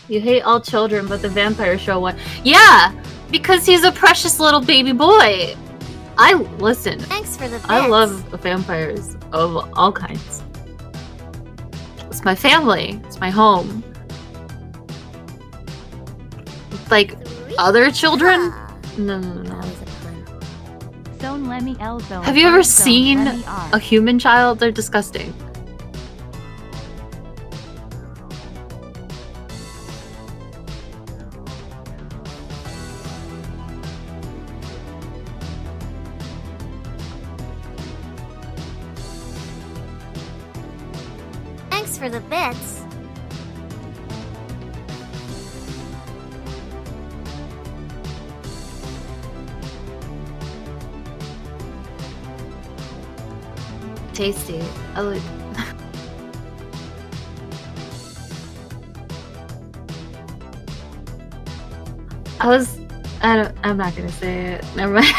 You hate all children, but the vampire show won. Yeah! Because he's a precious little baby boy! Listen. Thanks for the bits. I love vampires of all kinds. It's my family. It's my home. Like, other children? No. Have you ever seen a human child? They're disgusting. Thanks for the bits. Tasty. I like. I'm not gonna say it. Never mind.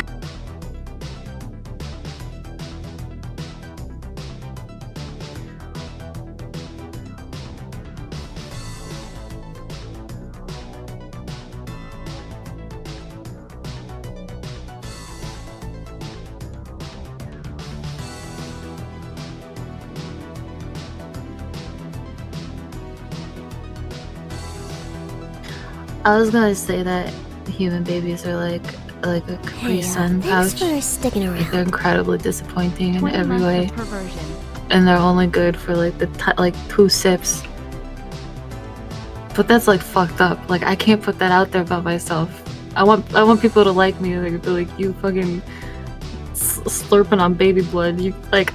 I was gonna say that human babies are like a Capri Sun pouch. Thanks for sticking around. Like, they're incredibly disappointing in every way, and they're only good for like like 2 sips. But that's like fucked up. Like, I can't put that out there by myself. I want people to like me. Like, be like, you fucking slurping on baby blood. You like.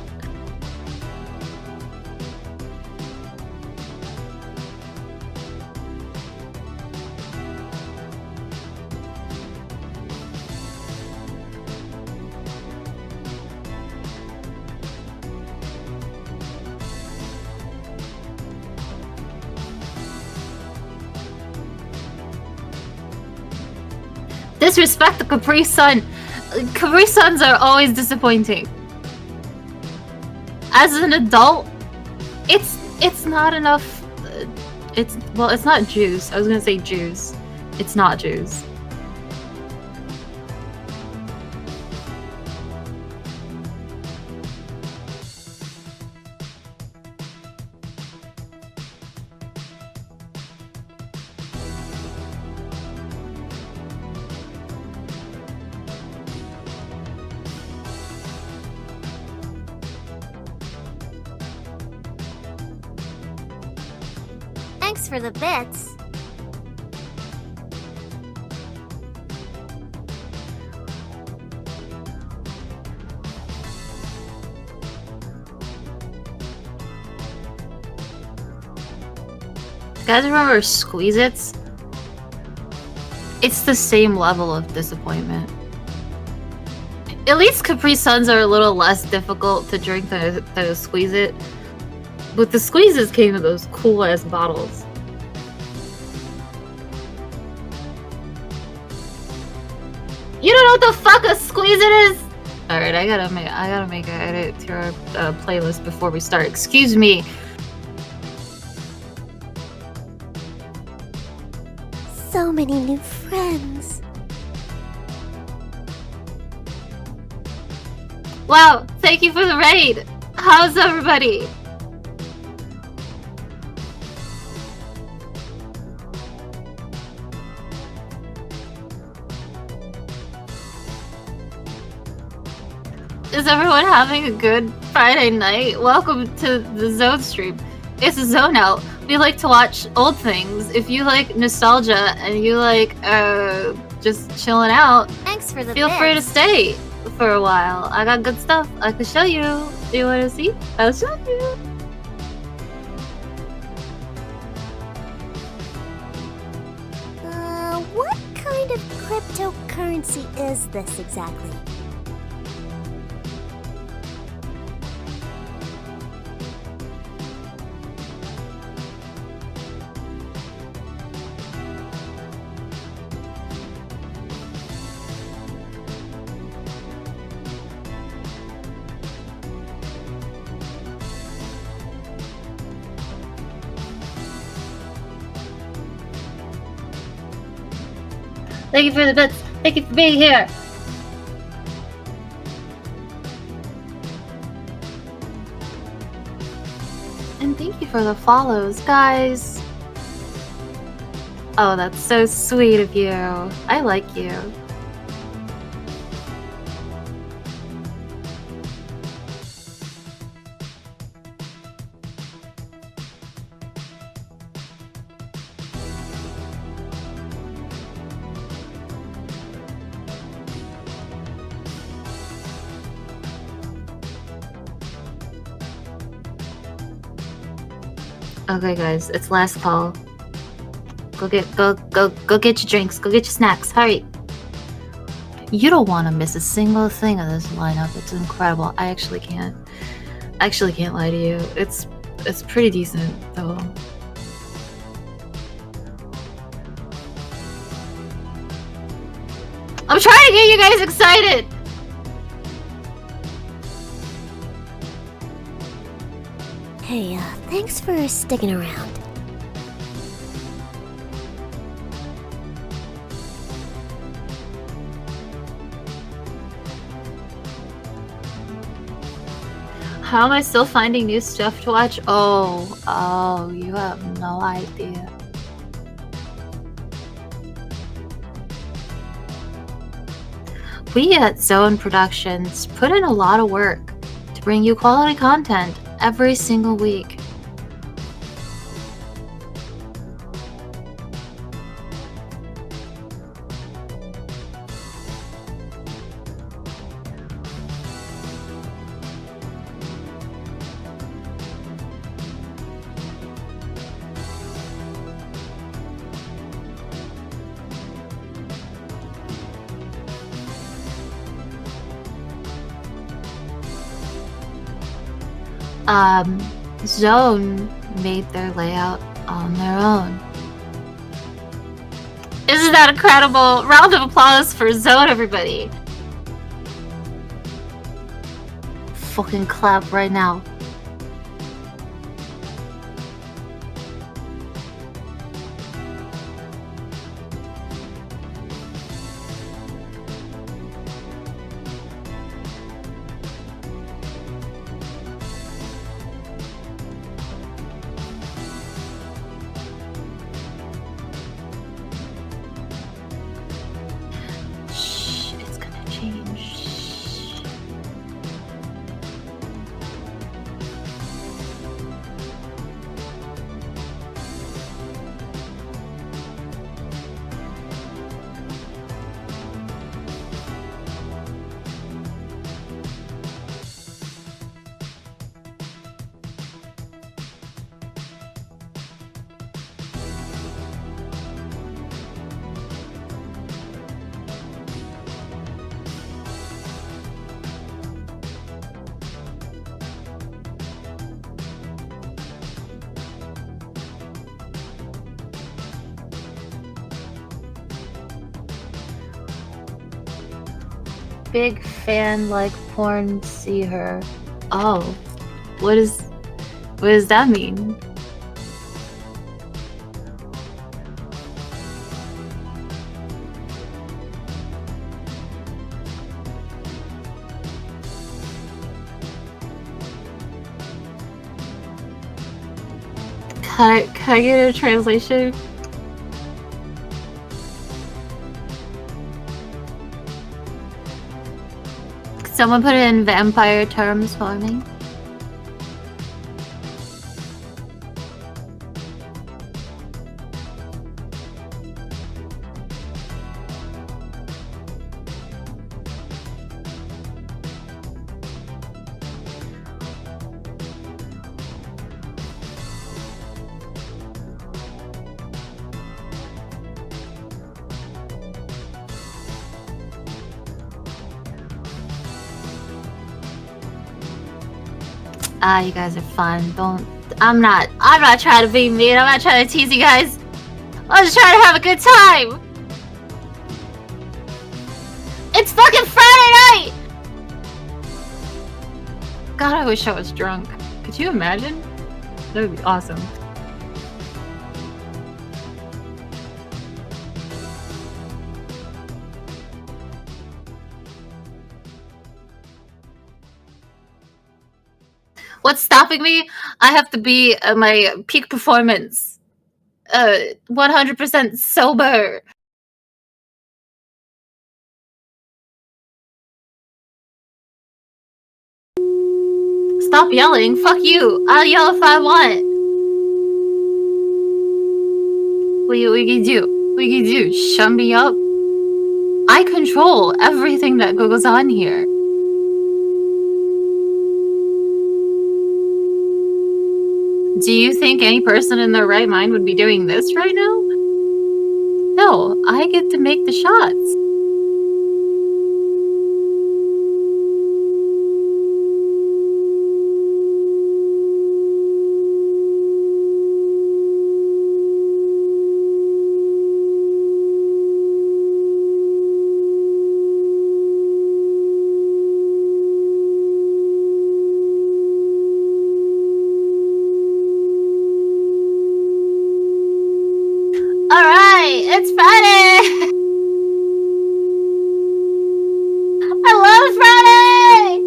Disrespect the Capri Sun. Capri Suns are always disappointing. As an adult, it's not enough. It's not juice. I was gonna say juice. It's not juice. Thanks for the bits. You guys remember Squeeze-Its? It's the same level of disappointment. At least Capri Suns are a little less difficult to drink than a Squeeze-It. But the Squeezes came in those cool-ass bottles. You don't know what the fuck a Squeeze-It is? Alright, I gotta make an edit to our playlist before we start. Excuse me. So many new friends. Wow, thank you for the raid. How's everybody? Is everyone having a good Friday night? Welcome to the Zone stream. It's a Zone Out. We like to watch old things. If you like nostalgia and you like just chilling out, Thanks for the feel free to stay for a while. I got good stuff I could show you. Do you want to see? I'll show you. What kind of cryptocurrency is this exactly? Thank you for the bits. Thank you for being here. And thank you for the follows, guys. Oh, that's so sweet of you. I like you. Okay, guys, it's last call. Go get your drinks. Go get your snacks. Hurry. You don't want to miss a single thing of this lineup. It's incredible. I actually can't lie to you. It's pretty decent though. I'm trying to get you guys excited. Hey, thanks for sticking around. How am I still finding new stuff to watch? Oh, you have no idea. We at Zone Productions put in a lot of work to bring you quality content every single week. Zone made their layout on their own. Isn't that incredible? Round of applause for Zone, everybody. Fucking clap right now. Big fan, like porn, see her. Oh, what does that mean? Can I get a translation? Someone put it in vampire terms for me. Ah, you guys are fun. I'm not trying to be mean. I'm not trying to tease you guys. I'm just trying to have a good time. It's fucking Friday night! God, I wish I was drunk. Could you imagine? That would be awesome. What's stopping me? I have to be my peak performance. 100% sober. Stop yelling. Fuck you. I'll yell if I want. What you do? What you do? Shut me up? I control everything that goes on here. Do you think any person in their right mind would be doing this right now? No, I get to make the shots. Alright, it's Friday! I love Friday!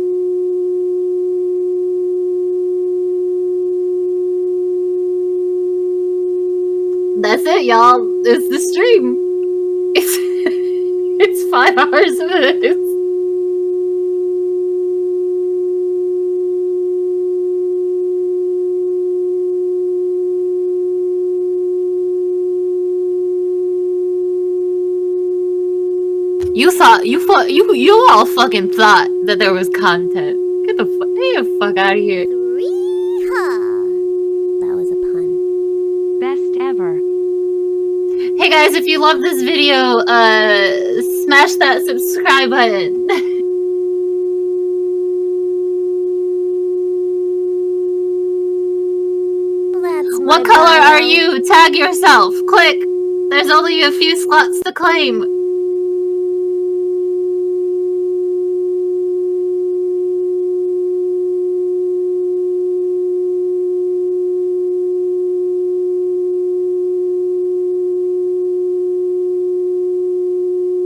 That's it, y'all. It's the stream. It's 5 hours of this. You all fucking thought that there was content. Get the fuck out of here. That was a pun. Best ever. Hey guys, if you love this video, smash that subscribe button. What color are you? Tag yourself. Click. There's only a few slots to claim.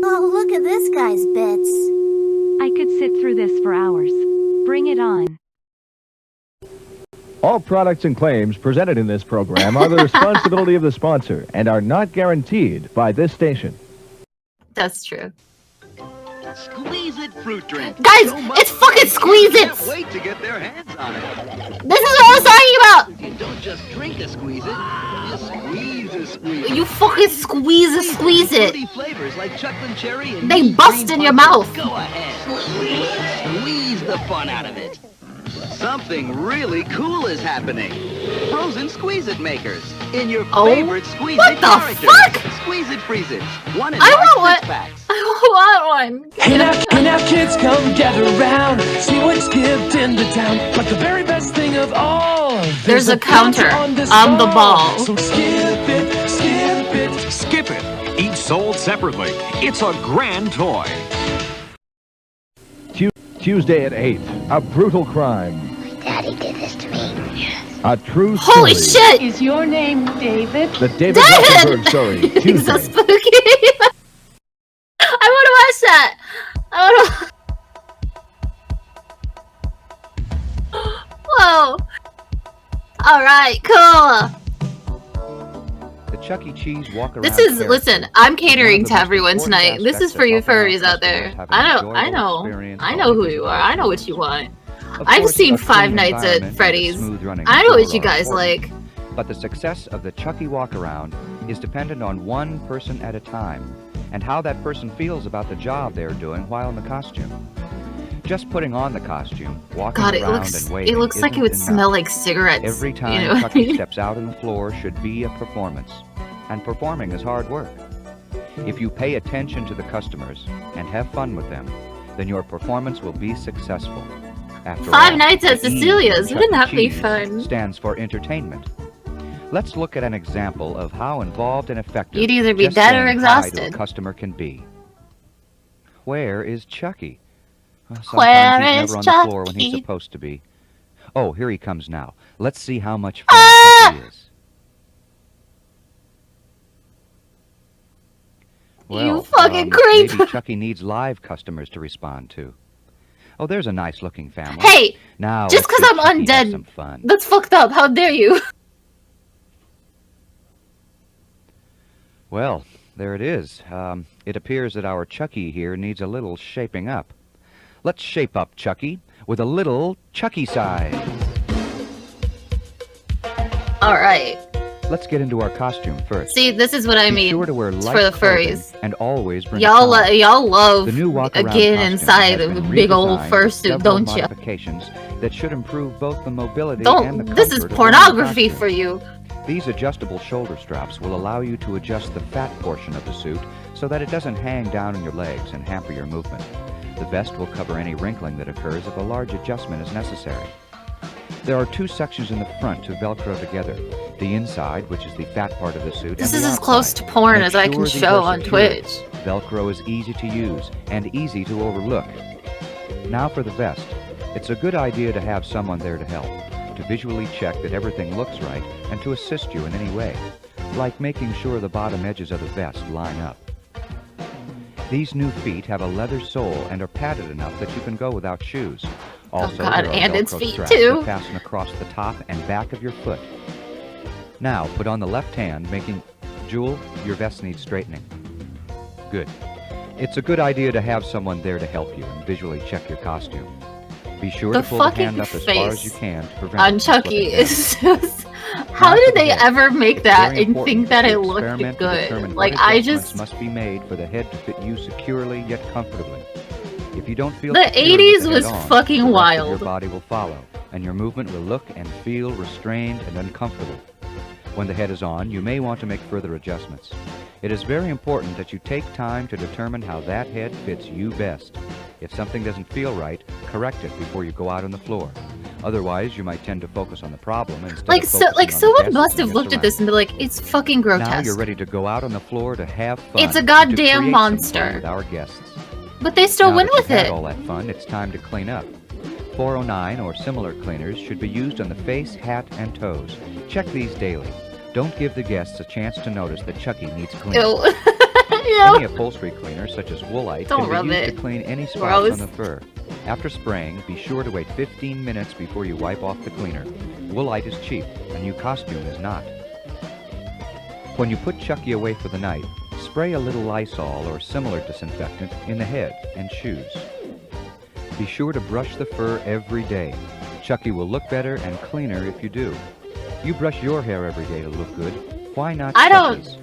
Oh, look at this guy's bits. I could sit through this for hours. Bring it on. All products and claims presented in this program are the responsibility of the sponsor and are not guaranteed by this station. That's true. Squeeze It fruit drink. Guys, it's fucking Squeeze It! Can't wait to get their hands on it. This is what I was talking about! You don't just drink a Squeeze It, you squeeze a Squeeze It. You fucking squeeze it. Fruity flavors like chocolate cherry and They green bust in your punch. mouth. Go ahead. Squeeze the fun out of it. Something really cool is happening. Frozen Squeeze It makers in your favorite Squeeze what It the characters. fuck? Squeeze It freezes. One in I large want six-packs. I want one. Hey now kids, come gather round. See what's skipped in the town. But the very best thing of all, There's a counter on the ball. So skip it. Skip it. Each sold separately. It's a grand toy. Tuesday at 8, a brutal crime. Daddy did this to me. Yes. A true story. Holy shit! Is your name David? The David David! Rothenberg story. It's so Tuesday. spooky. I want to watch that. I want to. Whoa. All right, cool. The Chuck E. Cheese walk around. This is listen. I'm catering to everyone tonight. This is for you furries out there. I know who you are. I know what you want. I've seen Five Nights at Freddy's. I know what you guys like. But the success of the Chucky walk-around is dependent on one person at a time, and how that person feels about the job they're doing while in the costume. Just putting on the costume, walking God, around and waving it looks like it would isn't smell enough. like cigarettes. Every time you know? Chucky steps out on the floor should be a performance, and performing is hard work. If you pay attention to the customers and have fun with them, then your performance will be successful. After Five all, Nights at the E Cecilia's. in Wouldn't Chuck that E. be Cheese fun? Stands for entertainment. Let's look at an example of how involved and effective You'd either be just dead or saying hi to a exhausted. customer can be. Where is Chucky? Well, Where sometimes he's is never on the floor when he's Chucky? supposed to be. Oh, here he comes now. Let's see how much fun Ah! Chucky is. Well, fucking creep! maybe Chucky needs live customers to respond to. Oh, there's a nice-looking family. Hey! Now, Just let's 'cause give I'm Chucky undead- some fun. That's fucked up. How dare you? Well, there it is. It appears that our Chucky here needs a little shaping up. Let's shape up Chucky with a little Chucky size. Alright. Let's get into our costume first. See, this is what I Be mean. sure to wear It's light for the clothing furries. and always bring a Y'all towel. y'all love The new walk-around getting costume inside has of a been big old redesigned with fursuit, several don't you? modifications that should improve both the mobility and the Don't. This is comfort of pornography wearing the for you. costume. These adjustable shoulder straps will allow you to adjust the fat portion of the suit so that it doesn't hang down on your legs and hamper your movement. The vest will cover any wrinkling that occurs if a large adjustment is necessary. There are two sections in the front to Velcro together. The inside, which is the fat part of the suit, This and is the as close outside. to porn Make as I can sure these show are on secure. Twitch. Velcro is easy to use and easy to overlook. Now for the vest. It's a good idea to have someone there to help, to visually check that everything looks right and to assist you in any way, like making sure the bottom edges of the vest line up. These new feet have a leather sole and are padded enough that you can go without shoes. Also, God, there are and its Velcro feet, straps too. that fasten across the top and back of your foot. Now, put on the left hand, making... Jewel, your vest needs straightening. Good. It's a good idea to have someone there to help you and visually check your costume. Be sure The to pull the fucking hand up as far as you face can to prevent on it from Chucky slipping is down. just... How Now did for the they head. ever make It's that very and important think that to it looked experiment to good? determine Like, what I adjustments just... must be made for the head to fit you securely yet comfortably. If you don't feel The secure 80s with the was head on, fucking the rest of wild. your body will follow, and your movement will look and feel restrained and uncomfortable. When the head is on, you may want to make further adjustments. It is very important that you take time to determine how that head fits you best. If something doesn't feel right, correct it before you go out on the floor. Otherwise, you might tend to focus on the problem instead Like, of focusing on the someone guests must and have the looked at this and be like, it's fucking Now grotesque. you're ready to go out on the floor to have fun. It's a and to goddamn create some fun monster. with our guests. But they still Now win that with you've had it. all that fun, it's time to clean up. 409 or similar cleaners should be used on the face, hat, and toes. Check these daily. Don't give the guests a chance to notice that Chucky needs cleaning. Ew. Any Ew. upholstery cleaner, such as Woolite, Don't can rub be used it. to clean any spots Gross. on the fur. After spraying, be sure to wait 15 minutes before you wipe off the cleaner. Woolite is cheap, a new costume is not. When you put Chucky away for the night, spray a little Lysol or similar disinfectant in the head and shoes. Be sure to brush the fur every day. Chucky will look better and cleaner if you do. You brush your hair every day to look good. Why not I don't- Chucky's?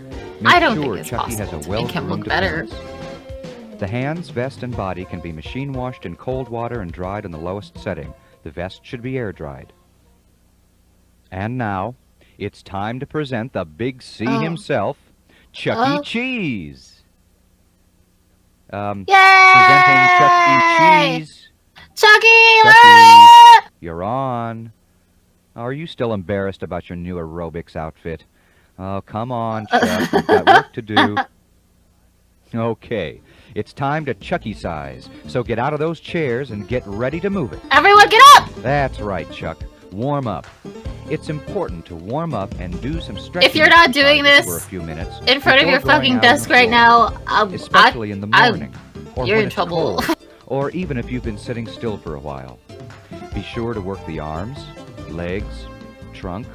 I don't Make think sure it's Chucky has possible a to make him well-groomed look better. appearance. The hands, vest, and body can be machine washed in cold water and dried in the lowest setting. The vest should be air dried. And now, it's time to present the Big C Oh. himself, Chuck E. Oh. Cheese. Yay! Presenting Chuck E. Cheese. Chucky! Chucky, you're on. Are you still embarrassed about your new aerobics outfit? Oh, come on, Chuck. We've got work to do. Okay, it's time to Chucky size. So get out of those chairs and get ready to move it. Everyone get up! That's right, Chuck. Warm up. It's important to warm up and do some stretching. If you're not doing exercises this for a few minutes in front of before your going fucking out on the desk right floor, now, especially in the morning, or you're when in it's trouble. cold, or even if you've been sitting still for a while. Be sure to work the arms, legs, trunk,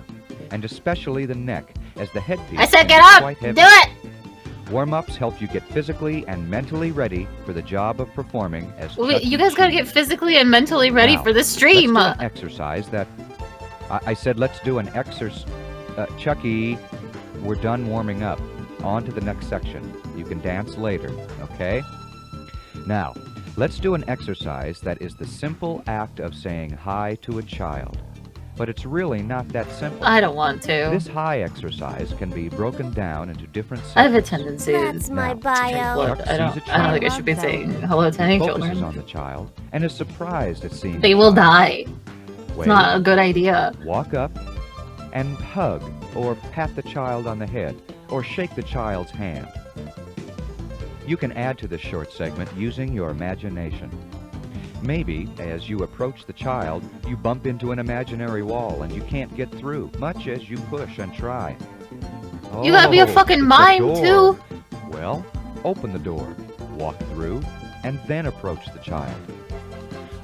and especially the neck, as the headpiece I said can get be up! quite Do heavy. it! Warm-ups help you get physically and mentally ready for the job of performing as Wait, Chuck you E. guys gotta Cheese. get physically and mentally ready Now, for this stream. Let's do an exercise that... I said let's do an exercise... Chucky, we're done warming up. On to the next section. You can dance later, okay? Now, let's do an exercise that is the simple act of saying hi to a child. But it's really not that simple. I don't want to. This hi exercise can be broken down into different I have a sections. tendency That's my Now, bio. Lord, Chuck I don't sees a think I child. should be saying hello to any Focuses children. on the child and is surprised at seeing They the will child. die. It's Wait, not a good idea. walk up and hug or pat the child on the head or shake the child's hand. You can add to this short segment using your imagination. Maybe, as you approach the child, you bump into an imaginary wall and you can't get through, much as you push and try. You gotta be a Oh, fucking it's a mime, door. too. Well, open the door, walk through, and then approach the child.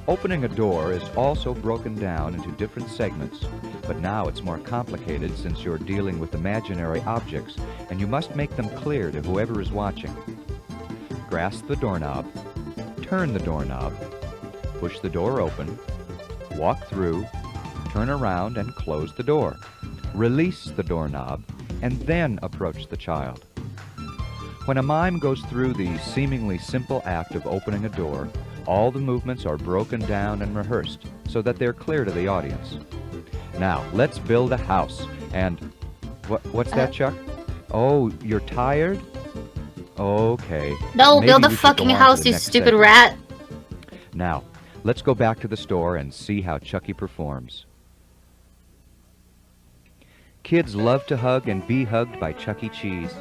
Opening a door is also broken down into different segments, but now it's more complicated since you're dealing with imaginary objects, and you must make them clear to whoever is watching. Grasp the doorknob, turn the doorknob, push the door open, walk through, turn around and close the door. Release the doorknob, and then approach the child. When a mime goes through the seemingly simple act of opening a door, all the movements are broken down and rehearsed so that they're clear to the audience. Now, let's build a house. And what's that, Chuck? Oh, you're tired? Okay. No, Maybe build a we should fucking go on to house, the you next stupid segment. rat. Now, let's go back to the store and see how Chucky performs. Kids love to hug and be hugged by Chuck E. Cheese.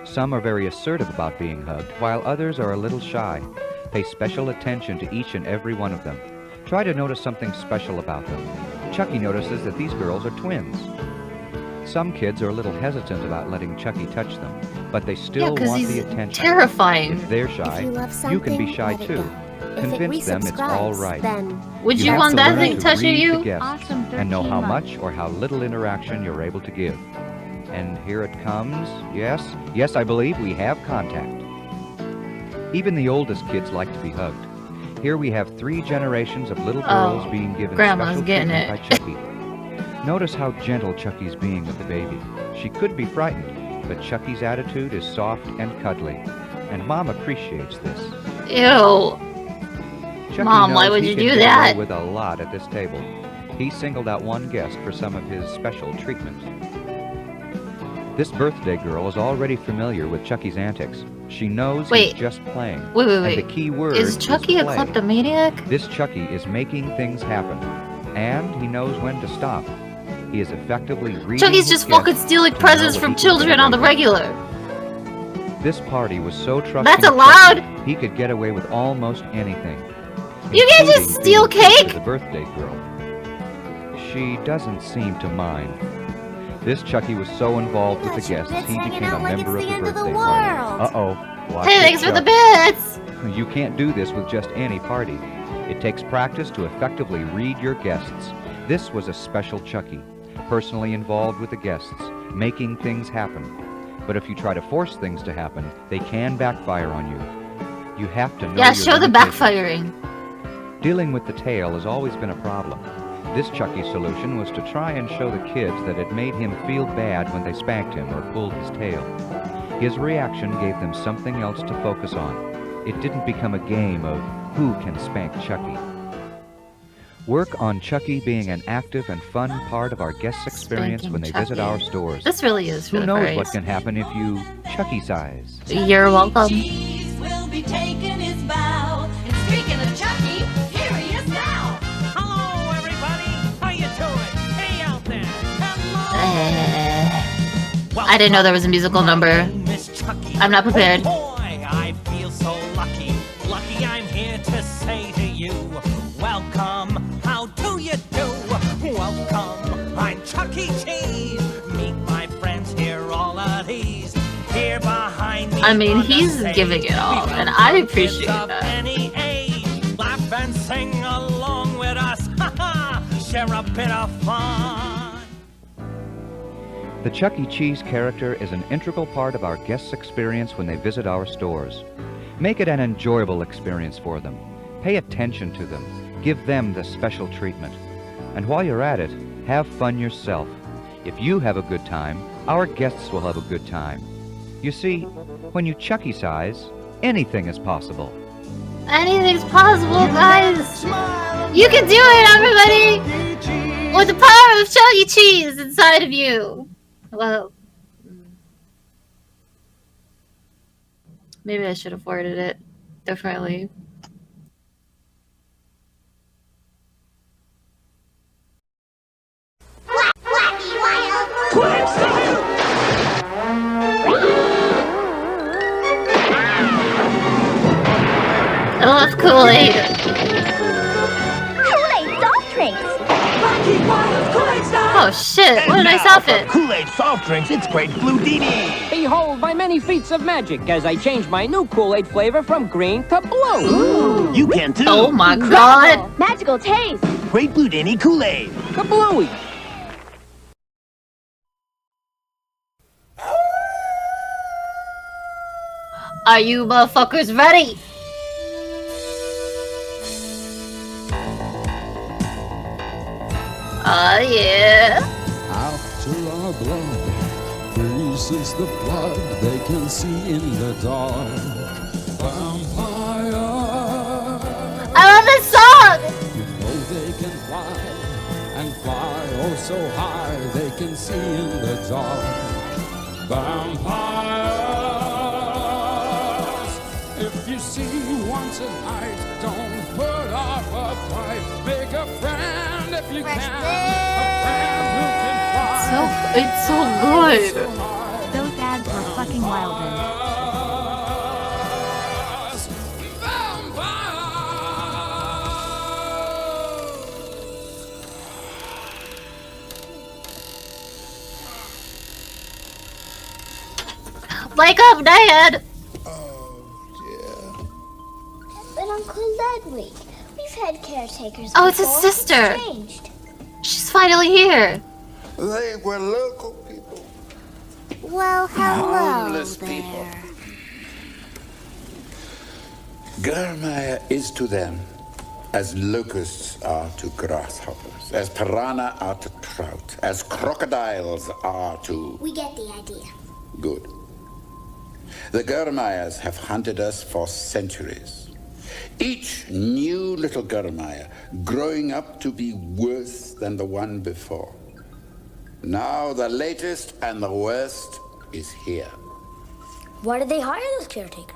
Some are very assertive about being hugged, while others are a little shy. Pay special attention to each and every one of them. Try to notice something special about them. Chucky notices that these girls are twins. Some kids are a little hesitant about letting Chucky touch them, but they still want the attention. Terrifying. If they're shy, If you love you can be something, shy let it too. go. If it Convince them it's all resubscribes, right. then Would you have want to that learn thing to touching read you? the guests Awesome, and know 13 how months. much or how little interaction you're able to give. And here it comes. Yes, I believe we have contact. Even the oldest kids like to be hugged. Here we have 3 generations of little girls being given Grandma's special getting treatment it. by Chucky. Notice how gentle Chucky's being with the baby. She could be frightened, but Chucky's attitude is soft and cuddly, and Mom appreciates this. Ew. Chucky Mom, why knows would he you can do get that? away with a lot at this table. He singled out one guest for some of his special treatment. This birthday girl is already familiar with Chucky's antics. She knows Wait. he's just playing. Wait. And the key word Is Chucky a play. kleptomaniac? This Chucky is making things happen, and he knows when to stop. He is effectively reading Chucky's his just fucking guests stealing to know presents what from he can children get on the away regular. with. This party was so trusting. That's of allowed? Chucky, he could get away with almost anything. You can't just including steal being cute to cake? The birthday girl. She doesn't seem to mind. This Chucky was so involved with the guests, he became a member of the birthday party. Uh-oh. Watch Hey, it, thanks for the Chuck. bits! You can't do this with just any party. It takes practice to effectively read your guests. This was a special Chucky, personally involved with the guests, making things happen. But if you try to force things to happen, they can backfire on you. You have to know Yeah, your show the limitations. backfiring. Dealing with the tail has always been a problem. This Chucky solution was to try and show the kids that it made him feel bad when they spanked him or pulled his tail. His reaction gave them something else to focus on. It didn't become a game of who can spank Chucky. Work on Chucky being an active and fun part of our guests' experience Spanking when they visit Chucky. our stores. This really is for Who the knows furries. what can happen if you Chucky size? You're welcome. Cheese will be taking his bow. And speaking of Chucky, here he is now. Hello, everybody. How you doing? Hey out there. I didn't know there was a musical number. Miss Chucky. I'm not prepared. Oh boy, I feel so lucky. Lucky I'm here to say to you, welcome. How do you do? Welcome. I'm Chucky Cheese. Meet my friends here, all at ease. Here behind me. I mean, on the he's stage, giving it all, we and I welcome appreciate kids of that. any age. Laugh and sing along with us. Ha ha! Share a bit of fun. The Chuck E. Cheese character is an integral part of our guests' experience when they visit our stores. Make it an enjoyable experience for them. Pay attention to them. Give them the special treatment. And while you're at it, have fun yourself. If you have a good time, our guests will have a good time. You see, when you Chucky size, anything is possible. Anything's possible, guys! You can do it, everybody! With the power of Chuck E. Cheese inside of you! Well... Maybe I should have worded it differently. I love Kool-Aid! Kool-Aid soft drinks! Wacky Wild Kool-Aid style. Oh shit, what a nice outfit. Kool-Aid soft drinks, it's Great Blue Dini. Behold my many feats of magic as I change my new Kool-Aid flavor from green to blue. Ooh. You can too. Oh my god. Magical taste. Great Blue Dini Kool-Aid. Kablooey. Are you motherfuckers ready? Yeah. After our blood freezes the flood, they can see in the dark. Vampire. I love this song! You know they can fly, and fly oh so high, they can see in the dark. Vampires. If you see one tonight, don't put off a fight. Make a friend if you can. It's so good. Those ads were fucking wild. Wake up, Dad! But Uncle Ludwig, we've had caretakers. Oh, it's his before. sister. It's changed. She's finally here. They were local people. Well, hello Harmless there. people. Germeyer is to them as locusts are to grasshoppers, as piranha are to trout, as crocodiles are to... We get the idea. Good. The Germeyers have hunted us for centuries. Each new little Germeyer growing up to be worse than the one before. Now the latest and the worst is here. Why did they hire this caretaker?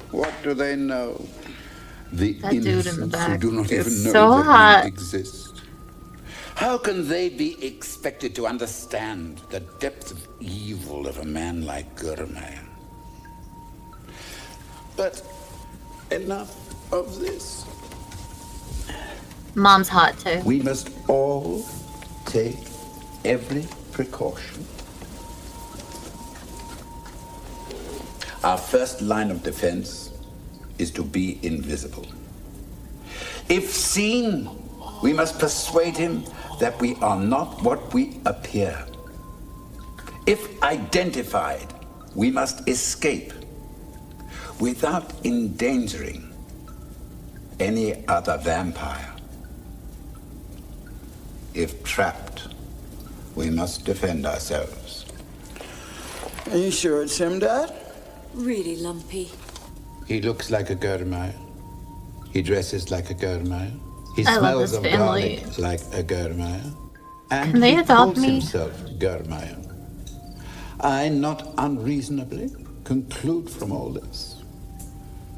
What do they know? The That dude in the innocents who back do not is even know so that hot. we exist. How can they be expected to understand the depth of evil of a man like Germeyer? But enough of this. Mom's hot too. We must all take every precaution. Our first line of defense is to be invisible. If seen, we must persuade him that we are not what we appear. If identified, we must escape without endangering any other vampire. If trapped, we must defend ourselves. Are you sure it's him, Dad? Really lumpy. He looks like a Germeyer. He dresses like a Germeyer. He I love smells this of family. garlic like a Germeyer. And Can they he adopt calls me? himself Germeyer. I not unreasonably conclude from all this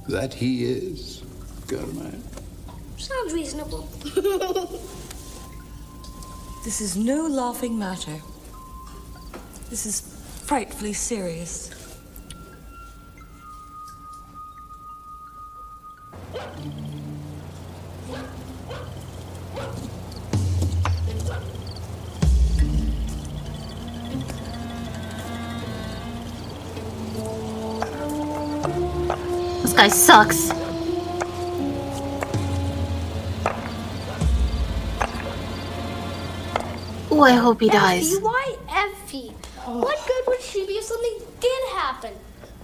that he is Germeyer. Sounds reasonable. This is no laughing matter. This is frightfully serious. This guy sucks. Oh, I hope he dies. Effie, why Effie? What good would she be if something did happen?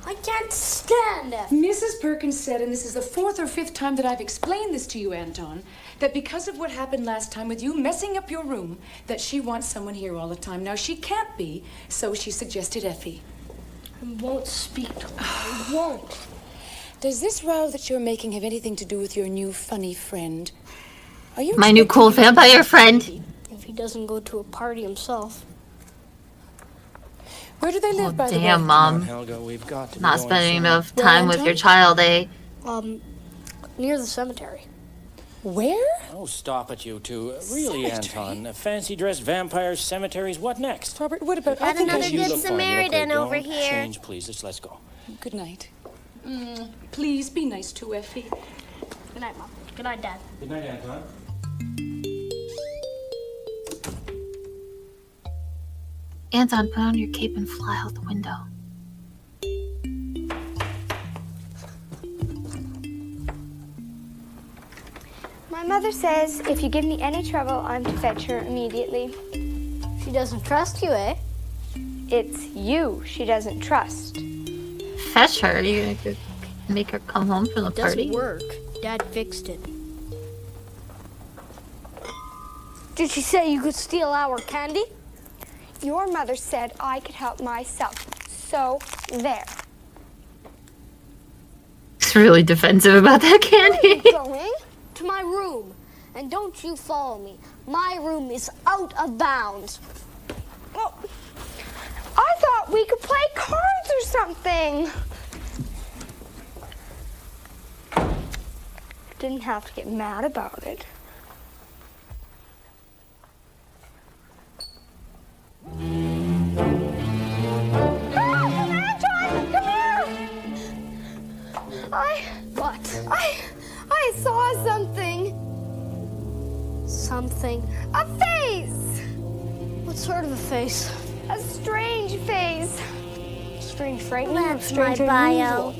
I can't stand Effie. Mrs. Perkins said, and this is the 4th or 5th time that I've explained this to you, Anton, that because of what happened last time with you messing up your room, that she wants someone here all the time. Now, she can't be, so she suggested Effie. I won't speak to her. I won't. Does this row that you're making have anything to do with your new funny friend? Are you My new cool vampire friend. If he doesn't go to a party himself. Where do they live, by the way? Damn, Mom. Helga, we've got to Not spending enough time with your child, eh? Near the cemetery. Where? Oh, stop it, you two. Really, Anton. Fancy-dressed vampires, cemeteries, what next? Robert, what about... Got another You good look fine, you look Samaritan great. over Don't here. Change, please. Let's go. Good night. Please be nice to Effie. Good night, Mom. Good night, Dad. Good night, Anton. Anton, put on your cape and fly out the window. My mother says if you give me any trouble, I'm to fetch her immediately. She doesn't trust you, eh? It's you she doesn't trust. Fetch her? You could make her come home from the party? Doesn't work. Dad fixed it. Did she say you could steal our candy? Your mother said I could help myself. So, there. It's really defensive about that candy. Going to my room. And don't you follow me. My room is out of bounds. Well, I thought we could play cards or something. Didn't have to get mad about it. What? I saw something. Something? A face! What sort of a face? A strange face. Strange frightening? That's my bio.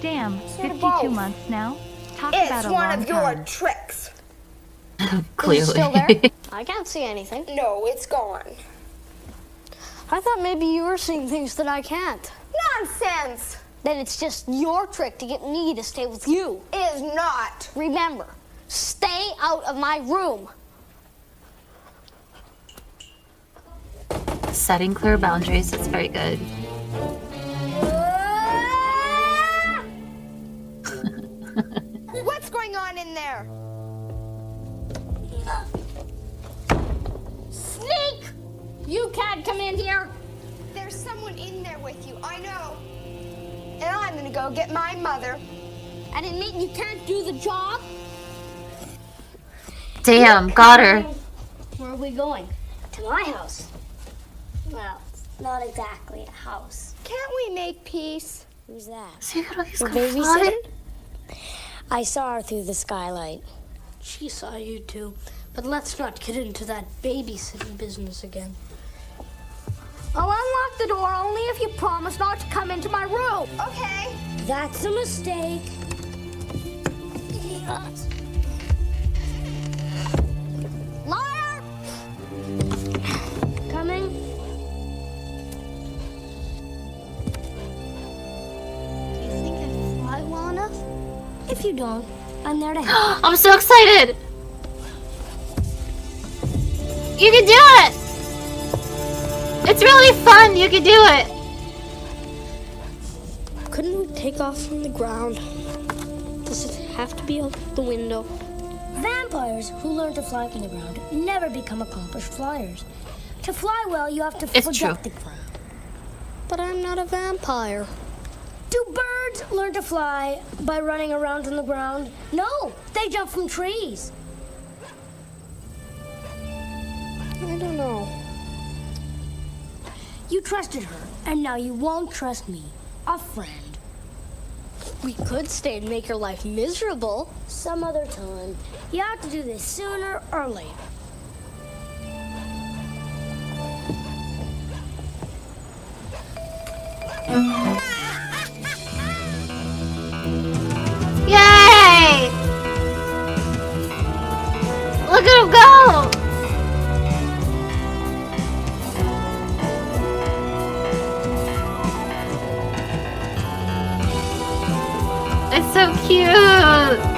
Damn, Sort of 52 both. months now. Talk It's about a one long of your time. tricks. Clearly. Is it still there? I can't see anything. No, it's gone. I thought maybe you were seeing things that I can't. Nonsense! Then it's just your trick to get me to stay with you. It is not. Remember, stay out of my room. Setting clear boundaries, that's very good. What's going on in there? Sneak! You can't come in here. There's someone in there with you, I know. And I'm gonna go get my mother. And it means you can't do the job? Damn, got her. Where are we going? To my house. Well, not exactly a house. Can't we make peace? Who's that? So he's Your gonna fly? babysitter? I saw her through the skylight. She saw you too. But let's not get into that babysitting business again. I'll unlock the door only if you promise not to come into my room. Okay. That's a mistake. Liar! Coming? Do you think I can fly well enough? If you don't, I'm there to help. I'm so excited! You can do it! It's really fun, you can do it! Couldn't we take off from the ground? Does it have to be out the window? Vampires who learn to fly from the ground never become accomplished flyers. To fly well, you have to It's forget true. the ground. But I'm not a vampire. Do birds learn to fly by running around on the ground? No, they jump from trees. I don't know. You trusted her, and now you won't trust me, a friend. We could stay and make your life miserable. Some other time. You have to do this sooner or later. Yay! Look at him go! It's so cute!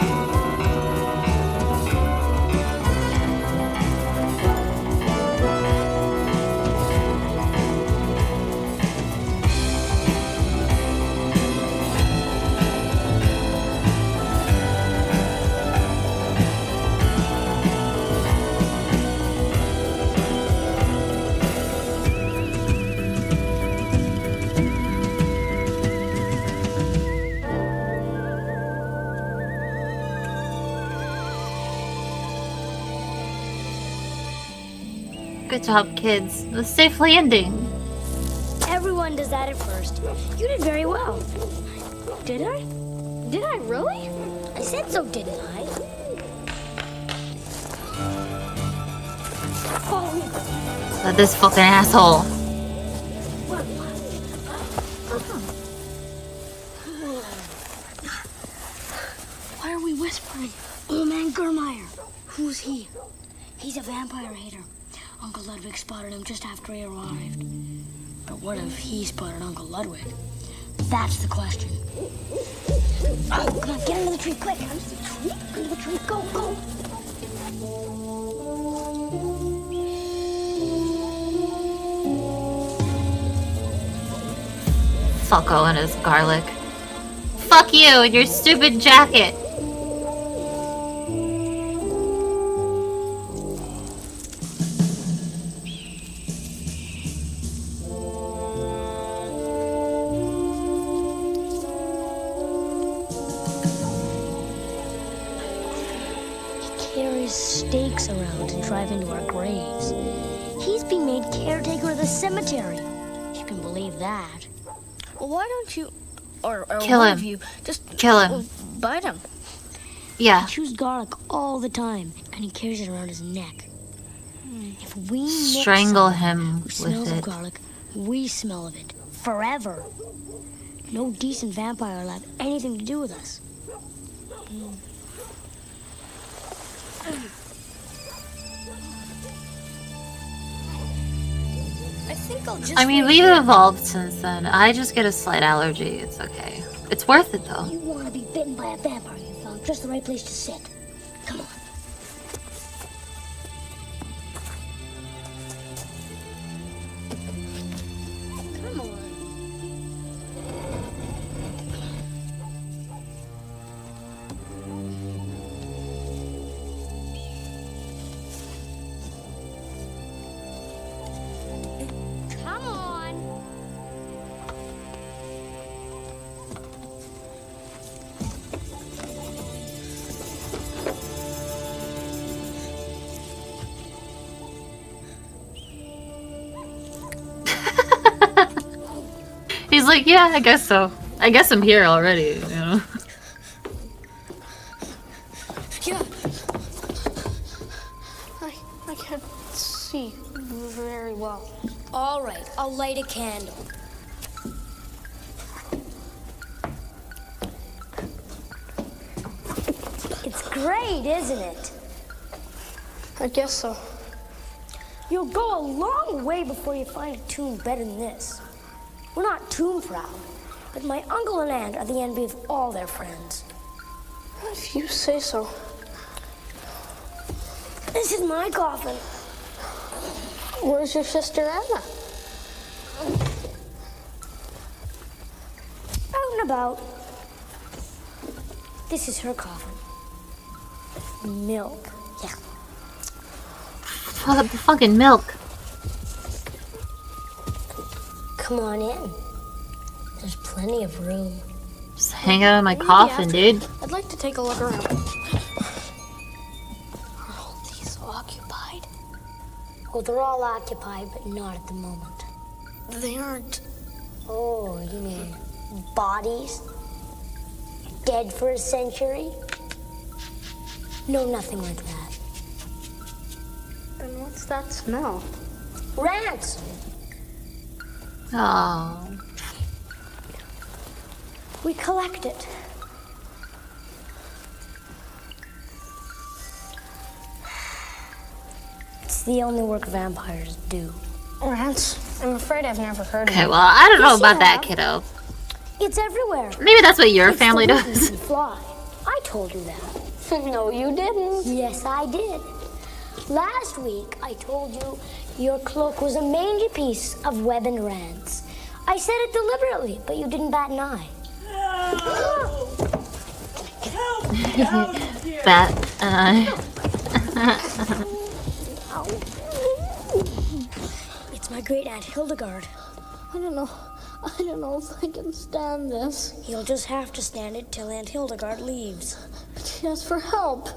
Good job, kids. A safe landing. Everyone does that at first. You did very well. Did I? Did I really? I said so, didn't I? This fucking asshole. whispering? Old man Germeyer. Who's he? He's a vampire hater. Uncle Ludwig spotted him just after he arrived. But what if he spotted Uncle Ludwig? That's the question. Oh, come on, get under the tree, quick. Under the tree? Under the tree, go, go. Fucko and his garlic. Fuck you and your stupid jacket. Stakes around to drive into our graves. He's being made caretaker of the cemetery. You can believe that. Well, why don't you, or kill one him. of you, just kill him. Bite him. Yeah. He chews garlic all the time, and he carries it around his neck. If we strangle him who smells with of it. garlic, we smell of it forever. No decent vampire will have anything to do with us. I think I'll just. I mean, we've evolved since then. I just get a slight allergy. It's okay. It's worth it though. You want to be bitten by a vampire? You found just the right place to sit. Come on. Come on. Come on. He's like, yeah, I guess so. I guess I'm here already, you know? Yeah. I can't see very well. All right, I'll light a candle. It's great, isn't it? I guess so. You'll go a long way before you find a tomb better than this. We're not tomb proud, but my uncle and aunt are the envy of all their friends. If you say so. This is my coffin. Where's your sister Anna? Out and about. This is her coffin. Milk. Yeah. Fuck the fucking milk. Come on in. There's plenty of room. Just hang out in my coffin, dude. I'd like to take a look around. Are all these occupied? Oh, they're all occupied, but not at the moment. They aren't. Oh, you mean bodies? Dead for a century? No, nothing like that. And what's that smell? Rats! Oh. We collect it. It's the only work vampires do. Rats? I'm afraid I've never heard of Okay, it. well, I don't know Yes, you about that, have. kiddo. It's everywhere. Maybe that's what your It's family the reason does. you can fly. I told you that. No, you didn't. Yes, I did. Last week, I told you your cloak was a mangy piece of web and rants. I said it deliberately, but you didn't bat an eye. Bat and It's my great aunt Hildegard. I don't know if I can stand this. You'll just have to stand it till Aunt Hildegard leaves. She asks for help.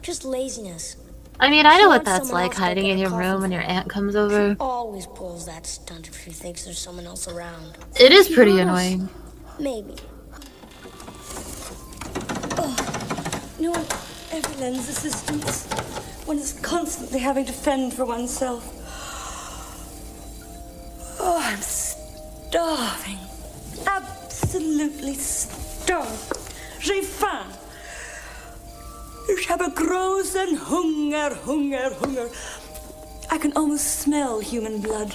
Just laziness. I mean, I know She what wants that's someone like, else to hiding get in a your coffin room when for your her. aunt comes over. She always pulls that stunt if she thinks there's someone else around. It is pretty Yes. annoying. Maybe. No one ever lends assistance. One is constantly having to fend for oneself. Oh, I'm starving. Absolutely starving. J'ai faim. Ich habe großen Hunger, Hunger, Hunger. I can almost smell human blood.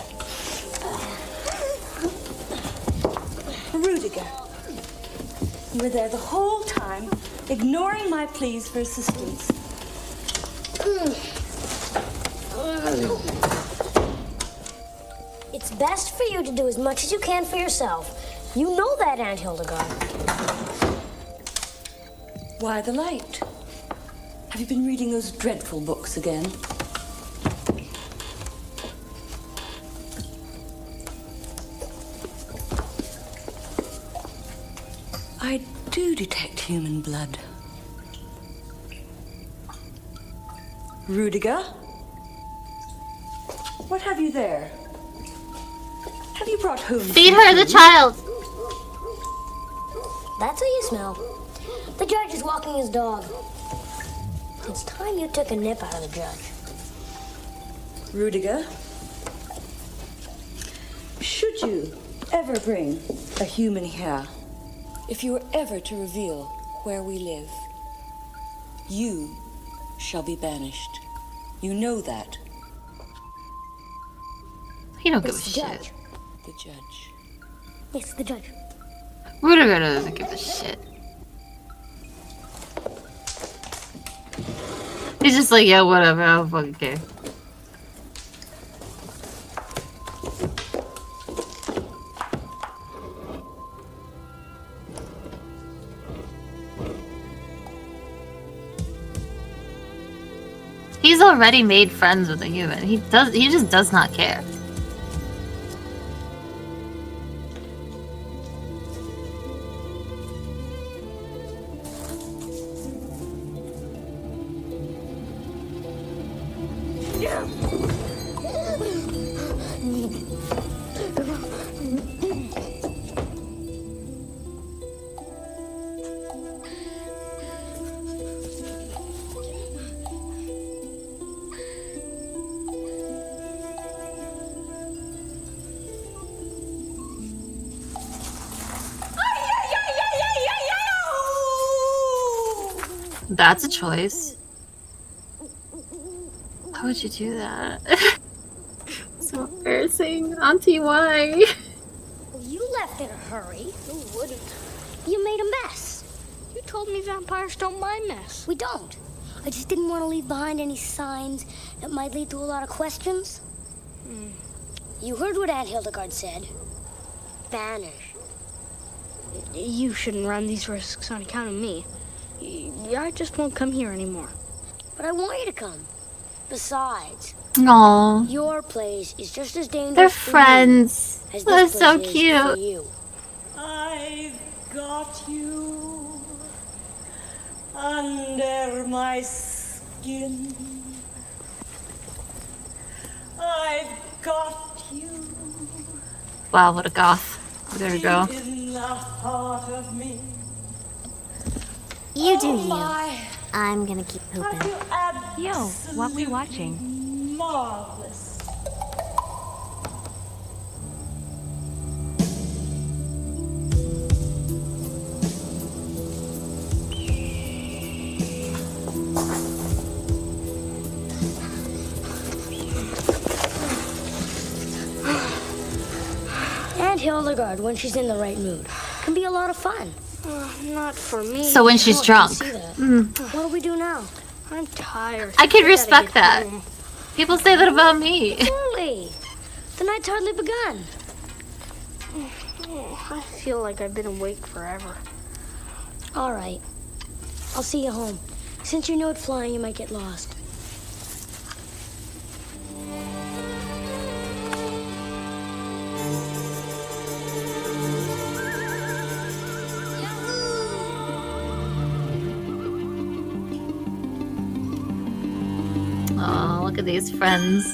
Rudiger, you were there the whole time, ignoring my pleas for assistance. It's best for you to do as much as you can for yourself. You know that, Aunt Hildegard. Why the light? Have you been reading those dreadful books again? I do detect human blood. Rudiger? What have you there? Have you brought home? Feed her the child. That's how you smell. The judge is walking his dog. It's time you took a nip out of the judge. Rudiger? Should you ever bring a human here, if you were ever to reveal where we live, you shall be banished. You know that. He don't give a It's the shit. judge. The judge. Yes, the judge. Rudiger doesn't give a shit. He's just like, yeah, whatever, I don't fucking care. He's already made friends with a human. He just does not care. That's a choice. Why would you do that? So embarrassing. Auntie, why? Well, you left in a hurry. Who wouldn't? You made a mess. You told me vampires don't mind mess. We don't. I just didn't want to leave behind any signs that might lead to a lot of questions. You heard what Aunt Hildegard said. Banish. You shouldn't run these risks on account of me. I just won't come here anymore. But I want you to come. Besides, Aww. your place is just as dangerous They're for friends. you as That's this so place is for cute. you. I've got you under my skin. I've got you. Wow, what a goth. There we go. deep in the heart of me. You do Oh you. my, I'm gonna keep pooping. Yo, what we watching? marvelous. Aunt Hildegard, when she's in the right mood, can be a lot of fun. Not for me. So when she's Oh, I can drunk. see that. Mm. What do we do now? I'm tired. I can gotta respect get that. home. People say that about me. Early. The night's hardly begun. I feel like I've been awake forever. All right. I'll see you home. Since you're new at flying, you might get lost. Oh, look at these friends.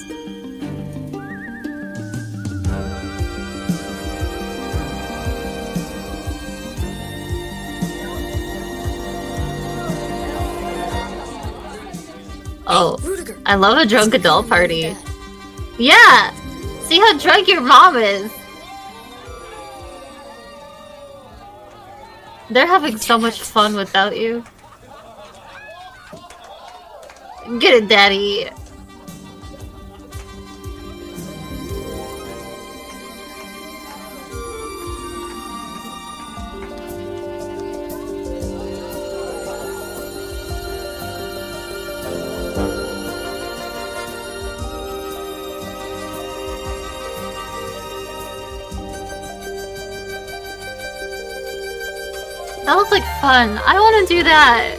Oh, I love a drunk adult party. Yeah! See how drunk your mom is. They're having so much fun without you. Get it, Daddy. That looked like fun. I want to do that.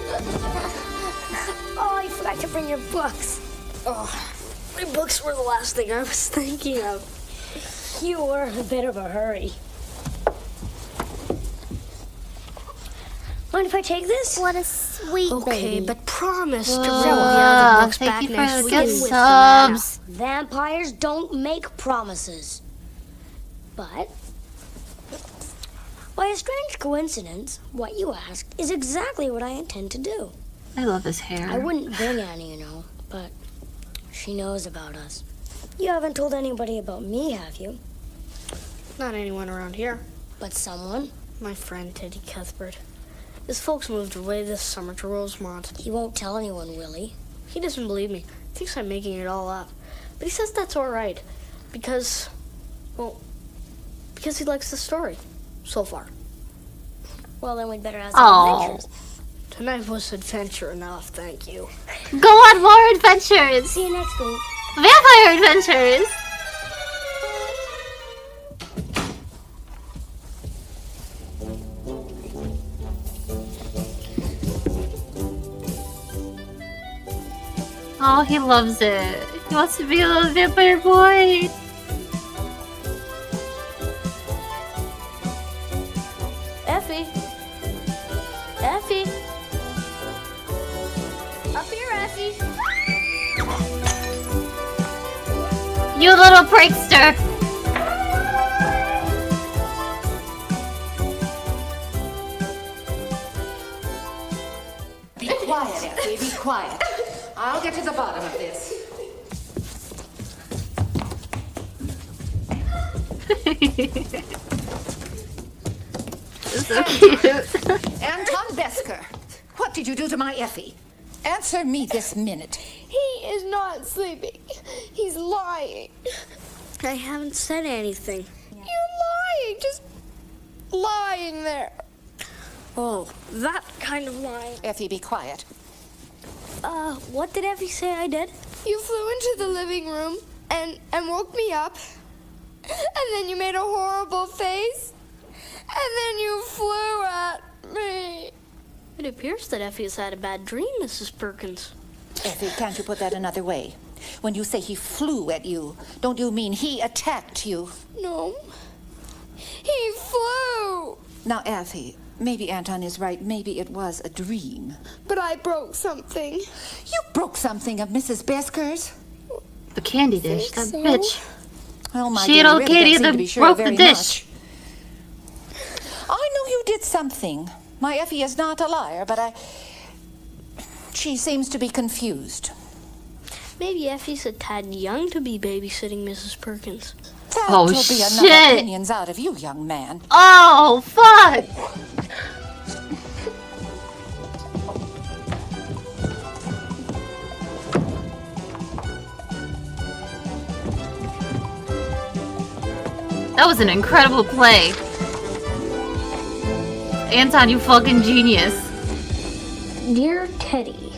Oh, I forgot to bring your books. Oh, my books were the last thing I was thinking of. You were in a bit of a hurry. Mind if I take this? What a sweet Okay, baby. but promise to Whoa, bring the other books thank back you for next the week. gift with subs. Savannah. Vampires don't make promises. But, by a strange coincidence, what you asked is exactly what I intend to do. I love his hair. I wouldn't bring Annie, you know, but she knows about us. You haven't told anybody about me, have you? Not anyone around here. But someone? My friend Teddy Cuthbert. His folks moved away this summer to Rosemont. He won't tell anyone, will he? He doesn't believe me. Thinks I'm making it all up. But he says that's all right. Because, well, because he likes the story. So far. Well, then we'd better have some adventures. Tonight was adventure enough, thank you. Go on more adventures! See you next week. Vampire adventures! Oh, he loves it. He wants to be a little vampire boy. Effie. Effie. Up here, Effie. You little prankster. Be quiet, Effie, be quiet. I'll get to the bottom of this. So cute. Anton Besker, what did you do to my Effie? Answer me this minute. He is not sleeping. He's lying. I haven't said anything. You're lying. Just lying there. Oh, that kind of lying. Effie, be quiet. What did Effie say I did? You flew into the living room and woke me up. And then you made a horrible face. And then you flew at me. It appears that Effie has had a bad dream, Mrs. Perkins. Effie, can't you put that another way? When you say he flew at you, don't you mean he attacked you? No. He flew. Now, Effie, maybe Anton is right. Maybe it was a dream. But I broke something. You broke something of Mrs. Besker's? The candy dish, that so. bitch. Oh, my She dear, and old really Katie don't seem to be that sure broke the very dish. much. I know you did something. My Effie is not a liar, but she seems to be confused. Maybe Effie's a tad young to be babysitting Mrs. Perkins. That Oh, will be enough shit. opinions out of you, young man. Oh, fuck! That was an incredible play. Anton, you fucking genius. Dear Teddy.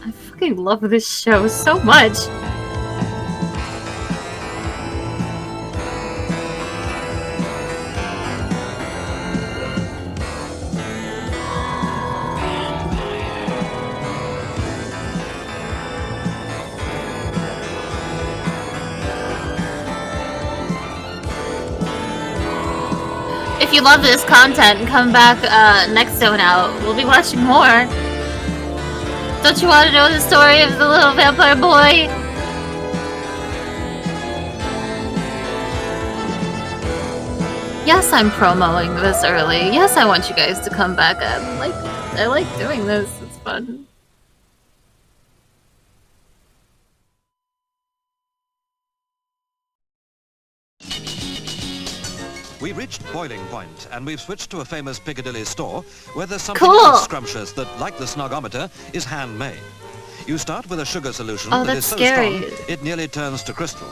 I fucking love this show so much. If you love this content, come back next zone out. We'll be watching more. Don't you want to know the story of the little vampire boy? Yes, I'm promoting this early. Yes, I want you guys to come back. I like doing this. It's fun. We reached boiling point, and we've switched to a famous Piccadilly store where there's something Cool. else scrumptious that, like the snogometer, is handmade. You start with a sugar solution Oh, that that's is so scary. strong it nearly turns to crystal.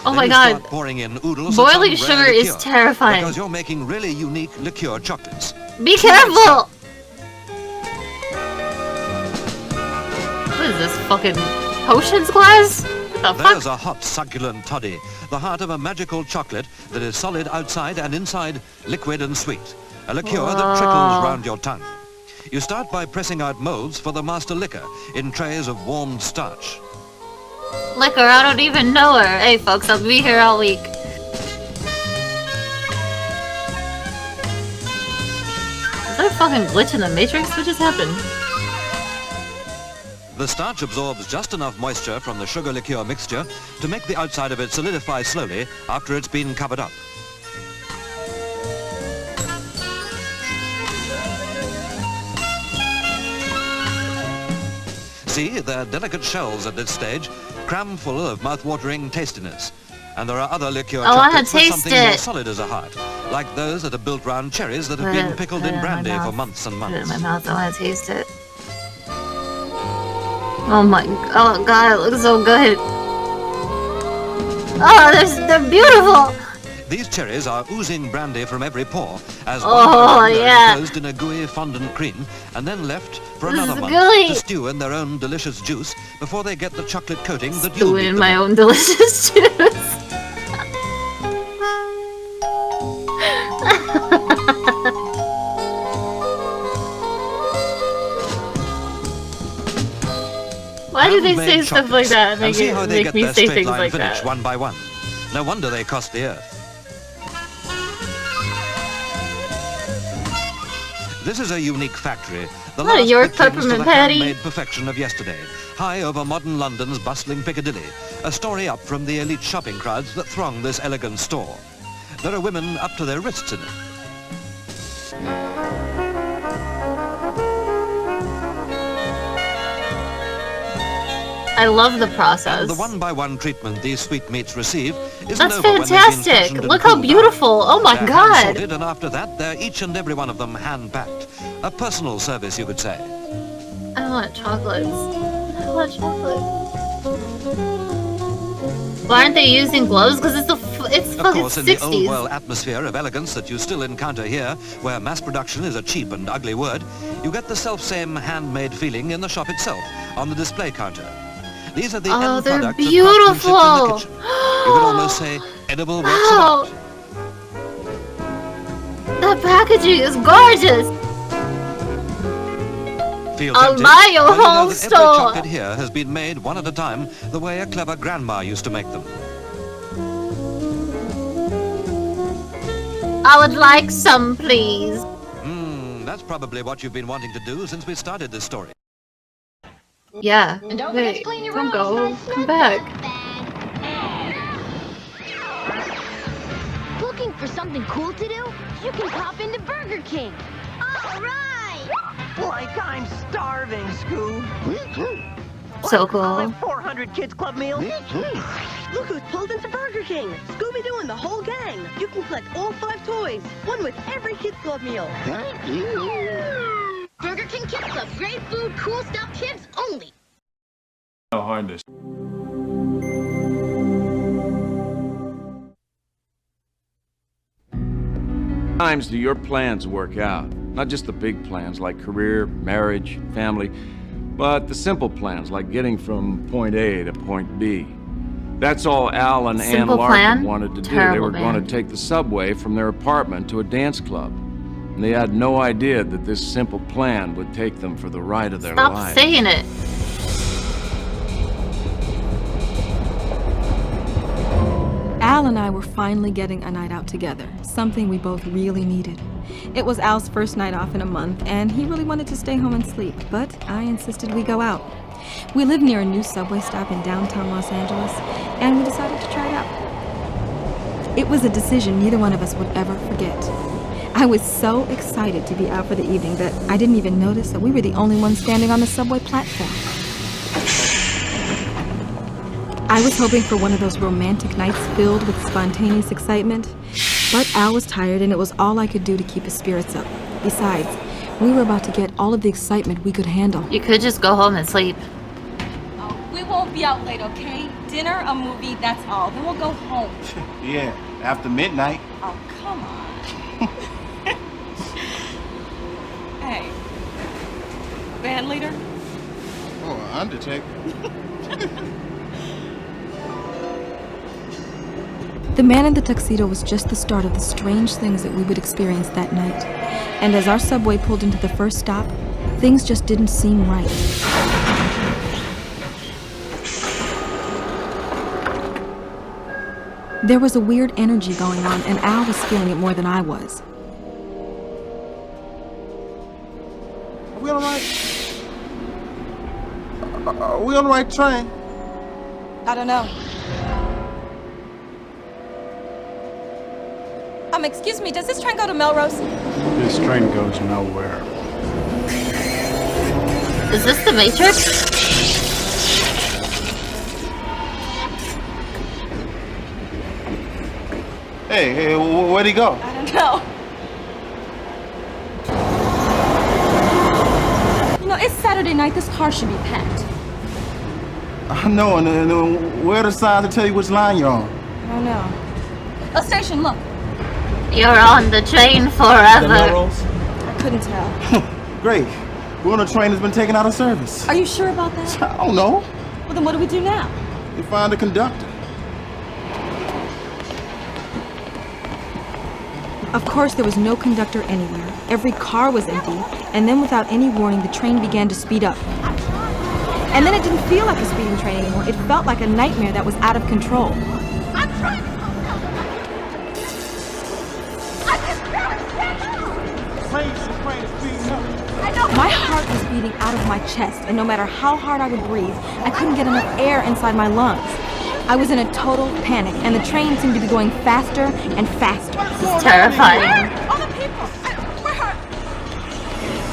Oh Then my you god. start pouring in oodles Boiling of some rare sugar is liqueur, terrifying. because you're making really unique liqueur chocolates. Be careful! What is this, fucking potions glass? What the There's fuck? a hot, succulent toddy, the heart of a magical chocolate that is solid outside and inside, liquid and sweet. A liqueur that trickles round your tongue. You start by pressing out molds for the master liquor in trays of warmed starch. Liquor, I don't even know her. Hey folks, I'll be here all week. Is there a fucking glitch in the Matrix? What just happened? The starch absorbs just enough moisture from the sugar liqueur mixture to make the outside of it solidify slowly after it's been covered up. See, they're delicate shells at this stage, cram full of mouth-watering tastiness. And there are other liqueur I wanna chocolates with taste something more it. solid as a heart, like those that are built round cherries that have Put been it- pickled put it in in my brandy for mouth. months and Put it in months. my mouth, I wanna taste it. Oh my, oh god, it looks so good. Oh, they're beautiful! These cherries are oozing brandy from every pore, as Oh, one by one they're yeah. enclosed in a gooey fondant cream, and then left for This another is month gooey. to stew in their own delicious juice before they get the chocolate coating that Doing you'll eat in them my in. own delicious juice. Why do they say Handmade stuff like that? chocolates, and see how they Make get me their say straight things line like finish that. one by one. No wonder they cost the earth. This is a unique factory. The What, a last York that clings to peppermint the patty? handmade perfection of yesterday, high over modern London's bustling Piccadilly, a story up from the elite shopping crowds that throng this elegant store. There are women up to their wrists in it. I love the process. And the one-by-one treatment these sweetmeats receive isn't That's over when they've been fantastic. fashioned and Look how cooled beautiful. down. Oh my They're god. hand-sorted, and after that, they're each and every one of them hand-packed. A personal service, you could say. I want chocolates. I want chocolate. Why aren't they using gloves? Because it's Of fucking course, in the 60s. old world atmosphere of elegance that you still encounter here, where mass production is a cheap and ugly word, you get the self-same handmade feeling in the shop itself, on the display counter. These are the Oh, end they're products of beautiful. craftsmanship in the kitchen. You could almost say edible works of Wow. art. That packaging is gorgeous. Feel I'll tempted? buy your Well, you know whole that store. every chocolate here has been made one at a time, the way a clever grandma used to make them. I would like some, please. That's probably what you've been wanting to do since we started this story. Yeah. And don't forget to Wait, clean your don't room. go. Come back. Looking for something cool to do? You can pop into Burger King. All right! Like I'm starving, Scoob. So cool. I'll have 400 Kids Club meals. Look who's pulled into Burger King. Scooby-Doo and the whole gang. You can collect all 5 toys. One with every Kids Club meal. Thank you. Burger King Kids Club. Great food, cool stuff, kids only. How hard this. Times do your plans work out? Not just the big plans like career, marriage, family, but the simple plans like getting from point A to point B. That's all Al and Ann Simple Larkin plan? wanted to do. They Terrible were going band. to take the subway from their apartment to a dance club. And they had no idea that this simple plan would take them for the ride of their Stop lives. saying it. Al and I were finally getting a night out together, something we both really needed. It was Al's first night off in a month, and he really wanted to stay home and sleep, but I insisted we go out. We live near a new subway stop in downtown Los Angeles, and we decided to try it out. It was a decision neither one of us would ever forget. I was so excited to be out for the evening that I didn't even notice that we were the only ones standing on the subway platform. I was hoping for one of those romantic nights filled with spontaneous excitement, But Al was tired, and it was all I could do to keep his spirits up. Besides, we were about to get all of the excitement we could handle. You could just go home and sleep. Oh, we won't be out late, okay? Dinner, a movie, that's all. Then we'll go home. Yeah, after midnight. Oh, come on. Hey, band leader? Oh, undertaker. The man in the tuxedo was just the start of the strange things that we would experience that night. And as our subway pulled into the first stop, things just didn't seem right. There was a weird energy going on, and Al was feeling it more than I was. Are we on the right? Are we on the right train? I don't know. Excuse me, does this train go to Melrose? This train goes nowhere. Is this the Matrix? Hey, where'd he go? I don't know. You know, it's Saturday night. This car should be packed. I know, and where are the signs to tell you which line you're on? I don't know. A station, look. You're on the train forever. The Melrose? I couldn't tell. Great. We're on a train that's been taken out of service. Are you sure about that? I don't know. Well, then what do we do now? We find a conductor. Of course, there was no conductor anywhere. Every car was empty, and then without any warning, the train began to speed up. And then it didn't feel like a speeding train anymore. It felt like a nightmare that was out of control. I'm trying to calm down. I can barely stand up. The train is speeding up. My heart was beating out of my chest, and no matter how hard I would breathe, I couldn't get enough air inside my lungs. I was in a total panic, and the train seemed to be going faster and faster. This is terrifying. Where are all the people? Where are...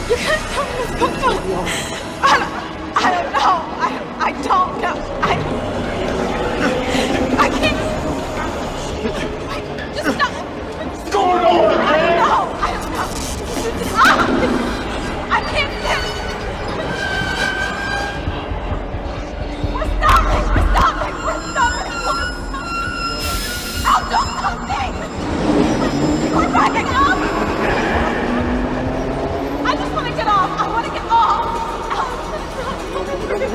You can't tell me what's going on. I don't know. I don't know. I can't... Just stop. What's going on? I don't know. I can't stand it. We're stopping. I'll do something. We're backing up. I just want to get off. I want to get off.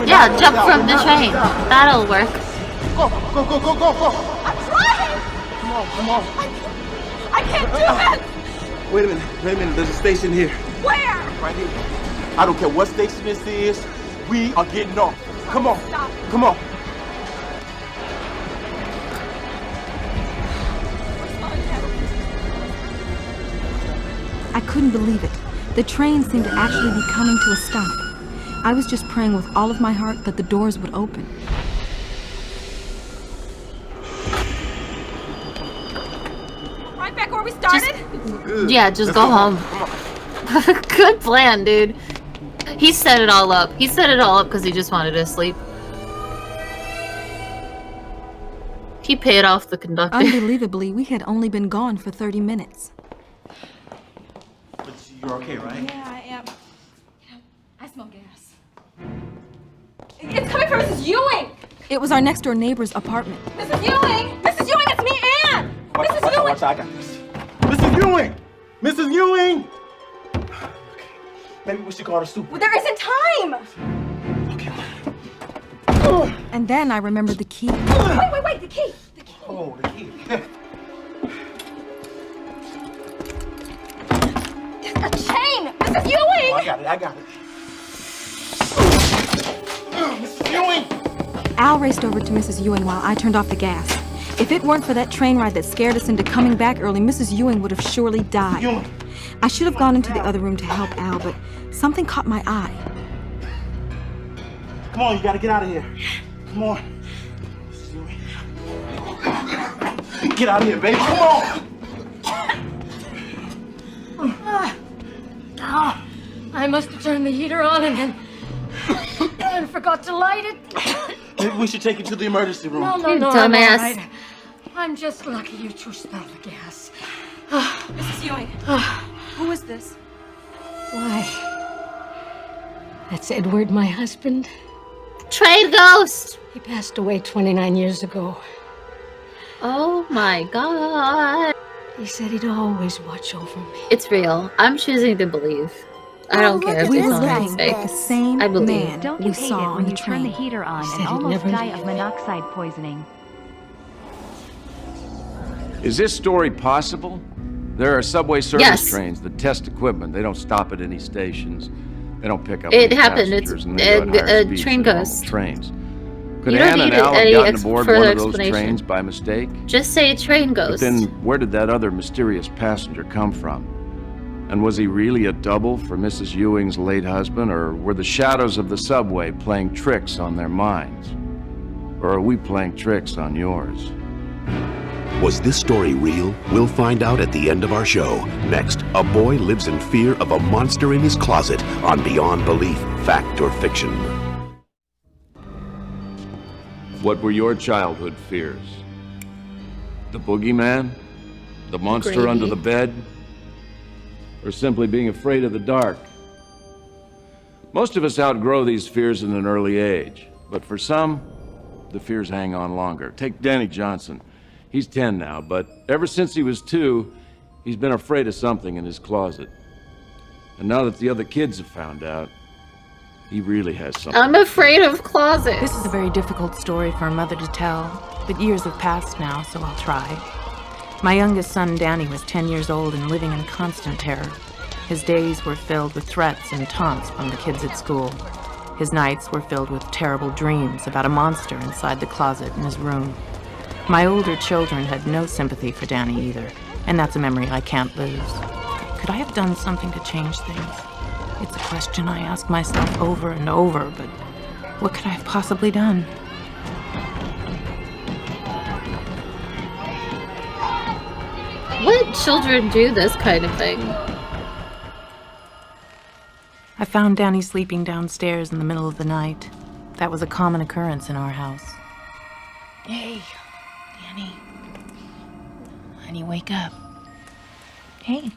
Yeah, jump from the train. That'll work. Go. I'm trying. Come on. I can't do this. Wait a minute. There's a station here. Where? Right here. I don't care what station this is. We are getting off. Come on. Stop. Come on. I couldn't believe it. The train seemed to actually be coming to a stop. I was just praying with all of my heart that the doors would open. Right back where we started? Just go home. Good plan, dude. He set it all up. He set it all up because he just wanted to sleep. He paid off the conductor. Unbelievably, we had only been gone for 30 minutes. But you're okay, right? Yeah, I am. I smell gas. It's coming from Mrs. Ewing! It was our next door neighbor's apartment. Mrs. Ewing! Mrs. Ewing, it's me, Anne! Mrs. Ewing! Watch, I got this. Mrs. Ewing! Mrs. Ewing! Okay. Maybe we should call the super. Well, there isn't time! And then I remembered the key. Wait, the key! Oh, the key. A chain! Mrs. Ewing! Oh, I got it. Mrs. Ewing! Al raced over to Mrs. Ewing while I turned off the gas. If it weren't for that train ride that scared us into coming back early, Mrs. Ewing would have surely died. I should have gone into the other room to help Al, but something caught my eye. Come on, you gotta get out of here. Come on. Get out of here, baby. Come on. I must have turned the heater on and forgot to light it. Maybe we should take you to the emergency room. No, Dumbass. I'm all right. I'm just lucky you two smell the gas. Mrs. Ewing. Who is this? Why? That's Edward, my husband. Train ghost! He passed away 29 years ago. Oh my god. He said he'd always watch over me. It's real. I'm choosing to believe. I don't care if We it's were on looking fake. at the same I believe. man Don't we you hate saw it on when the you turn the train. heater on said and he'd almost never die leave. of monoxide poisoning? Is this story possible? There are subway service Yes. trains that test equipment. They don't stop at any stations. They don't pick up It any happened. It's passengers, and they go at higher a speeds train than normal ghost. trains. Could You don't Ann and need Al have any gotten aboard further one of those explanation. trains by mistake? Just say train But ghost. then, where did that other mysterious passenger come from? And was he really a double for Mrs. Ewing's late husband, or were the shadows of the subway playing tricks on their minds? Or are we playing tricks on yours? Was this story real? We'll find out at the end of our show. Next, a boy lives in fear of a monster in his closet on Beyond Belief, Fact or Fiction. What were your childhood fears? The boogeyman? The monster Gravy. under the bed? Or simply being afraid of the dark? Most of us outgrow these fears in an early age, but for some, the fears hang on longer. Take Danny Johnson. He's 10 now, but ever since he was 2, he's been afraid of something in his closet. And now that the other kids have found out, he really has something. I'm afraid of closets. This is a very difficult story for a mother to tell, but years have passed now, so I'll try. My youngest son, Danny, was 10 years old and living in constant terror. His days were filled with threats and taunts from the kids at school. His nights were filled with terrible dreams about a monster inside the closet in his room. My older children had no sympathy for Danny either, and that's a memory I can't lose. Could I have done something to change things? It's a question I ask myself over and over, but what could I have possibly done? What children do this kind of thing? I found Danny sleeping downstairs in the middle of the night. That was a common occurrence in our house. Hey, Danny. Honey, wake up. Hey.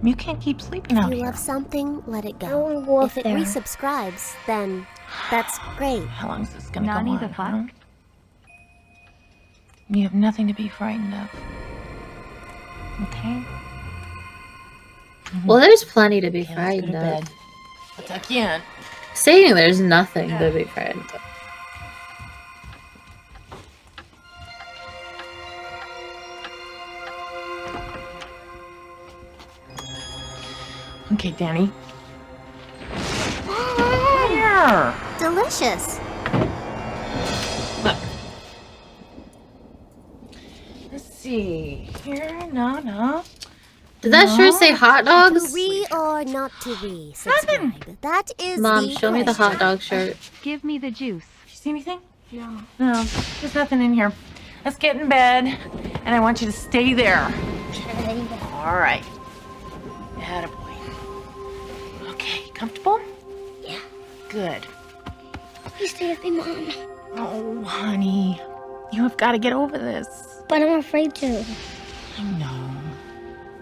You can't keep sleeping out If you here. love something, let it I don't go. wanna go If up it there. resubscribes, then that's great. How long is this gonna go Nani on? the fuck? huh? You have nothing to be frightened of. Okay? Well, there's plenty to be Let's go frightened to of. bed. I'll tuck you in. Saying there's nothing to be frightened of. Okay, Danny. Here. Delicious. Look. Let's see. Here, no. Did that sure say hot dogs? To re or not to re subscribe. That is Mom, the show me the hot question. dog shirt. Give me the juice. You see anything? No. No, there's nothing in here. Let's get in bed, and I want you to stay there. Okay. All right. Attaboy. Okay, comfortable? Yeah. Good. Please stay with me, Mom. Oh, honey. You have got to get over this. But I'm afraid to. I know.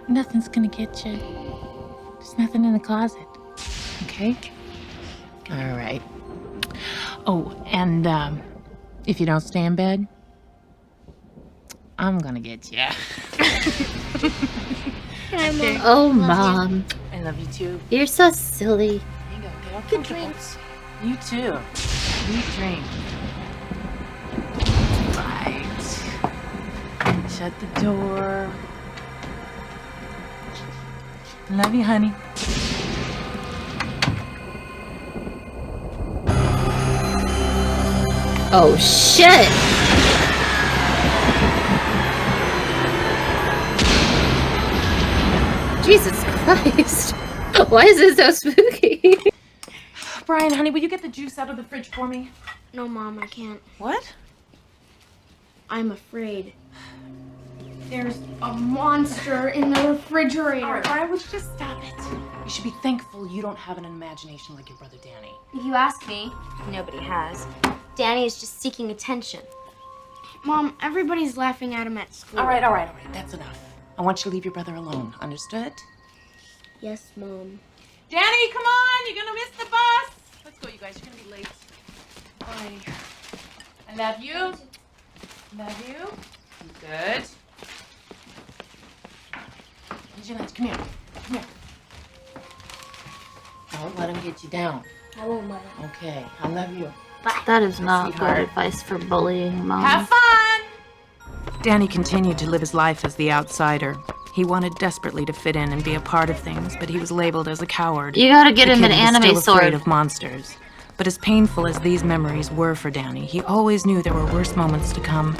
Nothing's gonna get you. There's nothing in the closet. Okay? All right. Oh, and if you don't stay in bed, I'm gonna get you. Hi, Mom. Oh, Mom. I love you too. You're so silly. There you go. Get all Good comfortable. dreams. You too. Sweet dreams. Right. Shut the door. Love you, honey. Oh, shit! Jesus Christ. Why is it so spooky? Brian, honey, will you get the juice out of the fridge for me? No, Mom, I can't. What? I'm afraid. There's a monster in the refrigerator. All right, Brian, would you just stop it? You should be thankful you don't have an imagination like your brother Danny. If you ask me, nobody has. Danny is just seeking attention. Mom, everybody's laughing at him at school. All right. That's enough. I want you to leave your brother alone. Understood? Yes, Mom. Danny, come on! You're gonna miss the bus! Let's go, you guys. You're gonna be late. Bye. I love you. Love you. Good. Jeanette, come here. Come here. Don't let him get you down. I won't, Mother. Okay, I love you. That is not good advice for bullying, Mom. Have fun! Danny continued to live his life as the outsider. He wanted desperately to fit in and be a part of things, but he was labeled as a coward. You gotta get The him kid an who was anime still afraid sword. of monsters. But as painful as these memories were for Danny, he always knew there were worse moments to come.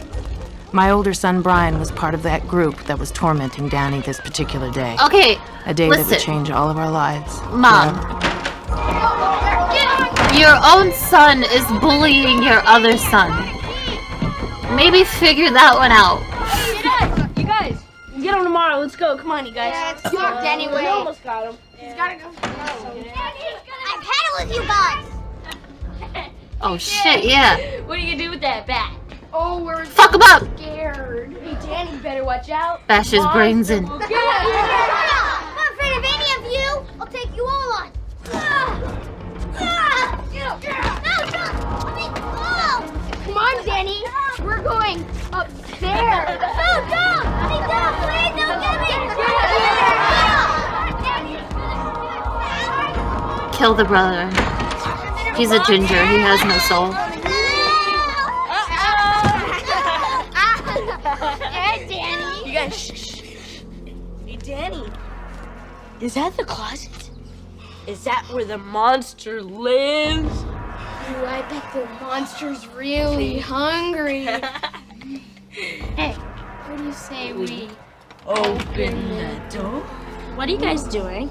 My older son Brian was part of that group that was tormenting Danny this particular day. Okay, a day that listen. would change all of our lives. Mom. Your own son is bullying your other son. Maybe figure that one out. You guys, get him tomorrow. Let's go. Come on, you guys. Yeah, let's go. Anyway. We almost got him. He's gotta go. I've had it with you guys. Oh shit, yeah. What are you gonna do with that bat? Oh, we're Fuck him up! scared. Hey, Danny, better watch out. Bash his brains in. I'm not afraid of any of you. I'll take you all on. Come on, Danny. We're going upstairs. No, please don't get me. Kill the brother. He's a ginger, he has no soul. Hey, Danny. You guys, shh. Hey, Danny. Is that the closet? Is that where the monster lives? Ooh, I bet the monster's really hungry. Hey, what do you say we open the door? What are you guys doing?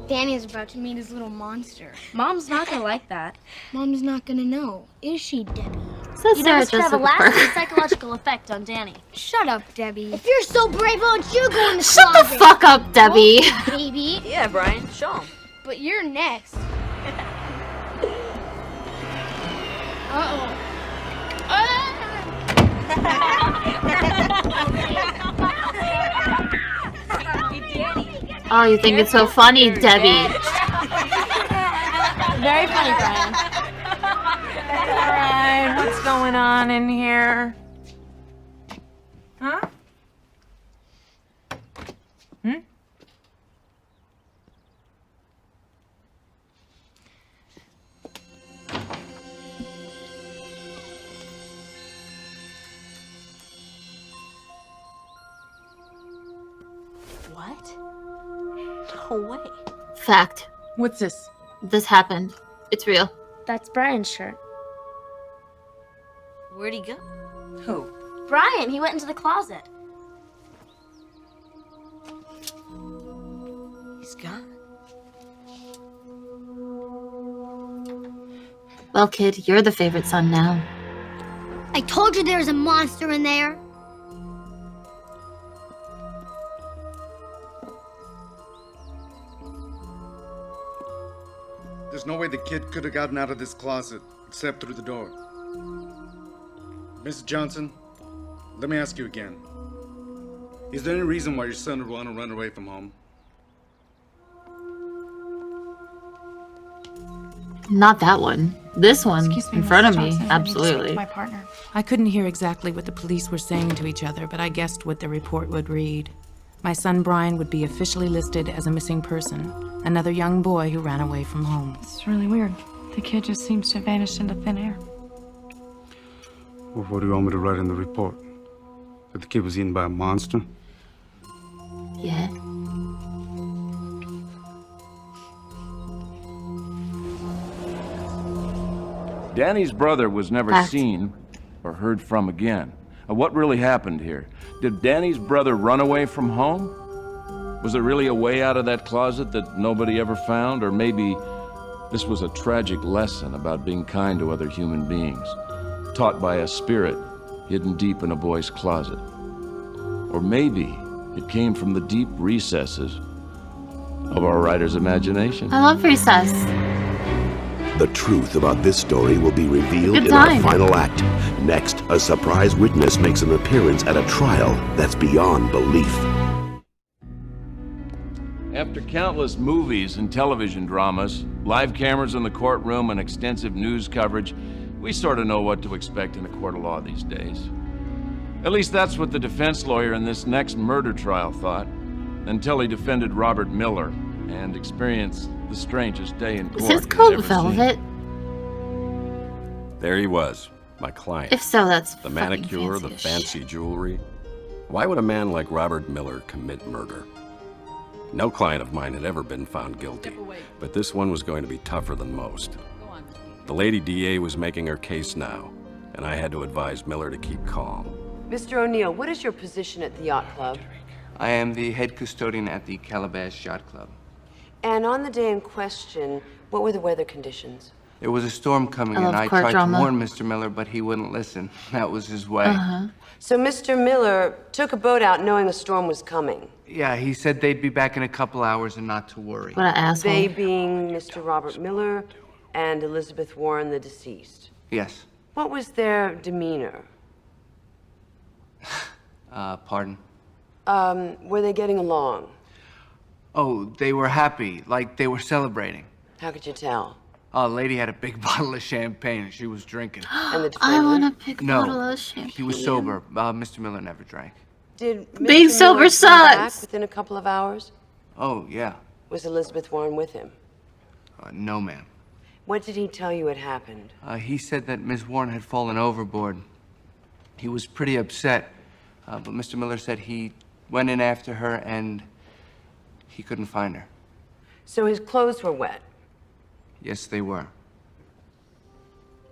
Danny's about to meet his little monster. Mom's not gonna like that. Mom's not gonna know, is she, Debbie? Says Sarah this could have a Jessica lasting Parker. psychological effect on Danny. Shut up, Debbie. If you're so brave, why don't you go in the Shut the closet? fuck up, Debbie. Oh, baby. Yeah, Brian, show him. But you're next. Uh-oh. Oh, you think it's so funny, Debbie. Very funny, Brian. Alright, what's going on in here? Huh? What? No way. Fact. What's this? This happened. It's real. That's Brian's shirt. Where'd he go? Who? Brian, he went into the closet. He's gone. Well, kid, you're the favorite son now. I told you there was a monster in there. There's no way the kid could have gotten out of this closet except through the door. Mrs. Johnson, let me ask you again. Is there any reason why your son would want to run away from home? Not that one. This one, Excuse me, in front Mrs. of me, Johnson, I need to speak to absolutely. my partner. I couldn't hear exactly what the police were saying to each other, but I guessed what the report would read. My son Brian would be officially listed as a missing person, another young boy who ran away from home. It's really weird. The kid just seems to have vanished into thin air. Well, what do you want me to write in the report? That the kid was eaten by a monster? Yeah. Danny's brother was never Fact. seen or heard from again. What really happened here? Did Danny's brother run away from home? Was there really a way out of that closet that nobody ever found? Or maybe this was a tragic lesson about being kind to other human beings, taught by a spirit hidden deep in a boy's closet. Or maybe it came from the deep recesses of our writer's imagination. I love recess. The truth about this story will be revealed Good in our time. final act. Next, a surprise witness makes an appearance at a trial that's beyond belief. After countless movies and television dramas, live cameras in the courtroom, and extensive news coverage, we sort of know what to expect in a court of law these days. At least that's what the defense lawyer in this next murder trial thought, until he defended Robert Miller and experienced the strangest day in court Is this he's called ever Velvet? seen. There he was, my client. If so, that's the fucking manicure, the fancy-ish. fancy jewelry. Why would a man like Robert Miller commit murder? No client of mine had ever been found guilty, but this one was going to be tougher than most. The lady DA was making her case now, and I had to advise Miller to keep calm. Mr. O'Neill, what is your position at the yacht club? I am the head custodian at the Calabash Yacht Club. And on the day in question, what were the weather conditions? There was a storm coming, and I tried to warn Mr. Miller, but he wouldn't listen. That was his way. So Mr. Miller took a boat out knowing a storm was coming. Yeah, he said they'd be back in a couple hours and not to worry. What an asshole. They being Mr. Robert Miller and Elizabeth Warren, the deceased. Yes. What was their demeanor? Pardon? Were they getting along? Oh, they were happy, like they were celebrating. How could you tell? A lady had a big bottle of champagne and she was drinking. And the I want a defendant? big bottle of champagne. He was sober. Mr. Miller never drank. Did Mr. Being sober Miller come back sucks. within a couple of hours? Oh, yeah. Was Elizabeth Warren with him? No, ma'am. What did he tell you had happened? He said that Ms. Warren had fallen overboard. He was pretty upset, but Mr. Miller said he went in after her and he couldn't find her. So his clothes were wet? Yes, they were.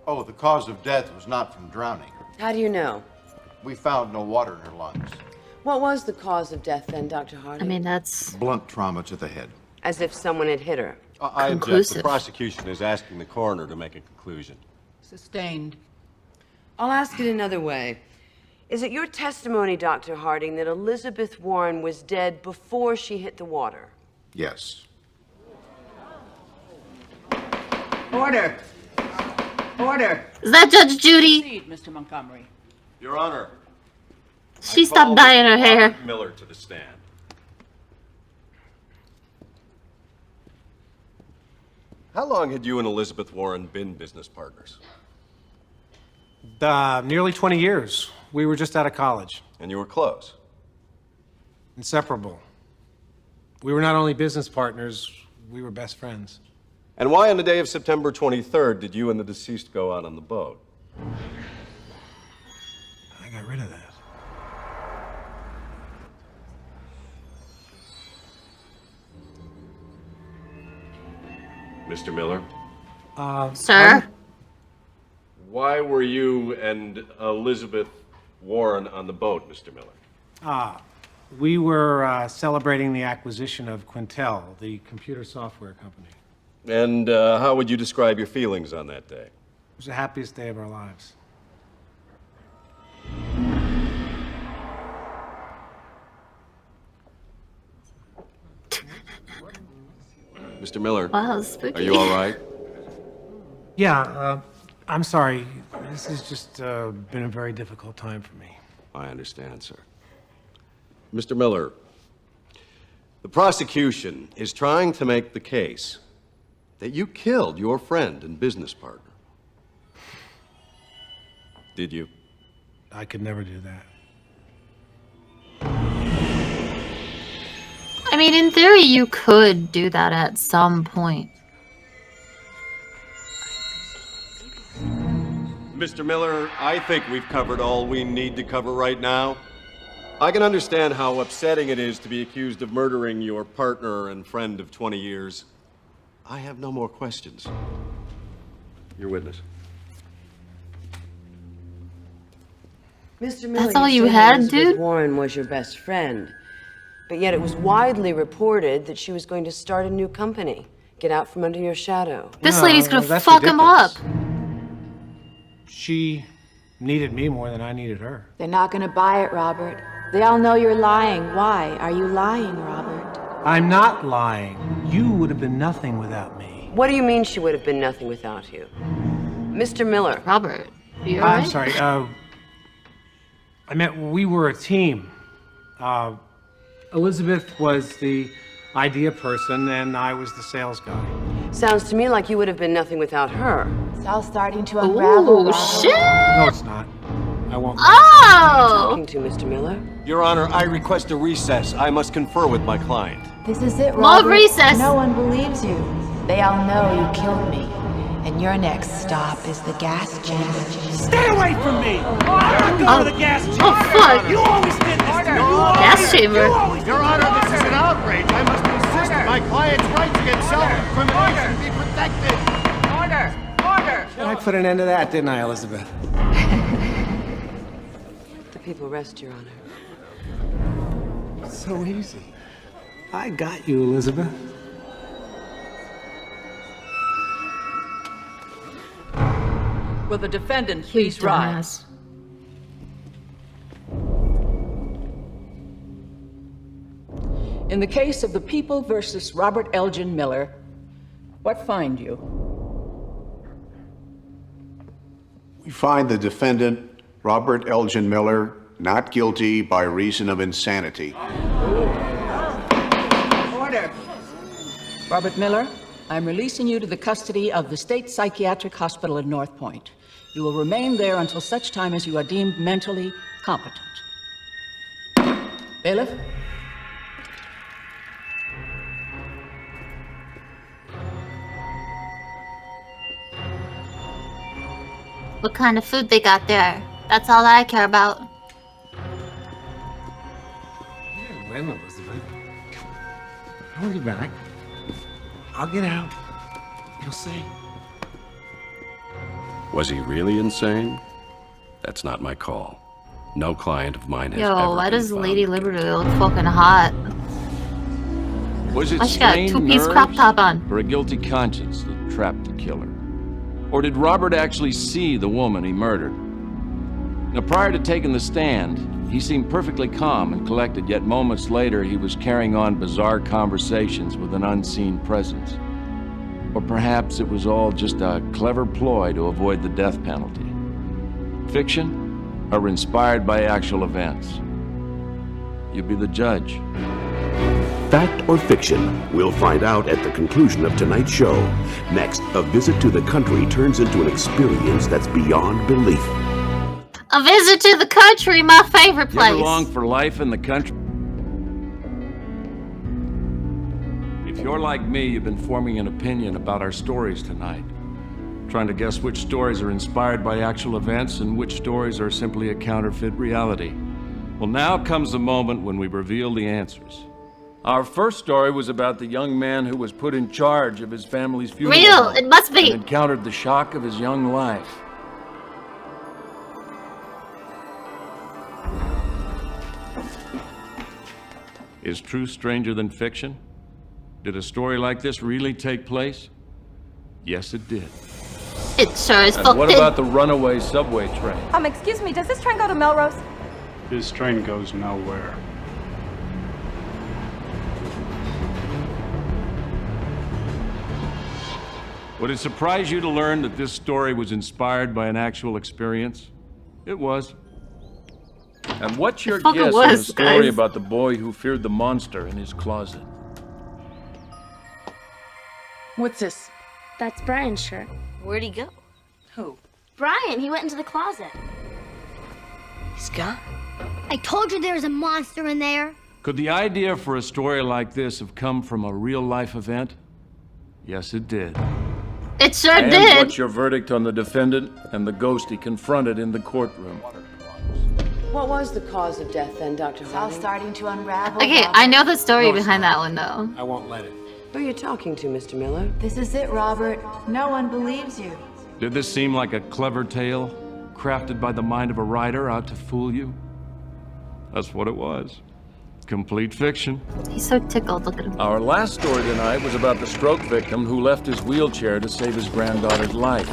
Oh, the cause of death was not from drowning. How do you know? We found no water in her lungs. What was the cause of death then, Dr. Hardy? I mean, that's Blunt trauma to the head. As if someone had hit her. I object. Conclusive. The prosecution is asking the coroner to make a conclusion. Sustained. I'll ask it another way. Is it your testimony, Dr. Harding, that Elizabeth Warren was dead before she hit the water? Yes. Order. Order. Is that Judge Judy? Proceed, Mr. Montgomery. Your Honor. She stopped dyeing her hair. Robert Miller to the stand. How long had you and Elizabeth Warren been business partners? Nearly 20 years. We were just out of college. And you were close? Inseparable. We were not only business partners, we were best friends. And why on the day of September 23rd did you and the deceased go out on the boat? I got rid of that. Mr. Miller? Sir? Why were you and Elizabeth Warren on the boat, Mr. Miller? We were celebrating the acquisition of Quintel, the computer software company. And how would you describe your feelings on that day? It was the happiest day of our lives. Mr. Miller? Wow, spooky. Are you all right? Yeah, I'm sorry. This has just been a very difficult time for me. I understand, sir. Mr. Miller, the prosecution is trying to make the case that you killed your friend and business partner. Did you? I could never do that. I mean, in theory, you could do that at some point. Mr. Miller, I think we've covered all we need to cover right now. I can understand how upsetting it is to be accused of murdering your partner and friend of 20 years. I have no more questions. Your witness. Mr. Miller, That's all you said had, Elizabeth dude? Warren was your best friend. But yet it was widely reported that she was going to start a new company. Get out from under your shadow. This lady's gonna that's fuck him up. She needed me more than I needed her. They're not gonna buy it, Robert. They all know you're lying. Why are you lying, Robert? I'm not lying. You would have been nothing without me. What do you mean she would have been nothing without you? Mr. Miller. Robert, you're I'm right. sorry. I meant we were a team. Elizabeth was the idea person, and I was the sales guy. Sounds to me like you would have been nothing without her. It's all starting to unravel. Ooh, shit! No, it's not. I won't. Oh! Talking to Mr. Miller? Your Honor, I request a recess. I must confer with my client. This is it, More Robert. recess. No one believes you. They all know you killed me. And your next stop is the gas chamber. Stay away from me! I'm not going to the gas chamber! Oh, fuck! You always did this! Gas chamber. Your Honor, this is an outrage. I must insist that my client's rights against self-incrimination be protected. Order! Order! I put an end to that, didn't I, Elizabeth? The people rest, Your Honor. So easy. I got you, Elizabeth. Will the defendant please rise? In the case of the People versus Robert Elgin Miller, what find you? We find the defendant, Robert Elgin Miller, not guilty by reason of insanity. Order! Robert Miller, I'm releasing you to the custody of the State Psychiatric Hospital in North Point. You will remain there until such time as you are deemed mentally competent. Bailiff? What kind of food they got there? That's all I care about. You didn't win, Elizabeth. I'll be back. I'll get out. You'll see. Was he really insane? That's not my call. No client of mine has ever Yo, why been does found Lady Liberty look fucking hot? Was it Why she got a strained two-piece crop nerves top on? or a guilty conscience that trapped the killer? Or did Robert actually see the woman he murdered? Now, prior to taking the stand, he seemed perfectly calm and collected, yet moments later he was carrying on bizarre conversations with an unseen presence. Or perhaps it was all just a clever ploy to avoid the death penalty. Fiction, or inspired by actual events? You be the judge. Fact or fiction? We'll find out at the conclusion of tonight's show. Next, a visit to the country turns into an experience that's beyond belief. A visit to the country, my favorite You ever place. long for life in the country? If you're like me, you've been forming an opinion about our stories tonight. Trying to guess which stories are inspired by actual events and which stories are simply a counterfeit reality. Well, now comes the moment when we reveal the answers. Our first story was about the young man who was put in charge of his family's funeral. Real, it must be. And encountered the shock of his young life. Is truth stranger than fiction? Did a story like this really take place? Yes, it did. It sure is And fucking. what about the runaway subway train? Excuse me, does this train go to Melrose? This train goes nowhere. Would it surprise you to learn that this story was inspired by an actual experience? It was. And what's your fucking guess on the was, story guys. about the boy who feared the monster in his closet? What's this? That's Brian's shirt. Where'd he go? Who? Brian, he went into the closet. He's gone. I told you there was a monster in there. Could the idea for a story like this have come from a real-life event? Yes, it did. It sure And did. what's your verdict on the defendant and the ghost he confronted in the courtroom? What was the cause of death then, Dr. It's all Harding? starting to unravel. Okay, Robert. I know the story No, it's behind not. that one though. I won't let it. Who are you talking to, Mr. Miller? This is it, Robert. No one believes you. Did this seem like a clever tale, crafted by the mind of a writer out to fool you? That's what it was. Complete fiction. He's so tickled. Look at him. Our last story tonight was about the stroke victim who left his wheelchair to save his granddaughter's life.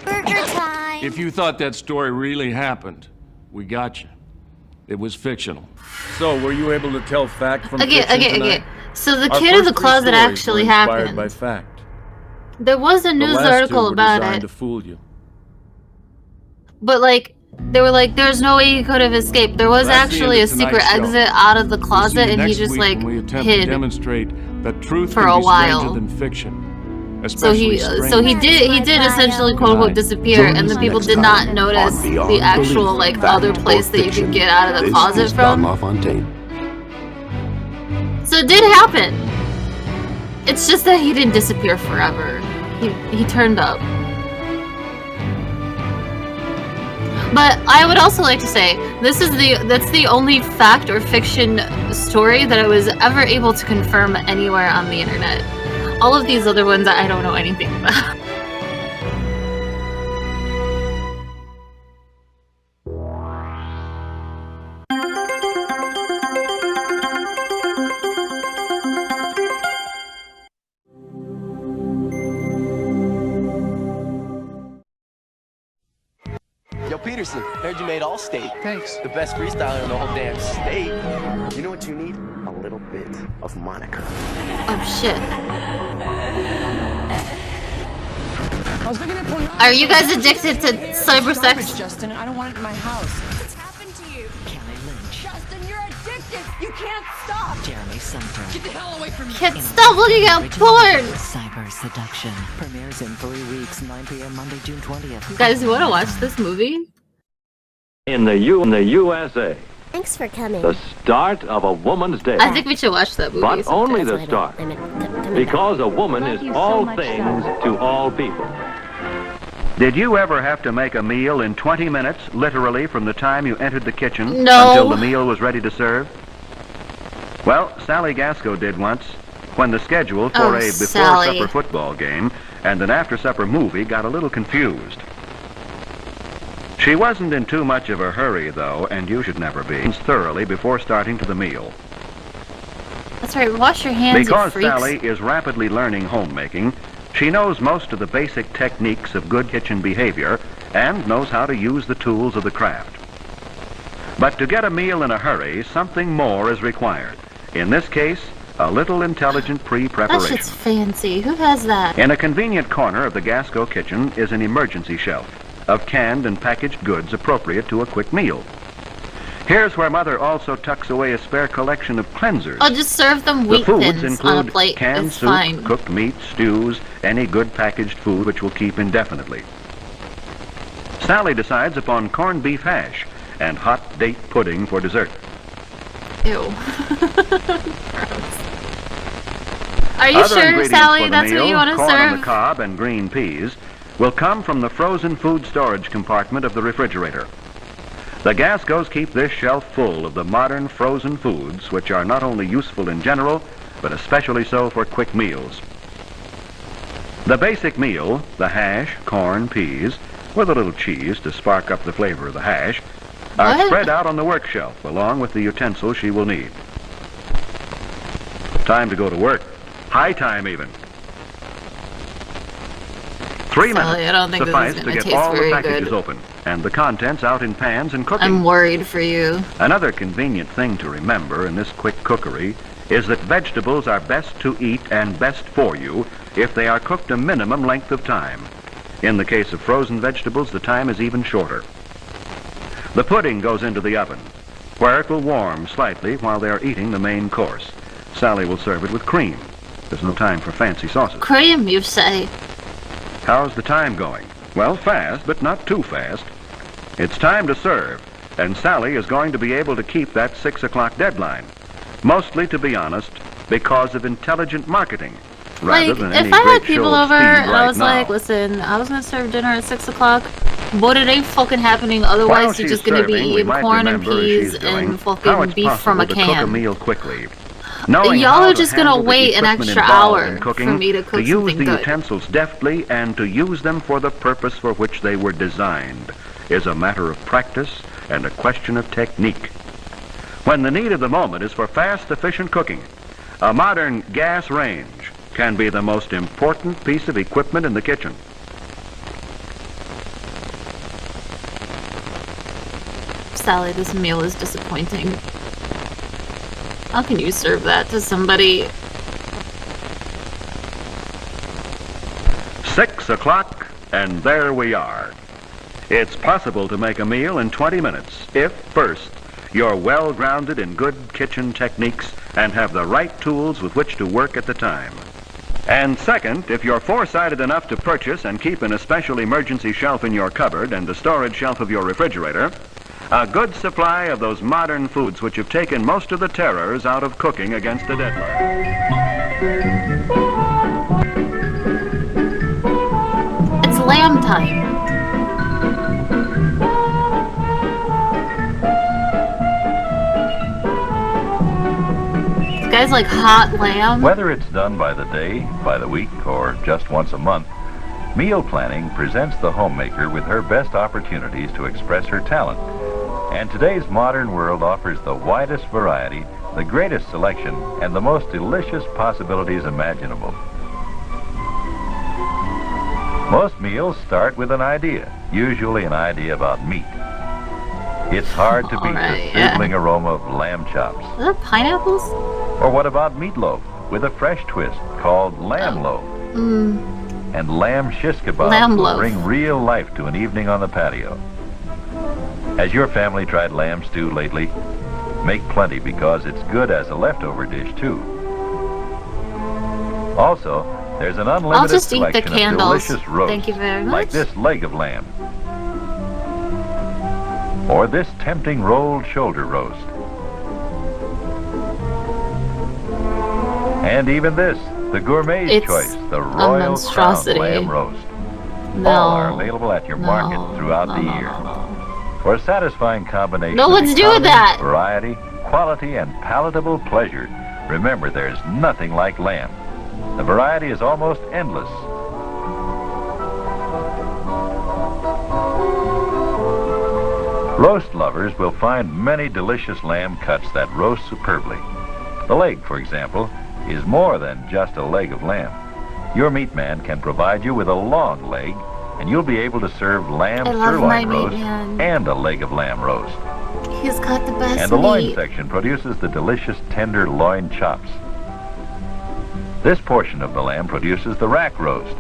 Burger time. If you thought that story really happened, we got you. It was fictional. So, were you able to tell fact from Okay. So the Our kid in the first three closet stories actually were inspired happened. by fact. There was a The news last two article were about designed it, to fool you. but like they were like, "There's no way he could have escaped." There was That's the end actually of a secret tonight's show. exit out of the We'll see closet, you and he next just week like when we attempt to hid demonstrate that truth for can a be while. stranger than fiction. So he did essentially quote unquote disappear, and the people did not notice the actual like other place that you could get out of the closet from. So it did happen. It's just that he didn't disappear forever. He turned up. But I would also like to say that's the only fact or fiction story that I was ever able to confirm anywhere on the internet. All of these other ones I don't know anything about. Yo, Peterson, heard you made All-State. Thanks. The best freestyler in the whole damn state. You know what you need? A little bit of Monica. Oh shit. I was looking at Are you guys addicted to cyber sex? Justin, I don't want it in my house. What's happened to you? Kelly Lynch. Justin, you're addicted. You can't stop. Jeremy Sumter. Get the hell away from me. Can't stop looking at porn! Cyber Seduction. Premieres in 3 weeks, 9 p.m. Monday, June 20th. Guys, you wanna watch this movie? In the USA, Thanks for coming. the start of a woman's day. I think we should watch that movie. But only That's the what I start. meant. Because a woman Love is you so all much, things to all people. Did you ever have to make a meal in 20 minutes, literally from the time you entered the kitchen No. until the meal was ready to serve? Well, Sally Gasco did once, when the schedule for a before-supper football game and an after-supper movie got a little confused. She wasn't in too much of a hurry, though, and you should never be, thoroughly before starting to the meal. That's right, wash your hands, Because you freaks. Sally is rapidly learning homemaking, she knows most of the basic techniques of good kitchen behavior and knows how to use the tools of the craft. But to get a meal in a hurry, something more is required. In this case, a little intelligent That pre-preparation. shit's fancy. Who has that? In a convenient corner of the Gasco kitchen is an emergency shelf of canned and packaged goods appropriate to a quick meal. Here's where Mother also tucks away a spare collection of cleansers. I'll just serve them The wheat foods thins include on a plate. canned It's soup, fine. cooked meat, stews, any good packaged food which will keep indefinitely. Sally decides upon corned beef hash and hot date pudding for dessert. Ew. Are you Other sure, ingredients Sally, for the that's what meal, you want to corn on serve? the cob and green peas, will come from the frozen food storage compartment of the refrigerator. The Gascos keep this shelf full of the modern frozen foods, which are not only useful in general, but especially so for quick meals. The basic meal, the hash, corn, peas, with a little cheese to spark up the flavor of the hash, are What? spread out on the work shelf, along with the utensils she will need. Time to go to work. High time, even. 3 Sally, minutes I don't think this is suffice gonna to get taste all the very packages good. open and the contents out in pans and cooking. I'm worried for you. Another convenient thing to remember in this quick cookery is that vegetables are best to eat and best for you if they are cooked a minimum length of time. In the case of frozen vegetables, the time is even shorter. The pudding goes into the oven, where it will warm slightly while they are eating the main course. Sally will serve it with cream. There's no time for fancy sauces. Cream, you say? How's the time going? Well, fast, but not too fast. It's time to serve, and Sally is going to be able to keep that 6 o'clock deadline. Mostly, to be honest, because of intelligent marketing, rather Like, than any if I had great people show of over speed and I right was now. like, listen, I was gonna serve dinner at 6 o'clock, but it ain't fucking happening. While Otherwise, you're she's just gonna be serving, we eating might corn and remember, as peas she's doing, and how fucking it's beef from a possible to cook a can. meal quickly. Knowing Y'all how are to just gonna handle the wait an equipment extra involved hour in cooking, for me to cook use something the good. utensils deftly and to use them for the purpose for which they were designed is a matter of practice and a question of technique. When the need of the moment is for fast, efficient cooking, a modern gas range can be the most important piece of equipment in the kitchen. Sally, this meal is disappointing. How can you serve that to somebody? 6 o'clock, and there we are. It's possible to make a meal in 20 minutes if, first, you're well grounded in good kitchen techniques and have the right tools with which to work at the time. And second, if you're foresighted enough to purchase and keep in a special emergency shelf in your cupboard and the storage shelf of your refrigerator, a good supply of those modern foods which have taken most of the terrors out of cooking against a deadline. It's lamb time. Guys like hot lamb. Whether it's done by the day, by the week, or just once a month, meal planning presents the homemaker with her best opportunities to express her talent. And today's modern world offers the widest variety, the greatest selection, and the most delicious possibilities imaginable. Most meals start with an idea, usually an idea about meat. It's hard to beat the sizzling aroma of lamb chops. Are there pineapples? Or what about meatloaf with a fresh twist called lamb loaf? And lamb shish kebabs will bring real life to an evening on the patio. Has your family tried lamb stew lately? Make plenty because it's good as a leftover dish too. Also, there's an unlimited selection of delicious roasts. Thank you very much. Like this leg of lamb. Or this tempting rolled shoulder roast. And even this, the gourmet's choice, the Royal Crown Lamb Roast. All are available at your market throughout the year. For a satisfying combination of economy, variety, quality, and palatable pleasure, remember there's nothing like lamb. The variety is almost endless. Roast lovers will find many delicious lamb cuts that roast superbly. The leg, for example, is more than just a leg of lamb. Your meat man can provide you with a long leg, and you'll be able to serve lamb sirloin roast and a leg of lamb roast. He's got the best And the loin meat. section produces the delicious tender loin chops. This portion of the lamb produces the rack roast,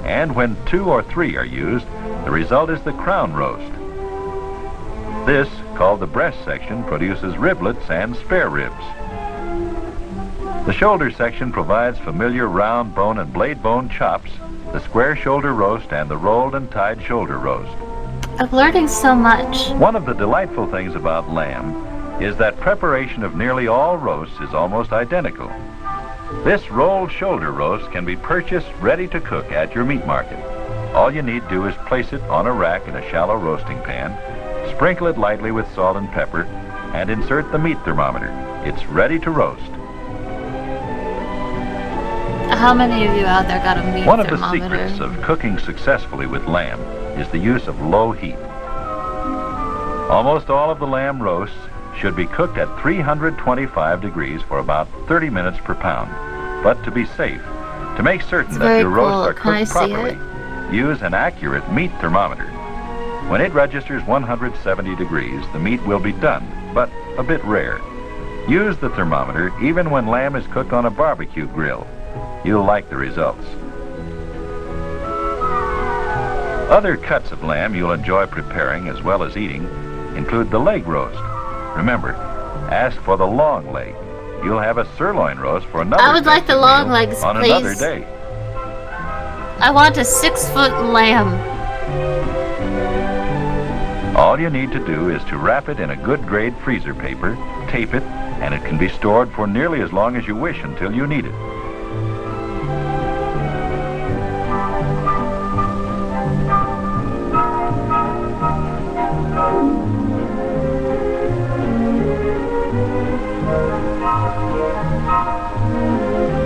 and when 2 or 3 are used, the result is the crown roast. This, called the breast section, produces riblets and spare ribs. The shoulder section provides familiar round bone and blade bone chops, the square shoulder roast, and the rolled and tied shoulder roast. I'm learning so much. One of the delightful things about lamb is that preparation of nearly all roasts is almost identical. This rolled shoulder roast can be purchased ready to cook at your meat market. All you need to do is place it on a rack in a shallow roasting pan, sprinkle it lightly with salt and pepper, and insert the meat thermometer. It's ready to roast. How many of you out there got a meat One of the thermometer? secrets of cooking successfully with lamb is the use of low heat. Almost all of the lamb roasts should be cooked at 325 degrees for about 30 minutes per pound. But to be safe, to make certain that your roasts are cooked properly, use an accurate meat thermometer. When it registers 170 degrees, the meat will be done, but a bit rare. Use the thermometer even when lamb is cooked on a barbecue grill. You'll like the results. Other cuts of lamb you'll enjoy preparing as well as eating include the leg roast. Remember, ask for the long leg. You'll have a sirloin roast for another. I would like the long legs, on please. another day. I want a 6-foot lamb. All you need to do is to wrap it in a good grade freezer paper, tape it, and it can be stored for nearly as long as you wish until you need it.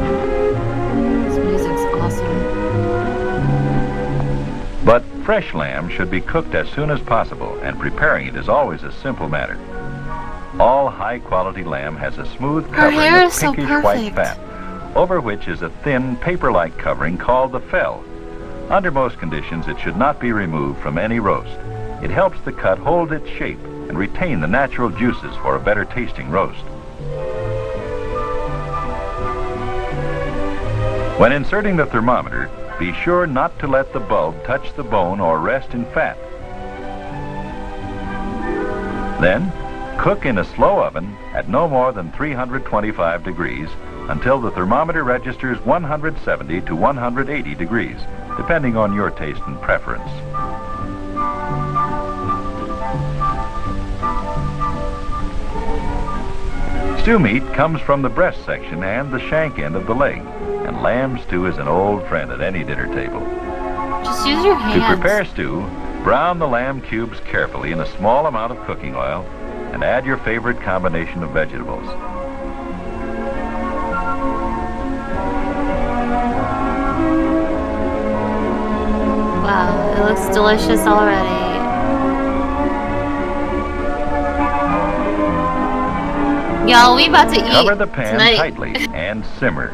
This music's awesome. But fresh lamb should be cooked as soon as possible, and preparing it is always a simple matter. All high-quality lamb has a smooth covering of pinkish white fat, over which is a thin, paper-like covering called the fell. Under most conditions, it should not be removed from any roast. It helps the cut hold its shape and retain the natural juices for a better tasting roast. When inserting the thermometer, be sure not to let the bulb touch the bone or rest in fat. Then, cook in a slow oven at no more than 325 degrees until the thermometer registers 170 to 180 degrees, depending on your taste and preference. Stew meat comes from the breast section and the shank end of the leg, and lamb stew is an old friend at any dinner table. Just use your hands. To prepare stew, brown the lamb cubes carefully in a small amount of cooking oil and add your favorite combination of vegetables. Wow, it looks delicious already. Y'all, we about to eat. Cover the pan tonight. tightly and simmer.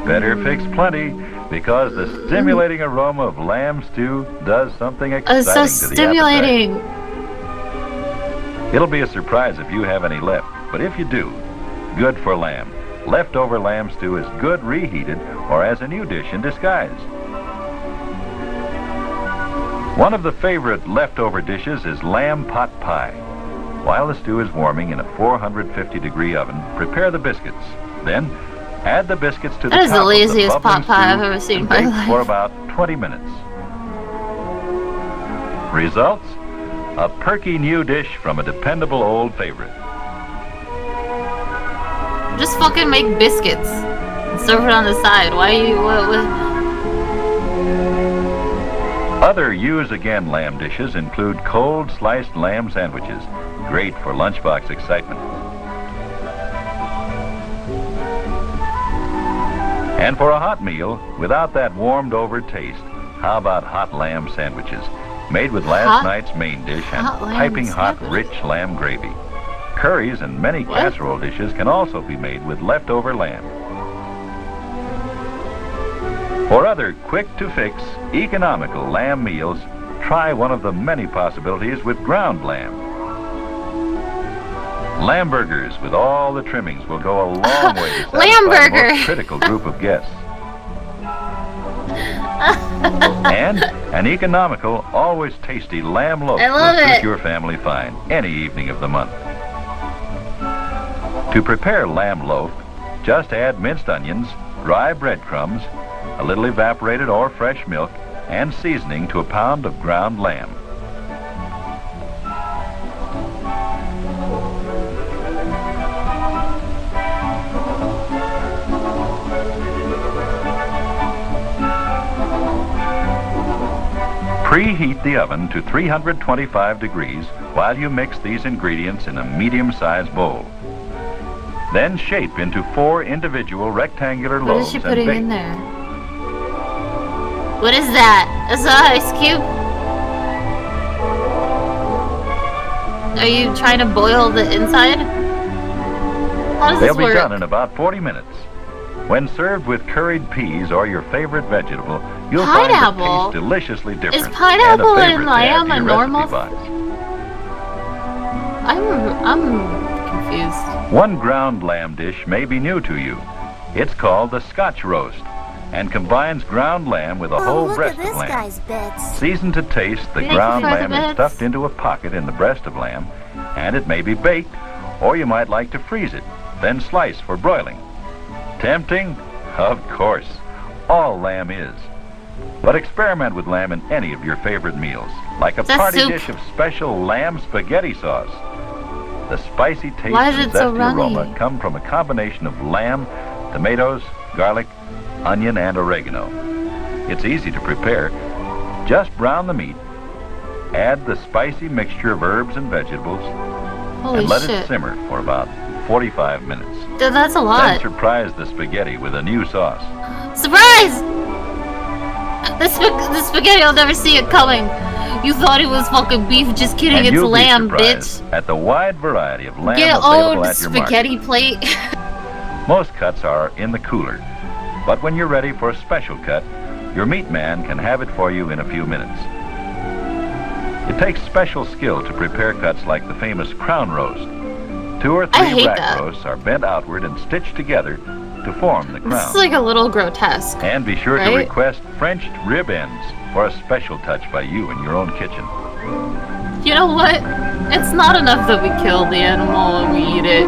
Better fix plenty, because the stimulating aroma of lamb stew does something exciting It's so to the stimulating. appetite. It'll be a surprise if you have any left, but if you do, good for lamb. Leftover lamb stew is good reheated or as a new dish in disguise. One of the favorite leftover dishes is lamb pot pie. While the stew is warming in a 450-degree oven, prepare the biscuits. Then, add the biscuits to the That is top the laziest of the bubbling pot pie I've stew ever seen in and my bake life. for about 20 minutes. Results? A perky new dish from a dependable old favorite. Just fucking make biscuits and serve it on the side. Why are you what? Other use-again lamb dishes include cold sliced lamb sandwiches, great for lunchbox excitement. And for a hot meal, without that warmed-over taste, how about hot lamb sandwiches, made with last night's main dish and piping hot, rich lamb gravy. Curries and many casserole dishes can also be made with leftover lamb. For other quick-to-fix, economical lamb meals, try one of the many possibilities with ground lamb. Lamb burgers with all the trimmings will go a long way to satisfy the most critical group of guests. And an economical, always tasty lamb loaf will suit your family fine any evening of the month. To prepare lamb loaf, just add minced onions, dry breadcrumbs, a little evaporated or fresh milk, and seasoning to a pound of ground lamb. Preheat the oven to 325 degrees while you mix these ingredients in a medium-sized bowl. Then shape into 4 individual rectangular What loaves is she and putting bake. in there? What is that? Is that an ice cube? Are you trying to boil the inside? How does They'll this be work? done in about 40 minutes. When served with curried peas or your favorite vegetable, you'll find the Pineapple? taste deliciously different. Is pineapple and a and favorite to add lamb to a your normal? recipe box. I'm confused. One ground lamb dish may be new to you. It's called the Scotch roast and combines ground lamb with a whole Look breast at this of lamb. guy's bits. Seasoned to taste, the Thank you ground for the lamb is bits. stuffed into a pocket in the breast of lamb, and it may be baked, or you might like to freeze it, then slice for broiling. Tempting? Of course. All lamb is. But experiment with lamb in any of your favorite meals, like a Is that party soup? dish of special lamb spaghetti sauce. The spicy taste Why is and it so zesty runny? aroma come from a combination of lamb, tomatoes, garlic, onion, and oregano. It's easy to prepare. Just brown the meat, add the spicy mixture of herbs and vegetables, Holy and let shit. it simmer for about 45 minutes. Dude, that's a Then lot. surprise the spaghetti with a new sauce. Surprise! The spaghetti, I'll never see it coming. You thought it was fucking beef, just kidding, And it's you'll lamb, be surprised bitch. at the wide variety of lamb Get available old at your market. spaghetti plate. Most cuts are in the cooler, but when you're ready for a special cut, your meat man can have it for you in a few minutes. It takes special skill to prepare cuts like the famous crown roast. 2 or 3 rack roasts are bent outward and stitched together to form the crown. This is like a little grotesque. And be sure to request Frenched rib ends for a special touch by you in your own kitchen. You know what? It's not enough that we kill the animal and we eat it.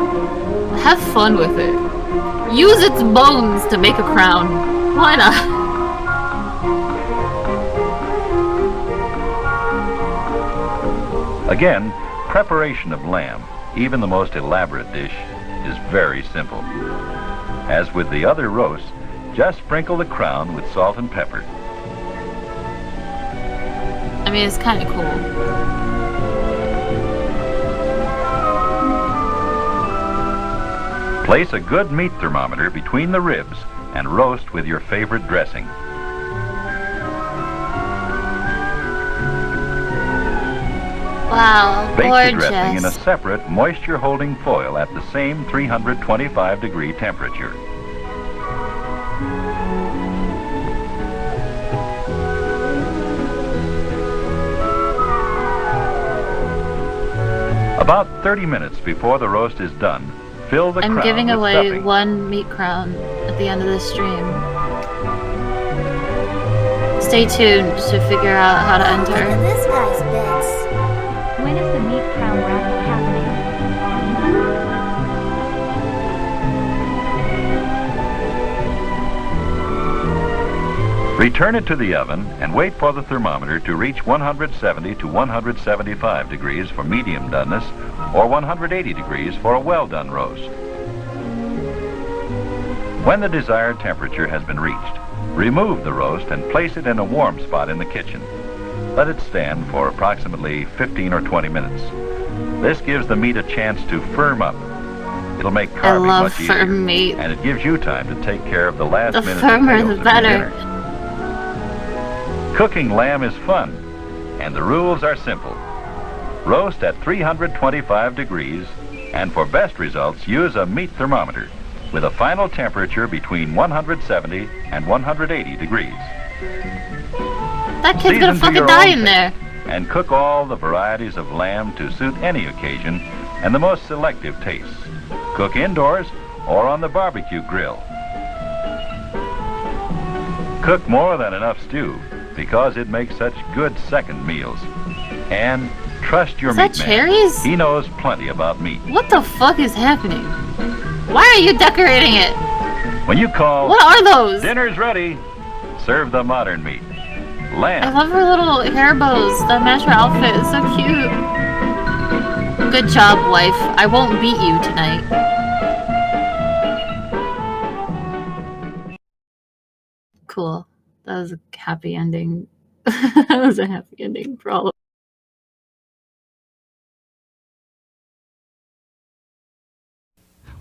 Have fun with it. Use its bones to make a crown. Why not? Again, preparation of lamb, even the most elaborate dish, is very simple. As with the other roasts, just sprinkle the crown with salt and pepper. I mean, it's kind of cool. Place a good meat thermometer between the ribs and roast with your favorite dressing. Wow, Bake gorgeous. the dressing in a separate moisture-holding foil at the same 325-degree temperature. About 30 minutes before the roast is done, fill the crown I'm giving with away stuffing. 1 meat crown at the end of the stream. Stay tuned to figure out how to enter. This guy's bits. When is the meat crown raffle happening? Return it to the oven and wait for the thermometer to reach 170 to 175 degrees for medium doneness or 180 degrees for a well-done roast. When the desired temperature has been reached, remove the roast and place it in a warm spot in the kitchen. Let it stand for approximately 15 or 20 minutes. This gives the meat a chance to firm up. It'll make carving much easier, firm meat. and it gives you time to take care of the last The minute firmer, details the of your better. dinner. Cooking lamb is fun, and the rules are simple. Roast at 325 degrees, and for best results, use a meat thermometer with a final temperature between 170 and 180 degrees. That kid's Season gonna to fucking your die own in taste, there. And cook all the varieties of lamb to suit any occasion and the most selective tastes. Cook indoors or on the barbecue grill. Cook more than enough stew because it makes such good second meals. And trust your Is meat that man. cherries? He knows plenty about meat. What the fuck is happening? Why are you decorating it? When you call, What are those? dinner's ready, serve the modern meat. I Lamb. love her little hair bows that match her outfit. It's so cute. Good job, wife. I won't beat you tonight. Cool. That was a happy ending. That was a happy ending for all of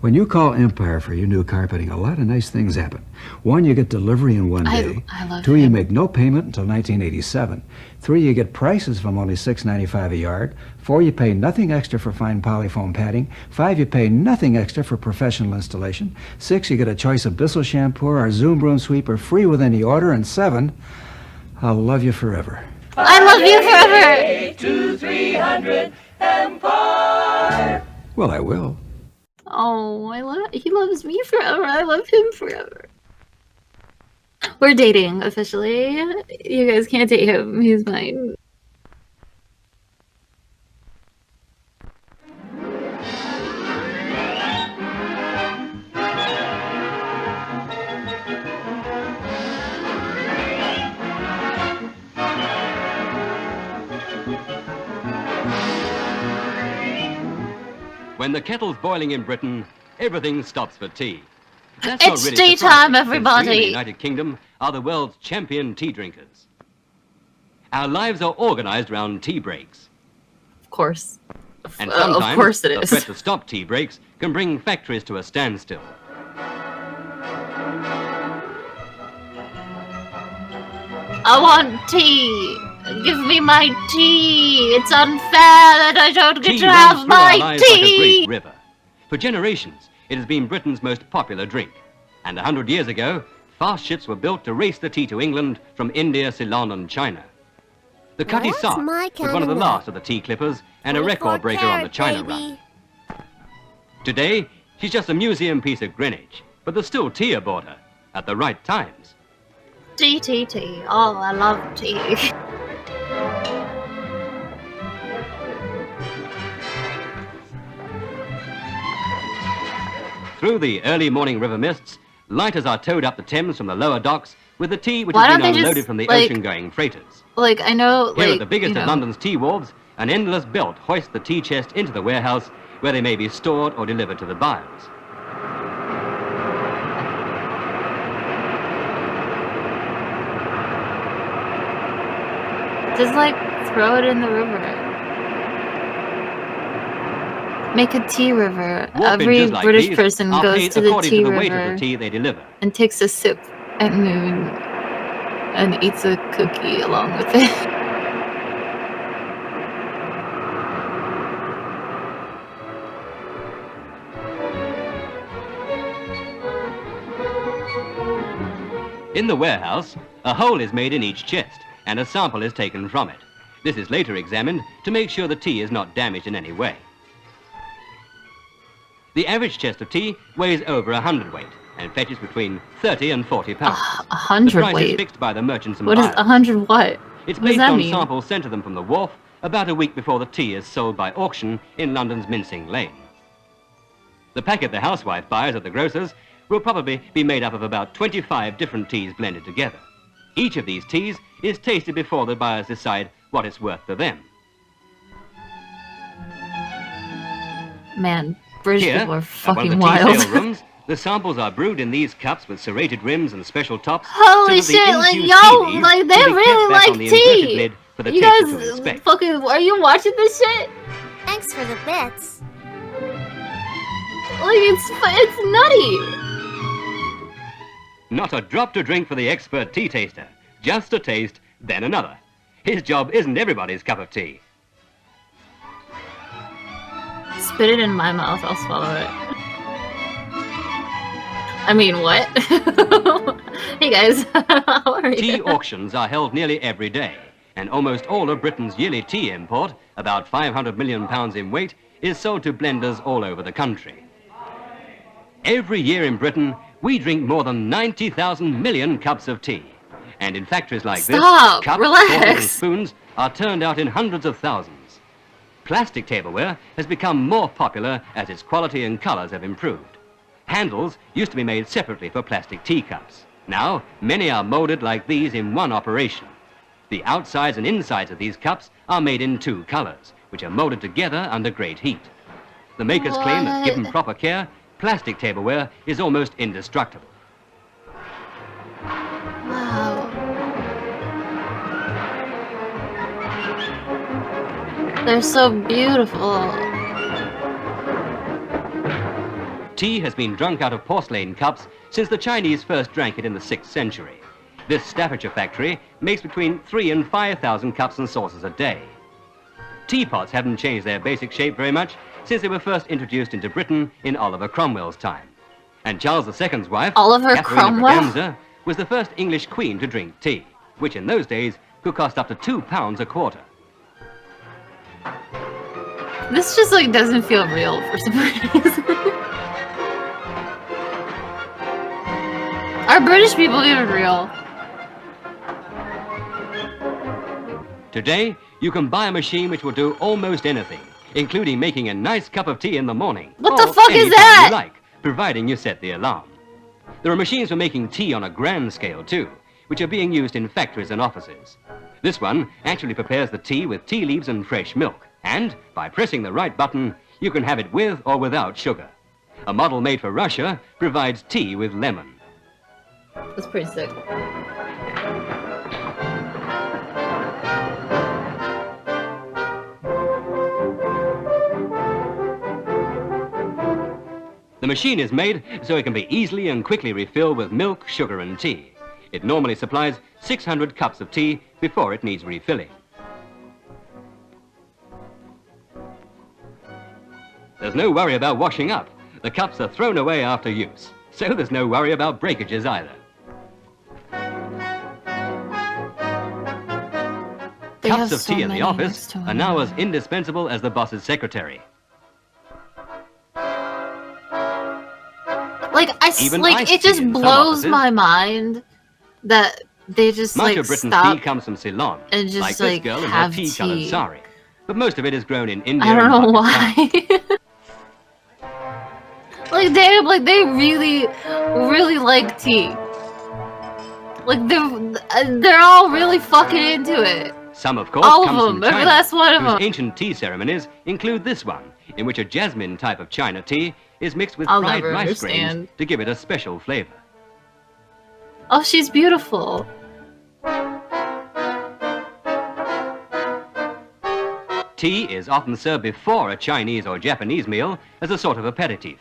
When you call Empire for your new carpeting, a lot of nice things happen. 1, you get delivery in 1 day. I love 2, you make no payment until 1987. 3, you get prices from only $6.95 a yard. 4, you pay nothing extra for fine polyfoam padding. 5, you pay nothing extra for professional installation. 6, you get a choice of Bissell shampoo or Zoom broom sweeper free with any order. And 7, I'll love you forever. I love you forever! 82300 Empire! Well, I will. Oh, he loves me forever. I love him forever. We're dating officially. You guys can't date him. He's mine. When the kettle's boiling in Britain, everything stops for tea. That's It's not really tea surprising, time, since everybody. we in the United Kingdom are the world's champion tea drinkers. Our lives are organized around tea breaks. Of course. And Of sometimes course it the is. threat to stop tea breaks can bring factories to a standstill. I want tea. Give me my tea. It's unfair that I don't get Tea to runs have through our my lives like a tea. great river. For generations, it has been Britain's most popular drink. And 100 years ago, fast ships were built to race the tea to England from India, Ceylon, and China. The Cutty That's Sark my was one of the kinda last of the tea clippers and a 24 record breaker on the carat, China baby. run. Today, she's just a museum piece of Greenwich, but there's still tea aboard her, at the right times. Tea, tea, tea. Oh, I love tea. Through the early morning river mists, lighters are towed up the Thames from the lower docks with the tea which Why has don't been they just, unloaded from the like- ocean-going freighters. Like, I know, Here like, at the biggest you of know, London's tea wharves, an endless belt hoists the tea chest into the warehouse where they may be stored or delivered to the buyers. just like throw it in the river. Make a tea river. Wharf Every benches like British these person are goes paid to the according tea to the weight of river the tea they deliver. and takes a sip at noon and eats a cookie along with it. In the warehouse, a hole is made in each chest and a sample is taken from it. This is later examined to make sure the tea is not damaged in any way. The average chest of tea weighs over 100 weight and fetches between 30 and 40 pounds. 100 The price weight? is fixed by the merchants and What is buyers. 100 what? It's What does based that on mean? samples sent to them from the wharf about a week before the tea is sold by auction in London's Mincing Lane. The packet the housewife buys at the grocer's will probably be made up of about 25 different teas blended together. Each of these teas is tasted before the buyers decide what it's worth to them. Man, British Here, people are at one of fucking the tea wild. sale rooms, the samples are brewed in these cups with serrated rims and special tops. Holy so that the shit, like, infused yo, tea leaves like, will they be kept really back like on the inverted tea. lid for the You taster to guys inspect. fucking, are you watching this shit? Thanks for the bits. Like, it's nutty. Not a drop to drink for the expert tea taster. Just a taste, then another. His job isn't everybody's cup of tea. Spit it in my mouth, I'll swallow it. I mean, what? Hey guys, how are you? Tea auctions are held nearly every day, and almost all of Britain's yearly tea import, about 500 million pounds in weight, is sold to blenders all over the country. Every year in Britain, we drink more than 90,000 million cups of tea. And in factories like Stop, this, cups, relax. saucers, and spoons are turned out in hundreds of thousands. Plastic tableware has become more popular as its quality and colors have improved. Handles used to be made separately for plastic teacups. Now, many are molded like these in one operation. The outsides and insides of these cups are made in two colors, which are molded together under great heat. The makers claim that given proper care, plastic tableware is almost indestructible. Wow. They're so beautiful. Tea has been drunk out of porcelain cups since the Chinese first drank it in the 6th century. This Staffordshire factory makes between 3,000 and 5,000 cups and saucers a day. Teapots haven't changed their basic shape very much since they were first introduced into Britain in Oliver Cromwell's time. And Charles II's wife, Oliver Catherine of Cromwell? Braganza, was the first English queen to drink tea, which in those days could cost up to £2 a quarter. This just like doesn't feel real for some reason. Are British people even real? Today, you can buy a machine which will do almost anything, including making a nice cup of tea in the morning. What the or fuck is any time that? you like, providing you set the alarm. There are machines for making tea on a grand scale too, which are being used in factories and offices. This one actually prepares the tea with tea leaves and fresh milk, and by pressing the right button, you can have it with or without sugar. A model made for Russia provides tea with lemon. That's pretty sick. The machine is made so it can be easily and quickly refilled with milk, sugar and tea. It normally supplies 600 cups of tea before it needs refilling. There's no worry about washing up. The cups are thrown away after use, so there's no worry about breakages either. They Cups have of so tea in the many office next to are him. now as indispensable as the boss's secretary. Like Even like iced it just tea in some blows offices. my mind that they just Much like of Britain's stop tea comes from Ceylon, and just like this like girl in her have tea-coloured tea. sari. But most of it is grown in India I don't and know Pakistan. why. like they really like tea. Like they're all really fucking into it. Some, of course, All of comes them, from every China, last one of whose them. ancient tea ceremonies include this one, in which a jasmine type of China tea is mixed with I'll fried never rice understand. grains to give it a special flavor. Oh, she's beautiful. Tea is often served before a Chinese or Japanese meal as a sort of aperitif.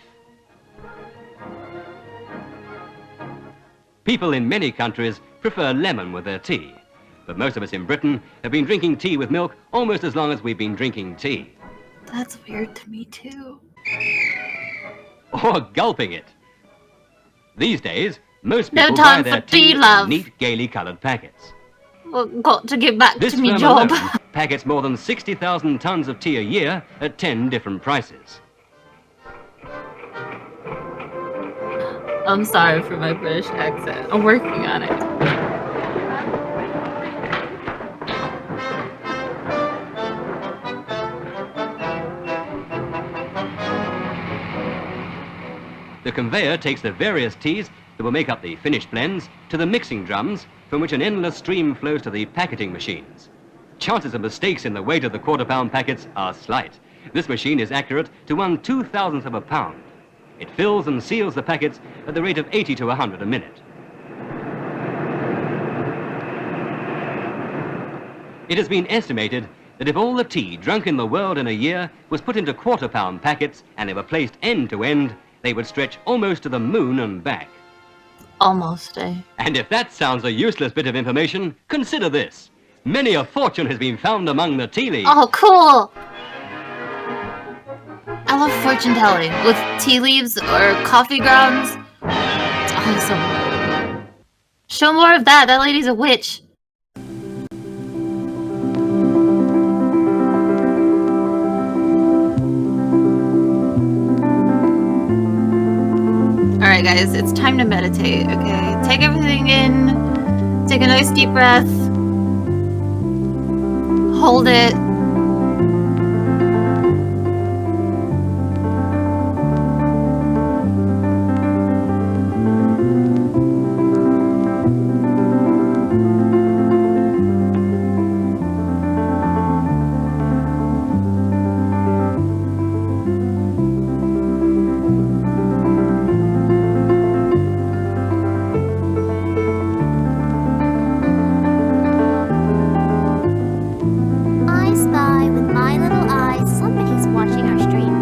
People in many countries prefer lemon with their tea, but most of us in Britain have been drinking tea with milk almost as long as we've been drinking tea. That's weird to me too. Or gulping it. These days, most No people buy time their for tea, tea love. in neat, gaily coloured packets. Well, got to get back This to me firm job. alone packets more than 60,000 tons of tea a year at 10 different prices. I'm sorry for my British accent. I'm working on it. The conveyor takes the various teas that will make up the finished blends to the mixing drums, from which an endless stream flows to the packeting machines. Chances of mistakes in the weight of the quarter-pound packets are slight. This machine is accurate to 1/2000th of a pound. It fills and seals the packets at the rate of 80 to 100 a minute. It has been estimated that if all the tea drunk in the world in a year was put into quarter-pound packets and they were placed end to end, they would stretch almost to the moon and back. Almost, eh? And if that sounds a useless bit of information, consider this. Many a fortune has been found among the tea leaves. Oh, cool! I love fortune telling with tea leaves or coffee grounds. It's awesome. Show more of that. That lady's a witch. Alright guys, it's time to meditate, okay? Take everything in. Take a nice deep breath. Hold it. I spy with my little eyes somebody's watching our stream.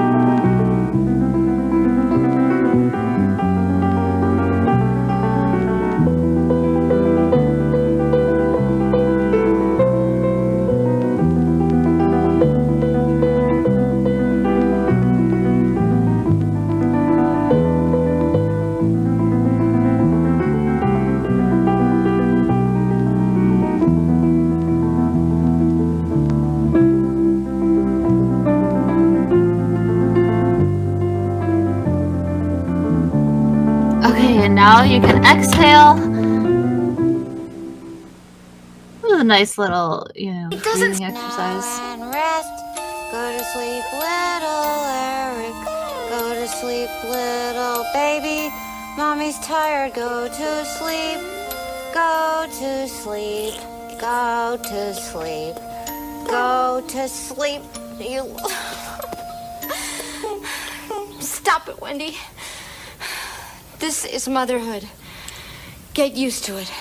Okay, and now you can exhale. This is a nice little, you know, breathing exercise. And rest. Go to sleep, little Eric. Go to sleep, little baby. Mommy's tired. Go to sleep. Go to sleep. Go to sleep. Go to sleep. You. Stop it, Wendy. This is motherhood. Get used to it.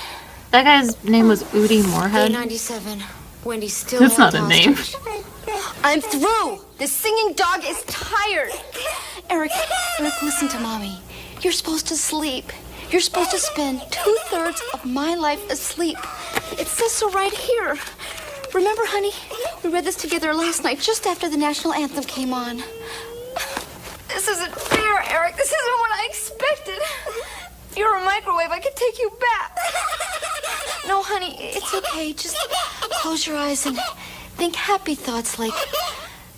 That guy's name was Udi Moorhead. Day 97. Wendy's still That's not a held name. hostage. I'm through. The singing dog is tired. Eric, listen to mommy. You're supposed to sleep. You're supposed to spend 2/3 of my life asleep. It says so right here. Remember, honey? We read this together last night, just after the national anthem came on. This isn't fair, Eric. This isn't what I expected. If you're a microwave, I could take you back. No, honey, it's okay. Just Close your eyes and think happy thoughts like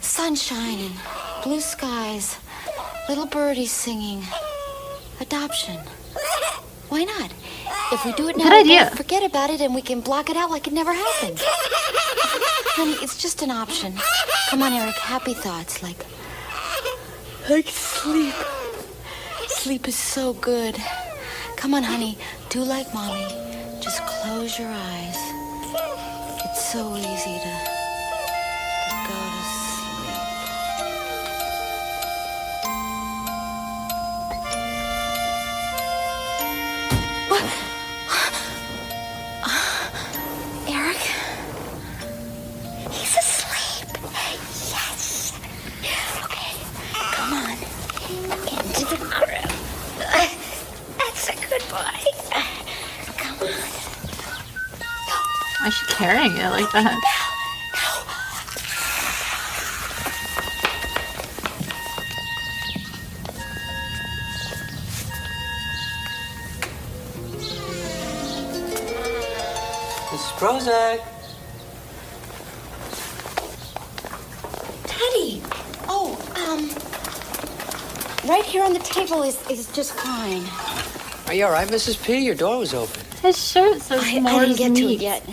sunshine and blue skies, little birdies singing, adoption. Why not? If we do it now, Good idea. we'll forget about it and we can block it out like it never happened. Honey, it's just an option. Come on, Eric, happy thoughts like sleep. Sleep is so good. Come on, honey, do like Mommy. Just close your eyes. It's so easy to go to sleep. What? Eric? He's asleep. Yes. Okay, come on. Into the crib. That's a good boy. Come on. Why is she carrying it like that? Mrs. Prozac. Teddy! Oh, right here on the table is just fine. Are you all right, Mrs. P? Your door was open. His shirt says I more didn't get to meat. it yet.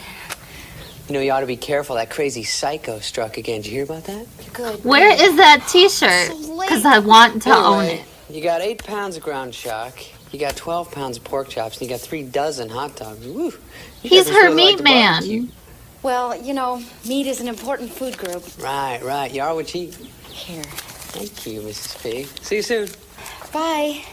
You know, you ought to be careful. That crazy psycho struck again. Did you hear about that? Good. Where is that t-shirt? Because I want to own Anyway, it. You got 8 pounds of ground chuck. You got 12 pounds of pork chops. And you got 3 dozen hot dogs. Woo. You He's guys her really like meat to man. barbecue. Well, you know, meat is an important food group. Right, right. You are what you eat. Here. Thank you, Mrs. P. See you soon. Bye.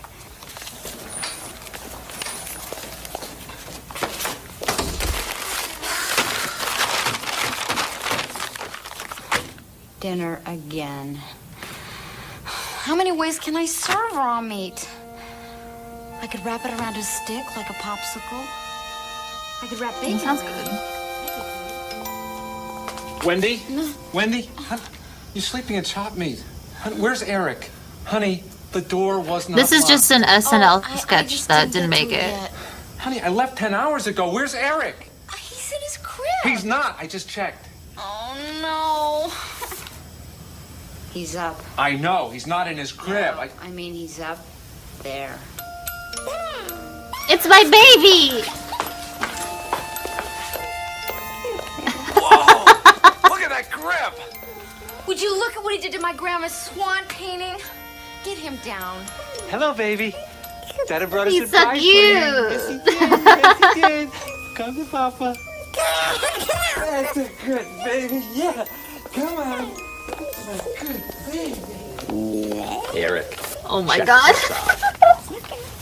Dinner again. How many ways can I serve raw meat? I could wrap it around a stick like a popsicle. I could wrap bacon. Sounds around good. Wendy? Wendy? Hon, you're sleeping in chopped meat. Hon, where's Eric? Honey, the door was not This is locked. just an SNL I sketch just that didn't didn't get make to it. yet. Honey, I left 10 hours ago. Where's Eric? He's in his crib. He's not. I just checked. Oh, no. He's up. I know. He's not in his crib. No, I mean, he's up there. It's my baby! Whoa! Look at that grip! Would you look at what he did to my grandma's swan painting? Get him down. Hello, baby. Dada brought us He's a so pie for you. cute. Yes, he did. Yes, he did. Come to Papa. That's a good baby. Yeah. Come on. That's a good baby. Eric. Oh my check god. this out.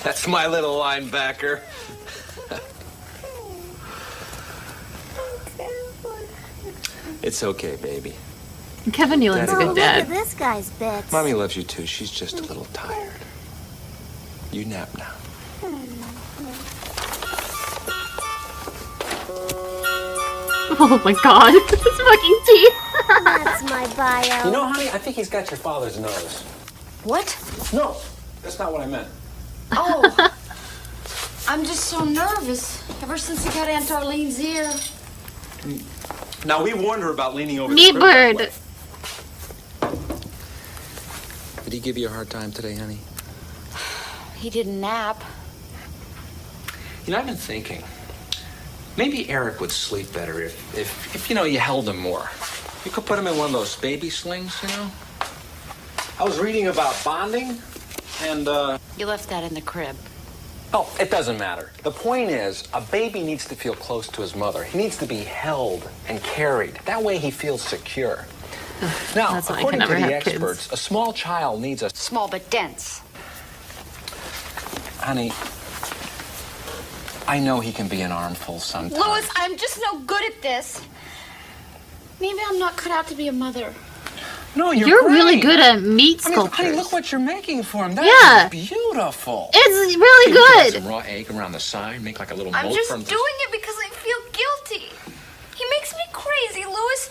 That's my little linebacker. It's okay, baby. Kevin Nealon's a Oh, good look at dad. this guy's bits. Mommy loves you too. She's just a little tired. You nap now. Oh my god. His fucking teeth. That's my bio. You know, honey, I think he's got your father's nose. What? No, that's not what I meant. Oh. I'm just so nervous. Ever since he got Aunt Darlene's ear. Now, we warned her about leaning over Meat the crib that bird. way. Did he give you a hard time today, honey? He didn't nap. You know, I've been thinking. Maybe Eric would sleep better if you know, you held him more. You could put him in one of those baby slings, you know? I was reading about bonding, and, You left that in the crib. Oh, it doesn't matter. The point is, a baby needs to feel close to his mother. He needs to be held and carried. That way he feels secure. Now, That's why I according can to never the have kids. experts, a small child needs a... Small but dense. Honey, I know he can be an armful sometimes. Louis, I'm just no good at this. Maybe I'm not cut out to be a mother. No, You're really good at meat I mean, sculptures. honey, look what you're making for him. That Yeah. is beautiful. It's really You can add good. some raw egg around the side, make like a little I'm mold just from doing it because I feel guilty. He makes me crazy, Louis.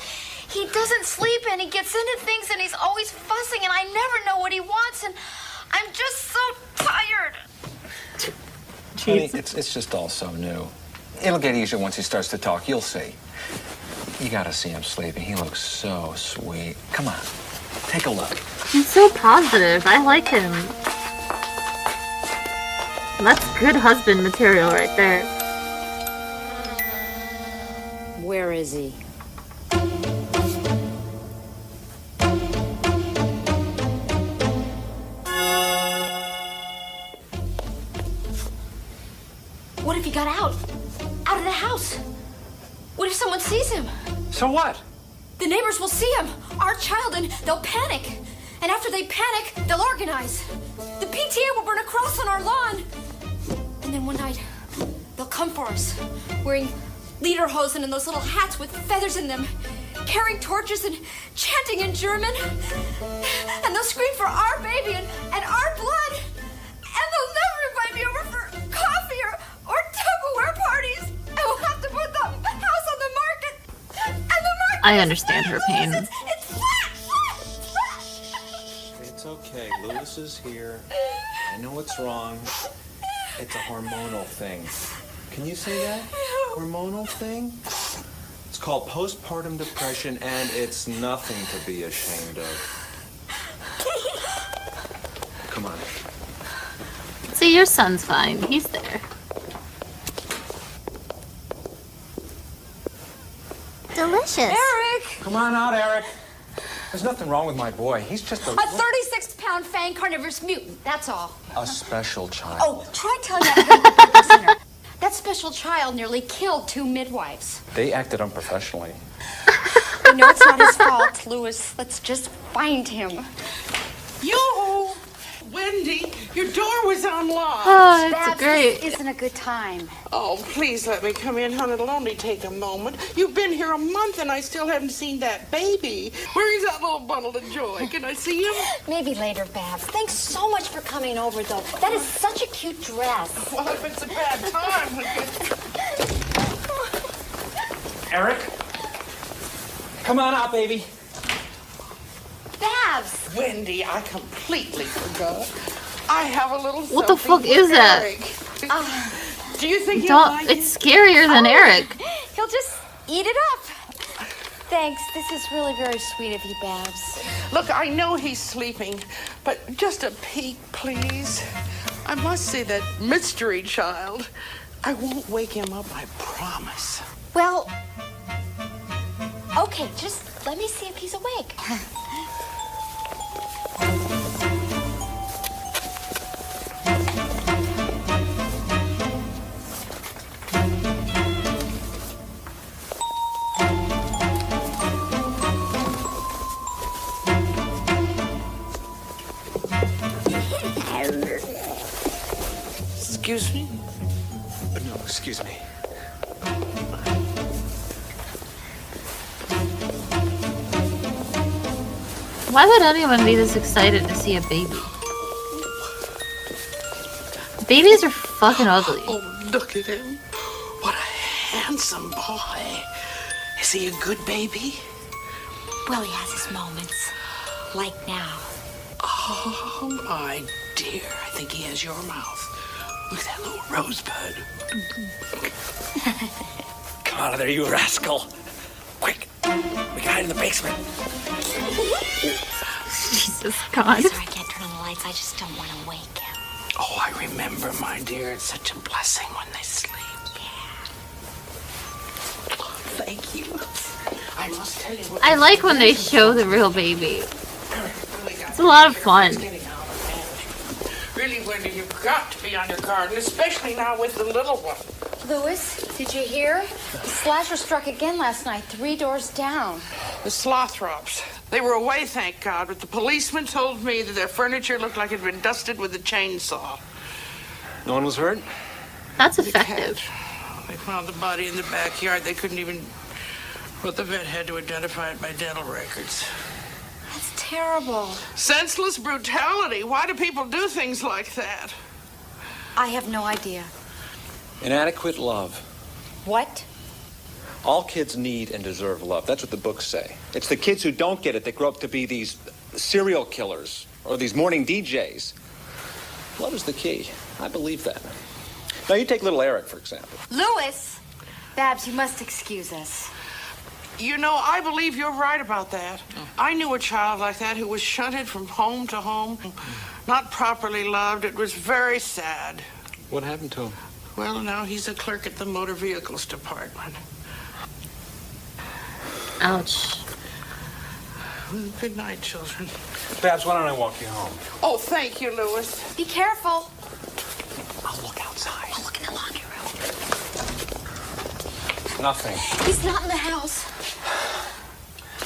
He doesn't sleep and he gets into things and he's always fussing and I never know pizza. It's just all so new. It'll get easier once he starts to talk. You'll see. You gotta see him sleeping. He looks so sweet. Come on, take a look. He's so positive. I like him. That's good husband material right there. Where is he? What if he got out? Out of the house? What if someone sees him? So what? The neighbors will see him, our child, and they'll panic. And after they panic, they'll organize. The PTA will burn a cross on our lawn. And then one night, they'll come for us, wearing lederhosen and those little hats with feathers in them, carrying torches and chanting in German. And they'll scream for our baby and our blood. And they'll never invite me over for coffee or Tupperware parties. And we'll have to put the house on the market. And the market. I understand her pain. It's okay. Lewis is here. I know what's wrong. It's a hormonal thing. Can you say that? Hormonal thing? It's called postpartum depression, and it's nothing to be ashamed of. Come on. See, your son's fine. He's there. Delicious. Eric! Come on out, Eric. There's nothing wrong with my boy. He's just A 36-pound fang carnivorous mutant, that's all. a special child. Oh, try telling that to the medical center. That special child nearly killed 2 midwives. They acted unprofessionally. You know it's not his fault, Louis. Let's just find him. Yo! Wendy, your door was unlocked. Oh, it's Babs, great. This isn't a good time. Oh, please let me come in, hon. It'll only take a moment. You've been here a month and I still haven't seen that baby. Where's that little bundle of joy? Can I see him? Maybe later, Babs. Thanks so much for coming over, though. That is such a cute dress. Well, if it's a bad time. Eric? Come on out, baby. Babs! Wendy, I completely forgot. I have a little What the something fuck is for that? Eric. Do you think he'll Don't. like It's scarier than Eric. He'll just eat it up. Thanks. This is really very sweet of you, Babs. Look, I know he's sleeping, but just a peek, please. I must say that mystery child. I won't wake him up, I promise. Well, okay, just let me see if he's awake. Excuse me? No, excuse me. Why would anyone be this excited to see a baby? Babies are fucking ugly. Oh, look at him. What a handsome boy. Is he a good baby? Well, he has his moments. Like now. Oh, my dear. I think he has your mouth. Look at that little rosebud. Come out of there, you rascal. Quick. We got in the basement. Jesus God. Sorry, I can't turn on the lights. I just don't want to wake him. Oh, I remember, my dear. It's such a blessing when they sleep. Oh, thank you. I must tell you what I like when they show the real baby. It's a lot of fun. Really, Wendy, you've got to be on your guard, and especially now with the little one. Louis, did you hear? The slasher struck again last night, 3 doors down. The Slothrops. They were away, thank God, but the policeman told me that their furniture looked like it had been dusted with a chainsaw. No one was hurt? That's effective. They found the body in the backyard. They couldn't even... Well, the vet had to identify it by dental records. That's terrible. Senseless brutality. Why do people do things like that? I have no idea. Inadequate love. What? All kids need and deserve love. That's what the books say. It's the kids who don't get it that grow up to be these serial killers or these morning DJs. Love is the key. I believe that. Now, you take little Eric, for example. Louis! Babs, you must excuse us. You know, I believe you're right about that. I knew a child like that who was shunted from home to home, not properly loved. It was very sad. What happened to him? Well, now he's a clerk at the motor vehicles department. Ouch. Well, good night, children. Babs, why don't I walk you home? Oh, thank you, Louis. Be careful. I'll look outside. I'll look in the laundry room. Nothing. He's not in the house.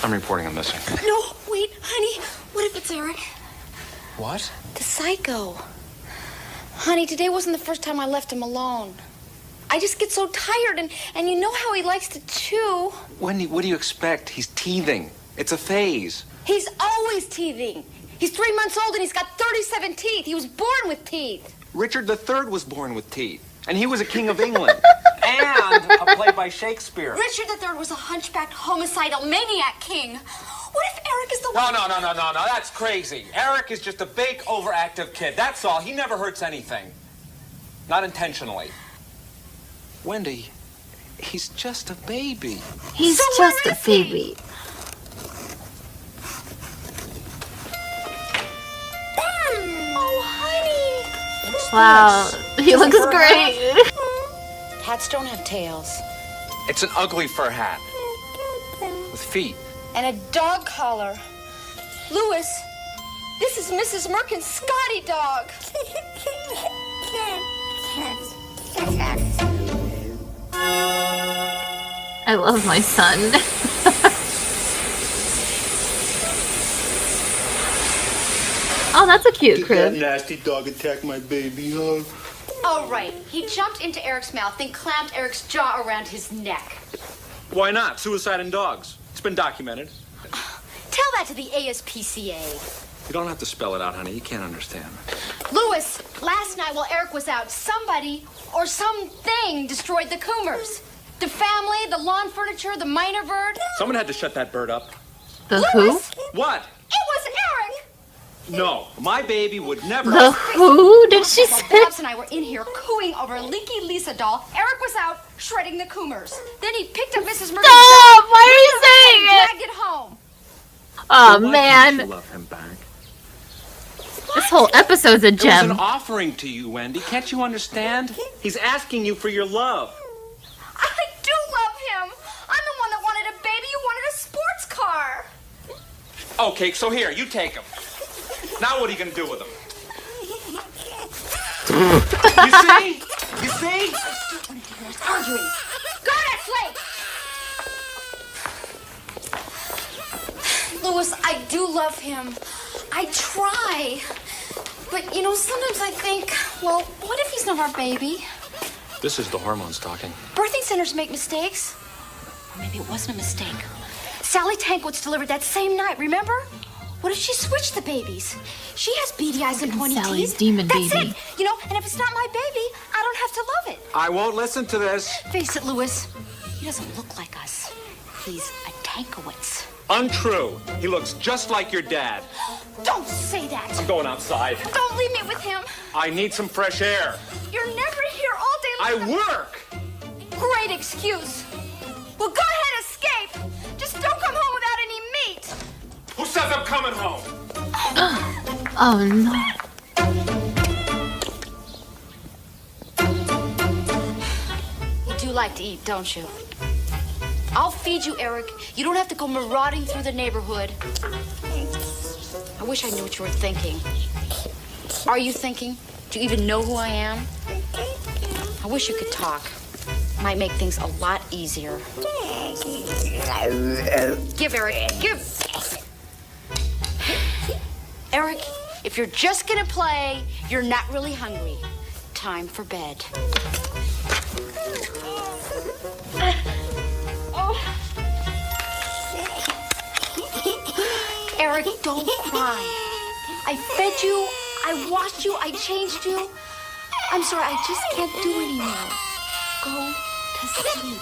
I'm reporting him missing. No, wait, honey. What if it's Eric? What? The psycho. Honey, today wasn't the first time I left him alone. I just get so tired, and you know how he likes to chew. Wendy, what do you expect? He's teething. It's a phase. He's always teething. He's 3 months old and he's got 37 teeth. He was born with teeth. Richard III was born with teeth, and he was a king of England. And a play by Shakespeare. Richard III was a hunchbacked, homicidal maniac king. What if Eric is the No, one? no, that's crazy. Eric is just a big, overactive kid. That's all. He never hurts anything. Not intentionally. Wendy, he's just a baby. He's just a baby. Oh, honey. Wow, he looks great. Hats don't have tails. It's an ugly fur hat. With feet. And a dog collar. Louis, this is Mrs. Merkin's Scotty dog. I love my son. Oh, that's a cute crib. That nasty dog attacked my baby, huh? Oh, right. He jumped into Eric's mouth, then clamped Eric's jaw around his neck. Why not? Suicide in dogs. It's been documented. Tell that to the ASPCA. You don't have to spell it out, honey. You can't understand. Louis, last night while Eric was out, somebody or something destroyed the Coomers. The family, the lawn furniture, the minor bird. Someone had to shut that bird up. The who? What? It was Eric! No, my baby would never... The who did she say? Babs and I were in here cooing over a leaky Lisa doll. Eric was out shredding the Coomers. Then he picked up Mrs. Murphy's Stop! Why are you saying and it? dragged it home. Oh, Why man. can't you love him back? This whole episode's a It was gem. an offering to you, Wendy. Can't you understand? He's asking you for your love. I do love him. I'm the one that wanted a baby. You wanted a sports car. Okay, so here, you take him. Now what are you going to do with him? You see? You see? Arguing. Go ahead, Slate. Louis, I do love him. I try. But, you know, sometimes I think, well, what if he's not our baby? This is the hormones talking. Birthing centers make mistakes. Or maybe it wasn't a mistake. Sally Tankwoods delivered that same night, remember? What if she switched the babies? She has beady eyes and pointy Sally's teeth. demon That's baby. it. You know, and if it's not my baby, I don't have to love it. I won't listen to this. Face it, Louis. He doesn't look like us. He's a Tankowitz. Untrue. He looks just like your dad. Don't say that. I'm going outside. Don't leave me with him. I need some fresh air. You're never here all day long. I work. Great excuse. Well, go ahead, escape. Just don't come home without any meat. Who says I'm coming home? Oh, no. You do like to eat, don't you? I'll feed you, Eric. You don't have to go marauding through the neighborhood. I wish I knew what you were thinking. Are you thinking? Do you even know who I am? I wish you could talk. Might make things a lot easier. Give, Eric. Give. Eric, if you're just gonna play, you're not really hungry. Time for bed. Eric, don't cry. I fed you, I washed you, I changed you. I'm sorry, I just can't do anymore. Go to sleep.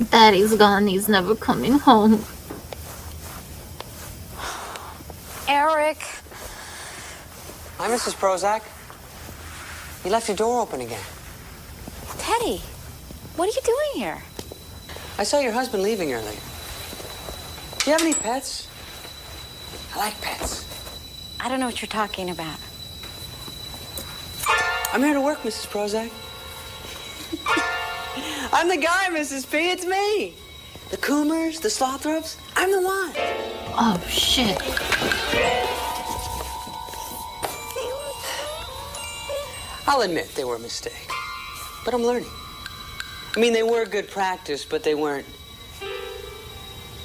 Daddy's gone. He's never coming home. Eric. Hi, Mrs. Prozac. You left your door open again. Teddy, what are you doing here? I saw your husband leaving earlier. Do you have any pets? I like pets. I don't know what you're talking about. I'm here to work, Mrs. Prozac. I'm the guy, Mrs. P. It's me. The Coomers, the Slothrops. I'm the one. Oh, shit. I'll admit they were a mistake. But I'm learning. I mean, they were good practice, but they weren't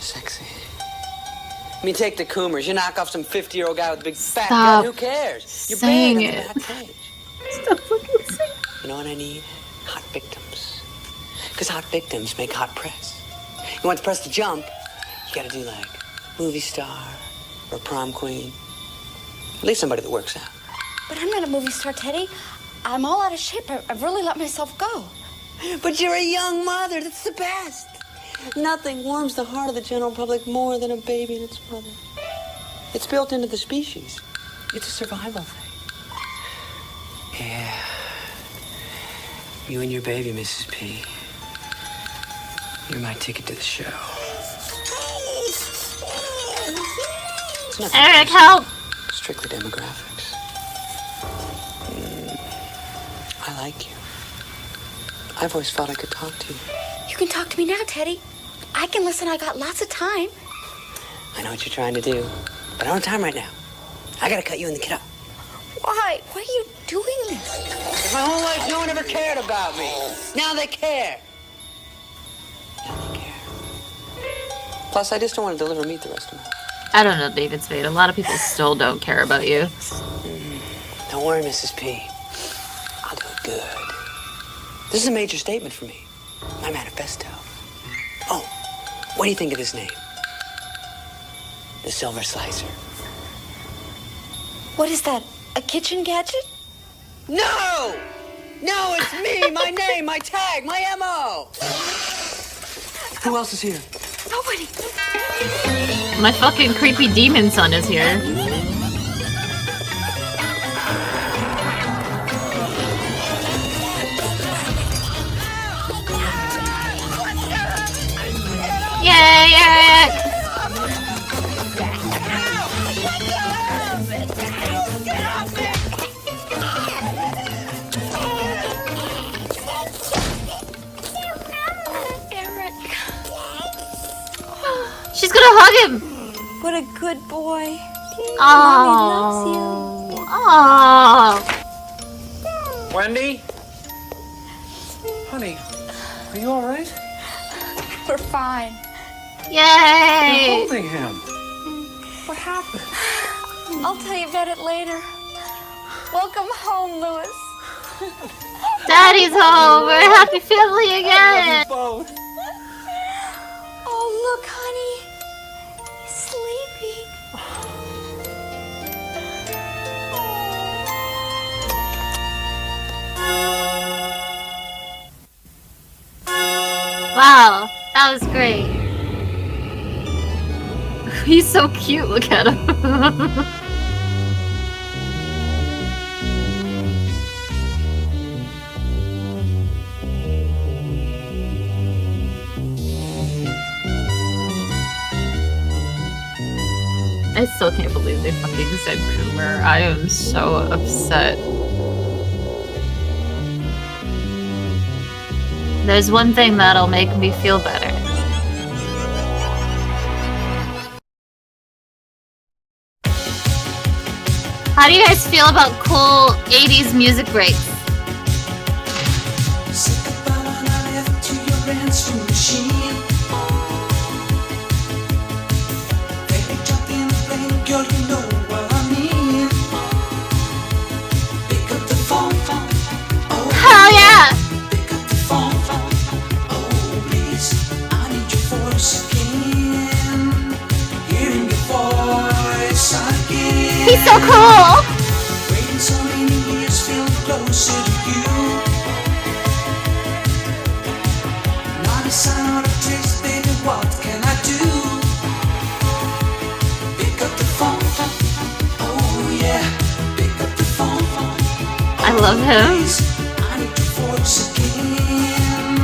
sexy. I mean, take the Coomers. You knock off some 50-year-old guy with a big fat gun. Who cares? You're saying big on it. the back page. Stop fucking saying. You know what I need? Hot victims. Because hot victims make hot press. You want the press to jump, you gotta do like movie star or prom queen. At least somebody that works out. But I'm not a movie star, Teddy. I'm all out of shape. I've really let myself go. But you're a young mother. That's the best. Nothing warms the heart of the general public more than a baby and its mother. It's built into the species. It's a survival thing. Yeah. You and your baby, Mrs. P. You're my ticket to the show. It's nothing Eric, personal. help! Strictly demographics. I like you. I've always thought I could talk to you. You can talk to me now, Teddy. I can listen. I got lots of time. I know what you're trying to do, but I don't have time right now. I gotta cut you and the kid up. Why? Why are you doing this? My whole life, no one ever cared about me. Now they care. Plus, I just don't want to deliver meat the rest of my life. I don't know, David Spade. A lot of people still don't care about you. Don't worry, Mrs. P. I'll do it good. This is a major statement for me. My manifesto. Oh, what do you think of this name? The Silver Slicer. What is that? A kitchen gadget? No! No, it's me, my name, my tag, my M.O. Who else is here? Nobody. My fucking creepy demon son is here. Yay, Eric! She's gonna hug him! What a good boy. Oh. Mommy loves Oh. Wendy? Honey, are you all right? you. We're fine. Yay! You're holding him. What happened? I'll tell you about it later. Welcome home, Louis. Daddy's home! We're a happy family again! Oh, look, honey. He's sleeping. Wow, that was great. He's so cute, look at him. I still can't believe they fucking said Coomer. I am so upset. There's one thing that'll make me feel better. How do you guys feel about cool 80s music breaks? Girl, you know what I mean. Pick up the phone. Oh, hell yeah! Pick up the phone. Oh, please, I need your voice again. Hearing your voice again. He's so cool! Waiting so many years, feel closer to you. Not a sign of love him. I need your voice again.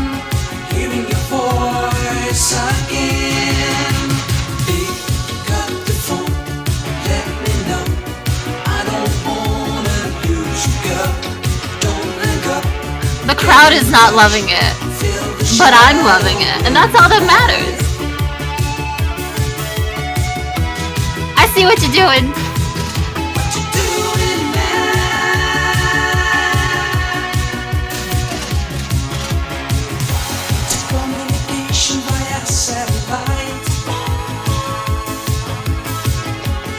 Hearing your voice again. Pick up the phone, let me know. I don't wanna lose you, girl. Don't hang up. The crowd is not loving it, but I'm loving it, and that's all that matters. I see what you're doing. Communication via satellite.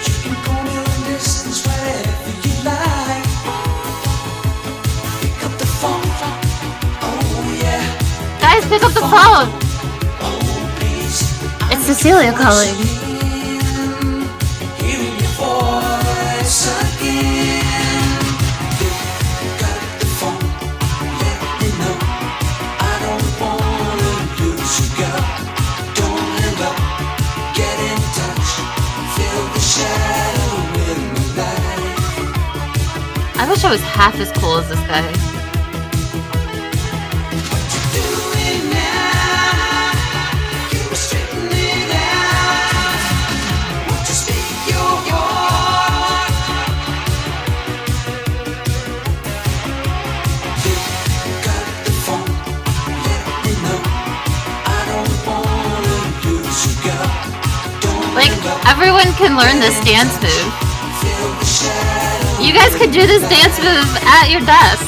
You can call me long distance wherever you like. Pick up the phone. Oh yeah. Guys, pick up the phone. It's Cecilia calling. Hearing your voice again. Pick up the phone. Let me know. I don't wanna lose you, girl. Don't hang up. Get in touch. Feel the shadow in the light. I wish I was half as cool as this guy. Doing now. You were straightening out. Won't you speak your heart? Pick up the phone. Let me know. I don't wanna lose you, girl. Like, everyone can learn this dance move. Feel the shadow. You guys could do this dance move at your desk.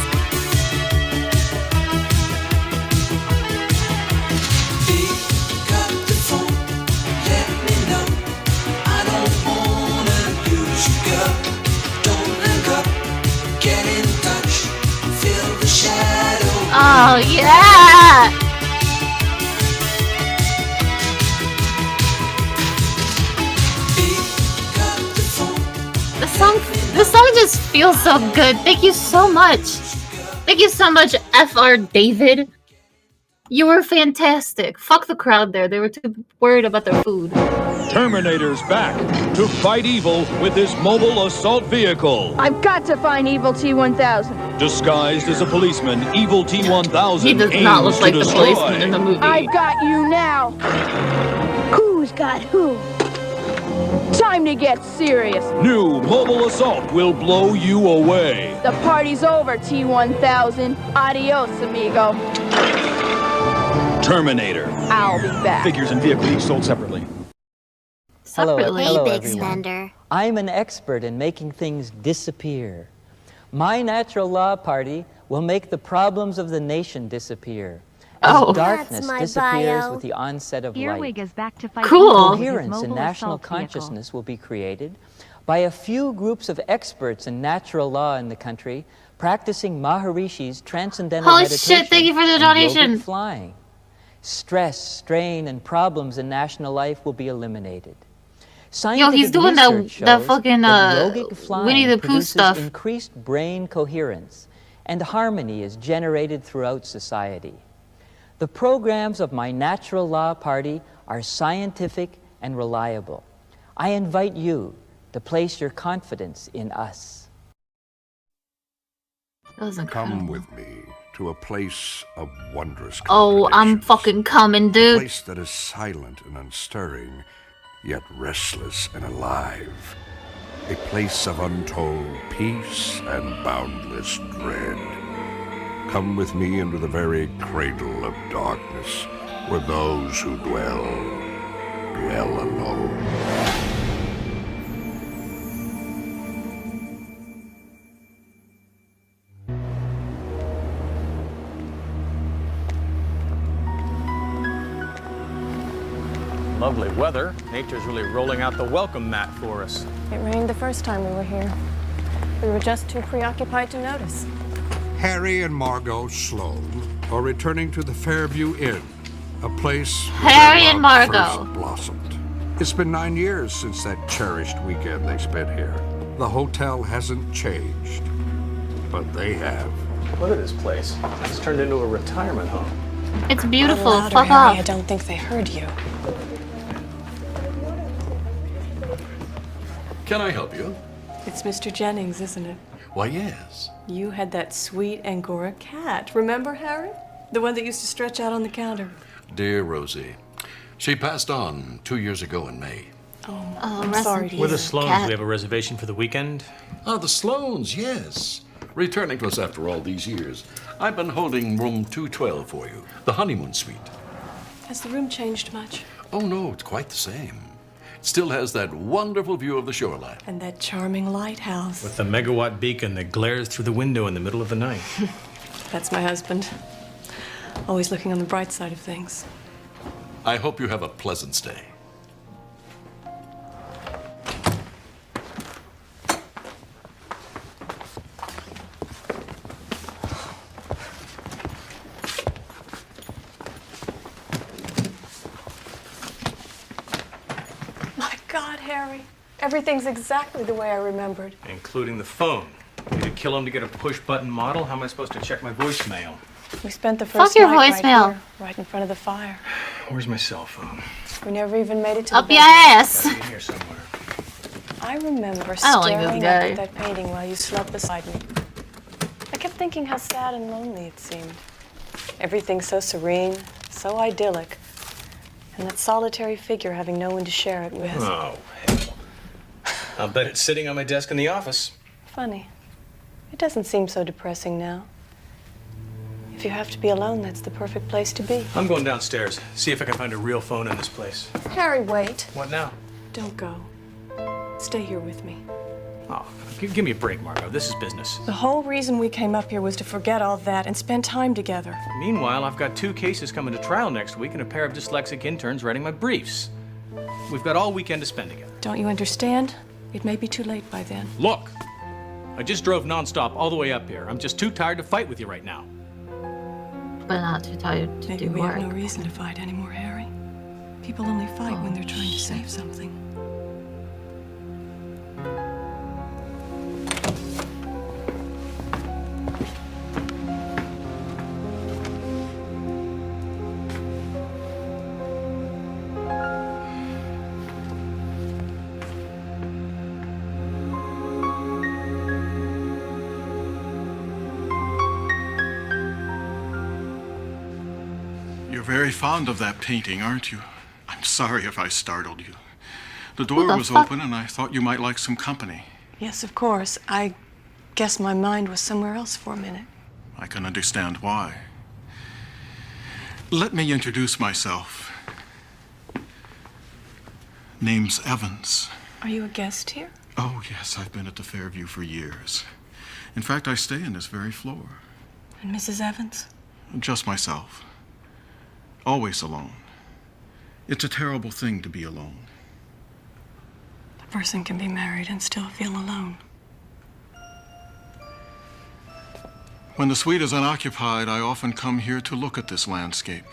Pick up the phone. Let me know. I don't wanna lose you, girl. Don't hang up. Get in touch. Feel the shadow. Oh, yeah! The song just feels so good. Thank you so much. Thank you so much, FR David. You were fantastic. Fuck the crowd there. They were too worried about their food. Terminator's back to fight evil with his mobile assault vehicle. I've got to find Evil T-1000. Disguised as a policeman, Evil T-1000 He does not look like the policeman in the movie. I got you now. Who's got who? Time to get serious. New mobile assault will blow you away. The party's over, T-1000. Adios, amigo. Terminator. I'll be back. Figures and vehicle each sold separately. Hello, Separately. hello Hey, Big everyone. Spender. I'm an expert in making things disappear. My natural law party will make the problems of the nation disappear. As Oh. darkness That's my disappears bio. with the onset of light. Earwig is back to fight Cool. evil with his Coherence in mobile national assault vehicle. consciousness will be created by a few groups of experts in natural law in the country practicing Maharishi's transcendental Holy meditation shit, thank you for the and donation. yogic flying. Stress, strain, and problems in national life will be eliminated. Yo, he's doing that research that shows fucking that yogic flying Winnie the Pooh produces stuff. increased brain coherence, and harmony is generated throughout society. The programs of my Natural Law Party are scientific and reliable. I invite you to place your confidence in us. Come with me to a place of wondrous Oh, I'm fucking coming, a dude. place that is silent and unstirring, yet restless and alive. A place of untold peace and boundless dread. Come with me into the very cradle of darkness, where those who dwell alone. Lovely weather. Nature's really rolling out the welcome mat for us. It rained the first time we were here. We were just too preoccupied to notice. Harry and Margot Sloan are returning to the Fairview Inn, a place where Harry their and love Margot. first blossomed. It's been 9 years since that cherished weekend they spent here. The hotel hasn't changed, but they have. Look at this place. It's turned into a retirement home. It's beautiful. Louder, Fuck Harry. off. I don't think they heard you. Can I help you? It's Mr. Jennings, isn't it? Why, yes. You had that sweet Angora cat. Remember, Harry? The one that used to stretch out on the counter. Dear Rosie, she passed on 2 years ago in May. Oh, I'm sorry to We're the hear. Sloans. We have a reservation for the weekend. Oh, the Sloans, yes. Returning to us after all these years. I've been holding room 212 for you, the honeymoon suite. Has the room changed much? Oh, no, it's quite the same. It still has that wonderful view of the shoreline. And that charming lighthouse. With the megawatt beacon that glares through the window in the middle of the night. That's my husband. Always looking on the bright side of things. I hope you have a pleasant stay. My God, Harry. Everything's exactly the way I remembered. Including the phone. You to kill him to get a push-button model? How am I supposed to check my voicemail? We spent the Fuck first your night voicemail. right here, right in front of the fire. Where's my cell phone? We never even made it to Up the your bedroom. ass. Gotta be in here somewhere. I remember I don't like staring this up guy. at that painting while you slept beside me. I kept thinking how sad and lonely it seemed. Everything so serene, so idyllic. And that solitary figure having no one to share it with. Oh, hell. I'll bet it's sitting on my desk in the office. Funny. It doesn't seem so depressing now. If you have to be alone, that's the perfect place to be. I'm going downstairs. See if I can find a real phone in this place. Harry, wait. What now? Don't go. Stay here with me. Oh, give me a break, Margot. This is business. The whole reason we came up here was to forget all that and spend time together. Meanwhile, I've got 2 cases coming to trial next week and a pair of dyslexic interns writing my briefs. We've got all weekend to spend together. Don't you understand? It may be too late by then. Look, I just drove nonstop all the way up here. I'm just too tired to fight with you right now. But not too tired to Maybe do we work. have no reason to fight anymore, Harry. People only fight when they're trying to save something. You're very fond of that painting, aren't you? I'm sorry if I startled you. The Who door the was fuck? open and I thought you might like some company. Yes, of course. I guess my mind was somewhere else for a minute. I can understand why. Let me introduce myself. Name's Evans. Are you a guest here? Oh, yes, I've been at the Fairview for years. In fact, I stay in this very floor. And Mrs. Evans? Just myself. Always alone. It's a terrible thing to be alone. A person can be married and still feel alone. When the suite is unoccupied, I often come here to look at this landscape.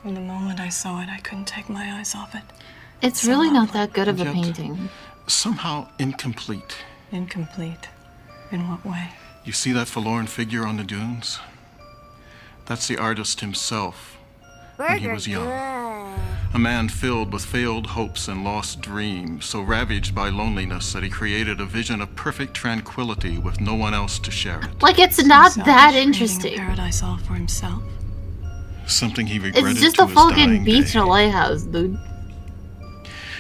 From the moment I saw it, I couldn't take my eyes off it. It's really not that good of a And yet, painting. Somehow incomplete. Incomplete. In what way? You see that forlorn figure on the dunes? That's the artist himself when he was young. A man filled with failed hopes and lost dreams, so ravaged by loneliness that he created a vision of perfect tranquility with no one else to share it. Like, it's not Selfish, that creating interesting. a paradise all for himself. Something he regretted It's just to a his fucking dying beach day. and a lighthouse, dude.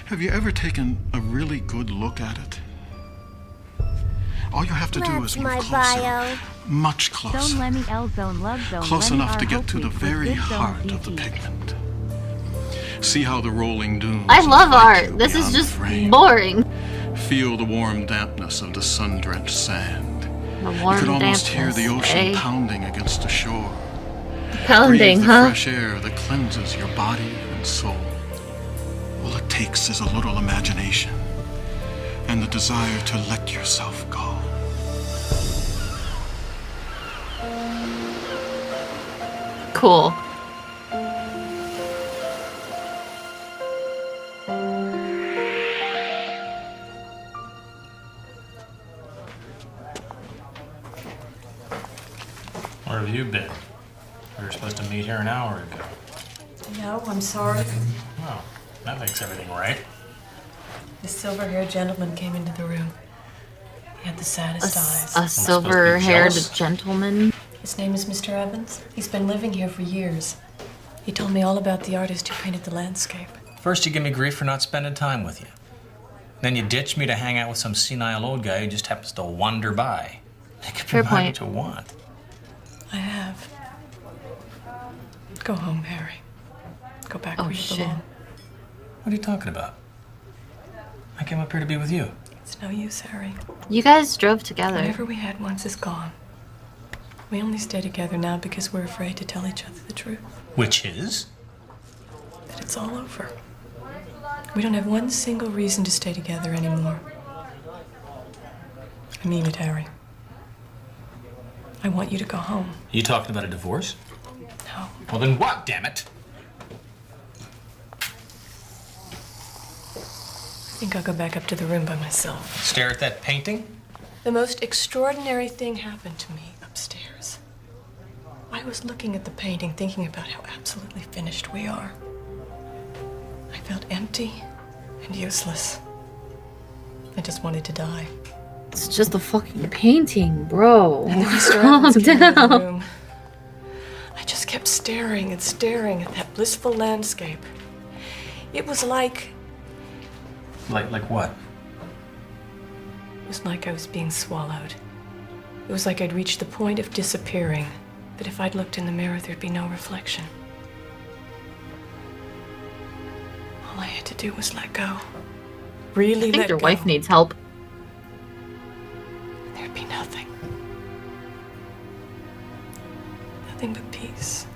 Have you ever taken a really good look at it? All you have to do is move closer. Much closer. Zone Lemmy L Zone Love Zone. Close Lemmy enough R to get Hope to the Week with very this zone heart of the DT. pigment. See how the rolling dunes I love invite you art. This is beyond the just frame. boring. Feel the warm dampness of the sun-drenched sand. The You warm can almost hear the dampness, ocean eh? pounding against the shore. Pounding, Breathe the huh? fresh air that cleanses your body and soul. All it takes is a little imagination and the desire to let yourself go. Cool. Where have you been? We were supposed to meet here an hour ago. No, I'm sorry. Well, that makes everything right. The silver-haired gentleman came into the room. He had the saddest eyes. A silver-haired gentleman. His name is Mr. Evans. He's been living here for years. He told me all about the artist who painted the landscape. First, you give me grief for not spending time with you. Then you ditch me to hang out with some senile old guy who just happens to wander by. Make up your mind what you want. I have. Go home, Harry. Go back where you belong. What are you talking about? I came up here to be with you. It's no use, Harry. You guys drove together. Whatever we had once is gone. We only stay together now because we're afraid to tell each other the truth. Which is? That it's all over. We don't have one single reason to stay together anymore. I mean it, Harry. I want you to go home. You talking about a divorce? No. Well, then what, damn it? I think I'll go back up to the room by myself. Stare at that painting? The most extraordinary thing happened to me upstairs. I was looking at the painting, thinking about how absolutely finished we are. I felt empty and useless. I just wanted to die. It's just a fucking painting, bro. And then Mr. Calm Evans came into the down. room. I just kept staring and staring at that blissful landscape. It was like... Like what? It was like I was being swallowed. It was like I'd reached the point of disappearing, that if I'd looked in the mirror, there'd be no reflection. All I had to do was let go. Really I think let your go. wife needs help. There'd be nothing. Nothing but peace.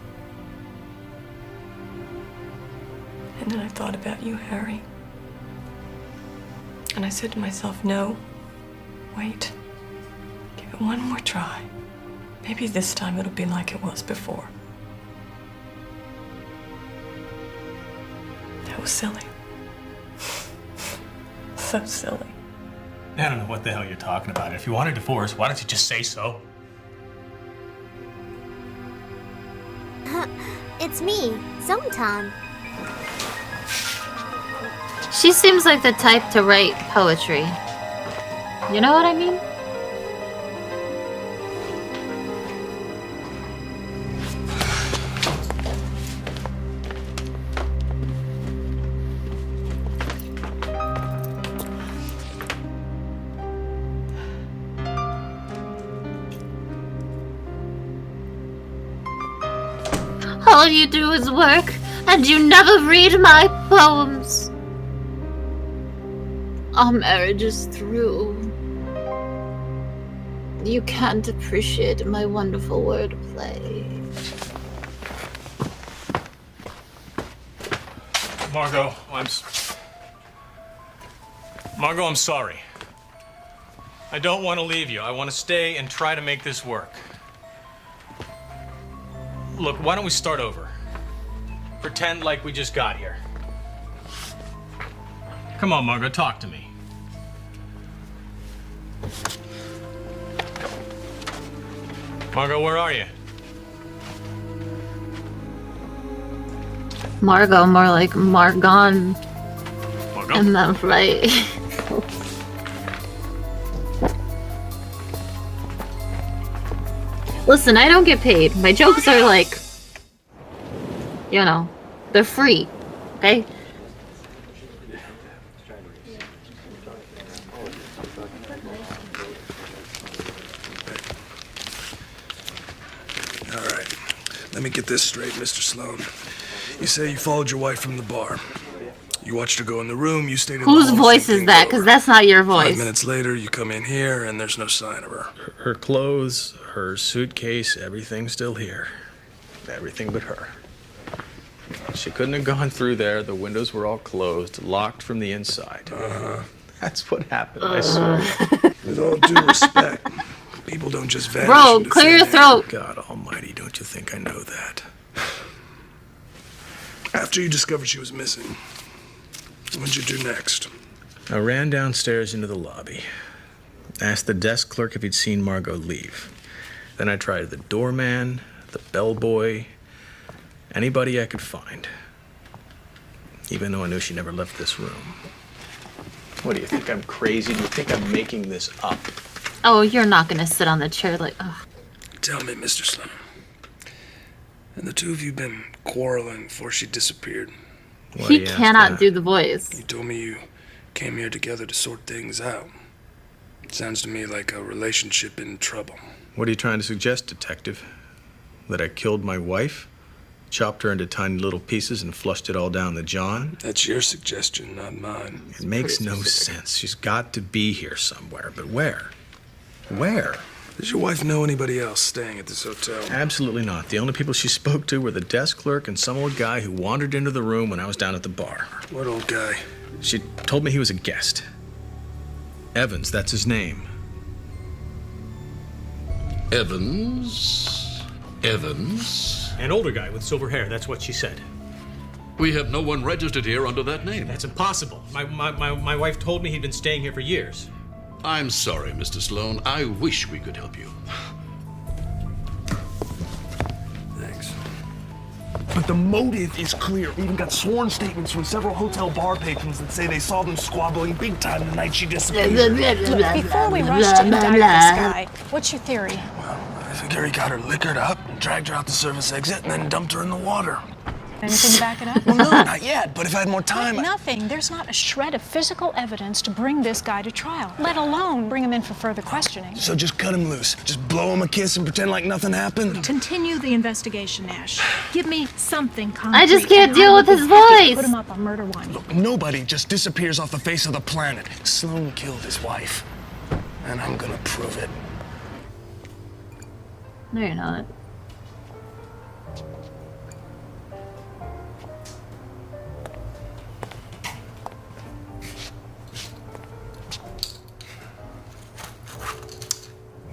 And then I thought about you, Harry. And I said to myself, no, wait. Give it one more try. Maybe this time it'll be like it was before. That was silly. So silly. I don't know what the hell you're talking about. If you want a divorce, why don't you just say so? It's me, Zontan. She seems like the type to write poetry. You know what I mean? All you do is work, and you never read my poems. Our marriage is through. You can't appreciate my wonderful wordplay. Margot, Margot, I'm sorry. I don't want to leave you. I want to stay and try to make this work. Look, why don't we start over? Pretend like we just got here. Come on, Margot, talk to me. Margot, where are you? Margot, more like Margon. Margot? And then right. Listen, I don't get paid. My jokes are like, you know, they're free, okay? All right. Let me get this straight, Mr. Sloan. You say you followed your wife from the bar. You watched her go in the room, you stayed in the Whose hall, voice she is didn't that? go Because over. that's not your 5 voice. minutes later, you come in here, and there's no sign of her. Her clothes, her suitcase, everything's still here. Everything but her. She couldn't have gone through there. The windows were all closed, locked from the inside. That's what happened, I swear. With all due respect, people don't just vanish. Bro, into clear thin your air. throat. God almighty, don't you think I know that? After you discovered she was missing, what'd you do next? I ran downstairs into the lobby. Asked the desk clerk if he'd seen Margot leave. Then I tried the doorman, the bellboy, anybody I could find. Even though I knew she never left this room. What do you think, I'm crazy? Do you think I'm making this up? Oh, you're not gonna sit on the chair like, ugh. Tell me, Mr. Sloan. And the two of you been quarreling before she disappeared? He cannot do the voice. You told me you came here together to sort things out. Sounds to me like a relationship in trouble. What are you trying to suggest, Detective? That I killed my wife? Chopped her into tiny little pieces and flushed it all down the John? That's your suggestion, not mine. It makes no sense. She's got to be here somewhere, but where? Where? Does your wife know anybody else staying at this hotel? Absolutely not. The only people she spoke to were the desk clerk and some old guy who wandered into the room when I was down at the bar. What old guy? She told me he was a guest. Evans, that's his name. Evans? An older guy with silver hair, that's what she said. We have no one registered here under that name. That's impossible. My wife told me he'd been staying here for years. I'm sorry, Mr. Sloan. I wish we could help you. Thanks. But the motive is clear. We even got sworn statements from several hotel bar patrons that say they saw them squabbling big time the night she disappeared. Look, before we rush to indict this guy, what's your theory? I figure he got her liquored up and dragged her out the service exit and then dumped her in the water. Anything to back it up? Well, no, not yet, but if I had more time... Nothing. There's not a shred of physical evidence to bring this guy to trial, let alone bring him in for further questioning. So just cut him loose. Just blow him a kiss and pretend like nothing happened. Continue the investigation, Nash. Give me something concrete. I just can't deal with his voice. Put him up on murder one. Look, nobody just disappears off the face of the planet. Sloan killed his wife, and I'm gonna prove it. No, you're not.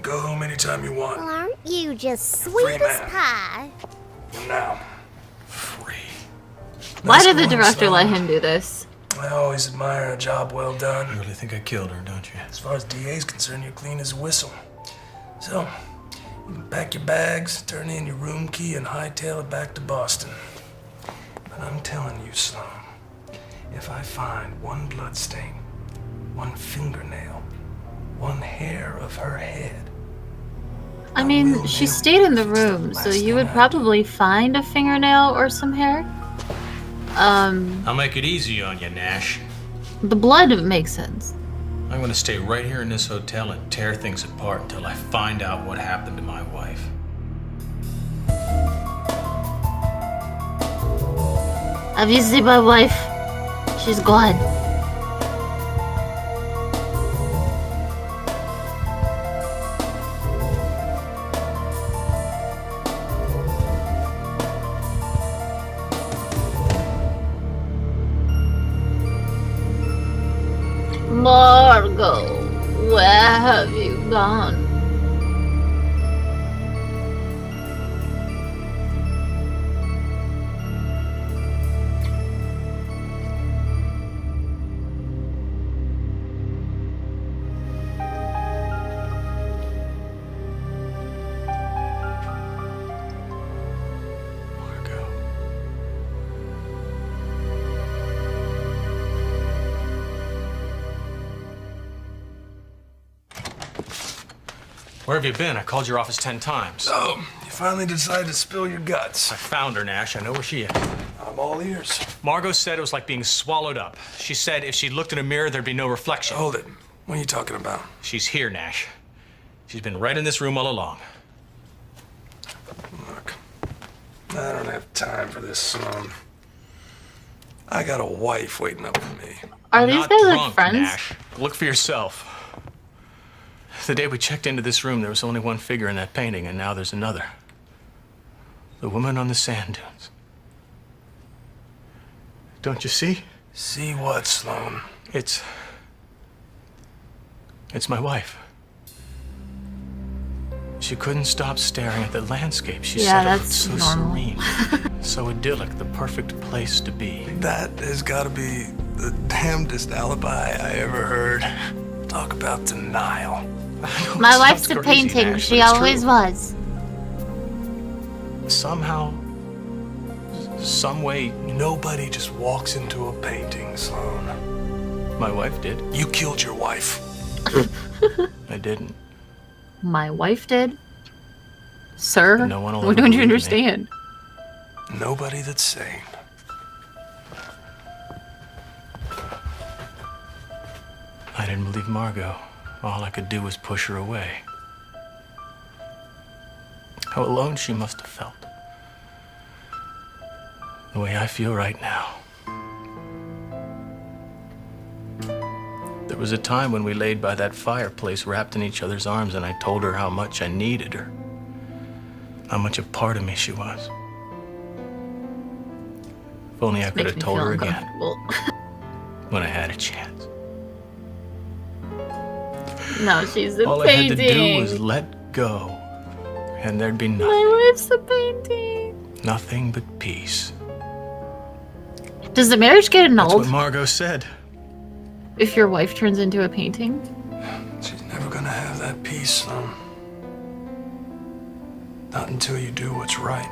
Go home anytime you want. Well, aren't you just sweet as pie? Now. Why did the director let him do this? I always admire a job well done. You really think I killed her, don't you? As far as DA's concerned, you're clean as a whistle. So, you can pack your bags, turn in your room key, and hightail it back to Boston. But I'm telling you, Sloan, if I find one blood stain, one fingernail, one hair of her head, I mean, she stayed in the room, so you would probably find a fingernail or some hair. I'll make it easy on you, Nash. The blood makes sense. I'm gonna stay right here in this hotel and tear things apart until I find out what happened to my wife. Have you seen my wife? She's gone. Margot, where have you gone? Where have you been? I called your office 10 times. So, you finally decided to spill your guts. I found her, Nash. I know where she is. I'm all ears. Margot said it was like being swallowed up. She said if she looked in a mirror, there'd be no reflection. Hold it. What are you talking about? She's here, Nash. She's been right in this room all along. Look, I don't have time for this, Sloan. I got a wife waiting up for me. Are these Not guys drunk, like friends? Nash. Look for yourself. The day we checked into this room, there was only one figure in that painting, and now there's another. The woman on the sand dunes. Don't you see? See what, Sloan? It's my wife. She couldn't stop staring at the landscape. She said it looked so serene, so idyllic, the perfect place to be. That has got to be the damnedest alibi I ever heard. Talk about denial. My wife's a painting. She always was. Somehow, some way, nobody just walks into a painting, Sloan. My wife did. You killed your wife. I didn't. My wife did. Sir, But no one will what ever don't you believe me. understand? Nobody that's sane. I didn't believe Margot. All I could do was push her away. How alone she must have felt. The way I feel right now. There was a time when we laid by that fireplace wrapped in each other's arms and I told her how much I needed her. How much a part of me she was. If only I could have told her again. When I had a chance. No, she's a All painting. I had to do was let go. And there'd be nothing. My wife's a painting. Nothing but peace. Does the marriage get That's annulled what Margot said. if your wife turns into a painting? She's never gonna have that peace, son. Not until you do what's right.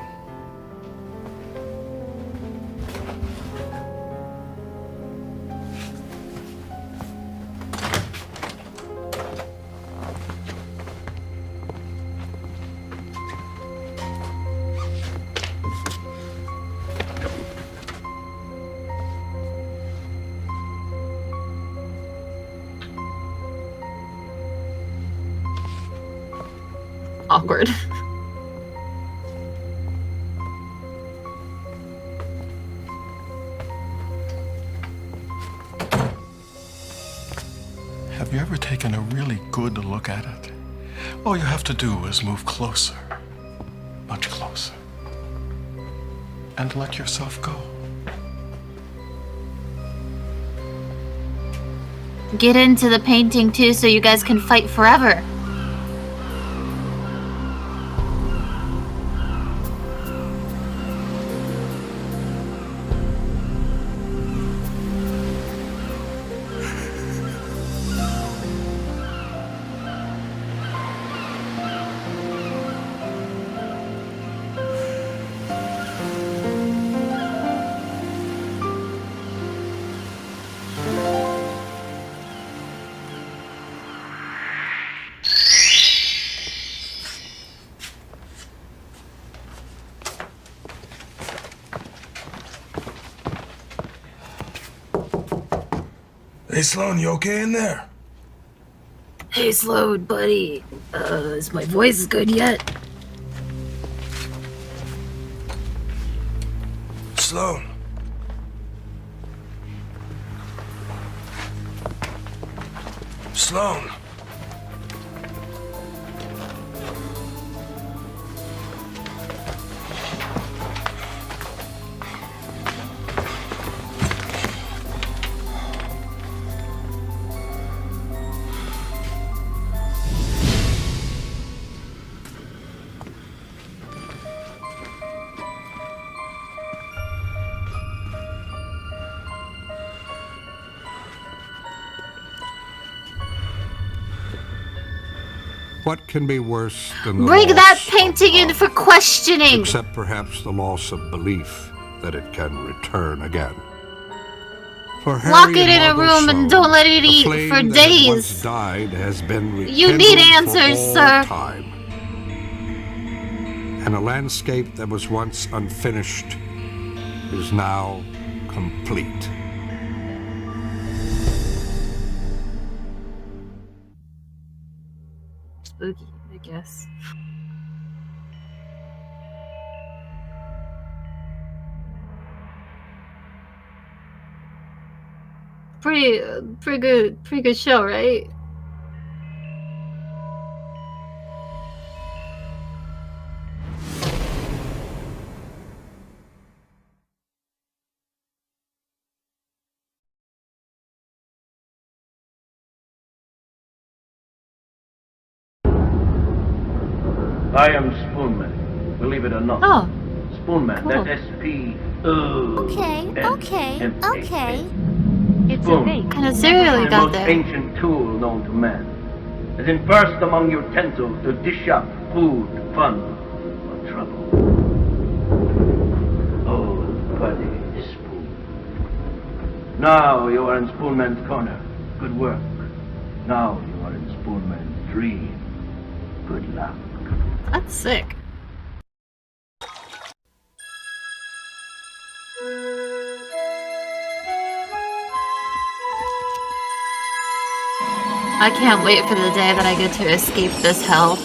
Awkward. Have you ever taken a really good look at it? All you have to do is move closer, much closer, and let yourself go. Get into the painting too so you guys can fight forever. Hey, Sloan, you okay in there? Hey, Sloan, buddy. Is my voice good yet? Sloan. Sloan. What can be worse than the Bring loss that painting in for questioning. except perhaps the loss of belief that it can return again? For Lock Harry it in a Margot room and don't let it the eat flame for that had days. once died has been You need rekindled answers, for all sir. time. And a landscape that was once unfinished is now complete. Spooky, I guess. Pretty good show, right? I am Spoonman, believe it or not. Oh. Spoonman, Cool. that's S-P-O. Okay. It's Spoon. What kind of cereal you The got most there? ancient tool known to man. As in first among utensils to dish up food, fun, or trouble. Old buddy Spoon. Now you are in Spoonman's corner. Good work. Now you are in Spoonman's dream. Good luck. That's sick. I can't wait for the day that I get to escape this hell.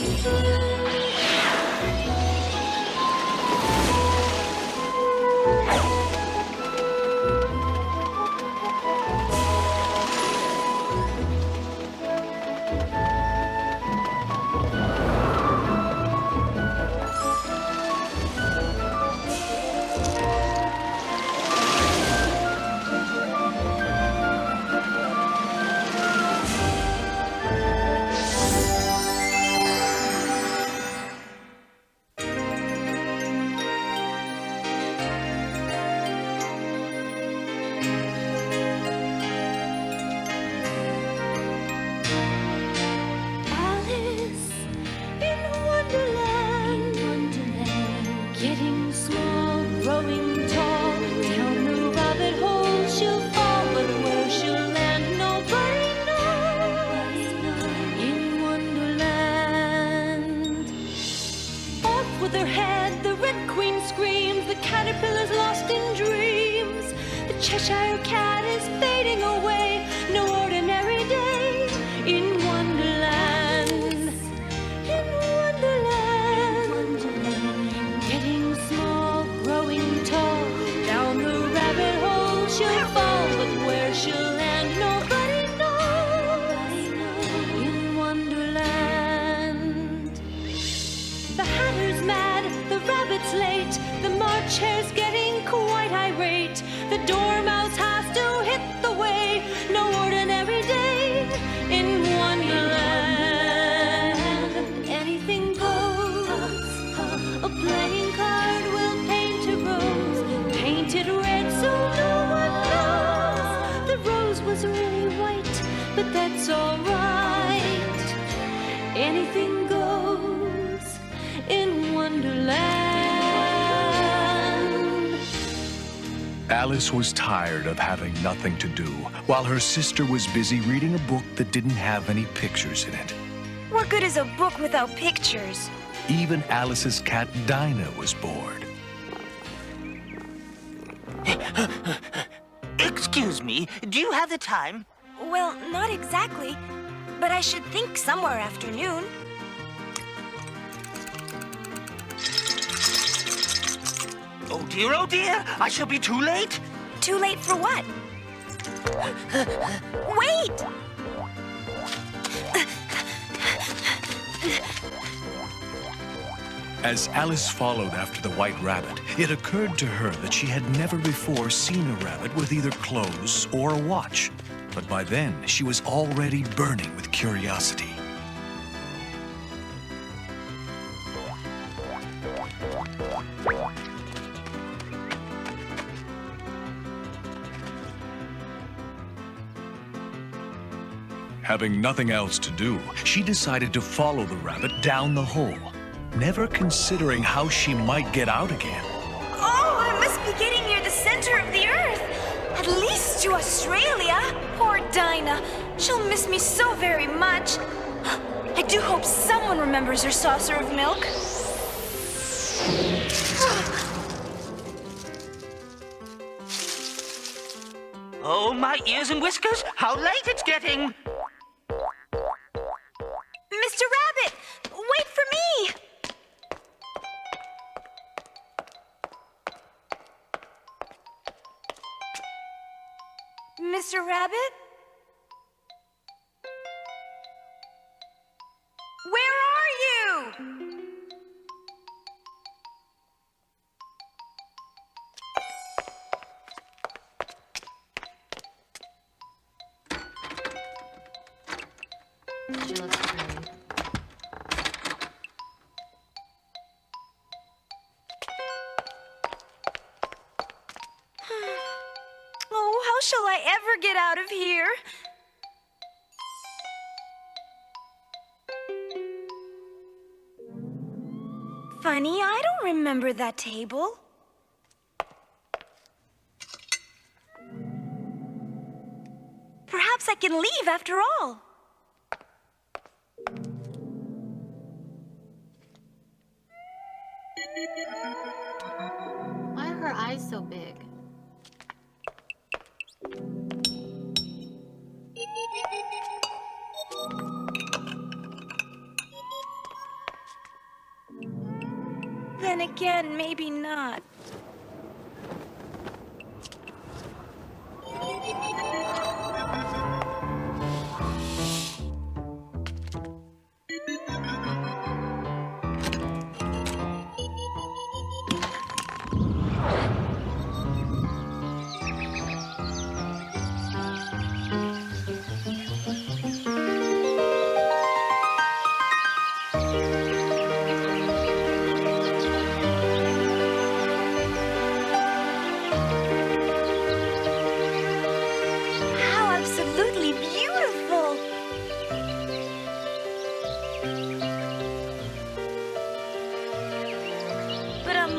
Cheshire cat is fading away. No ordinary day in Wonderland. In Wonderland. Getting small, growing tall. Down the rabbit hole she'll fall, but where she'll land nobody knows. In Wonderland. The hatter's mad, the rabbit's late, the March hare's getting quite irate. The dormouse has to hit the way. No ordinary day in Wonderland. Anything goes. A playing card will paint a rose. Paint it red so no one knows. The rose was really white, but that's alright. Anything goes in Wonderland. Alice was tired of having nothing to do, while her sister was busy reading a book that didn't have any pictures in it. What good is a book without pictures? Even Alice's cat Dinah was bored. Excuse me, do you have the time? Well, not exactly, but I should think somewhere after noon. Oh dear, I shall be too late. Too late for what? Wait! As Alice followed after the white rabbit, it occurred to her that she had never before seen a rabbit with either clothes or a watch. But by then, she was already burning with curiosity. Having nothing else to do, she decided to follow the rabbit down the hole, never considering how she might get out again. Oh, I must be getting near the center of the earth. At least to Australia. Poor Dinah. She'll miss me so very much. I do hope someone remembers her saucer of milk. Oh, my ears and whiskers, how late it's getting! Mr. Rabbit, wait for me! Mr. Rabbit? Where are you? She looks pretty. Oh, how shall I ever get out of here? Funny, I don't remember that table. Perhaps I can leave after all. eyes so big? Then again, maybe not.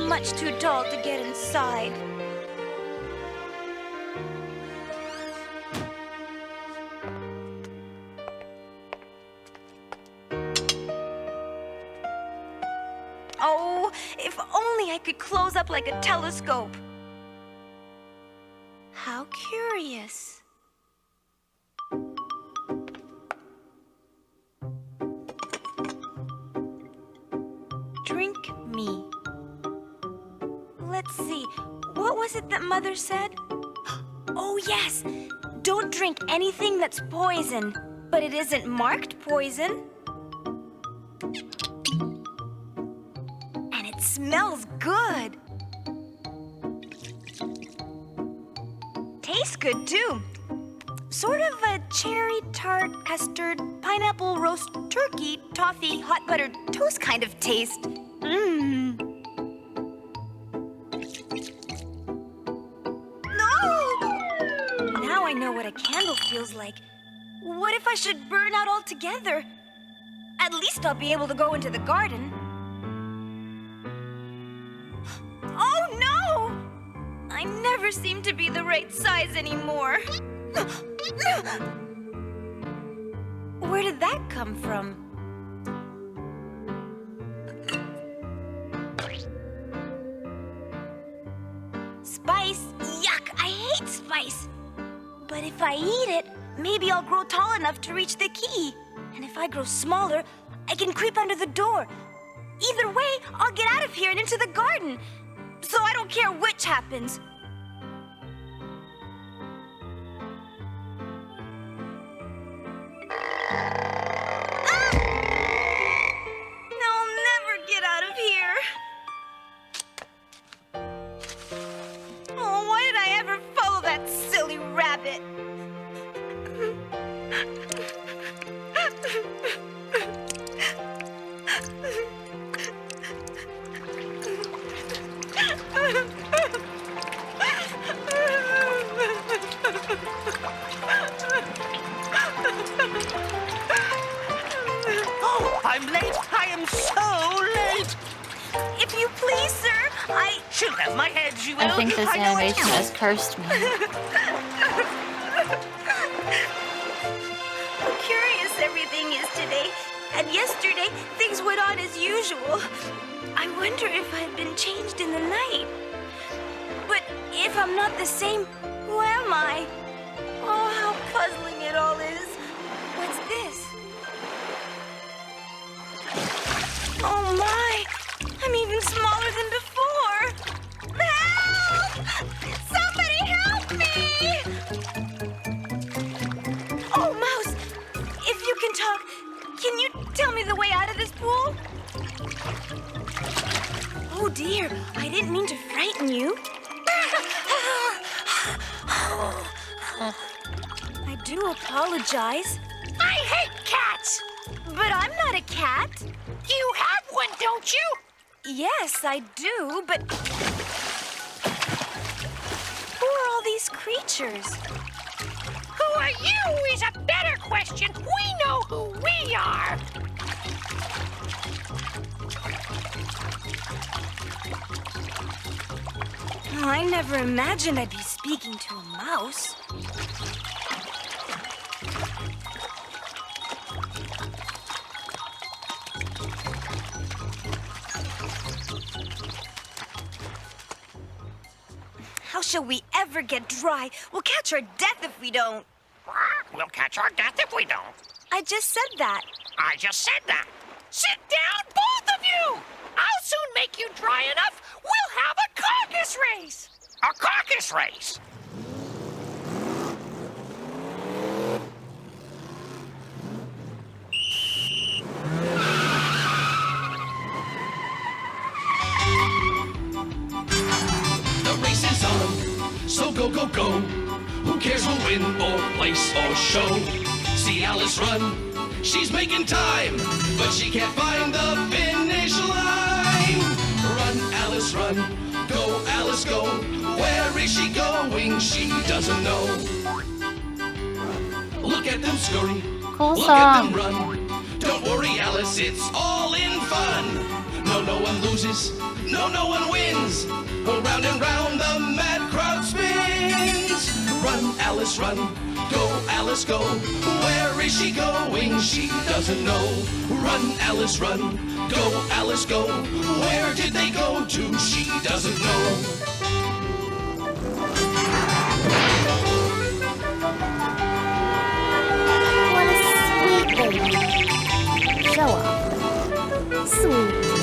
Much too tall to get inside. Oh, if only I could close up like a telescope. How curious. Drink me. Let's see, what was it that Mother said? Oh yes, don't drink anything that's poison, but it isn't marked poison. And it smells good. Tastes good too. Sort of a cherry tart, custard, pineapple roast turkey, toffee, hot buttered toast kind of taste. Mmm. Now I know what a candle feels like. What if I should burn out altogether? At least I'll be able to go into the garden. Oh no! I never seem to be the right size anymore. Where did that come from? Spice? Yuck! I hate spice! But if I eat it, maybe I'll grow tall enough to reach the key. And if I grow smaller, I can creep under the door. Either way, I'll get out of here and into the garden. So I don't care which happens. I'll never get out of here. Oh, why did I ever follow that silly rabbit? Oh, I'm late. I am so late. If you please, sir, I... Shoot at my head, you will. I think this animation has cursed me. How curious everything is today. And yesterday, things went on as usual. I wonder if I've been changed in the night. But if I'm not the same, who am I? Oh, how puzzling it all is. What's this? Oh my! I'm even smaller than before! Help! Somebody help me! Oh, Mouse! If you can talk, can you tell me the way out of this pool? Oh dear, I didn't mean to frighten you. I do apologize. I hate cats! But I'm not a cat. You have one, don't you? Yes, I do, but... Who are all these creatures? Who are you is a better question. We know who we are. Oh, I never imagined I'd be speaking to a mouse. shall we ever get dry? We'll catch our death if we don't. We'll catch our death if we don't. I just said that. I just said that. Sit down, both of you! I'll soon make you dry enough. We'll have a carcass race. A carcass race? The race is on, so go, go, go. Who cares who win or place or show? See Alice run, she's making time, but she can't find the finish line. Run, Alice, run, go, Alice, go. Where is she going? She doesn't know. Look at them scurry, Cool look song. at them run. Don't worry, Alice, it's all in fun. No, no one loses, no, no one wins. Round and round the mad crowd spins. Run, Alice, run, go, Alice, go. Where is she going? She doesn't know. Run, Alice, run, go, Alice, go. Where did they go to? She doesn't know. What a sweet baby. Show off. Sweet.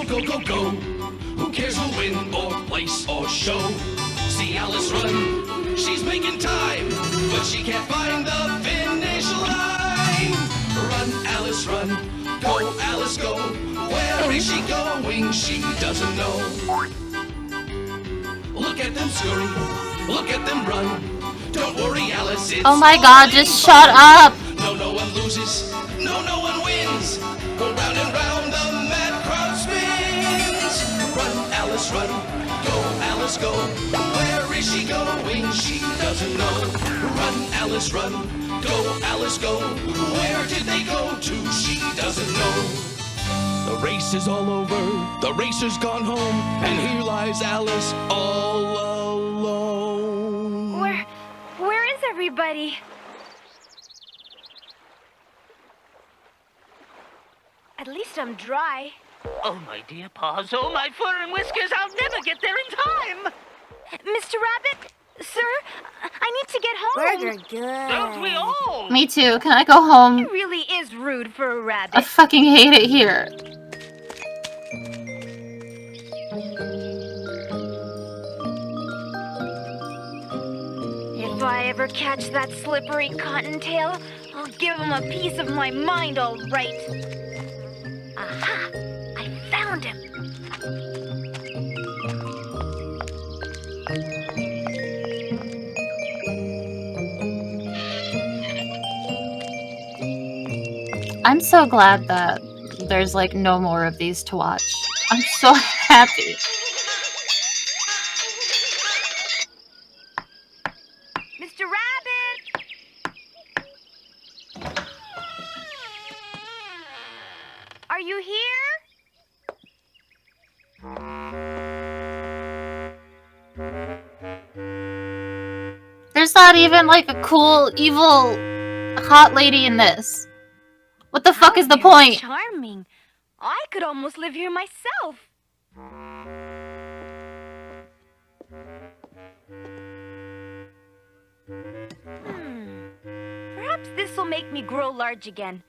Go, go, go. Who cares who win or place or show? See Alice run, she's making time, but she can't find the finish line. Run, Alice, run, go, Alice, go. Where is she going? She doesn't know. Look at them scurry, look at them run. Don't worry, Alice, it's Oh my all god, in just fun. shut up! No, no one loses, no, no one wins. Go round and round the mad crowd spins. Run, Alice, run, go, Alice, go. Where is she going? She doesn't know. Run, Alice, run, go, Alice, go. Where did they go to? She doesn't know. The race is all over, the racer's gone home, and here lies Alice all alone. Where is everybody? At least I'm dry. Oh, my dear paws, oh, my fur and whiskers, I'll never get there in time! Mr. Rabbit? Sir? I need to get home. Burger good. Don't we all? Me too. Can I go home? It really is rude for a rabbit. I fucking hate it here. If I ever catch that slippery cottontail, I'll give him a piece of my mind, all right. Aha! I found him. I'm so glad that there's like no more of these to watch. I'm so happy. Mr. Rabbit! Are you here? There's not even like a cool, evil, hot lady in this. What the fuck is the point? Charming. I could almost live here myself. Perhaps this will make me grow large again.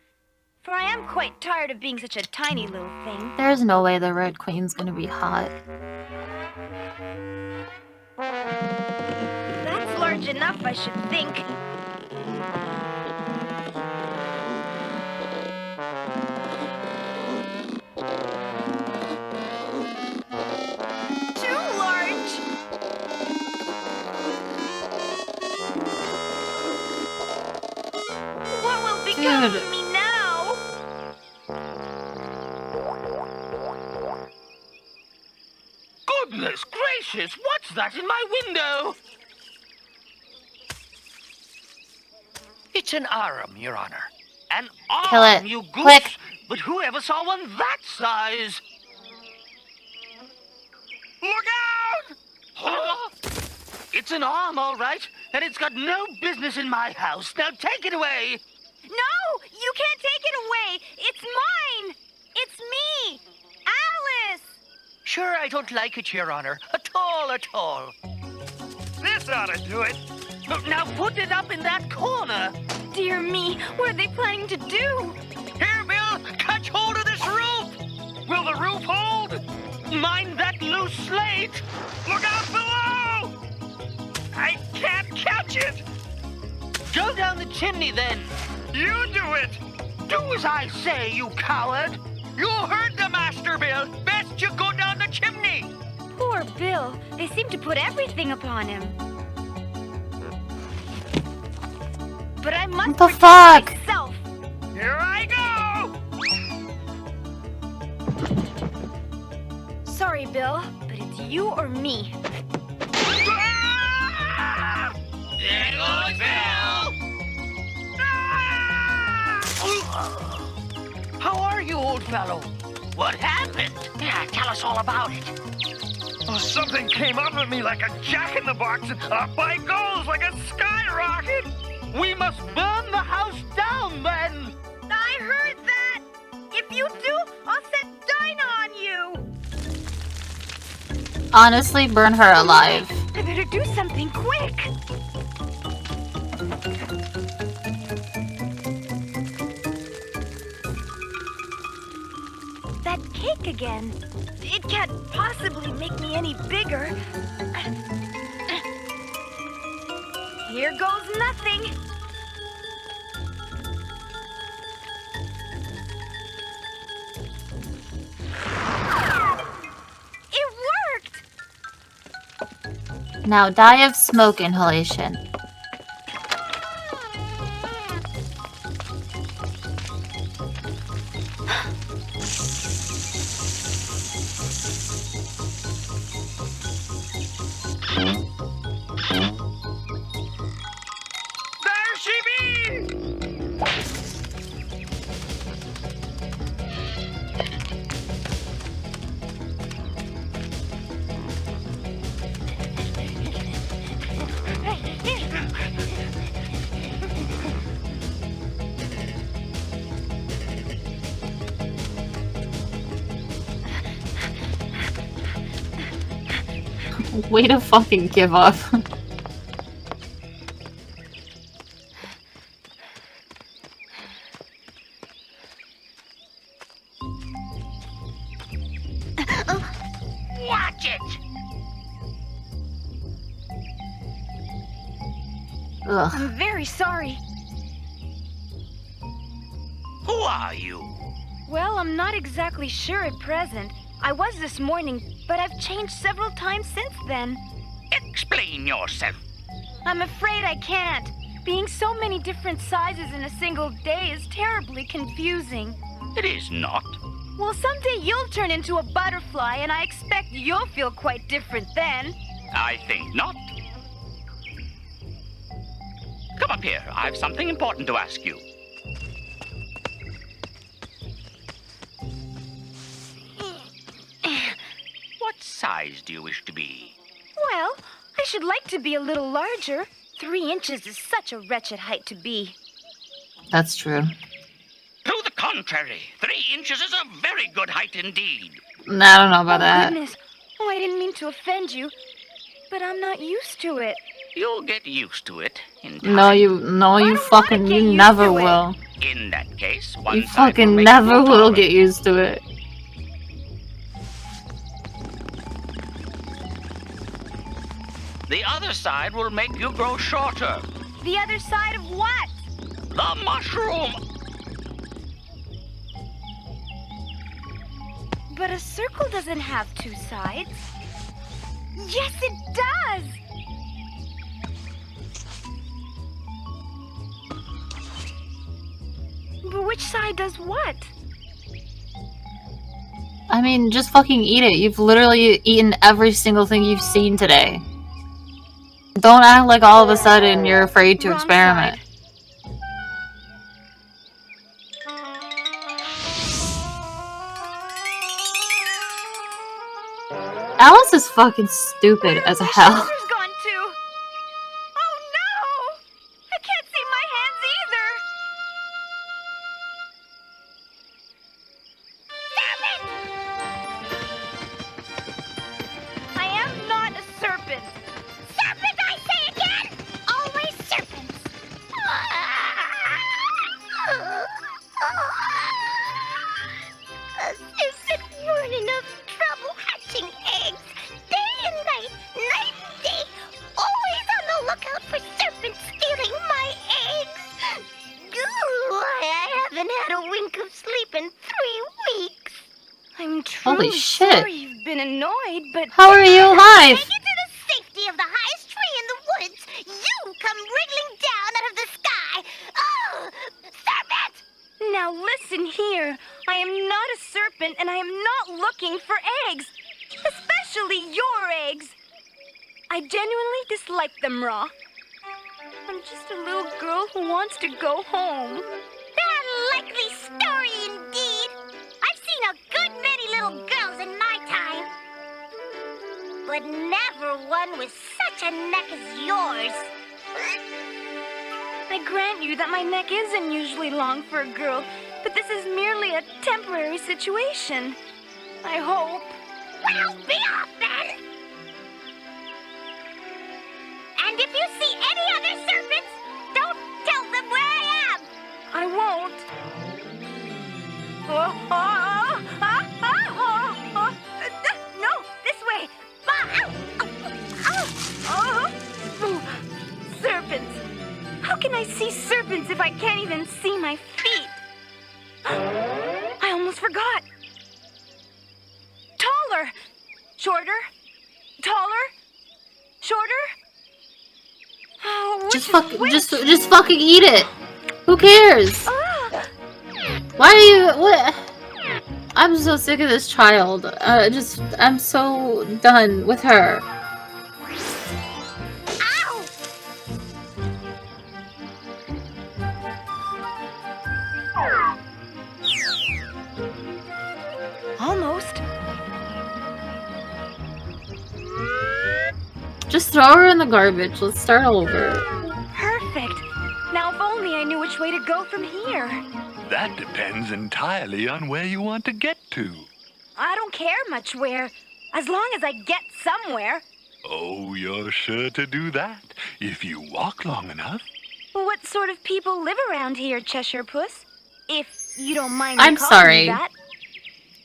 For I am quite tired of being such a tiny little thing. There's no way the Red Queen's gonna be hot. That's large enough, I should think. Too large. What will become of me now? Goodness gracious, what's that in my window? It's an arm, Your Honor. An Kill arm, it. you goose! Quick. But who ever saw one that size? Look out! Huh? It's an arm, all right, and it's got no business in my house. Now take it away! No! You can't take it away! It's mine! It's me! Alice! Sure, I don't like it, Your Honor. At all, at all. This ought to do it. Now put it up in that corner. Dear me, what are they planning to do? Here, Bill, catch hold of this roof. Will the roof hold? Mind that loose slate. Look out below. I can't catch it. Go down the chimney, then. You do it. Do as I say, you coward. You heard the master, Bill. Best you go down the chimney. Poor Bill. They seem to put everything upon him. But I must What the protect fuck? myself. Here I go. Sorry, Bill, but it's you or me. There goes Bill. How are you, old fellow? What happened? Yeah, tell us all about it. Oh, something came up at me like a jack-in-the-box, and up I goes like a skyrocket. We must burn the house down, then. I heard that. If you do, I'll set Dinah on you. Honestly, burn her alive. I better do something quick. That cake again. It can't possibly make me any bigger. Here goes nothing. It worked! Now die of smoke inhalation. There she be! Way to fucking give up. Watch it! Ugh. I'm very sorry. Who are you? Well, I'm not exactly sure at present. I was this morning, but I've changed several times since then. Explain yourself. I'm afraid I can't. Being so many different sizes in a single day is terribly confusing. It is not. Well, someday you'll turn into a butterfly, and I expect you'll feel quite different then. I think not. Come up here. I've something important to ask you. What size do you wish to be? Well, I should like to be a little larger. 3 inches is such a wretched height to be. That's true. To the contrary, 3 inches is a very good height indeed. I don't know about that. Goodness. Oh, I didn't mean to offend you, but I'm not used to it. You'll get used to it in time. No, you fucking, you never will. In that case, one You side will fucking make never you will taller. get used to it. The other side will make you grow shorter. The other side of what? The mushroom! But a circle doesn't have 2 sides. Yes, it does! Which side does what? I mean, just fucking eat it. You've literally eaten every single thing you've seen today. Don't act like all of a sudden you're afraid to experiment. Alice is fucking stupid as hell. Gone too. Oh no! I can't see my hands either. Damn it! I am not a serpent. Serpent, I say again! Always serpents. As if it weren't enough trouble hatching eggs. Day and night, night and day. Always on the lookout for serpents stealing my eggs. Ooh, I haven't had a wink of sleep in 3 weeks. I'm truly Holy shit. sorry you've been annoyed, but... How are you alive? Take it to the safety of the highest tree in the woods. You come wriggling down out of the sky. Oh, serpent! Now listen here. I am not a serpent, and I am not looking for eggs. Especially your eggs. I genuinely dislike them raw. I'm just a little girl who wants to go home. A likely story indeed. I've seen a good many little girls in my time. But never one with such a neck as yours. I grant you that my neck isn't usually long for a girl, but this is merely a temporary situation. I hope. Well, be off then! And if you see any other serpents, don't tell them where I am! I won't. No, this way. Serpents. How can I see serpents if I can't even see my feet? I almost forgot. Taller. Shorter. Taller. Shorter. Oh, Just fucking eat it. Who cares? Why are you? What? I'm so sick of this child. I'm so done with her. Almost. Just throw her in the garbage. Let's start over. Perfect. Now if only I knew which way to go from here. That depends entirely on where you want to get to. I don't care much where, as long as I get somewhere. Oh, you're sure to do that if you walk long enough. What sort of people live around here, Cheshire Puss? If you don't mind I'm me calling sorry. you that.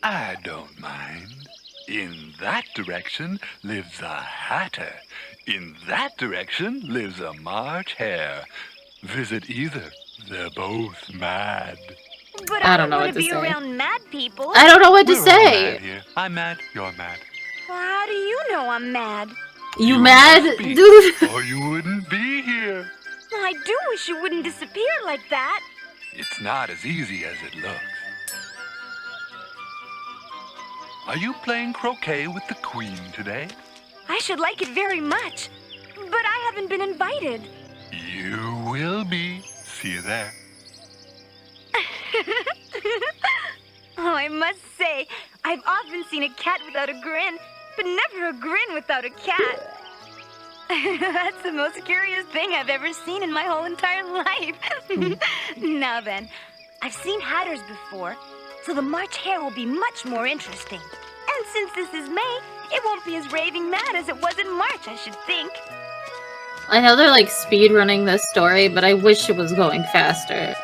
I don't mind. In that direction lives a hatter. In that direction lives a March hare. Visit either. They're both mad. But I don't know want what to to be say. around mad people. I don't know what to We're all say. mad here. I'm mad, you're mad. Well, how do you know I'm mad? You mad, must be, dude? Or you wouldn't be here. Well, I do wish you wouldn't disappear like that. It's not as easy as it looks. Are you playing croquet with the queen today? I should like it very much, but I haven't been invited. You will be. See you there. Oh, I must say, I've often seen a cat without a grin, but never a grin without a cat. That's the most curious thing I've ever seen in my whole entire life. Now then, I've seen hatters before, so the March hare will be much more interesting. And since this is May, it won't be as raving mad as it was in March, I should think. I know they're like speed running this story, but I wish it was going faster.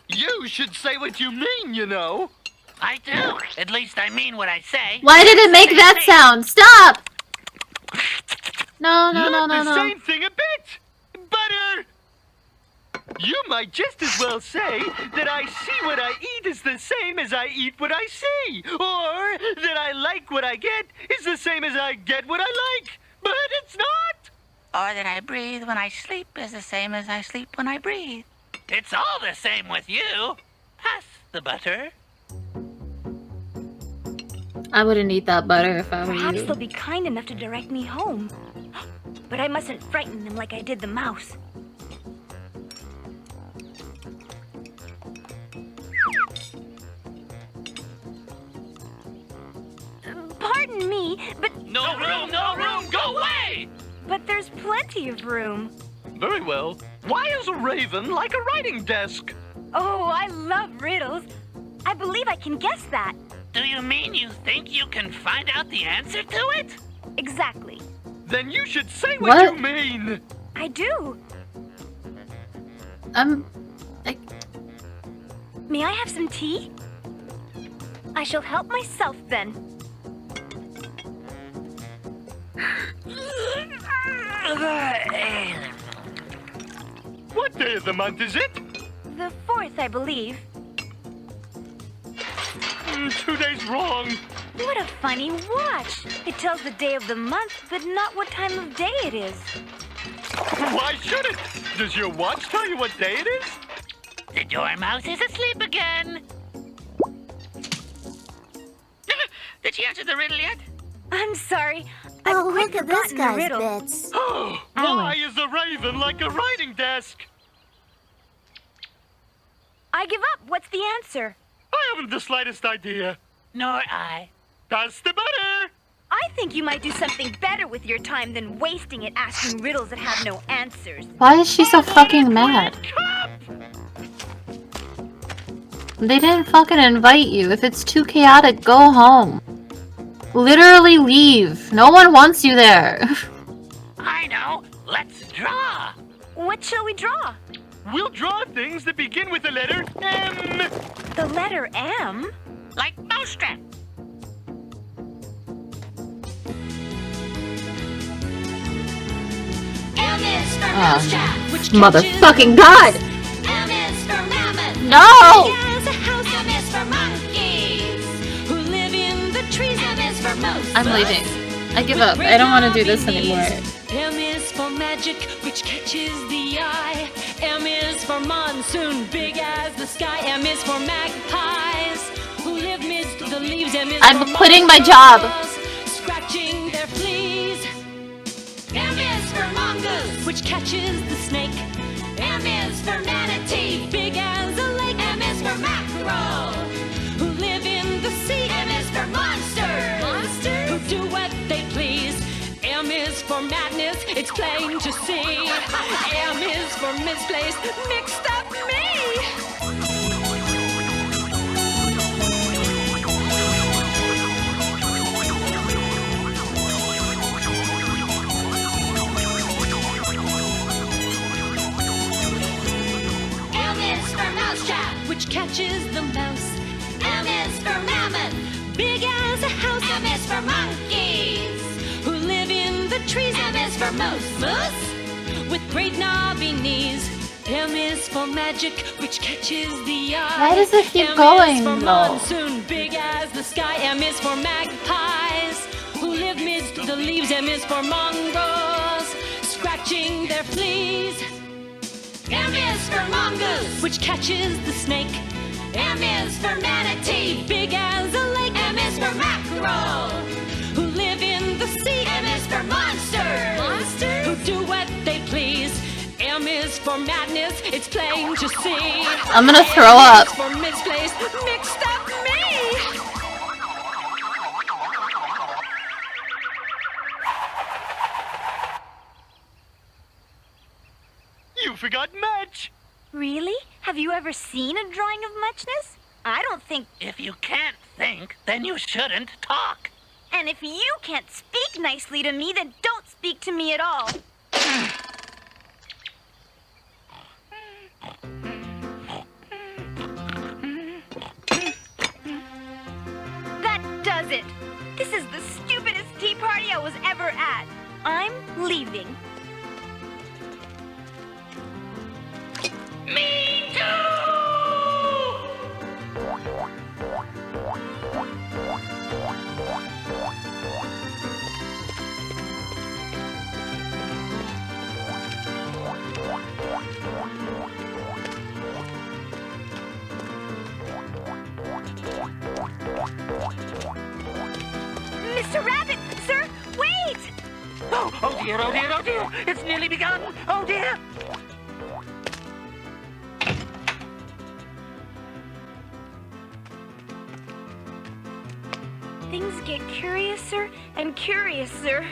You should say what you mean, you know. I do. At least I mean what I say. Why did it make that sound? Stop! No, no, no, Not no, the no. same thing a bit. Butter. You might just as well say that I see what I eat is the same as I eat what I see. Or that I like what I get is the same as I get what I like. But it's not. Or that I breathe when I sleep is the same as I sleep when I breathe. It's all the same with you. Pass the butter. I wouldn't eat that butter if I were Perhaps you. they'll be kind enough to direct me home. But I mustn't frighten them like I did the mouse. Pardon me, but... No room, no room, go away! But there's plenty of room. Very well. Why is a raven like a writing desk? Oh, I love riddles. I believe I can guess that. Do you mean you think you can find out the answer to it? Exactly. Then you should say what you mean. I do. May I have some tea? I shall help myself then. What day of the month is it? The 4th, I believe. 2 days wrong. What a funny watch. It tells the day of the month, but not what time of day it is. Why should it? Does your watch tell you what day it is? The dormouse is asleep again. Did she answer the riddle yet? I'm sorry. Oh, look at this guy's bits. Why is a raven like a writing desk? I give up. What's the answer? I haven't the slightest idea. Nor I. Pass the butter. I think you might do something better with your time than wasting it asking riddles that have no answers. Why is she so fucking mad? They didn't fucking invite you. If it's too chaotic, go home. Literally leave. No one wants you there. I know. Let's draw. What shall we draw? We'll draw things that begin with the letter M. The letter M? Like mousetrap. M is for mousetrap, which Motherfucking God! M is for mammoth. No! M is for monkeys who live in the trees. M is for moose. I'm leaving. I give up. I don't want to do this anymore. M is for magic, which catches the eye. M is for monsoon, big as the sky. M is for magpies who live midst the leaves. M is I'm for quitting my job. scratching their fleas. M is for mongoose, which catches the snake. M is for manatee, big as a lake. M is for mackerel, who live in the sea. M is for monsters, who do what they please. M is for madness, it's plain to see. M is for misplaced, mixed up me. M is for mousetrap, which catches the mouse. M is for mammoth, big as a house. M is for monkeys who live in the trees. M is for moose, with great knobby knees. M is for magic, which catches the eye. Why does it keep M going, is for though? monsoon, big as the sky. M is for magpies who live midst the leaves. M is for mongrels, scratching their fleas. M is for mongoose, which catches the snake. M is for manatee, big as a lake. M is for mackerel, who live in the sea. M is for monsters, who do what they please. M is for madness, it's plain to see. I'm gonna throw up. M is for misplaced, mixed up me. You forgot match. Really? Have you ever seen a drawing of muchness? I don't think... If you can't think, then you shouldn't talk. And if you can't speak nicely to me, then don't speak to me at all. That does it. This is the stupidest tea party I was ever at. I'm leaving. dear, oh dear, oh dear. It's nearly begun. Oh dear. Things get curiouser and curiouser.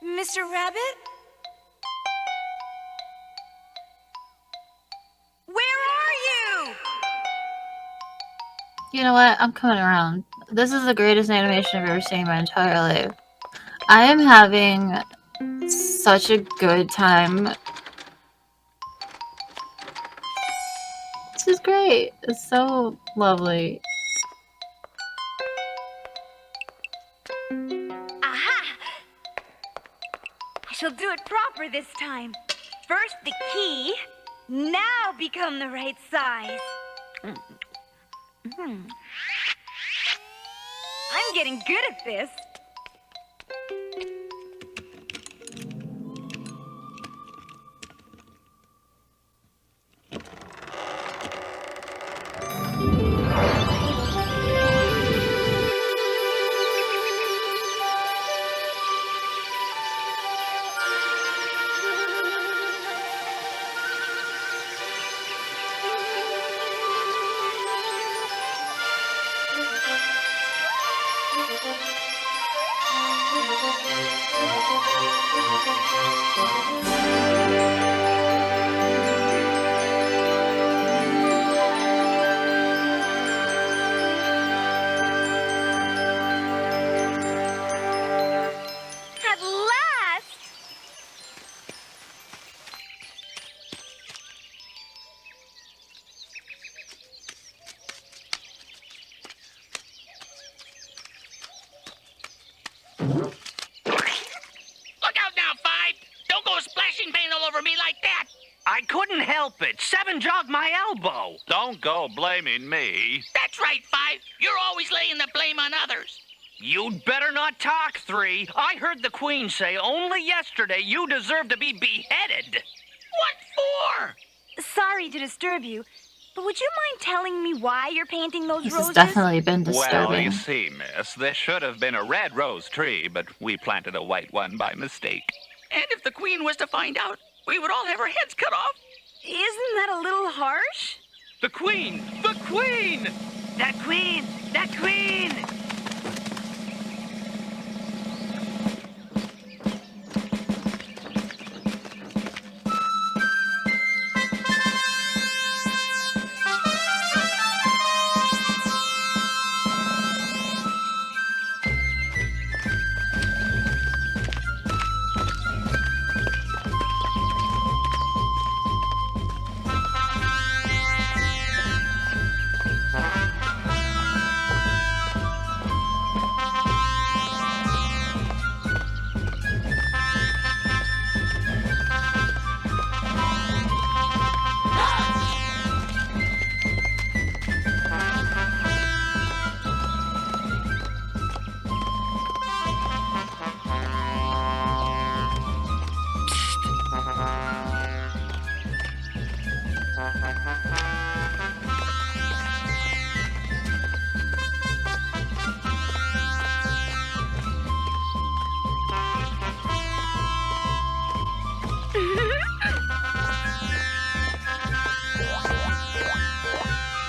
Mr. Rabbit? Where are you? You know what? I'm coming around. This is the greatest animation I've ever seen in my entire life. I am having such a good time. This is great. It's so lovely. Aha! I shall do it proper this time. First the key, now become the right size. I'm getting good at this. At last! Look out now, Five! Don't go splashing paint all over me like that! I couldn't help it. Seven jogged my elbow. Don't go blaming me. That's right, Five. You're always laying the blame on others. You'd better not talk, Three. I heard the Queen say only yesterday you deserve to be beheaded. What for? Sorry to disturb you, but would you mind telling me why you're painting those This roses? has definitely been Well, disturbing. you see, miss, this should have been a red rose tree, but we planted a white one by mistake. And if the Queen was to find out, we would all have our heads cut off. Isn't that a little harsh? The Queen! The Queen! That Queen! That Queen!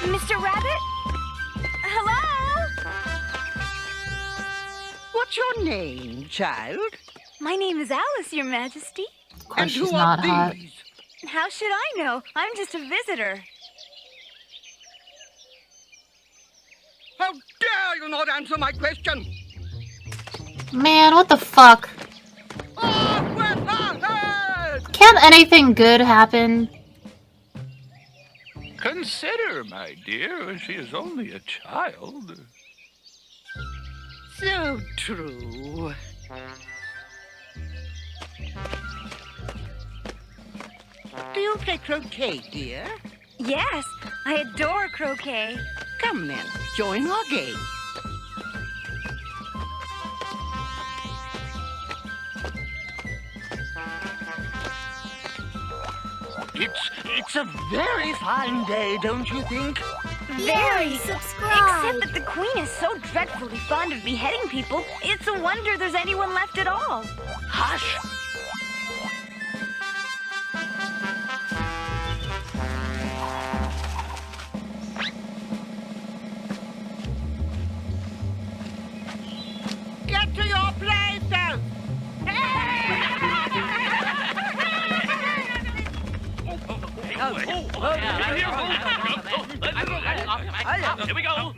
Mr. Rabbit? Hello? What's your name, child? My name is Alice, Your Majesty. Of course she's not hot. How should I know? I'm just a visitor. How dare you not answer my question? Man, what the fuck? Off with her head! Can't anything good happen? Consider, my dear, she is only a child. So true. Do you play croquet, dear? Yes, I adore croquet. Come then, join our game. It's a very fine day, don't you think? Very. Subscribe. Except that the Queen is so dreadfully fond of beheading people, it's a wonder there's anyone left at all. Hush! Get to your places! Here we go.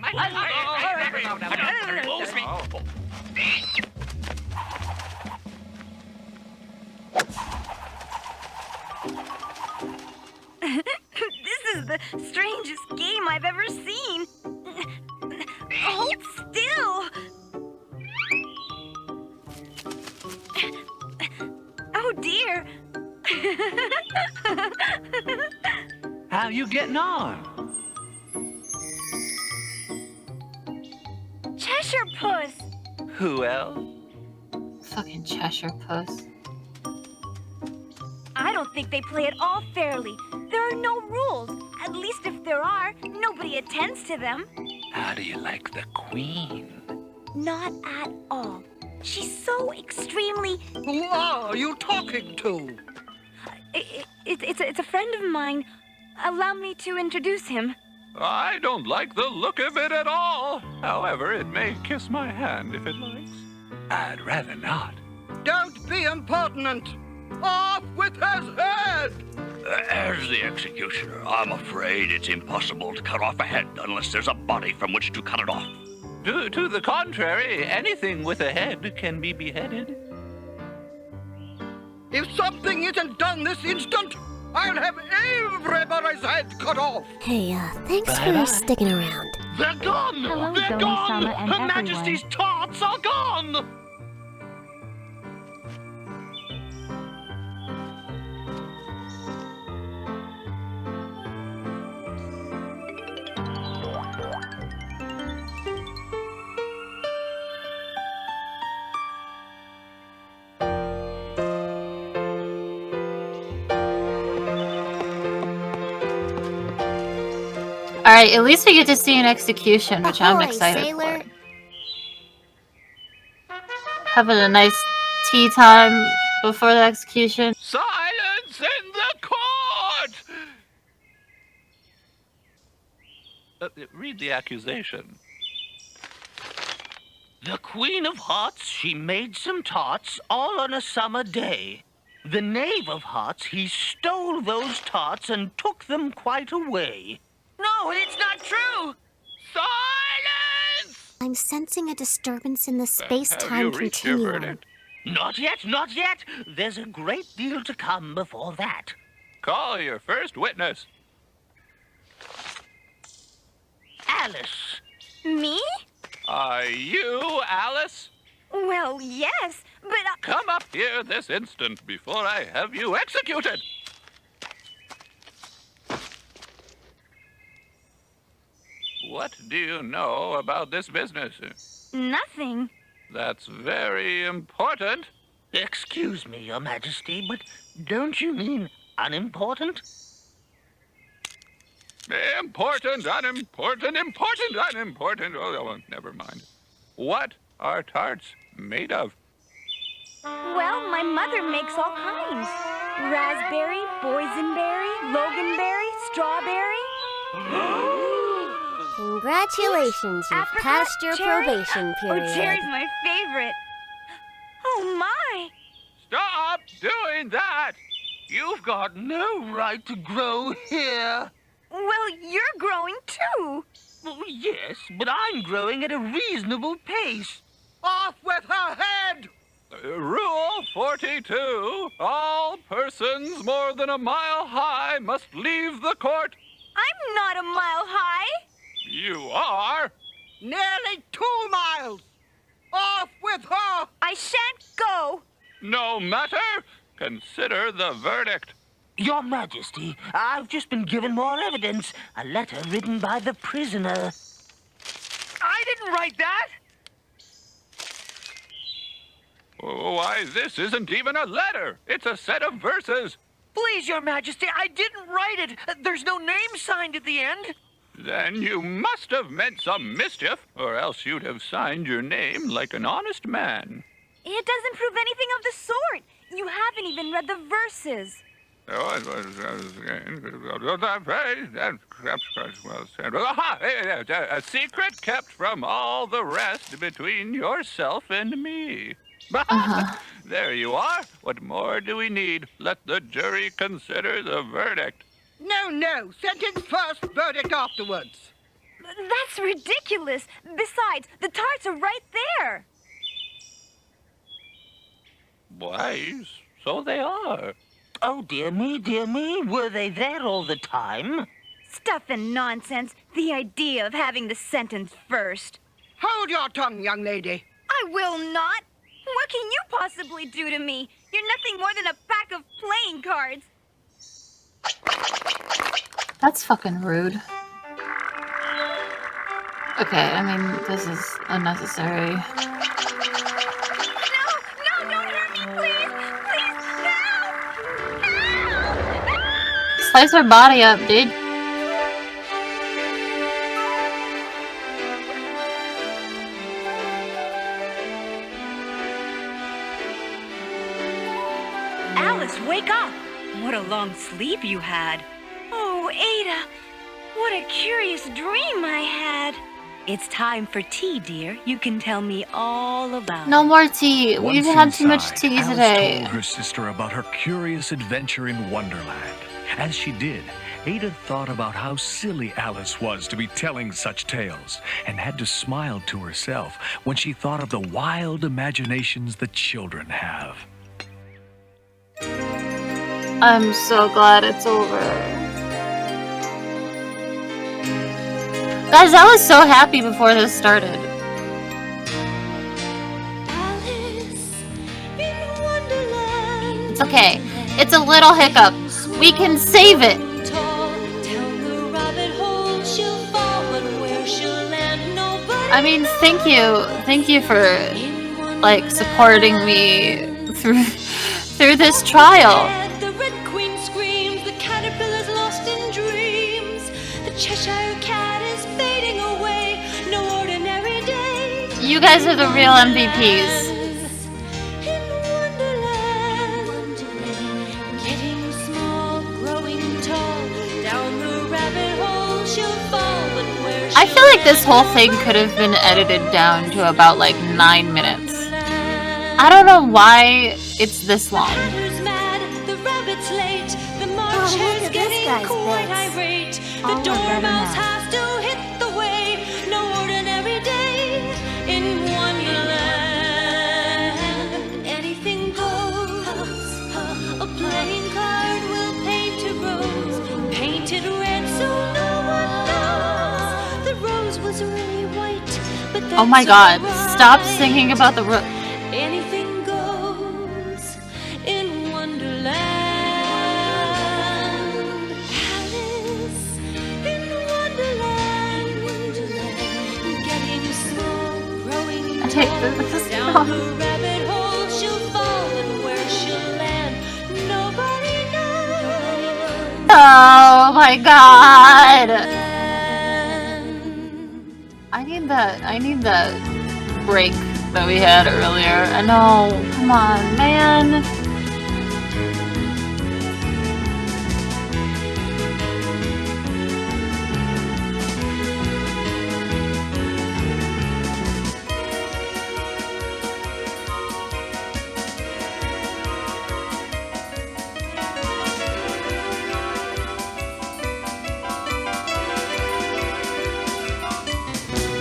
This is the strangest game I've ever seen. Hold still. Oh dear. How you getting on? Cheshire Puss. Who else? Fucking Cheshire Puss. I don't think they play it all fairly. There are no rules. At least if there are, nobody attends to them. How do you like the Queen? Not at all. She's so extremely... Who are you talking to? It's a friend of mine. Allow me to introduce him. I don't like the look of it at all. However, it may kiss my hand if it likes. I'd rather not. Don't be impertinent! Off with his head! As the executioner, I'm afraid it's impossible to cut off a head unless there's a body from which to cut it off. To the contrary, anything with a head can be beheaded. If something isn't done this instant, I'll have everybody's head cut off! Hey, thanks for sticking around. They're gone! Hello, They're Zoe, gone! Sama, and Her everyone. Majesty's tarts are gone! Alright, at least we get to see an execution, which I'm Ahoy, excited sailor. for. Having a nice tea time before the execution. Silence in the court! Read the accusation. The Queen of Hearts, she made some tarts, all on a summer day. The Knave of Hearts, he stole those tarts and took them quite away. No, it's not true! Silence! I'm sensing a disturbance in the space-time Have you reached your continuum. verdict? Not yet, not yet. There's a great deal to come before that. Call your first witness. Alice. Me? Are you Alice? Well, yes, but Come up here this instant before I have you executed. What do you know about this business? nothing. That's very important. Excuse me, Your Majesty, but don't you mean unimportant? Important, unimportant, important, unimportant. Oh, never mind. What are tarts made of? Well, my mother makes all kinds. Raspberry, boysenberry, loganberry, strawberry. Congratulations, you've Apricot, passed your cherry? probation period. Oh, cherry's my favorite. Oh, my. Stop doing that! You've got no right to grow here. Well, you're growing too. Well, yes, but I'm growing at a reasonable pace. Off with her head! Rule 42. All persons more than a mile high must leave the court. I'm not a mile high. You are. Nearly 2 miles! Off with her! I shan't go. No matter. Consider the verdict. Your Majesty, I've just been given more evidence. A letter written by the prisoner. I didn't write that! Why, this isn't even a letter. It's a set of verses. Please, Your Majesty, I didn't write it. There's no name signed at the end. Then you must have meant some mischief, or else you'd have signed your name like an honest man. It doesn't prove anything of the sort. You haven't even read the verses. Oh, it was a secret kept from all the rest between yourself and me. There you are. What more do we need? Let the jury consider the verdict. No. Sentence first, verdict afterwards. That's ridiculous. Besides, the tarts are right there. Why, so they are. Oh, dear me. Were they there all the time? Stuff and nonsense. The idea of having the sentence first. Hold your tongue, young lady. I will not. What can you possibly do to me? You're nothing more than a pack of playing cards. That's fucking rude. Okay, I mean, this is unnecessary. No, don't hurt me, please! Please, help! Slice her body up, dude. Alice, wake up! What a long sleep you had. Oh, Ada, what a curious dream I had. It's time for tea, dear. You can tell me all about it. No more tea. We've Once had too much inside, tea Alice today. told her sister about her curious adventure in Wonderland. As she did, Ada thought about how silly Alice was to be telling such tales, and had to smile to herself when she thought of the wild imaginations that children have. I'm so glad it's over. Guys, I was so happy before this started. It's okay. It's a little hiccup. We can save it. I mean, thank you. Thank you for, like, supporting me through this trial. You guys are the real MVPs. I feel like this whole thing could have been edited down to about like 9 minutes. I don't know why it's this long. Oh, look at this guy's bits. All are better now. Oh my god, stop singing about the Anything goes in Wonderland. Alice in Wonderland. Getting small, growing down the rabbit hole she'll fall, and where she'll land nobody knows. Oh my god! I need that break that we had earlier. I know, come on, man.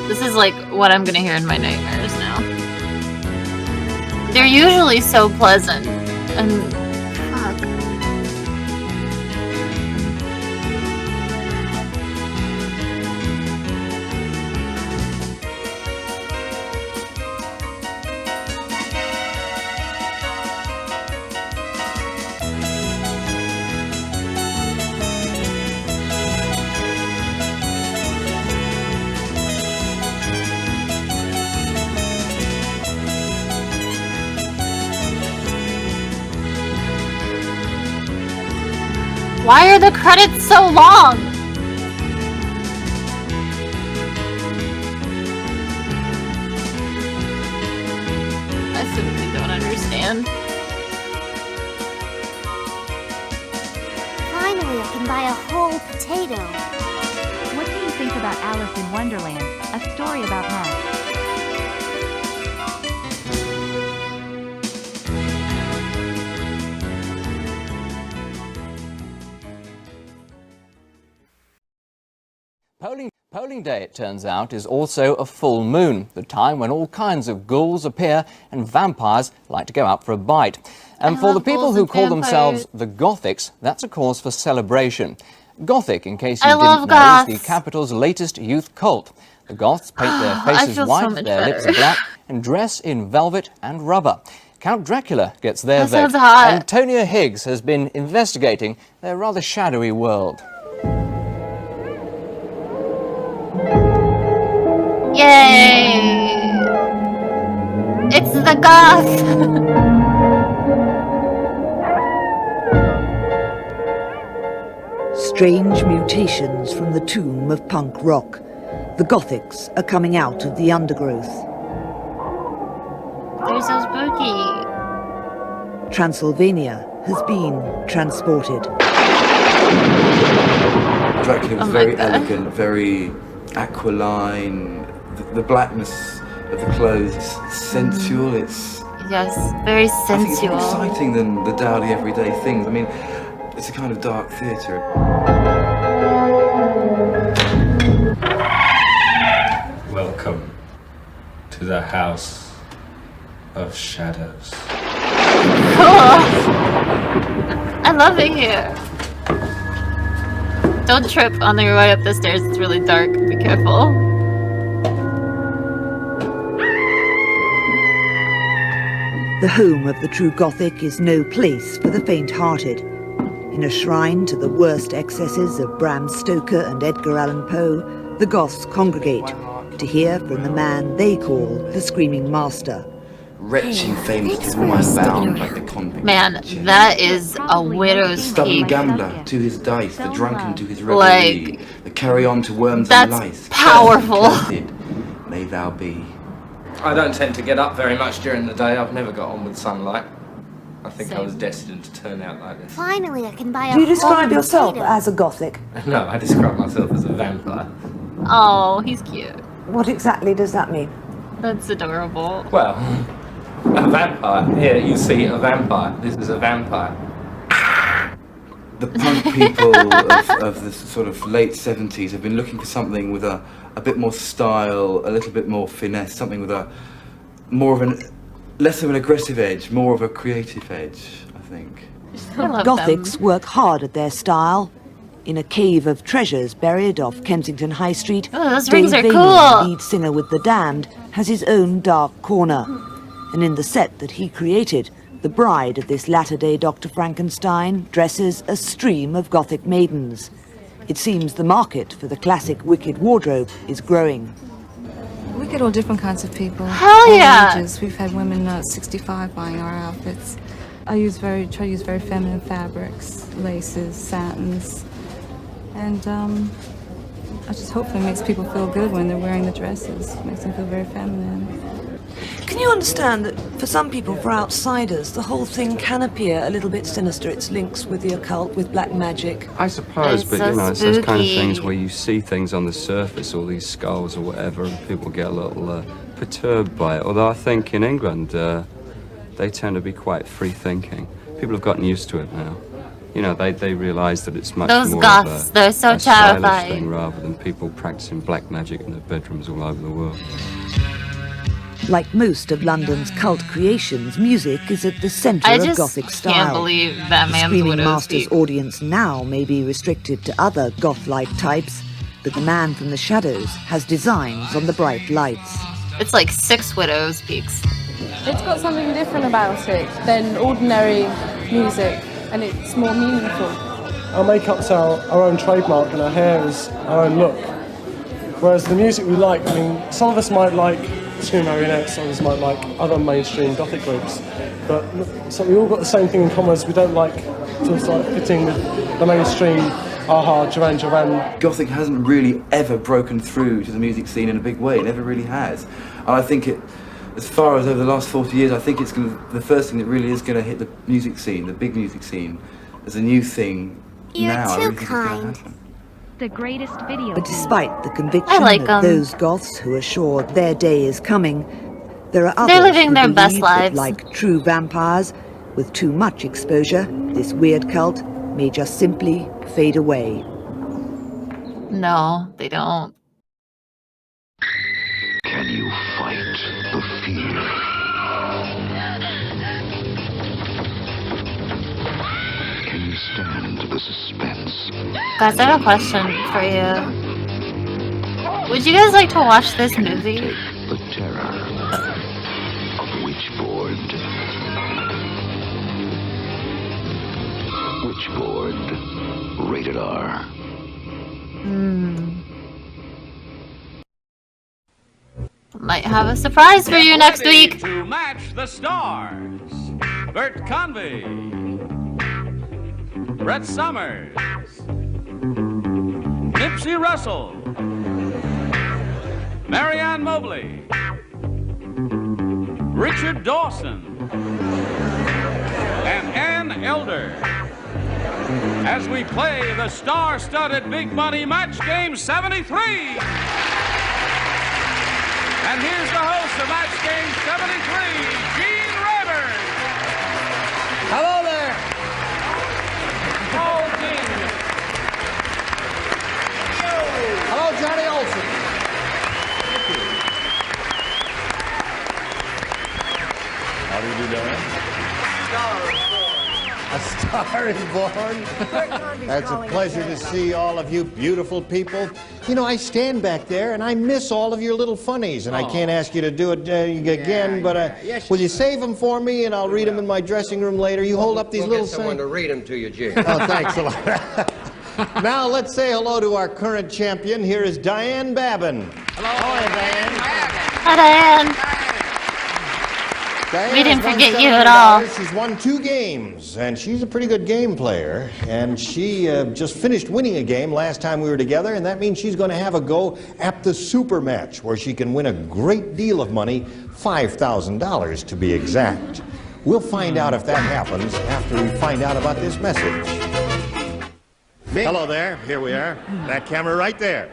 This is like what I'm gonna hear in my nightmares now. They're usually so pleasant, and fuck. Why are the credits so long? I simply don't understand. Finally, I can buy a whole potato. What do you think about Alice in Wonderland, a story about math? Polling day, it turns out, is also a full moon, the time when all kinds of ghouls appear and vampires like to go out for a bite. And for the people who call themselves the Gothics, that's a cause for celebration. Gothic, in case you didn't know, is the capital's latest youth cult. The Goths paint their faces white, their lips are black, and dress in velvet and rubber. Count Dracula gets their vote, and Tonya Higgs has been investigating their rather shadowy world. Yay! It's the goth! Strange mutations from the tomb of punk rock. The Gothics are coming out of the undergrowth. They're so spooky. Transylvania has been transported. Dracula was very elegant, very aquiline. The blackness of the clothes, it's sensual, it's... Yes, very I think it's more sensual. exciting than the dowdy everyday things. I mean, it's a kind of dark theatre. Welcome to the House of Shadows. Cool! I love it here. Don't trip on your way up the stairs, it's really dark. Be careful. The home of the true Gothic is no place for the faint-hearted. In a shrine to the worst excesses of Bram Stoker and Edgar Allan Poe, the Goths congregate to hear from the man they call the Screaming Master. Retching famous to whom I'm bound like the convict. Man, that is a widow's The stubborn peak. gambler to his dice, the drunken to his revelry, the carry-on to worms and lice. Powerful. Cursed may thou be. I don't tend to get up very much during the day. I've never got on with sunlight. I think I was destined to turn out like this. Finally, I can buy a Do you describe whole yourself potato. as a Gothic? No, I describe myself as a vampire. Oh, he's cute. What exactly does that mean? That's adorable. Well, a vampire. Here, you see a vampire. This is a vampire. The punk people of the sort of late 70s have been looking for something with a bit more style, a little bit more finesse, something with a less of an aggressive edge, more of a creative edge, I think. Gothics work hard at their style. In a cave of treasures buried off Kensington High Street, those Dave rings are Vanian, cool. lead singer with The Damned, has his own dark corner. And in the set that he created, the bride of this latter-day Dr. Frankenstein dresses a stream of Gothic maidens. It seems the market for the classic Wicked wardrobe is growing. We get all different kinds of people. Hell all yeah! ages. We've had women 65 buying our outfits. I try to use very feminine fabrics, laces, satins, and I just hopefully makes people feel good when they're wearing the dresses. Makes them feel very feminine. Can you understand that for some people, for outsiders, the whole thing can appear a little bit sinister? Its links with the occult, with black magic. I suppose, It's but so you know, it's those kind of spooky. things where you see things on the surface, all these skulls or whatever, and people get a little perturbed by it. Although I think in England, they tend to be quite free-thinking. People have gotten used to it now. You know, they realise that it's much Those more goths, of they're so a stylish terrifying. thing rather than people practicing black magic in their bedrooms all over the world. Like most of London's cult creations, music is at the centre I of just Gothic can't style. believe that The man's Screaming widow's Master's peak. audience now may be restricted to other goth-like types, but the man from the shadows has designs on the bright lights. It's like 6 widow's peaks. It's got something different about it than ordinary music, and it's more meaningful. Our makeup's our own trademark and our hair is our own look. Whereas the music we like, I mean, some of us might like Two Marionettes, others might like other mainstream Gothic groups, but so we all got the same thing in common, is we don't like to to sort of fit in with the mainstream Aha, Duran Duran. Gothic hasn't really ever broken through to the music scene in a big way. It never really has. And I think it, as far as over the last 40 years, I think it's the first thing that really is going to hit the music scene, the big music scene, as a new thing. You're now. too I really think kind. it's gonna happen. The greatest video. But despite the conviction of those goths who are sure their day is coming, there are others living who their believe best that, lives. like true vampires, with too much exposure, this weird cult may just simply fade away. No, they don't. Can you fight the fear? Can you stand the suspense? Guys, I have a question for you. Would you guys like to watch this movie? The terror of Witchboard. Witchboard. Rated R. Might have a surprise for you next week. To match the stars, Bert Convey, Brett Summers, Nipsey Russell, Marianne Mobley, Richard Dawson, and Ann Elder, as we play the star-studded Big Money Match Game 73. And here's the host of Match Game 73, Gene Rayburn. Hello there. Oh, Gene. Hello, Johnny Olson. How do you do that? A star is born. That's a pleasure to see all of you beautiful people. You know, I stand back there and I miss all of your little funnies, and I can't ask you to do it again, but will you save them for me and I'll read them in my dressing room later? You hold up these little Get someone to read them to you, Gene. Oh, thanks a lot. Now let's say hello to our current champion. Here is Diane Babin. Hello, Diane. Hi, Diane. Diane We didn't has won forget you at all. $700. She's won 2 games, and she's a pretty good game player. And she just finished winning a game last time we were together, and that means she's going to have a go at the super match, where she can win a great deal of money, $5,000 to be exact. We'll find out if that happens after we find out about this message. Hello there. Here we are. That camera right there.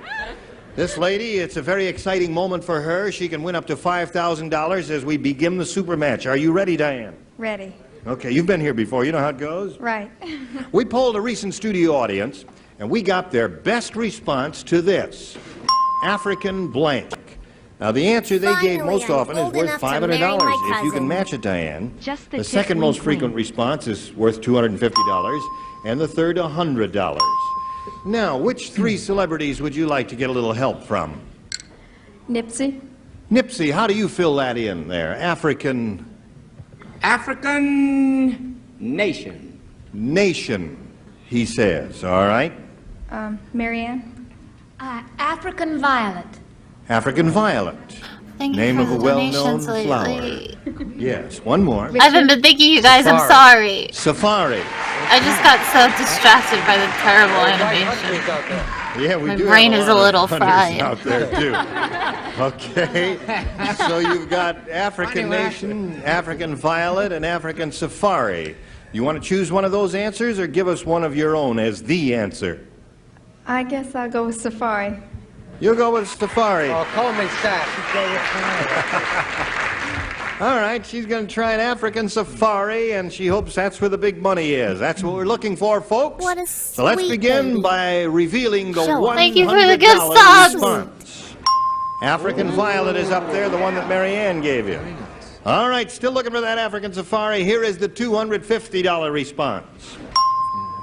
This lady, it's a very exciting moment for her. She can win up to $5,000 as we begin the super match. Are you ready, Diane? Ready. Okay, you've been here before. You know how it goes? Right. We polled a recent studio audience, and we got their best response to this. African blank. Now, the answer they gave most often is worth $500 if you can match it, Diane. The second most frequent response is worth $250, and the third $100. Now, which 3 celebrities would you like to get a little help from? Nipsey. Nipsey, how do you fill that in there? African nation. Nation, he says, all right? Marianne. African violet. African violet. Thank you Name for of a the well-known donations flower. lately. Yes, one more. I haven't been thanking you guys, I'm sorry. Safari. I just got so distracted by the terrible animation. Yeah, we My do brain have is a lot little of hunters fried. out there too. Okay, so you've got African nation, African violet, and African safari. You want to choose one of those answers, or give us one of your own as the answer? I guess I'll go with Safari. You'll go with safari. Oh, call me Stat. All right, she's going to try an African safari, and she hopes that's where the big money is. That's what we're looking for, folks. What a So let's sweet begin baby. by revealing the $100 Thank you for the gift subs. response. African violet is up there, the one that Marianne gave you. All right, still looking for that African safari. Here is the $250 response.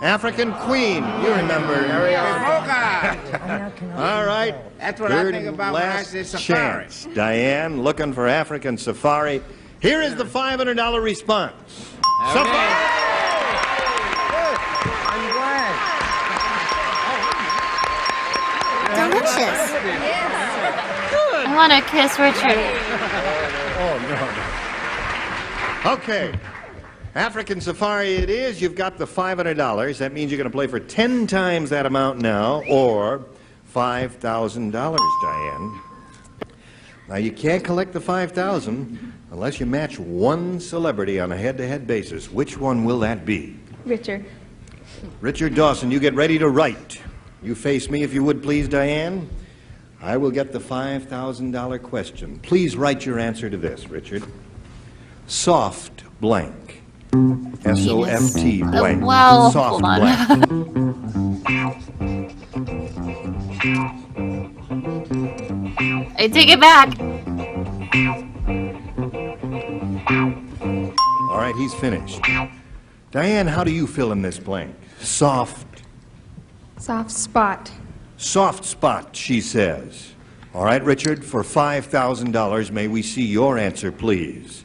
African queen, you remember. All right. That's what Third I think and about when I last say safari. chance. Diane, looking for African safari. Here is the $500 response. Safari! I'm glad. Delicious. I want to kiss Richard. Oh, no. Okay. African Safari it is. You've got the $500. That means you're going to play for 10 times that amount now, or $5,000, Diane. Now, you can't collect the $5,000 unless you match one celebrity on a head-to-head basis. Which one will that be? Richard. Richard Dawson, you get ready to write. You face me, if you would, please, Diane. I will get the $5,000 question. Please write your answer to this, Richard. Soft blank. S-O-F-T blank. Well, soft hold on. I take it back. All right, he's finished. Diane, how do you fill in this blank? Soft. Soft spot. Soft spot, she says. All right, Richard, for $5,000, may we see your answer, please?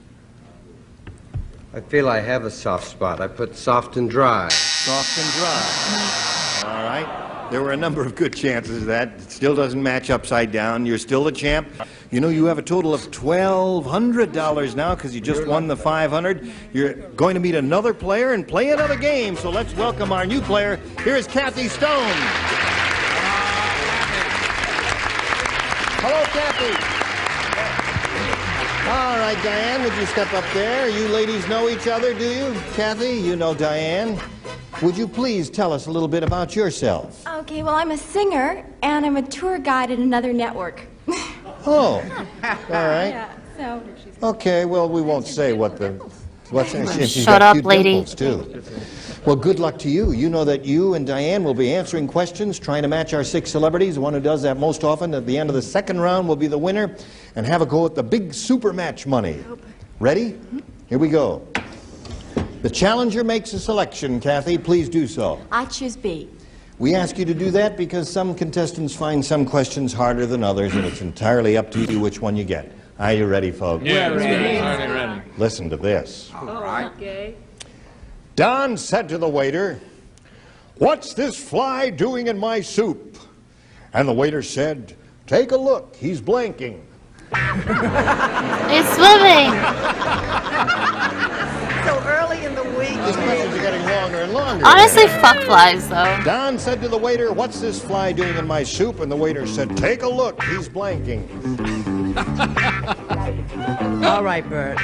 I feel I have a soft spot. I put soft and dry. Soft and dry. All right. There were a number of good chances that it still doesn't match upside down. You're still the champ. You know, you have a total of $1,200 now because you just won the $500. You're going to meet another player and play another game. So let's welcome our new player. Here is Kathy Stone. Hello, Kathy. All right, Diane, would you step up there? You ladies know each other, do you? Kathy, you know Diane. Would you please tell us a little bit about yourself? Okay, well, I'm a singer, and I'm a tour guide at another network. Oh, all right. Yeah, so... Okay, well, we won't say what the... She's Shut got up, cute lady. dimples, too. Well, good luck to you. You know that you and Diane will be answering questions, trying to match our 6 celebrities. The one who does that most often at the end of the second round will be the winner, and have a go at the big super match money. Ready? Here we go. The challenger makes a selection. Kathy, please do so. I choose B. We ask you to do that because some contestants find some questions harder than others, and it's entirely up to you which one you get. Are you ready, folks? Yeah, ready. Listen to this. All right. Okay. Don said to the waiter, "What's this fly doing in my soup?" And the waiter said, "Take a look, he's blanking." He's swimming. So early in the week. These questions are getting longer and longer. Honestly, fuck flies, though. Don said to the waiter, "What's this fly doing in my soup?" And the waiter said, "Take a look, he's blanking." All right, Bert.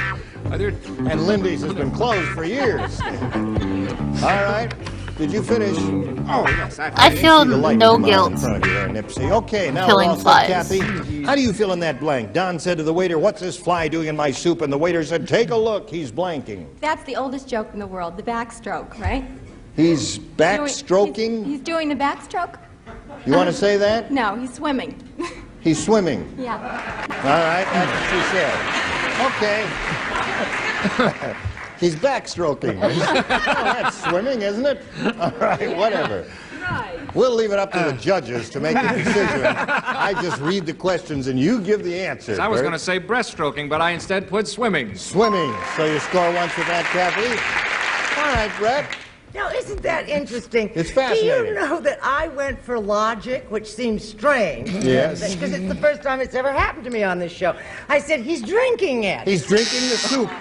And Lindy's has been closed for years. All right. Did you finish? Oh, yes. I feel no guilt. In front of you there, Nipsey. Okay, now Killing we're all set, flies. Kathy. How do you fill in that blank? Don said to the waiter, "What's this fly doing in my soup?" And the waiter said, "Take a look, he's blanking." That's the oldest joke in the world, the backstroke, right? He's backstroking? He's doing the backstroke? You want to say that? No, he's swimming. He's swimming. Yeah. All right, that's what she said. Okay. He's backstroking. Oh, that's swimming, isn't it? All right, whatever. We'll leave it up to the judges to make the decision. I just read the questions and you give the answers. I was Bert. going to say breaststroking, but I instead put swimming. Swimming. So you score once with that, Kathy. All right, Brett. Now, isn't that interesting? It's fascinating. Do you know that I went for logic, which seems strange? Yes. Because it's the first time it's ever happened to me on this show. I said, he's drinking it. He's drinking the soup.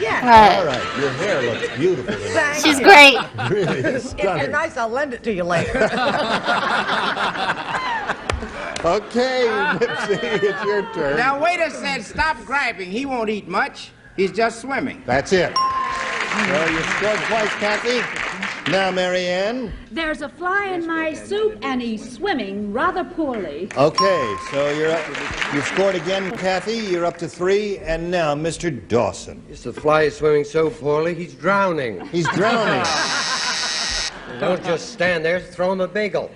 Yeah. All right. Your hair looks beautiful today. Thank She's you. great. Really If stunning. you're nice, I'll lend it to you later. Okay, Nipsey, it's your turn. Now, waiter said stop grabbing. He won't eat much. He's just swimming. That's it. So you scored twice, Kathy. Now, Marianne. There's a fly in my soup, and he's swimming rather poorly. Okay, so you've scored again, Kathy. You're up to 3. And now, Mr. Dawson. Yes, the fly is swimming so poorly, he's drowning. He's drowning. Don't just stand there, throw him a bagel.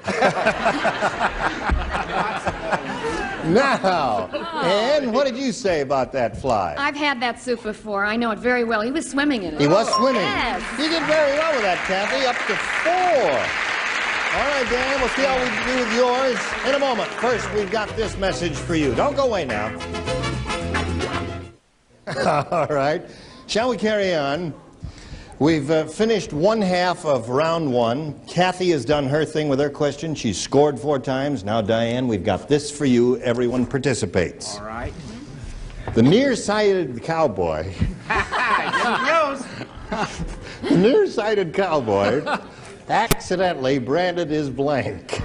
Now, Ann, what did you say about that fly? I've had that soup before. I know it very well. He was swimming in it. He was swimming. Yes. You did very well with that, Kathy. Up to 4. All right, Dan, we'll see how we do with yours in a moment. First, we've got this message for you. Don't go away now. All right. Shall we carry on? We've finished one half of round 1. Kathy has done her thing with her question. She's scored 4 times. Now, Diane, we've got this for you. Everyone participates. All right. The nearsighted cowboy The nearsighted cowboy accidentally branded his blank.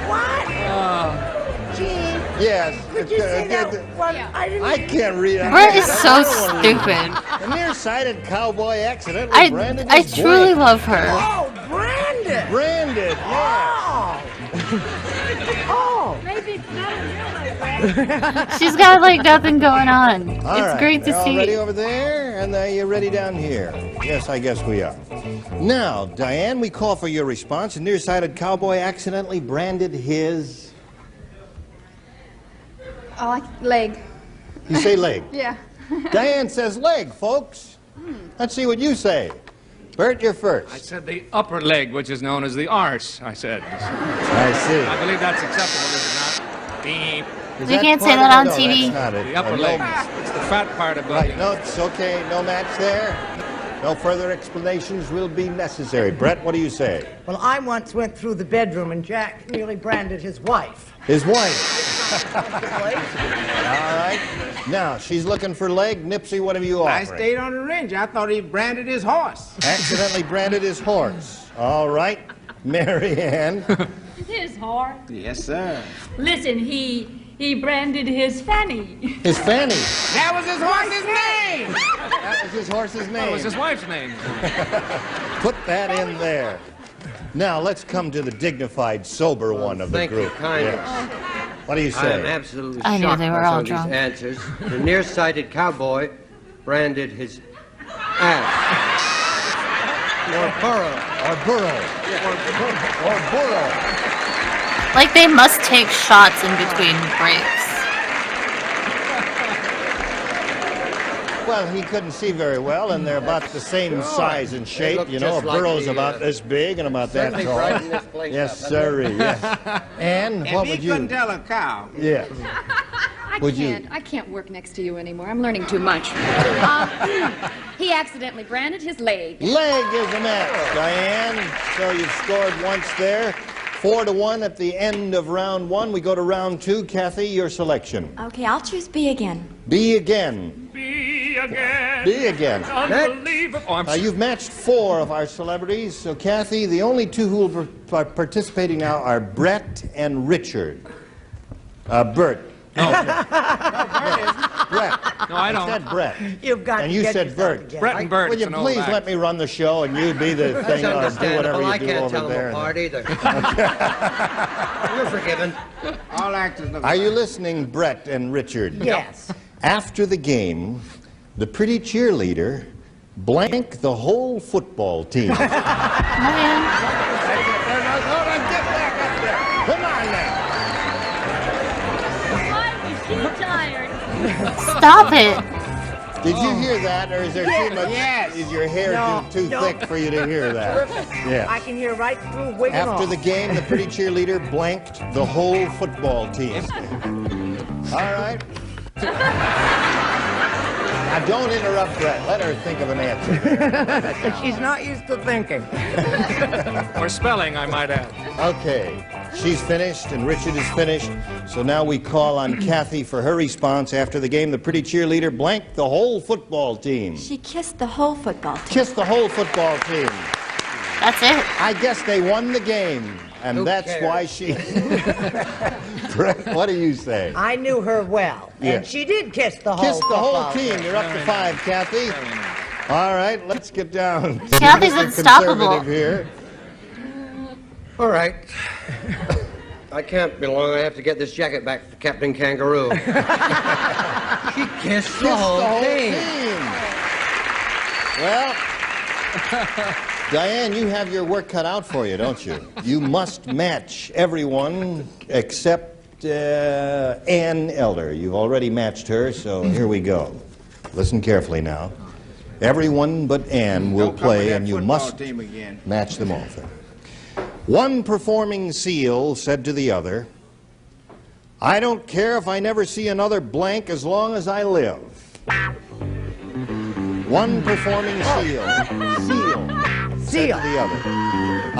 What? Gene. Yes. Could you say that one? I can't read it. Bert is so stupid. The nearsighted cowboy accidentally branded I his truly blank. love her. Oh, Brandon. Branded, Oh. Oh. Maybe it's not a real She's got like nothing going on. All It's right, great to they're all see. ready over there, and are you ready down here? Yes, I guess we are. Now, Diane, we call for your response. A nearsighted cowboy accidentally branded his... I like leg. You say leg. Yeah. Diane says leg, folks. Let's see what you say. Bert, you're first. I said the upper leg, which is known as the arse, I said. I see. I believe that's acceptable, is it not? Beep. Is We that can't say part that of on it? No, TV. that's not it. The upper No. leg. It's the fat part of Right, it. no, it's okay. No match there. No further explanations will be necessary. Brett, what do you say? Well, I once went through the bedroom and Jack nearly branded his wife. His wife. All right. Now, she's looking for leg. Nipsey, what have you I offering? stayed on the range. I thought he branded his horse. Accidentally branded his horse. All right. Mary Ann. His horse. Yes, sir. Listen, he branded his fanny. His fanny. That was his horse's name. That was his horse's name. That was his wife's name. Put that in there. Now, let's come to the dignified, sober one of the Thank group. you kindly. Yes. What do you I say? am absolutely I knew shocked they were by all some of drunk. these answers. The nearsighted cowboy branded his ass. Or burrow. Or burrow. Or burrow. Like they must take shots in between breaks. Well, he couldn't see very well, and they're about the same size and shape. look You know, a just like burrow's the, about this big and about that certainly tall. brighten this place Yes, up, sirree. Yes. And If what he would you? couldn't tell a cow. Yeah. Would you? I can't work next to you anymore. I'm learning too much. He accidentally branded his leg. Leg is the match, Diane. So you've scored once there. 4-1 at the end of round one. We go to round two. Kathy, your selection. Okay, I'll choose B again. B again. Be again. B again. Unbelievable. Oh, I'm You've matched 4 of our celebrities. So, Kathy, the only 2 who will be participating now are Brett and Richard. Bert. No. Brett. No, I I don't. said Brett. You've got And to you get said yourself Bert. together. Brett and Bert. Will you it's an old please act. let me run the show and you be the That's thing or do whatever understandable. you I do can't over tell there. them apart either. You're forgiven. All actors look Are you listening, Brett and Richard? Yes. After the game, the pretty cheerleader blanked the whole football team. Man, Come on now. I'm too tired. stop it. Did you hear that, or is there too much? Yes. Is your hair No, too no. thick for you to hear that? Yeah. I can hear right through wigging After off. the game, the pretty cheerleader blanked the whole football team. All right. Now, don't interrupt Brett. Let her think of an answer. She's not used to thinking. Or spelling, I might add. Okay. She's finished, and Richard is finished. So now we call on Kathy for her response. After the game, the pretty cheerleader blanked the whole football team. She kissed the whole football team. Kissed the whole football team. That's it. I guess they won the game, and Who that's cares? why she... Brett, what do you say? I knew her well, Yeah. and she did kiss the whole Kiss the whole football team. You're up to 5, Kathy. All right, let's get down. to Kathy's Mr. unstoppable. Conservative here. All right. I can't be long. I have to get this jacket back to Captain Kangaroo. She kissed the whole team. Well, Diane, you have your work cut out for you, don't you? You must match everyone except Ann Elder. You've already matched her, so here we go. Listen carefully now. Everyone but Ann will Don't come with play, that and you football must team again. match them all. One performing seal said to the other, "I don't care if I never see another blank as long as I live." One performing seal said to the other,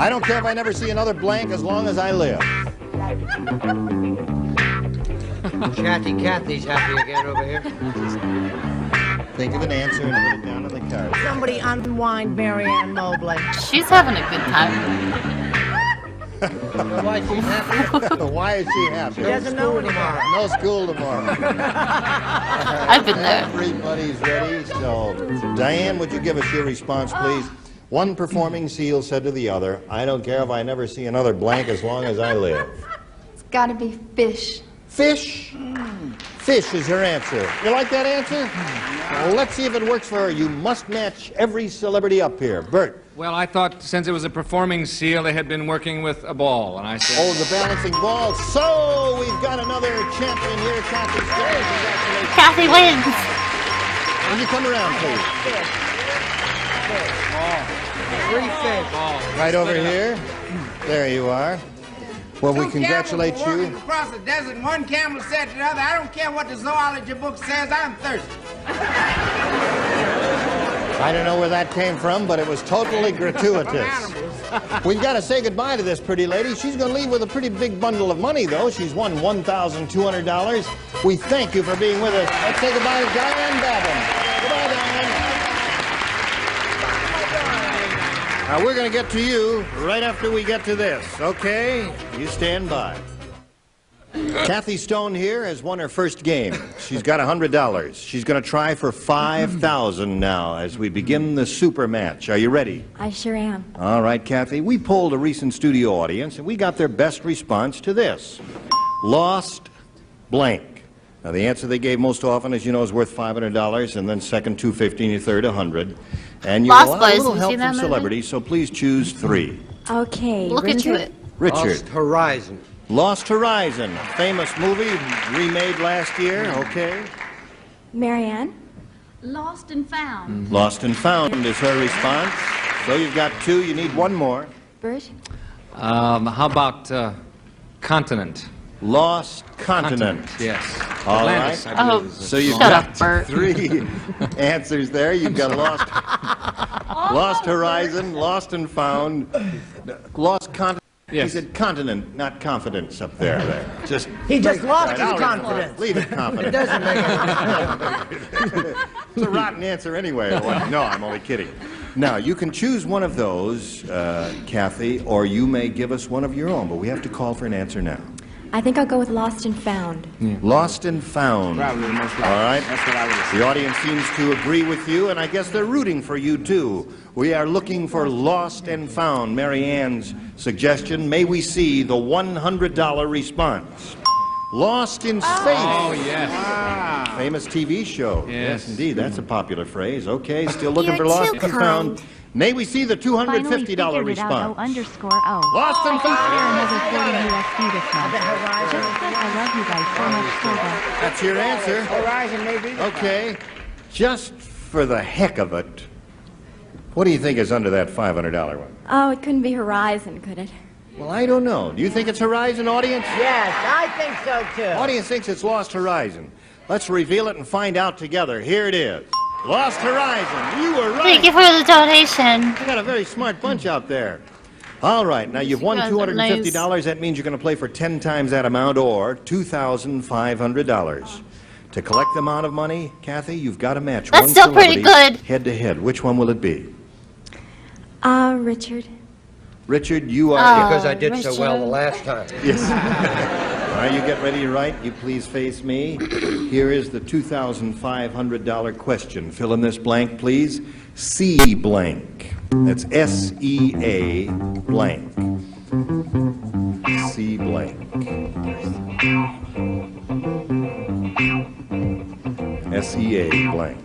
"I don't care if I never see another blank as long as I live." Chatty Cathy's happy again over here. Think of an answer and put it down on the card. Somebody unwind Marianne Mobley. She's having a good time. Why is she happy? Why is she happy? She doesn't know anymore. No school tomorrow. I've been there. Everybody's ready. So, Diane, would you give us your response, please? One performing seal said to the other, "I don't care if I never see another blank as long as I live." It's gotta be fish. Fish? Fish is her answer. You like that answer? Well, let's see if it works for her. You must match every celebrity up here. Bert. Well, I thought since it was a performing seal, they had been working with a ball, and I said... Oh, the balancing ball. So, we've got another champion here, Kathy Stone. Congratulations. Kathy wins. Will you come around, please? Three fish. Right over here. There you are. Well, we congratulate Camels were you. walking across the desert, and one camel said to the other, "I don't care what the zoology book says, I'm thirsty." I don't know where that came from, but it was totally gratuitous. We've got to say goodbye to this pretty lady. She's going to leave with a pretty big bundle of money, though. She's won $1,200. We thank you for being with us. Let's say goodbye to Diane Babin. Goodbye, Diane. Now, we're going to get to you right after we get to this, okay? You stand by. Kathy Stone here has won her first game. She's got $100. She's going to try for $5,000 now as we begin the super match. Are you ready? I sure am. All right, Kathy. We polled a recent studio audience, and we got their best response to this. Lost blank. Now, the answer they gave most often, as you know, is worth $500, and then second, $250, and your third, $100. And you're allowed a little help from celebrities, so please choose 3. Okay. Look at you. Richard. Lost Horizon. Lost Horizon, famous movie remade last year. Okay. Marianne? Lost and found. Lost and Found is her response. So you've got 2. You need 1 more. Bert? How about Continent? Lost Continent. Yes. All Atlantis, right. I believe is So you've Shut got up, Bert. 3 answers there. You've got Lost Horizon, Lost and Found, Lost Continent. Yes. He said continent, not confidence up there. Just He just lost I'll his confidence. Leave it confident. It doesn't make any sense. It's a rotten answer anyway. No, I'm only kidding. Now, you can choose one of those, Kathy, or you may give us one of your own, but we have to call for an answer now. I think I'll go with Lost and Found. Yeah. Lost and Found. Probably the most likely. All right. That's what I would say. The audience seems to agree with you, and I guess they're rooting for you, too. We are looking for Lost and Found. Mary Ann's suggestion, may we see the $100 response. Lost in Space. Oh, yes. Wow. Famous TV show. Yes. Indeed. That's a popular phrase. Okay, still looking You're for Lost too and Found. kind. May we see the Finally $250 figured it out, response. O_O. Lost and I can spare Found. another 40 USD this month. Just because I love you guys so much, Silva. That's your answer. Horizon, maybe. Okay. Just for the heck of it, what do you think is under that $500 one? Oh, it couldn't be Horizon, could it? Well, I don't know. Do you think it's Horizon, audience? Yes, I think so too. Audience thinks it's Lost Horizon. Let's reveal it and find out together. Here it is. Lost Horizon. You were right. Thank you for the donation. You got a very smart bunch out there. All right, now you've won guys are $250. nice. That means you're going to play for 10 times that amount or $2,500. To collect the amount of money, Kathy, you've got to match That's one still pretty celebrity good. head to head. Which one will it be? Richard. Richard, you are... Because I did so well the Richard. last time. Yes. All right, you get ready to write. You please face me. Here is the $2,500 question. Fill in this blank, please. C blank. That's S-E-A blank. C blank. S-E-A blank.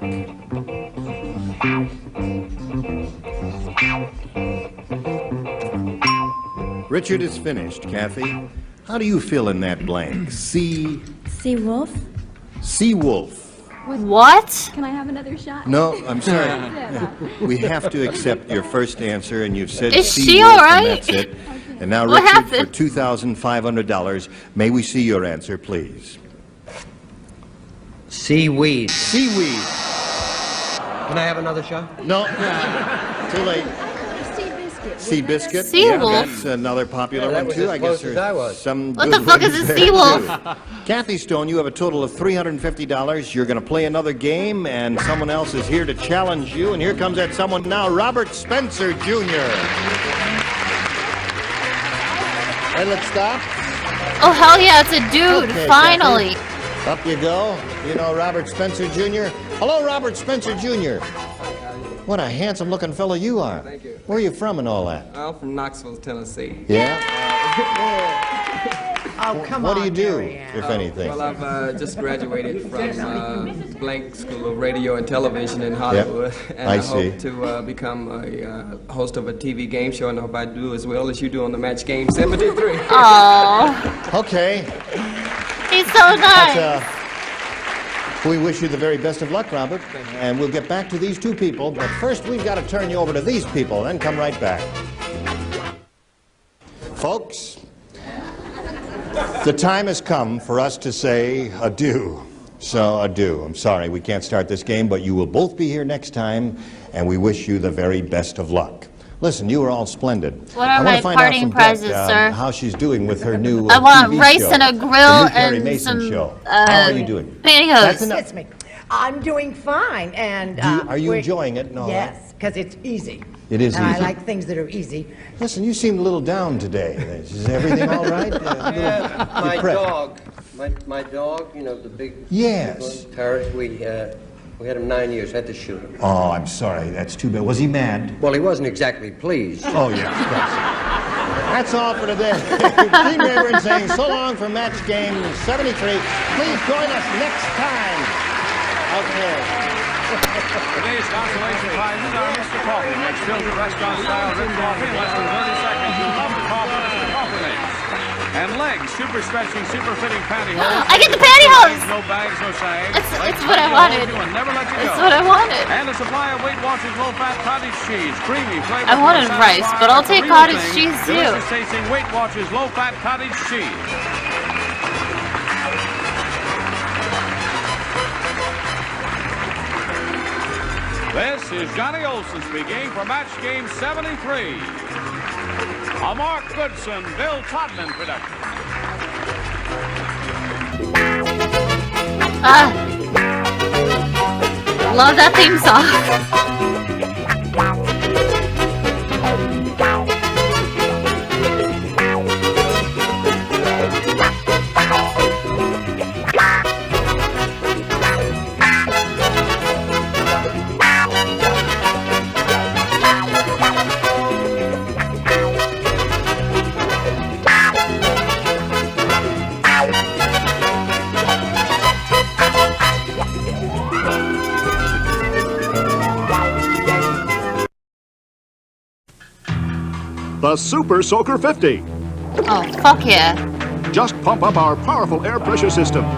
Richard is finished, Kathy. How do you fill in that blank? Sea Wolf. wolf. What? Can I have another shot? No, I'm sorry. We have to accept your first answer, and you've said Is sea she wolf, all right? and that's it. And now, What Richard, for happened? $2,500, may we see your answer, please? Seaweed. Seaweed. Can I have another shot? No. Too late. Seabiscuit. Seawolf. Yeah, that's another popular one too. I guess there's some. What good the fuck is ones a there, seawolf? too. Kathy Stone, you have a total of $350. You're going to play another game, and someone else is here to challenge you. And here comes that someone now, Robert Spencer Jr. Hey, let's stop. Oh hell yeah, it's a dude! Okay, Finally. Kathy. Up you go. You know Robert Spencer Jr. Hello, Robert Spencer Jr. What a handsome-looking fellow you are. Thank you. Where are you from and all that? I'm from Knoxville, Tennessee. Yeah? Oh, come What on, do you do, Marianne. if anything? Well, I've just graduated from Blank School of Radio and Television in Hollywood. And I see. hope to become a host of a TV game show, and I hope I do as well as you do on the Match Game 73. Aww. Okay. He's so nice. We wish you the very best of luck, Robert. And we'll get back to these two people. But first, we've got to turn you over to these people, then come right back. Folks, the time has come for us to say adieu. So, adieu. I'm sorry we can't start this game, but you will both be here next time, and we wish you the very best of luck. Listen, you are all splendid. What I are wanna my find out parting from prizes, Brett, sir? how she's doing with her new I want TV rice show, and a the grill new Perry and Mason some, show. How are you doing? pantyhose. That's enough. Excuse me. I'm doing fine, and Are you enjoying it? No. Yes, because it's easy. It is and easy. I like things that are easy. Listen, you seem a little down today. Is everything all right? Yeah, my depressed. dog. My dog, you know, the big... Yes. Terrorist, we had him 9 years, had to shoot him. Oh, I'm sorry. That's too bad. Was he mad? Well, he wasn't exactly pleased. Oh, yeah, of course. That's all for today. Team Rayburn saying so long for Match Game 73. Please join us next time. Okay. Today's consolation prizes are Mr. Coffee makes filtered restaurant-style rich coffee in less than 30 seconds. You'll love the coffee Mr. Coffee makes. And legs, super stretching, super fitting pantyhose. I get the pantyhose! No bags, no sags. It's what I wanted. Never let you go. It's what I wanted. And a supply of Weight Watchers low-fat cottage cheese, creamy flavor. I wanted rice, but I'll take cottage cheese too. Delicious tasting Weight Watchers low-fat cottage cheese. This is Johnny Olson speaking for Match Game 73. A Mark Goodson, Bill Todman production. Love that theme song. The Super Soaker 50. Oh, fuck yeah. Just pump up our powerful air pressure system. All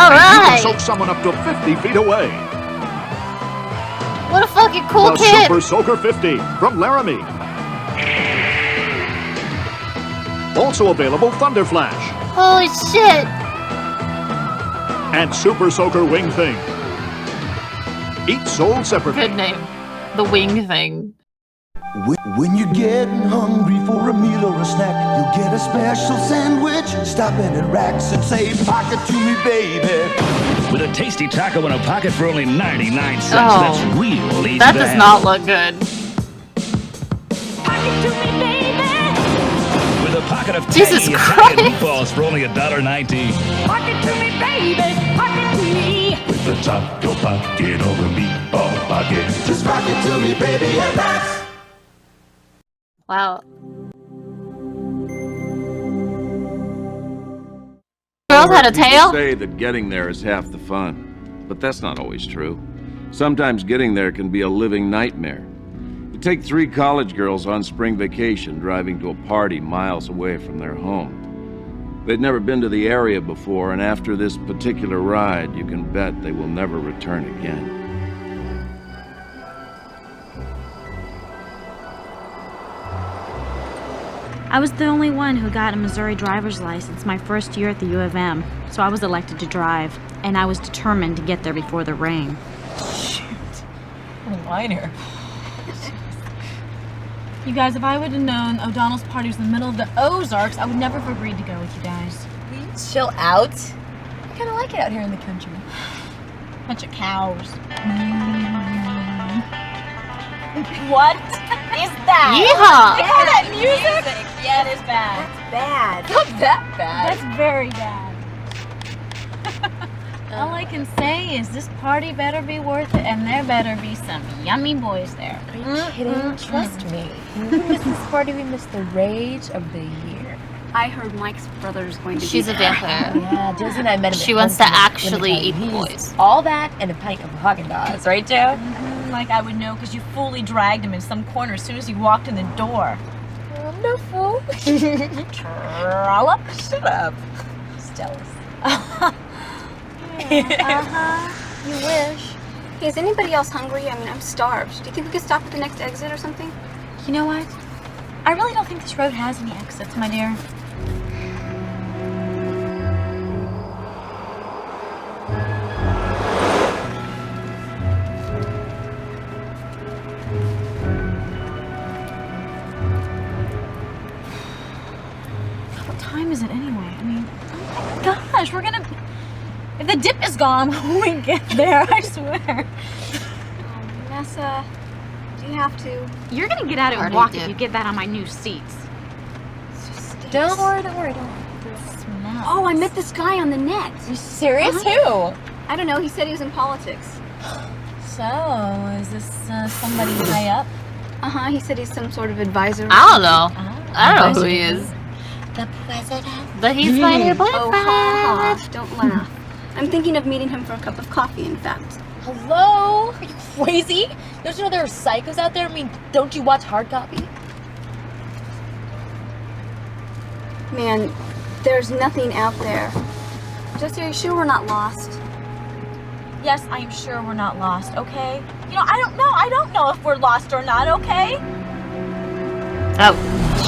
You right. can soak someone up to 50 feet away. What a fucking cool The kid. Super Soaker 50 from Laramie. Also available Thunder Flash Holy shit. and Super Soaker Wing Thing. Each sold separately. Good name. The wing thing. When you're getting hungry for a meal or a snack, you get a special sandwich. Stop in at Racks and say, "Pocket to me, baby." With a tasty taco in a pocket for only 99 cents. Oh, That's real easy that to does have. not look good. With a pocket of Jesus tangy Christ. Italian meatballs for only $1.90. Pocket to me, baby. Pocket to me. With the taco pocket or a meatball pocket, just rock it to me, baby, at Racks. Wow. Girls had a People tail? say that getting there is half the fun, but that's not always true. Sometimes getting there can be a living nightmare. You take 3 college girls on spring vacation driving to a party miles away from their home. They'd never been to the area before, and after this particular ride, you can bet they will never return again. I was the only one who got a Missouri driver's license my first year at the U of M, so I was elected to drive, and I was determined to get there before the rain. Shoot. What a whiner. You guys, if I would have known O'Donnell's party was in the middle of the Ozarks, I would never have agreed to go with you guys. Will you chill out? I kind of like it out here in the country. Bunch of cows. What is that? Yeehaw! You hear that music? Yeah, it is bad. That's bad. Not that bad. That's very bad. All I can say is this party better be worth it, and there better be some yummy boys there. Are you kidding? Trust me. When we miss this party, we miss the rage of the year. I heard Mike's brother's going to She's be a there. vampire. Yeah, Josie and I met him. She at wants to Huntsman. actually Let me eat tell you, he's boys. all that and a pint of Haagen-Dazs, right, Joe? Like I would know because you fully dragged him in some corner as soon as he walked in the door. I'm no fool. Trollop. Shut up. Just jealous. You wish. Hey, is anybody else hungry? I mean, I'm starved. Do you think we could stop at the next exit or something? You know what? I really don't think this road has any exits, my dear. What time is it anyway? I mean, oh my gosh, we're gonna... If the dip is gone when we get there, I swear. Vanessa, do you have to? You're gonna get out and Already walk did. if you get that on my new seats. Don't worry. Oh, I met this guy on the net. You serious? Who? I don't know. He said he was in politics. So, is this somebody high up? Uh-huh. He said he's some sort of advisor. I don't know. I don't know who he is. The president. But he's my new boyfriend. Oh, ha ha. Don't laugh. I'm thinking of meeting him for a cup of coffee, in fact. Hello? Are you crazy? Don't you know there are psychos out there? I mean, don't you watch hard copy? Man, there's nothing out there. Josie, are you sure we're not lost? Yes, I am sure we're not lost, okay? You know, I don't know if we're lost or not, okay? Oh,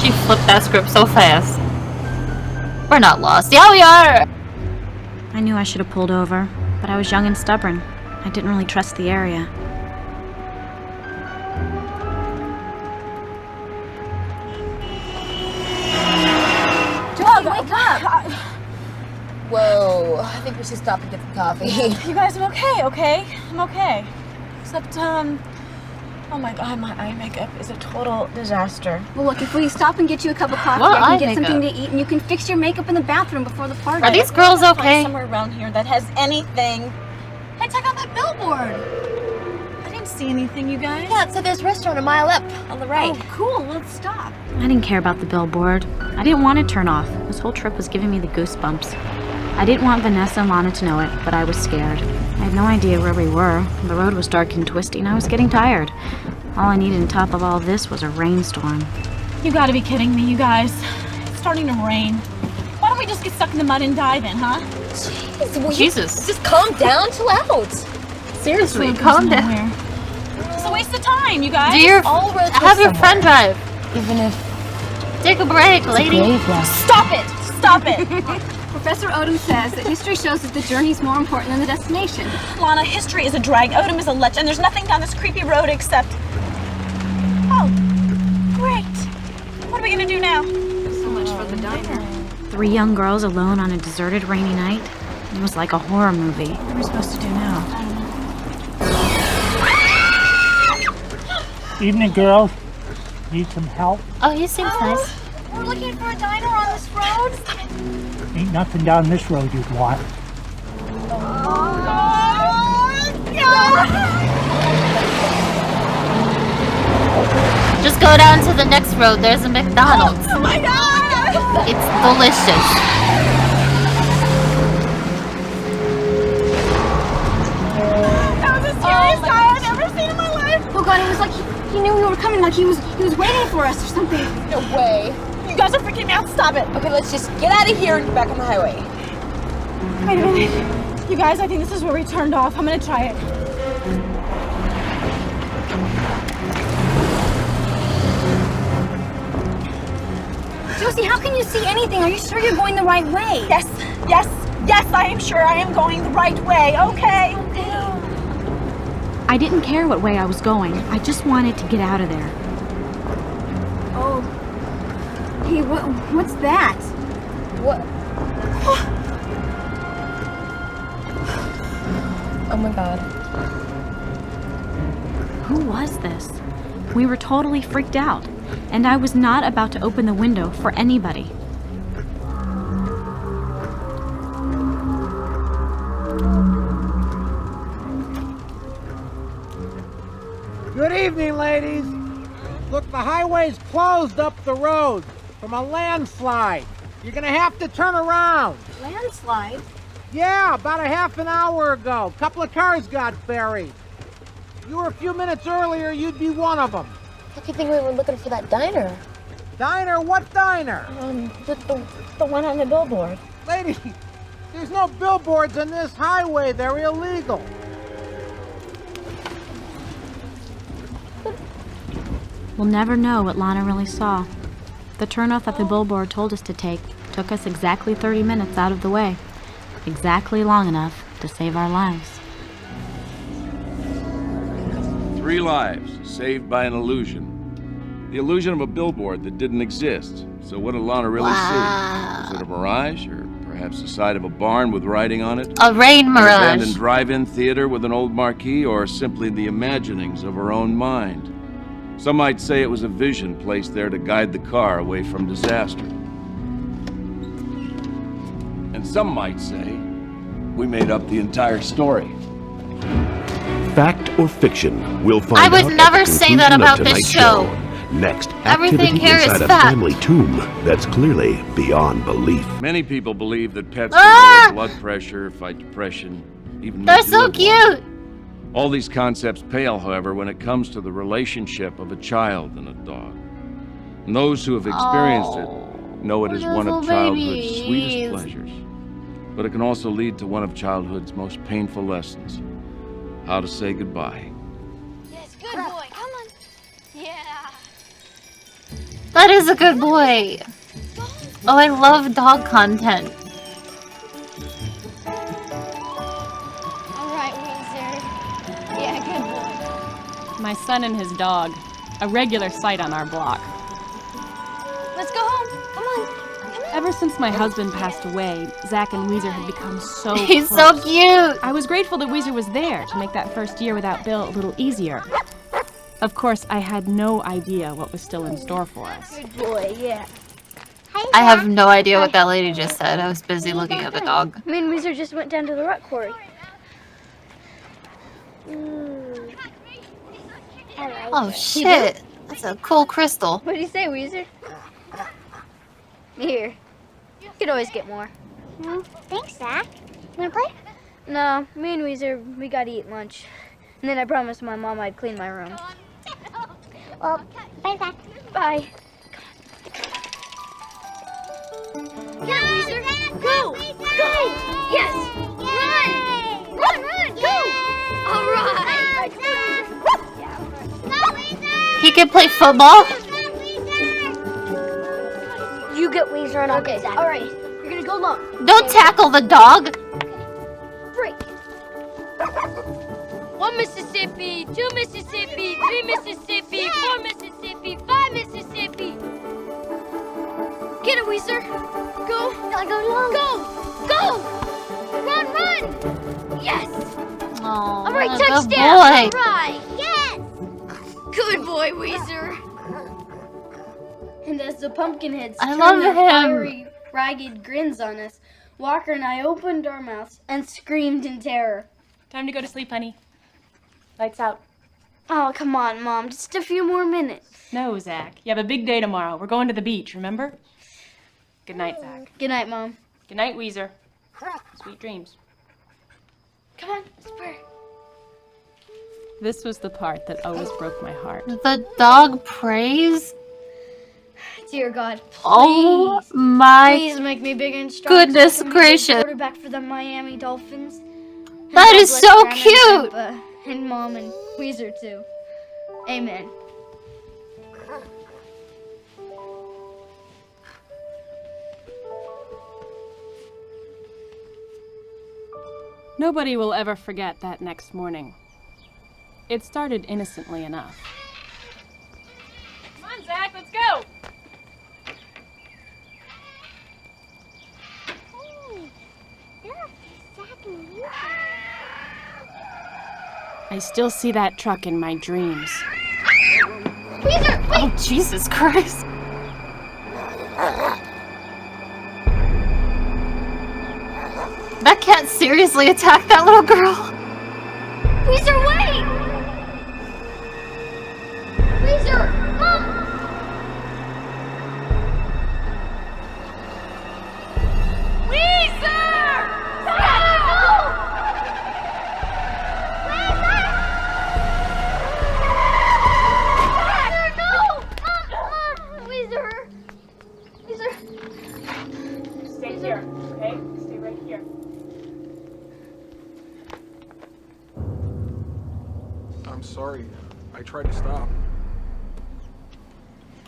she flipped that script so fast. We're not lost. Yeah, we are! I knew I should have pulled over, but I was young and stubborn. I didn't really trust the area. Josie, wake up! Whoa, I think we should stop and get some coffee. You guys, I'm okay? I'm okay. Except, oh my god, my eye makeup is a total disaster. Well, look, if we stop and get you a cup of coffee, What I eye can get makeup? something to eat, and you can fix your makeup in the bathroom before the party. Are these girls Find okay? somewhere around here that has anything. Hey, check out that billboard. I didn't see anything, you guys. Yeah, it said there's a restaurant a mile up on the right. Oh, cool. Let's stop. I didn't care about the billboard. I didn't want to turn off. This whole trip was giving me the goosebumps. I didn't want Vanessa and Lana to know it, but I was scared. I had no idea where we were. The road was dark and twisty, and I was getting tired. All I needed on top of all this was a rainstorm. You gotta be kidding me, you guys. It's starting to rain. Why don't we just get stuck in the mud and die then, huh? Jeez, will Jesus. You just calm down, chill out. Seriously, This road calm goes down. nowhere. It's a waste of time, you guys. Do your, all roads go have your somewhere. friend drive. Even if Take a break, it's a lady. graveyard. Stop it! Stop it! Professor Odom says that history shows that the journey is more important than the destination. Lana, history is a drag, Odom is a lech, and there's nothing down this creepy road except... Oh, great. What are we gonna do now? So much for the diner. 3 young girls alone on a deserted, rainy night. It was like a horror movie. What are we supposed to do now? Evening, girls. Need some help? Oh, he seems nice. We're looking for a diner on this road. Ain't nothing down this road you'd want. Just go down to the next road. There's a McDonald's. Oh my god! It's delicious. That was a serious guy I've ever seen in my life! Oh god, it was like he knew we were coming, like he was waiting for us or something. No way. You guys are freaking me out, stop it! Okay, let's just get out of here and get back on the highway. Wait a minute. You guys, I think this is where we turned off. I'm gonna try it. Josie, how can you see anything? Are you sure you're going the right way? Yes, I am sure I am going the right way, okay? I didn't care what way I was going. I just wanted to get out of there. Hey, what's that? What? Oh my god. Who was this? We were totally freaked out, and I was not about to open the window for anybody. Good evening, ladies. Look, the highway's closed up the road from a landslide. You're gonna have to turn around. Landslide? Yeah, about a half an hour ago. A couple of cars got buried. If you were a few minutes earlier, you'd be one of them. Look, you think we were looking for that diner? Diner? What diner? The one on the billboard. Lady, there's no billboards on this highway. They're illegal. We'll never know what Lana really saw. The turnoff that the billboard told us to take took us exactly 30 minutes out of the way. Exactly long enough to save our lives. 3 lives saved by an illusion. The illusion of a billboard that didn't exist. So what did Lana really see? Was it a mirage, or perhaps the side of a barn with writing on it? A rain mirage. An abandoned drive-in theater with an old marquee, or simply the imaginings of her own mind? Some might say it was a vision placed there to guide the car away from disaster. And some might say we made up the entire story. Fact or fiction? We'll find I out would never say that about this show. Next, Everything activity here is inside a fact. family tomb that's clearly beyond belief. Many people believe that pets can lower blood pressure, fight depression, even They're make you so live cute! longer. All these concepts pale, however, when it comes to the relationship of a child and a dog. And those who have experienced it know it is one of childhood's sweetest pleasures. But it can also lead to one of childhood's most painful lessons. How to say goodbye. Yes, good boy. Come on. Yeah. That is a good boy. Oh, I love dog content. All right, Weezer. Yeah, good boy. My son and his dog. A regular sight on our block. Let's go home. Come on. Ever since my husband passed away, Zach and Weezer had become so He's close. so cute! I was grateful that Weezer was there to make that first year without Bill a little easier. Of course, I had no idea what was still in store for us. Good boy, yeah. I have no idea what that lady just said. I was busy looking at the dog. Me and Weezer just went down to the rock quarry. Oh shit! That's a cool crystal. What do you say, Weezer? Here. You could always get more. Thanks, Zach. Wanna play? No, me and Weezer, we gotta eat lunch. And then I promised my mom I'd clean my room. Well, bye, Zach. Bye. Go, Weezer! Go! Go! Yes! Run! Run! Go! All right! He can play football? You get Weezer and I'll get Zach. All right, you're gonna go long. Don't tackle the dog! Break. 1 Mississippi, 2 Mississippi, 3 Mississippi, 4 Mississippi, 5 Mississippi. Get it, Weezer. Go. Gotta go long. Go. Go. Run, run. Yes. Oh, All right, good touchdown. boy. All right. Yes. Good boy, Weezer. And as the Pumpkinheads I turned love their him. fiery, ragged grins on us, Walker and I opened our mouths and screamed in terror. Time to go to sleep, honey. Lights out. Oh, come on, Mom. Just a few more minutes. No, Zach. You have a big day tomorrow. We're going to the beach, remember? Good night, Zach. Good night, Mom. Good night, Weezer. Sweet dreams. Come on, Spur. This was the part that always broke my heart. The dog prays? Dear God, please. Oh my Please make me big and strong. goodness so I can be the gracious. quarterback for the Miami Dolphins. And That God is bless so Grandma and cute. Grandpa and Mom and Weezer too. Amen. Nobody will ever forget that next morning. It started innocently enough. Come on, Zach, let's go. I still see that truck in my dreams. Weezer, wait! Oh, Jesus Christ. That cat seriously attacked that little girl? Weezer, wait! Weezer, Mom! Weezer! Stay here, okay? Stay right here. I'm sorry. I tried to stop.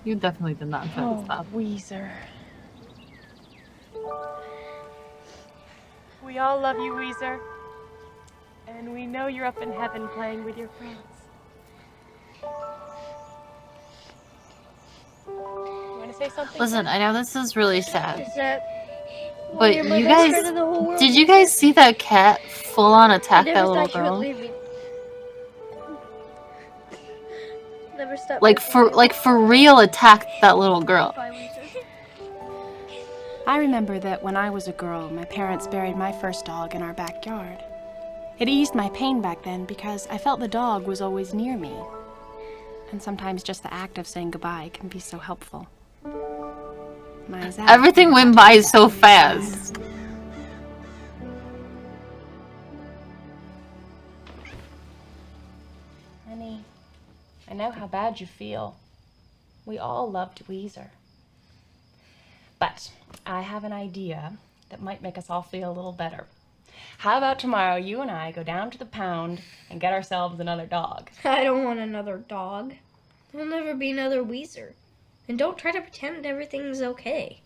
You definitely did not try to stop. Weezer. We all love you, Weezer. And we know you're up in heaven playing with your friends. You want to say something? Listen, I know this is really sad. Is that But you're my you best guys, friend in the whole world? did you guys see that cat full on attack I that never little thought you would girl? leave me. Never stopped. Like for real attacked that little girl. I remember that when I was a girl, my parents buried my first dog in our backyard. It eased my pain back then because I felt the dog was always near me. And sometimes just the act of saying goodbye can be so helpful. My Zach. Everything went by so fast. Honey, I know how bad you feel. We all loved Weezer. But I have an idea that might make us all feel a little better. How about tomorrow you and I go down to the pound and get ourselves another dog? I don't want another dog. There'll never be another Weezer. And don't try to pretend everything's okay.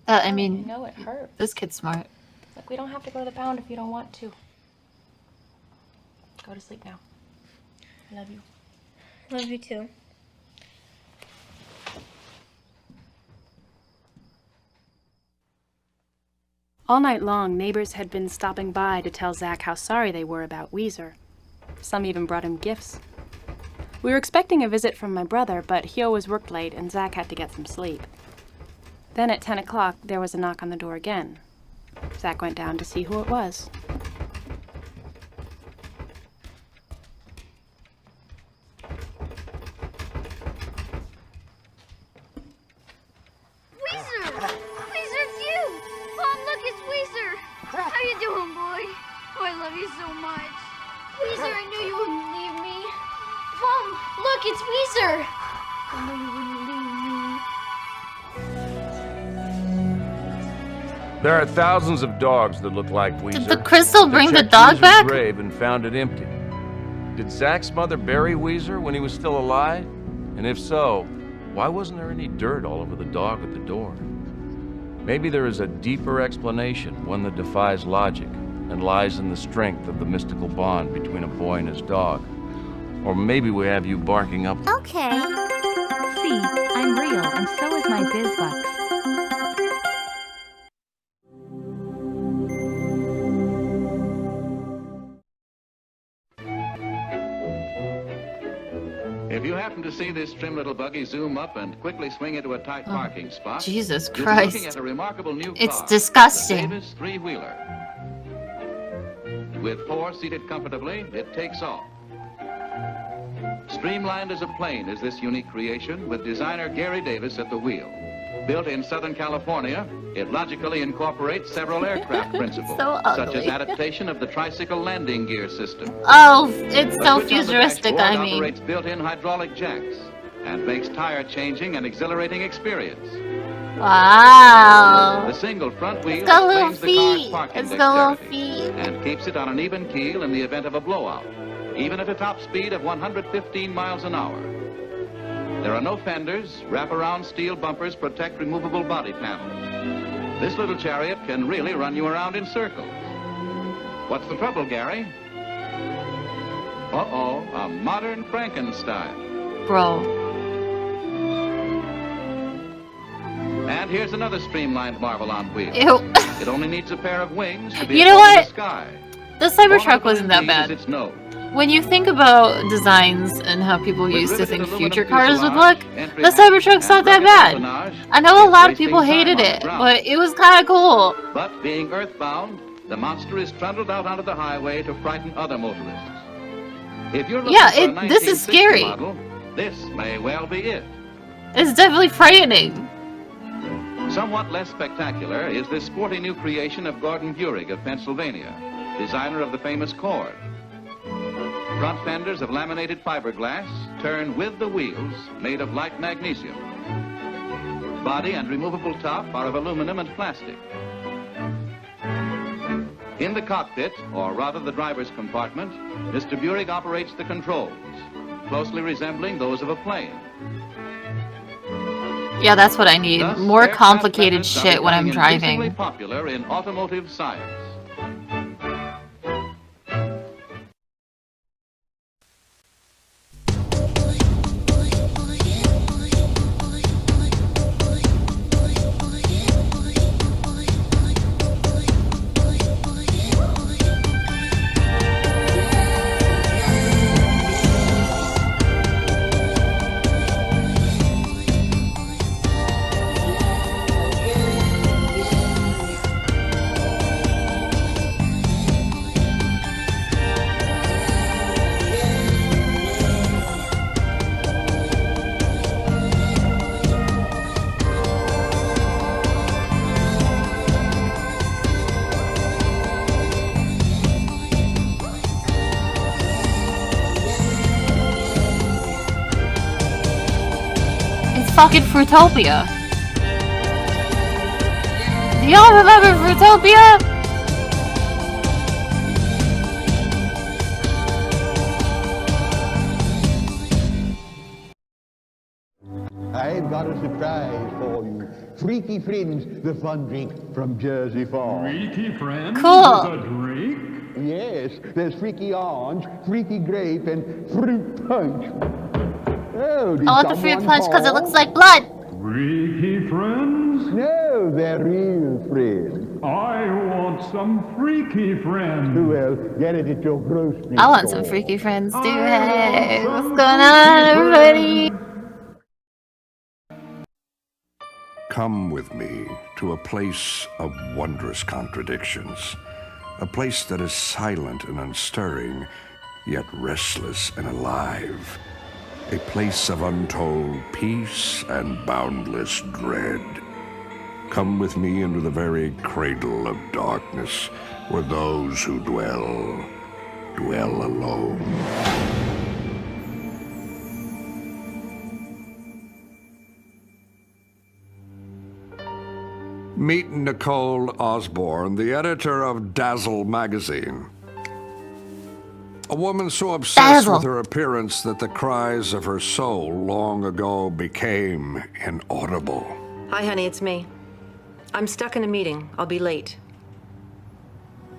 I mean, You know it hurts. this kid's smart. Look, we don't have to go to the pound if you don't want to. Go to sleep now. I love you. Love you too. All night long, neighbors had been stopping by to tell Zach how sorry they were about Weezer. Some even brought him gifts. We were expecting a visit from my brother, but he always worked late and Zach had to get some sleep. Then at 10 o'clock, there was a knock on the door again. Zach went down to see who it was. Weezer! Weezer, it's you! Mom, look, it's Weezer! How you doing, boy? Oh, I love you so much. Weezer, I knew you wouldn't leave me. Mom, look, it's Weezer! I knew you wouldn't leave me. There are thousands of dogs that look like Weezer. Did the crystal bring the checked dog Weezer's back? grave and found it empty. Did Zach's mother bury Weezer when he was still alive? And if so, why wasn't there any dirt all over the dog at the door? Maybe there is a deeper explanation, one that defies logic, and lies in the strength of the mystical bond between a boy and his dog. Or maybe we have you barking up. Okay. See, I'm real, and so is my BizBucks. If you happen to see this trim little buggy zoom up and quickly swing into a tight parking spot, Jesus you'll be Christ. looking at a remarkable new It's car, disgusting. the Davis three-wheeler. With four seated comfortably, it takes off. Streamlined as a plane is this unique creation with designer Gary Davis at the wheel. Built in Southern California, it logically incorporates several aircraft principles, So such as ugly. adaptation of the tricycle landing gear system. Oh, it's The so switch on the futuristic, dashboard I mean. operates built-in hydraulic jacks and makes tire changing an exhilarating experience. Wow. The single front wheel It's got little explains the car's feet. parking It's got little dexterity feet. and keeps it on an even keel in the event of a blowout, even at a top speed of 115 miles an hour. There are no fenders. Wraparound steel bumpers protect removable body panels. This little chariot can really run you around in circles. What's the trouble, Gary? Uh-oh, a modern Frankenstein. Bro. And And here's another streamlined marvel on wheels. Ew. It only needs a pair of wings to be You know above in what? the sky. The Cybertruck Formidable wasn't that indeed bad. is its nose. When you think about designs and how people With used to riveted think aluminum future cars would fuselage, look, entry the hatch, Cybertruck's not and that rugged bad. empennage, I know a it's lot of wasting people time hated on the it, ground. but it was kind of cool. But being earthbound, the monster is trundled out onto the highway to frighten other motorists. If you're looking Yeah, for a this is 1960 scary. model, this may well be it. It's definitely frightening. Somewhat less spectacular is this sporty new creation of Gordon Burig of Pennsylvania, designer of the famous Cord. Front fenders of laminated fiberglass turn with the wheels made of light magnesium. Body and removable top are of aluminum and plastic. In the cockpit, or rather the driver's compartment, Mr. Burig operates the controls, closely resembling those of a plane. Yeah, that's what I need. Thus, More aircraft complicated methods are shit when I'm becoming increasingly driving. popular in automotive science. It's fucking Fruitopia. Do y'all remember Fruitopia? I've got a surprise for you. Freaky Friends, the fun drink from Jersey Farm. Freaky Friends? Cool. Is a drink? Yes, there's freaky orange, freaky grape, and fruit punch. Oh, did I want the fruit someone punch because it call? looks like blood. Freaky Friends? No, they're real friends. I want some freaky friends. Well, get it at your grocery I want some store. freaky friends too. Hey, what's going on, everybody? Come with me to a place of wondrous contradictions. A place that is silent and unstirring, yet restless and alive. A place of untold peace and boundless dread. Come with me into the very cradle of darkness, where those who dwell alone. Meet Nicole Osborne, the editor of Dazzle magazine. A woman so obsessed with her appearance that the cries of her soul long ago became inaudible. Hi, honey, it's me. I'm stuck in a meeting. I'll be late.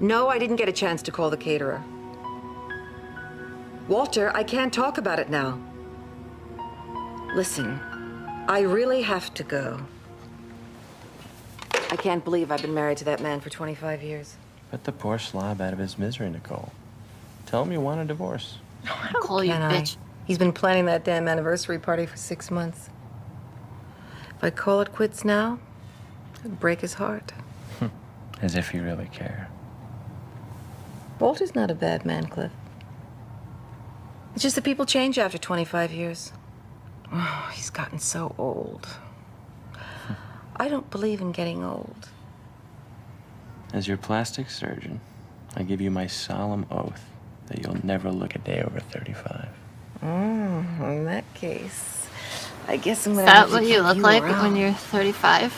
No, I didn't get a chance to call the caterer. Walter, I can't talk about it now. Listen, I really have to go. I can't believe I've been married to that man for 25 years. Put the poor slob out of his misery, Nicole. Tell him you want a divorce. Call you bitch. He's been planning that damn anniversary party for 6 months. If I call it quits now, it'd break his heart. As if you really care. Walter's not a bad man, Cliff. It's just that people change after 25 years. Oh, he's gotten so old. I don't believe in getting old. As your plastic surgeon, I give you my solemn oath that you'll never look a day over 35. In that case, I guess I'm Is gonna that have to what you keep look like around. when you're 35?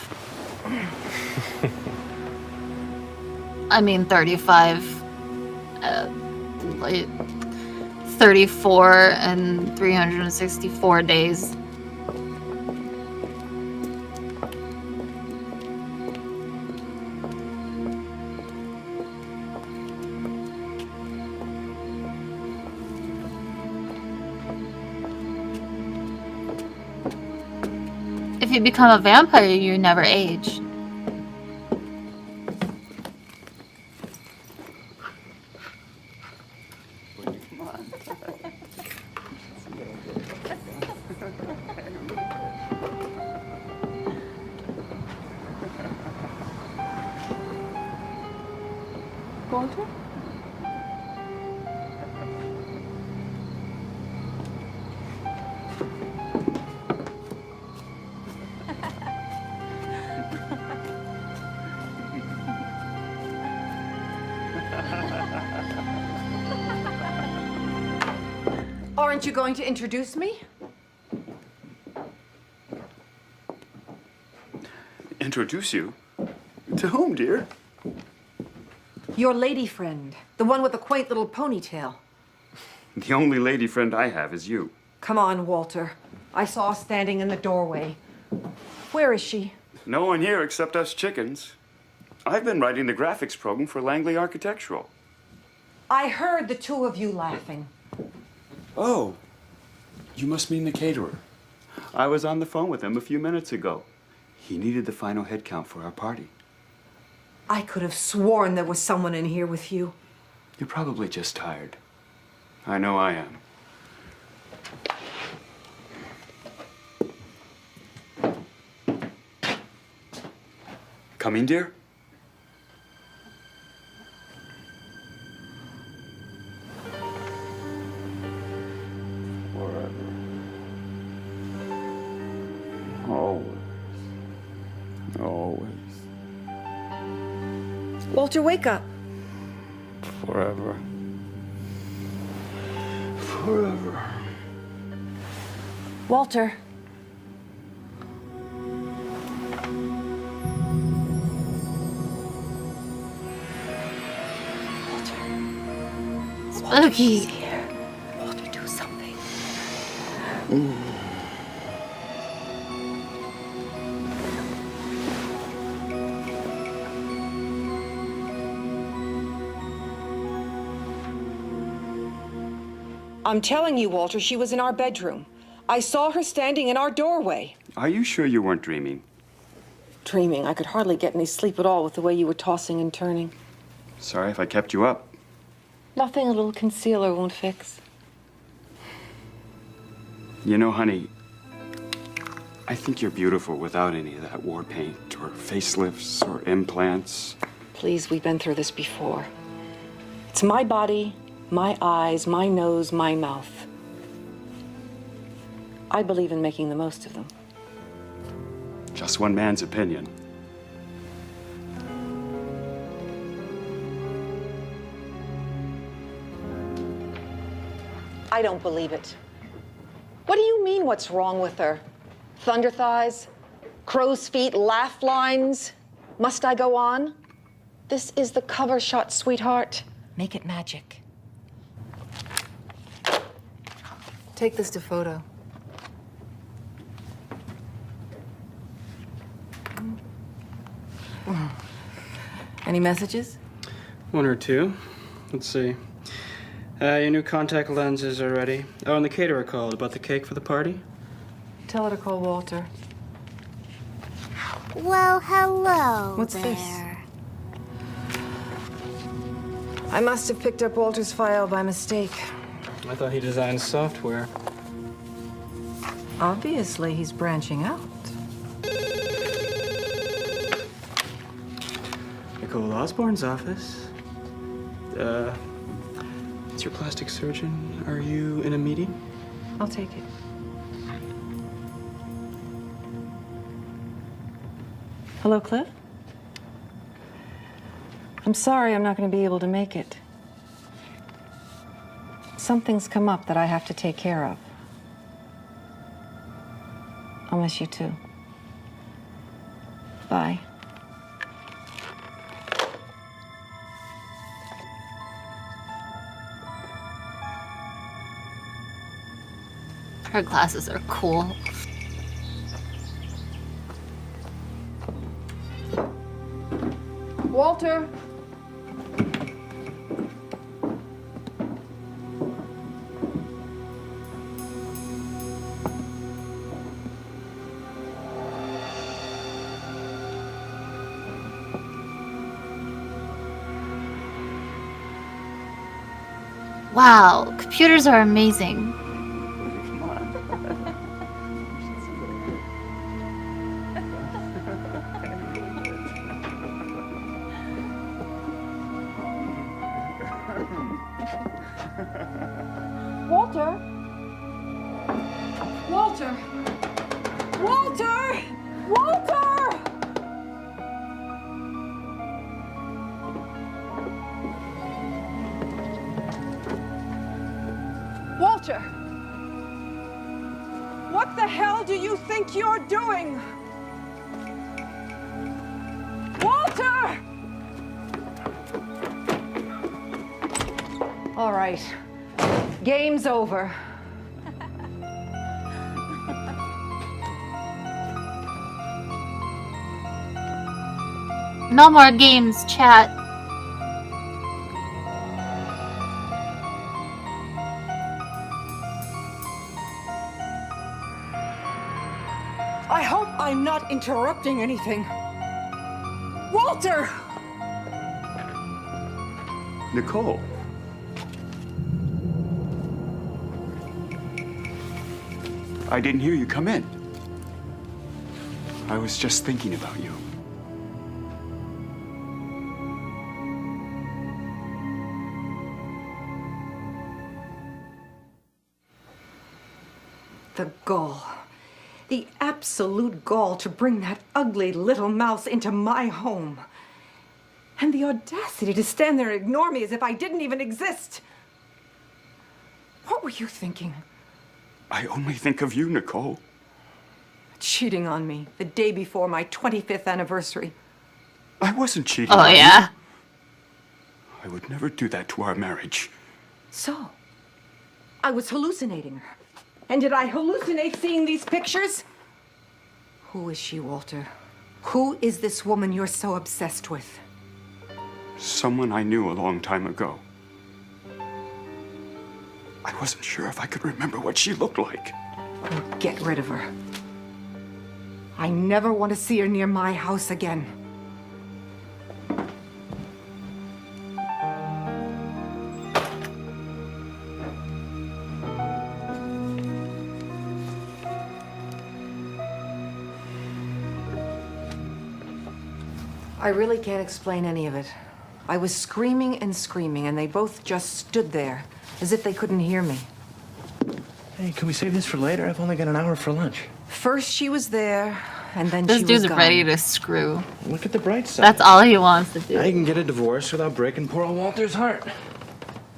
I mean 35, like 34 and 364 days. If you become a vampire, you never age. Walter? Aren't you going to introduce me? Introduce you? To whom, dear? Your lady friend, the one with the quaint little ponytail. The only lady friend I have is you. Come on, Walter. I saw her standing in the doorway. Where is she? No one here except us chickens. I've been writing the graphics program for Langley Architectural. I heard the two of you laughing. Oh, you must mean the caterer. I was on the phone with him a few minutes ago. He needed the final head count for our party. I could have sworn there was someone in here with you. You're probably just tired. I know I am. Coming, dear? Forever. Always. Always. Walter, wake up. Forever. Forever. Walter. Spooky. Walter, do something. I'm telling you, Walter, she was in our bedroom. I saw her standing in our doorway. Are you sure you weren't dreaming? Dreaming. I could hardly get any sleep at all with the way you were tossing and turning. Sorry if I kept you up. Nothing a little concealer won't fix. You know, honey, I think you're beautiful without any of that war paint or facelifts or implants. Please, we've been through this before. It's my body, my eyes, my nose, my mouth. I believe in making the most of them. Just one man's opinion. I don't believe it. What do you mean, what's wrong with her? Thunder thighs? Crow's feet? Laugh lines? Must I go on? This is the cover shot, sweetheart. Make it magic. Take this to photo. Any messages? One or two. Let's see. Your new contact lenses are ready. Oh, and the caterer called about the cake for the party. Tell her to call Walter. Well, hello. What's there. this? I must have picked up Walter's file by mistake. I thought he designed software. Obviously, he's branching out. Nicole Osborne's office. It's your plastic surgeon. Are you in a meeting? I'll take it. Hello, Cliff? I'm sorry I'm not going to be able to make it. Something's come up that I have to take care of. I'll miss you too. Bye. Her glasses are cool. Walter! Wow, computers are amazing. Walter? Walter! Walter! Walter! Walter! What the hell do you think you're doing? Walter! All right. Game's over. No more games, chat. I hope I'm not interrupting anything. Walter! Nicole. I didn't hear you come in. I was just thinking about you. The gall. The absolute gall to bring that ugly little mouse into my home. And the audacity to stand there and ignore me as if I didn't even exist. What were you thinking? I only think of you, Nicole. Cheating on me the day before my 25th anniversary. I wasn't cheating Oh, on yeah? you. I would never do that to our marriage. So, I was hallucinating. And did I hallucinate seeing these pictures? Who is she, Walter? Who is this woman you're so obsessed with? Someone I knew a long time ago. I wasn't sure if I could remember what she looked like. Get rid of her. I never want to see her near my house again. I really can't explain any of it. I was screaming and screaming, and they both just stood there, as if they couldn't hear me. Hey, can we save this for later? I've only got an hour for lunch. First she was there, and then This she was dude's gone. ready to screw. Look at the bright side. That's all he wants to do. I can get a divorce without breaking poor old Walter's heart.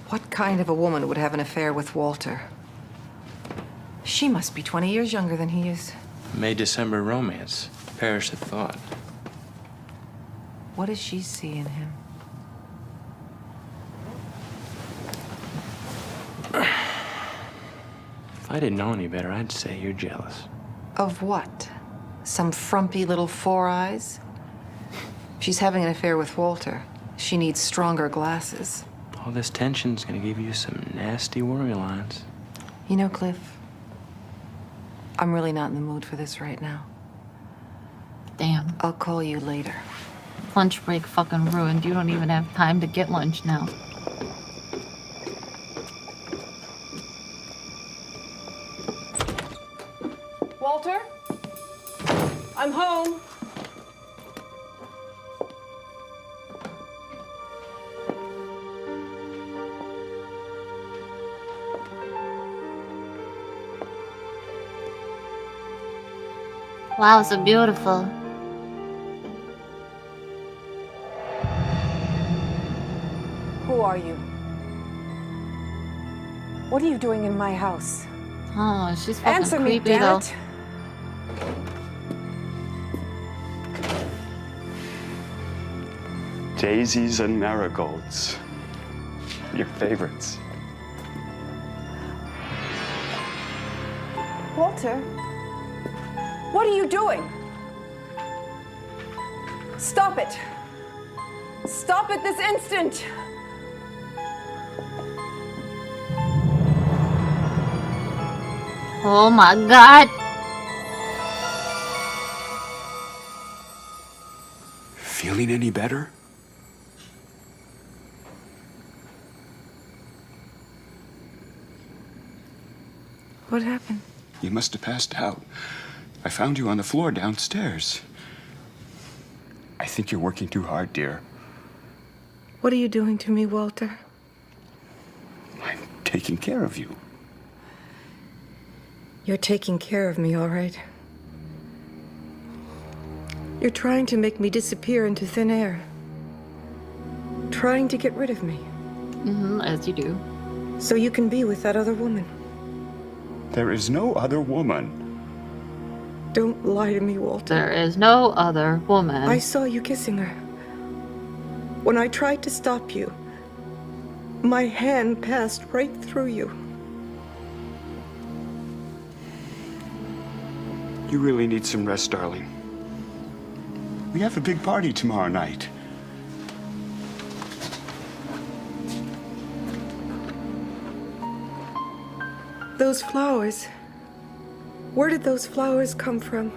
What kind of a woman would have an affair with Walter? She must be 20 years younger than he is. May-December romance. Perish the thought. What does she see in him? If I didn't know any better, I'd say you're jealous. Of what? Some frumpy little four eyes? She's having an affair with Walter. She needs stronger glasses. All this tension's gonna give you some nasty worry lines. You know, Cliff, I'm really not in the mood for this right now. Damn. I'll call you later. Lunch break fucking ruined. You don't even have time to get lunch now. Walter? I'm home. Wow, so beautiful. Who are you? What are you doing in my house? Oh, she's fucking Answer me, creepy damn though. it. Daisies and marigolds. Your favorites. Walter, what are you doing? Stop it. Stop it this instant. Oh my god. Feeling any better? What happened? You must have passed out. I found you on the floor downstairs. I think you're working too hard, dear. What are you doing to me, Walter? I'm taking care of you. You're taking care of me, all right. You're trying to make me disappear into thin air. Trying to get rid of me. As you do. So you can be with that other woman. There is no other woman. Don't lie to me, Walter. There is no other woman. I saw you kissing her. When I tried to stop you, my hand passed right through you. You really need some rest, darling. We have a big party tomorrow night. Those flowers. Where did those flowers come from?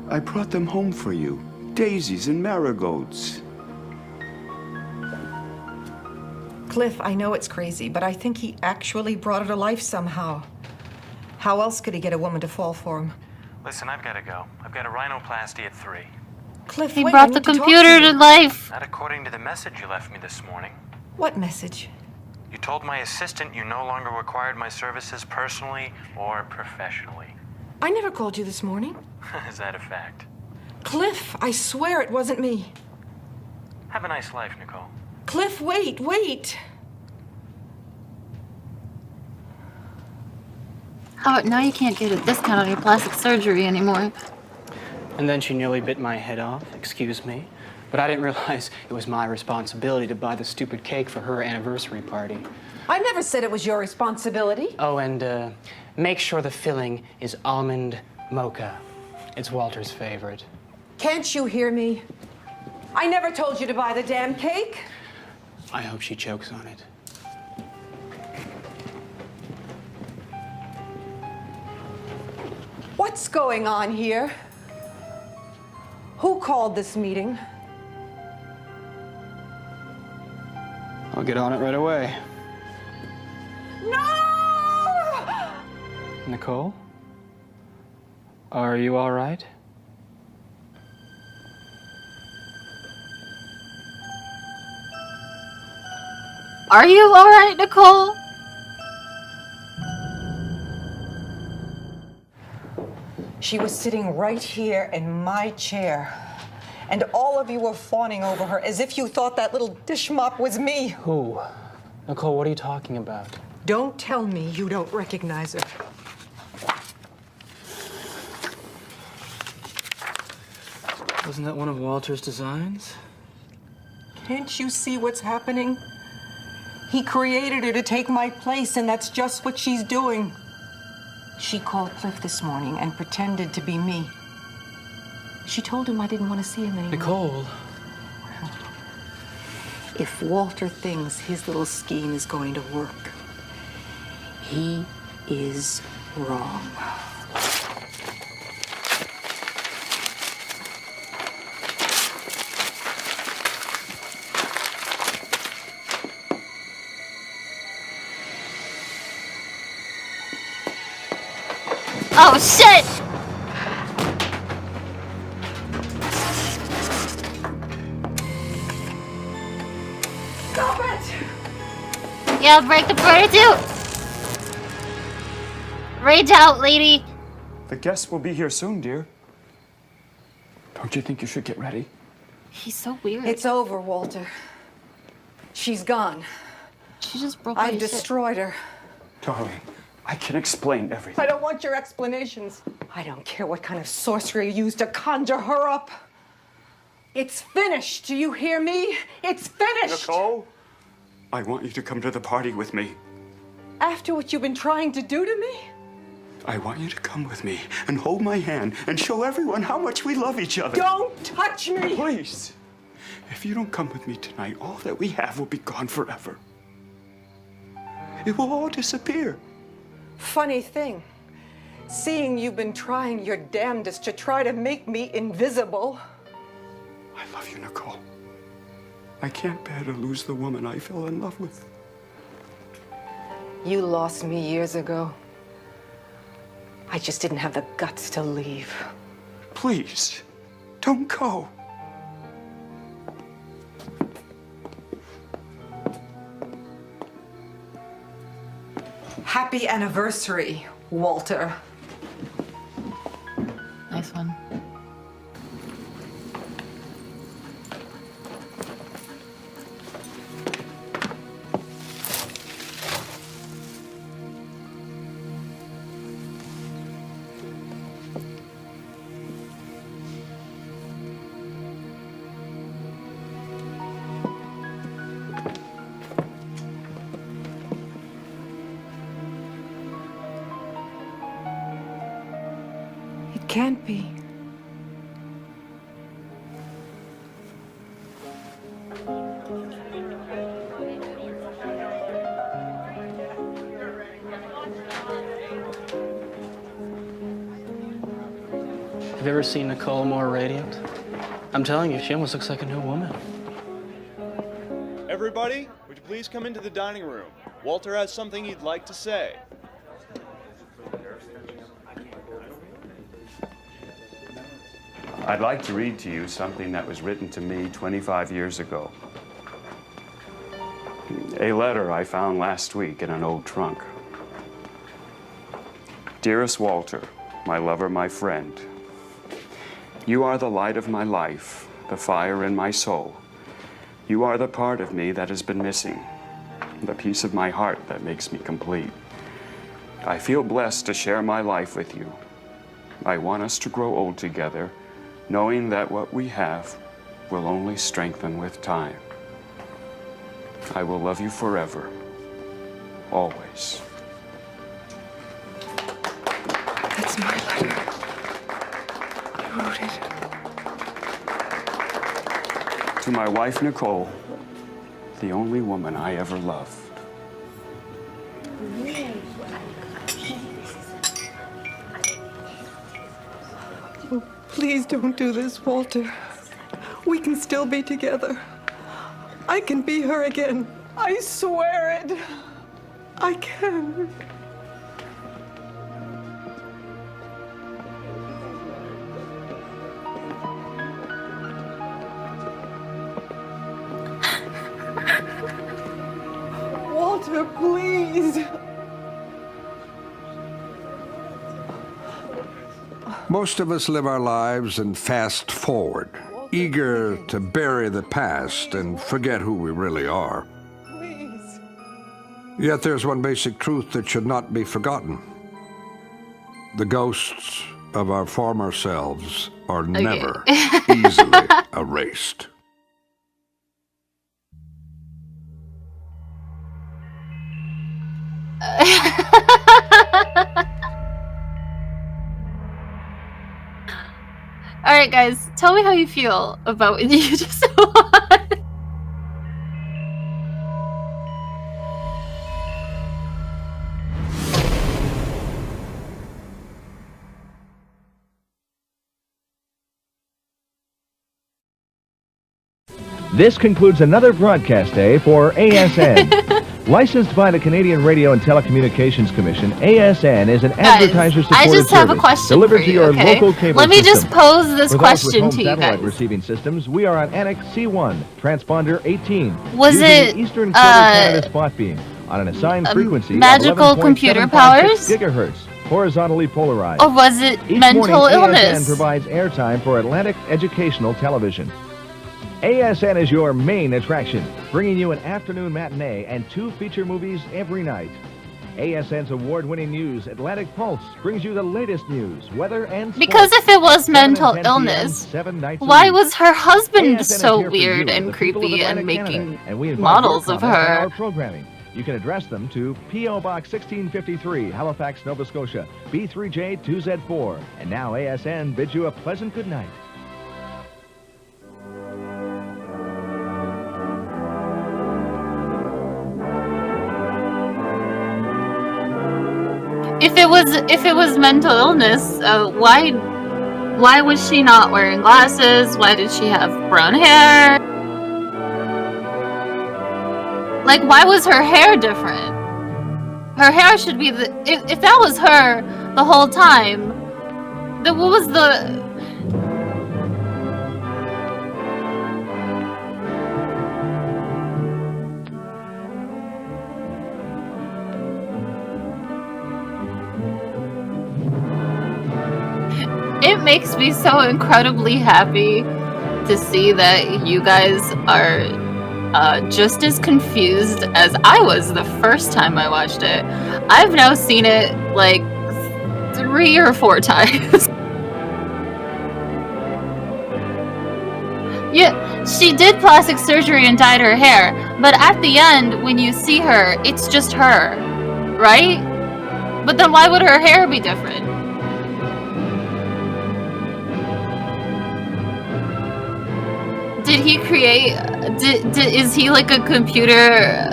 I brought them home for you. Daisies and marigolds. Cliff, I know it's crazy, but I think he actually brought her to life somehow. How else could he get a woman to fall for him? Listen, I've got to go. I've got a rhinoplasty at 3. Cliff, he wait, brought the computer to life. Not according to the message you left me this morning. What message? You told my assistant you no longer required my services personally or professionally. I never called you this morning. Is that a fact? Cliff, I swear it wasn't me. Have a nice life, Nicole. Cliff, wait, wait. Howard, now you can't get a discount on your plastic surgery anymore. And then she nearly bit my head off, excuse me. But I didn't realize it was my responsibility to buy the stupid cake for her anniversary party. I never said it was your responsibility. Oh, and make sure the filling is almond mocha. It's Walter's favorite. Can't you hear me? I never told you to buy the damn cake. I hope she chokes on it. What's going on here? Who called this meeting? I'll get on it right away. No! Nicole? Are you all right? Are you all right, Nicole? She was sitting right here in my chair. And all of you were fawning over her as if you thought that little dish mop was me. Who? Nicole, what are you talking about? Don't tell me you don't recognize her. Wasn't that one of Walter's designs? Can't you see what's happening? He created her to take my place, and that's just what she's doing. She called Cliff this morning and pretended to be me. She told him I didn't want to see him anymore. Nicole. If Walter thinks his little scheme is going to work, he is wrong. Oh, shit! Stop it! Yeah, break the burner too! Rage out, lady! The guests will be here soon, dear. Don't you think you should get ready? He's so weird. It's over, Walter. She's gone. She just broke I've destroyed her. Darling, I can explain everything. I don't want your explanations. I don't care what kind of sorcery you used to conjure her up. It's finished. Do you hear me? It's finished. Nicole, I want you to come to the party with me. After what you've been trying to do to me? I want you to come with me and hold my hand and show everyone how much we love each other. Don't touch me! Please. If you don't come with me tonight, all that we have will be gone forever. It will all disappear. Funny thing, seeing you've been trying your damnedest to try to make me invisible. I love you, Nicole. I can't bear to lose the woman I fell in love with. You lost me years ago. I just didn't have the guts to leave. Please, don't go. Happy anniversary, Walter. Nice one. It can't be. Have you ever seen Nicole more radiant? I'm telling you, she almost looks like a new woman. Everybody, would you please come into the dining room? Walter has something he'd like to say. I'd like to read to you something that was written to me 25 years ago. A letter I found last week in an old trunk. Dearest Walter, my lover, my friend, you are the light of my life, the fire in my soul. You are the part of me that has been missing, the piece of my heart that makes me complete. I feel blessed to share my life with you. I want us to grow old together, knowing that what we have will only strengthen with time. I will love you forever, always. That's my letter. You wrote it. To my wife, Nicole, the only woman I ever loved. Oh, please don't do this, Walter. We can still be together. I can be her again. I swear it. I can. Walter, please. Most of us live our lives and fast forward, eager to bury the past and forget who we really are. Please. Yet there's one basic truth that should not be forgotten. The ghosts of our former selves are never easily erased. Alright guys, tell me how you feel about what you just watched. This concludes another broadcast day for ASN. Licensed by the Canadian Radio and Telecommunications Commission, ASN is an advertiser-supported I just have a service question delivered for to you, your okay? local cable Let me system. just pose this For those question with home to you satellite guys. receiving systems, we are on Annex C1, transponder 18. Was using it, the Eastern Quarter Canada spot beam on an assigned frequency magical of 11.756 computer powers? gigahertz, horizontally polarized. Or was it Each mental morning, illness? ASN provides airtime for Atlantic Educational Television. ASN is your main attraction, bringing you an afternoon matinee and 2 feature movies every night. ASN's award-winning news, Atlantic Pulse, brings you the latest news, weather, and sports. Because if it was 7 and mental 10 illness, PM, 7 nights a why week. was her husband ASN is so here for weird you, and the people of creepy and Atlantic making Canada, and we invite models your of comments on her? our programming. You can address them to P.O. Box 1653, Halifax, Nova Scotia, B3J2Z4. And now ASN bids you a pleasant good night. If it was mental illness, why was she not wearing glasses? Why did she have brown hair? Like, why was her hair different? Her hair should be if that was her, the whole time. Then what was the... It makes me so incredibly happy to see that you guys are just as confused as I was the first time I watched it. I've now seen it like 3 or 4 times. Yeah, she did plastic surgery and dyed her hair, but at the end, when you see her, it's just her, right? But then why would her hair be different? Did he create... is he like a computer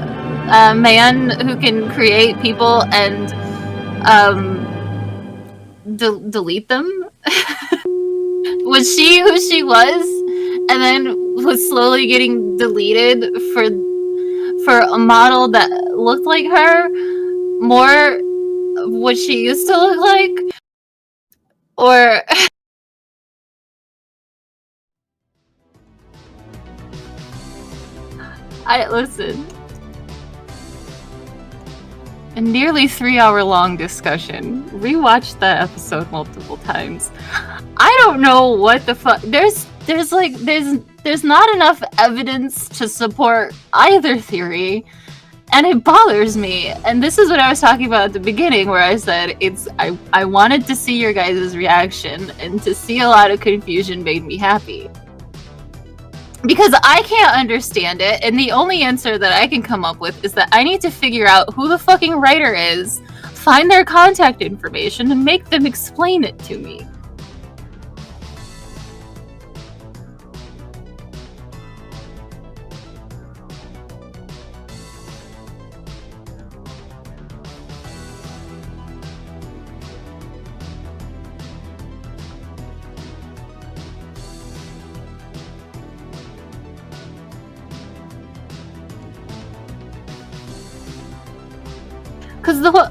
man who can create people and delete them? Was she who she was and then was slowly getting deleted for a model that looked like her, more what she used to look like? Or... listen. A nearly 3-hour-long discussion. Rewatched that episode multiple times. I don't know what the fuck. There's not enough evidence to support either theory, and it bothers me. And this is what I was talking about at the beginning, where I said I wanted to see your guys' reaction, and to see a lot of confusion made me happy. Because I can't understand it, and the only answer that I can come up with is that I need to figure out who the fucking writer is, find their contact information, and make them explain it to me.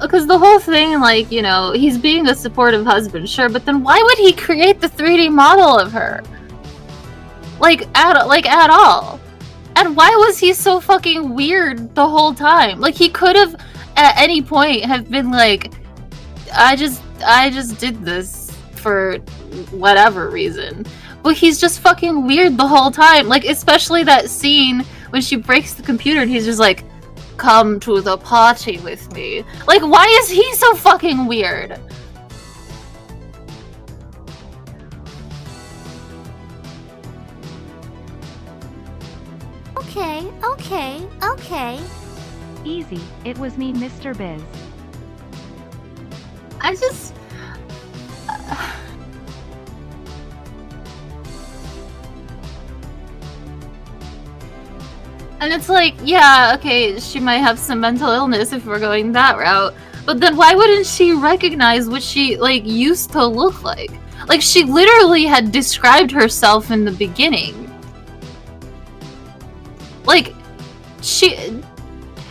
Because the whole thing, like, you know, he's being a supportive husband, sure, but then why would he create the 3D model of her? Like, at all? And why was he so fucking weird the whole time? Like, he could have, at any point, have been like, I just did this for whatever reason. But he's just fucking weird the whole time. Like, especially that scene when she breaks the computer and he's just like, come to the party with me. Like, why is he so fucking weird? Okay. Easy, it was me, Mr. Biz. I just... And it's like, yeah, okay, she might have some mental illness if we're going that route, but then why wouldn't she recognize what she, like, used to look like? Like, she literally had described herself in the beginning. Like, she...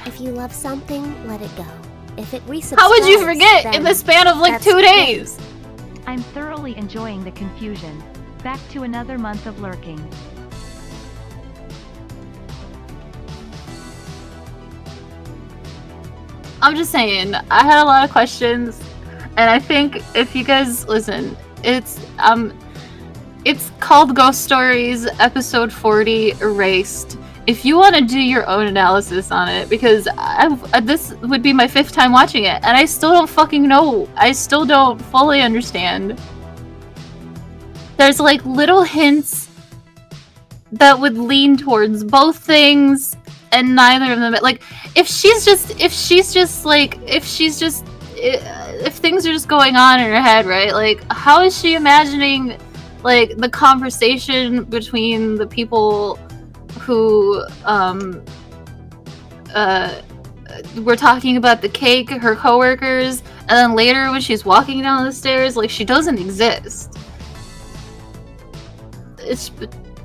If you love something, let it go. If it resubscribes, how would you forget in the span of, like, 2 days? I'm thoroughly enjoying the confusion. Back to another month of lurking. I'm just saying, I had a lot of questions, and I think if you guys listen, it's called Ghost Stories, episode 40, Erased. If you want to do your own analysis on it, because this would be my 5th time watching it, and I still don't fucking know. I still don't fully understand. There's like little hints that would lean towards both things, and neither of them. Like, if things are just going on in her head, right? Like, how is she imagining, like, the conversation between the people who were talking about the cake, her coworkers, and then later when she's walking down the stairs, like, she doesn't exist.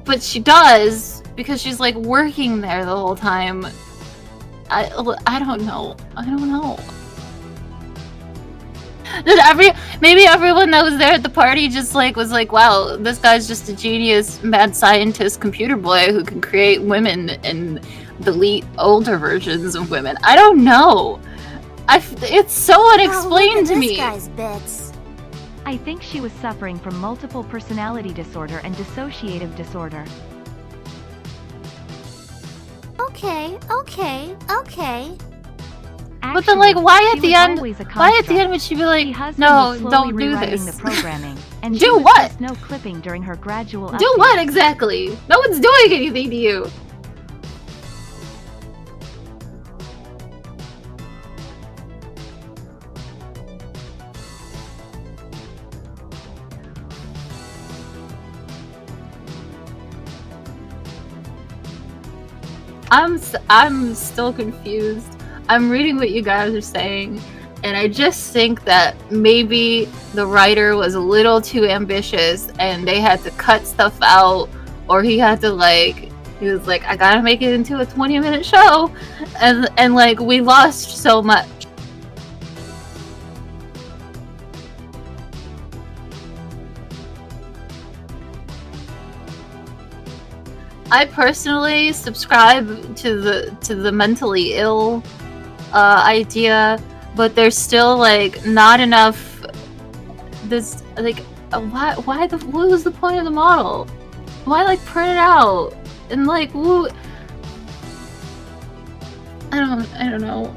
But she does, because she's, like, working there the whole time. I don't know. Maybe everyone that was there at the party just like was like, wow, this guy's just a genius, mad scientist, computer boy who can create women and delete older versions of women. I don't know. It's so unexplained to me. Guy's bits. I think she was suffering from multiple personality disorder and dissociative disorder. Okay. But then, like, why at the end? Why Why at the end would she be like, "No, don't do this"? The programming, and do what? No clipping during her gradual. Do what exactly? No one's doing anything to you. I'm still confused. I'm reading what you guys are saying, and I just think that maybe the writer was a little too ambitious and they had to cut stuff out, or he had to he was like, I gotta make it into a 20-minute show, and like we lost so much. I personally subscribe to the mentally ill idea, but there's still like not enough. This like what was the point of the model? Why like print it out and like who? I don't know.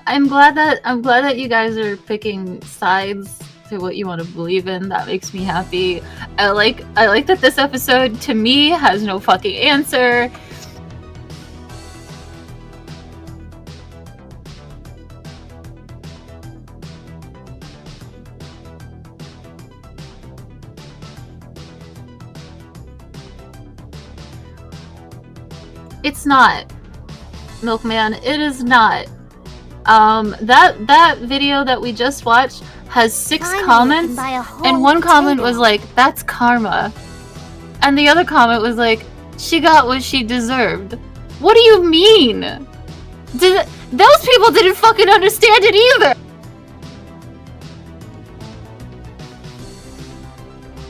I'm glad that you guys are picking sides to what you want to believe in. That makes me happy. I like that this episode to me has no fucking answer. It's not, Milkman. It is not. That video that we just watched has 6 comments, and one comment was like, "That's karma," and the other comment was like, "She got what she deserved." What do you mean? Those people didn't fucking understand it either.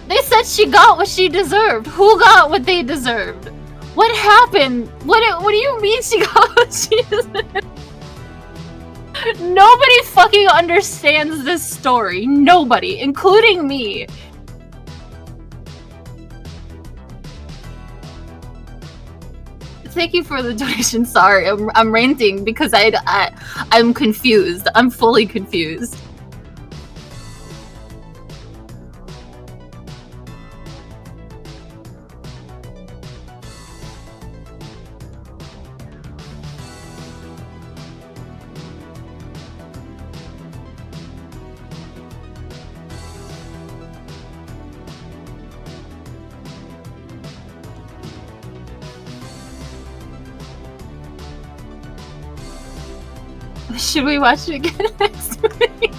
They said she got what she deserved. Who got what they deserved? What happened? What do you mean she got what she deserved? Nobody fucking understands this story. Nobody, including me. Thank you for the donation. Sorry, I'm ranting because I'm confused. I'm fully confused. Should we watch it again next week?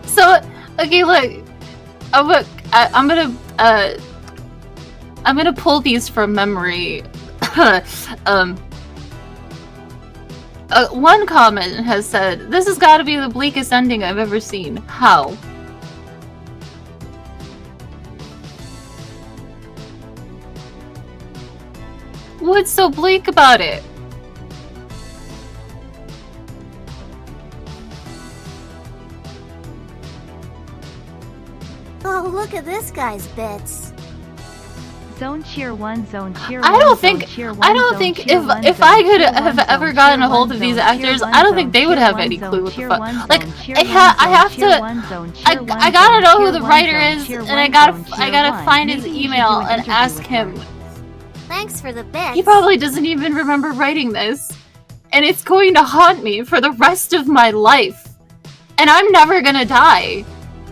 So, okay, look. I'm gonna pull these from memory. One comment has said, "This has got to be the bleakest ending I've ever seen." How? What's so bleak about it? Oh, look at this guy's bits. Zone cheer 1, zone cheer 1. I don't think if I could have ever gotten a hold of these actors, I don't think they would have any clue what the fuck. Like, I gotta know who the writer is, and I gotta find his email and ask him. Thanks for the bits. He probably doesn't even remember writing this, and it's going to haunt me for the rest of my life. And I'm never gonna die.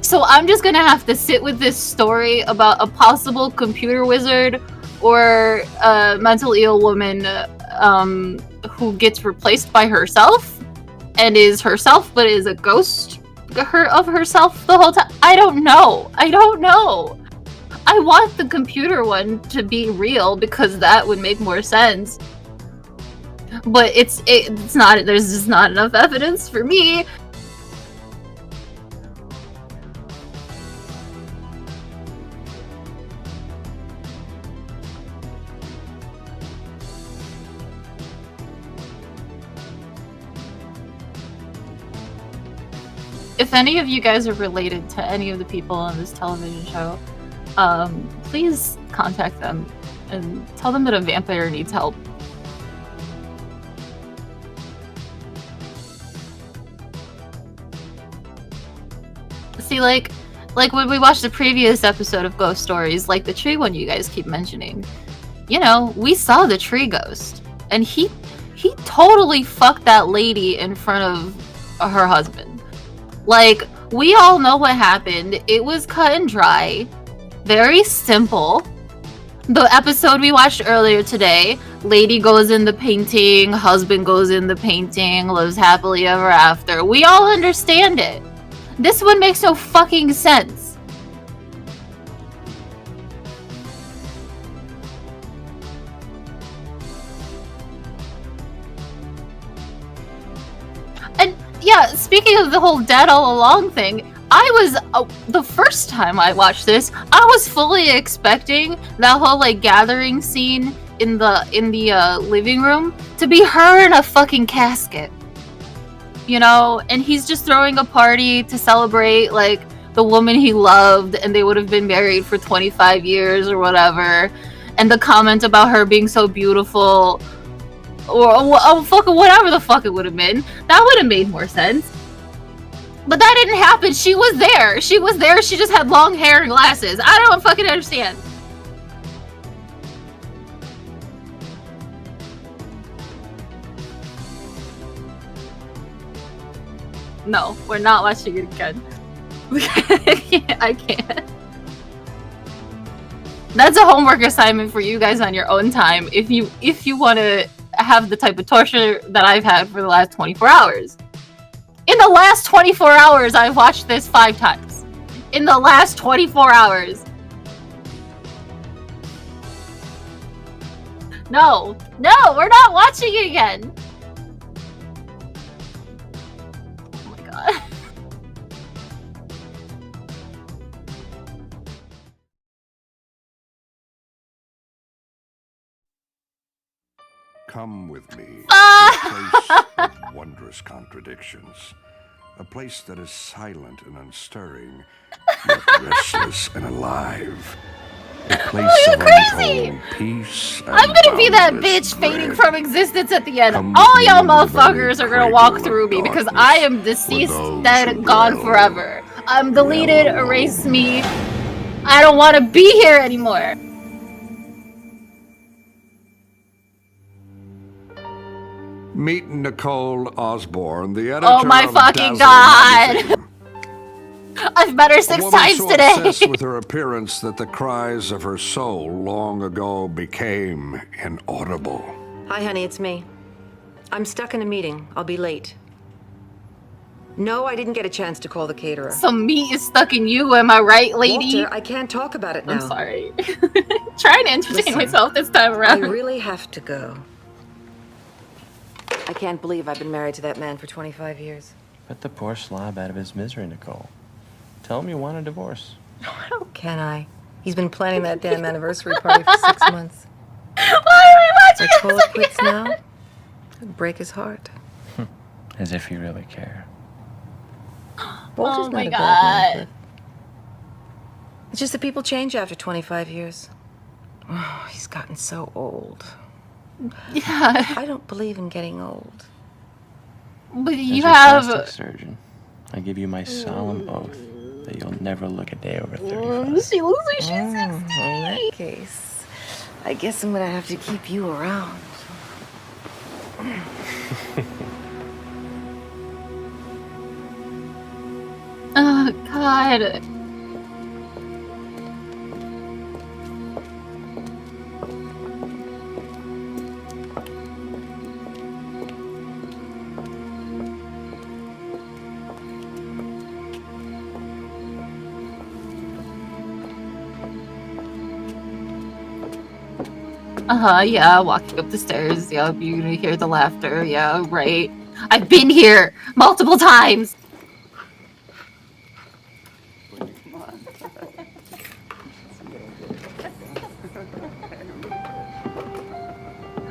So I'm just gonna have to sit with this story about a possible computer wizard or a mentally ill woman who gets replaced by herself and is herself but is a ghost of herself the whole time. I don't know. I don't know. I want the computer one to be real because that would make more sense. But it's not. There's just not enough evidence for me. If any of you guys are related to any of the people on this television show, please contact them and tell them that a vampire needs help. See, like when we watched the previous episode of Ghost Stories, like the tree one you guys keep mentioning, you know, we saw the tree ghost, and he totally fucked that lady in front of her husband. Like, we all know what happened. It was cut and dry. Very simple. The episode we watched earlier today, lady goes in the painting, husband goes in the painting, lives happily ever after. We all understand it. This one makes no fucking sense. And yeah, speaking of the whole dead all along thing, I was the first time I watched this, I was fully expecting that whole like gathering scene in the living room to be her in a fucking casket. You know, and he's just throwing a party to celebrate like the woman he loved, and they would have been married for 25 years or whatever. And the comment about her being so beautiful, or fuck, whatever the fuck it would have been, that would have made more sense. But that didn't happen. She was there. She was there. She just had long hair and glasses. I don't fucking understand. No, we're not watching it again. I can't. That's a homework assignment for you guys on your own time if you want to have the type of torture that I've had for the last 24 hours. In the last 24 hours, I've watched this 5 times. In the last 24 hours. No, we're not watching it again. Oh my god. Come with me to a place of wondrous contradictions. A place that is silent and unstirring, yet restless and alive. A place of untold peace and I'm gonna be that bitch boundless fading dread. from existence at the end. Come All with y'all me to the motherfuckers very are gonna walk cradle through of me because darkness I am deceased, those dead, who gone dwell forever. I'm deleted, erase me. I don't want to be here anymore. Meet Nicole Osborne, the editor Oh my of fucking Dazzle god! magazine. I've met her A 6 woman times so today. obsessed with her appearance that the cries of her soul long ago became inaudible. Hi, honey, it's me. I'm stuck in a meeting. I'll be late. No, I didn't get a chance to call the caterer. Some meat is stuck in you, am I right, lady? Walter, I can't talk about it now. I'm sorry. Trying to entertain Listen, myself this time around. I really have to go. I can't believe I've been married to that man for 25 years. Put the poor slob out of his misery, Nicole. Tell him you want a divorce. How can I? He's been planning that damn anniversary party for 6 months. Why are we watching I call this it quits again? now. It'd break his heart. As if you really care. Walter's Oh not my a bad man, god. Cliff. It's just that people change after 25 years. Oh, he's gotten so old. Yeah. I don't believe in getting old. But As you your have. plastic surgeon, I give you my solemn oath that you'll never look a day over 35. She looks like she's 60. In that case, I guess I'm gonna have to keep you around. Oh, God. Yeah, walking up the stairs. Yeah, you're gonna hear the laughter. Yeah, right. I've been here multiple times!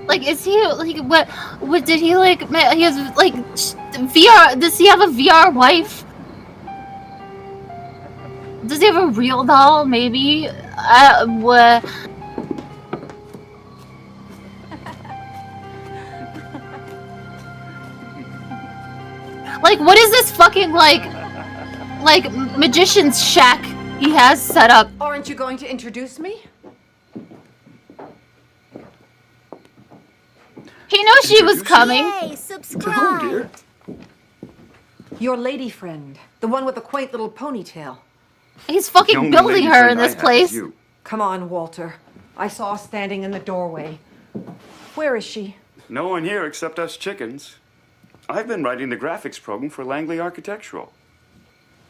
Like, is he, like, what did he, like, he has, like, VR, does he have a VR wife? Does he have a real doll, maybe? What? Like, what is this fucking, like, magician's shack he has set up? Aren't you going to introduce me? He knew she was coming. Yay, subscribe. Your lady friend, the one with the quaint little ponytail. He's fucking building her in this place. Come on, Walter. I saw her standing in the doorway. Where is she? No one here except us chickens. I've been writing the graphics program for Langley Architectural.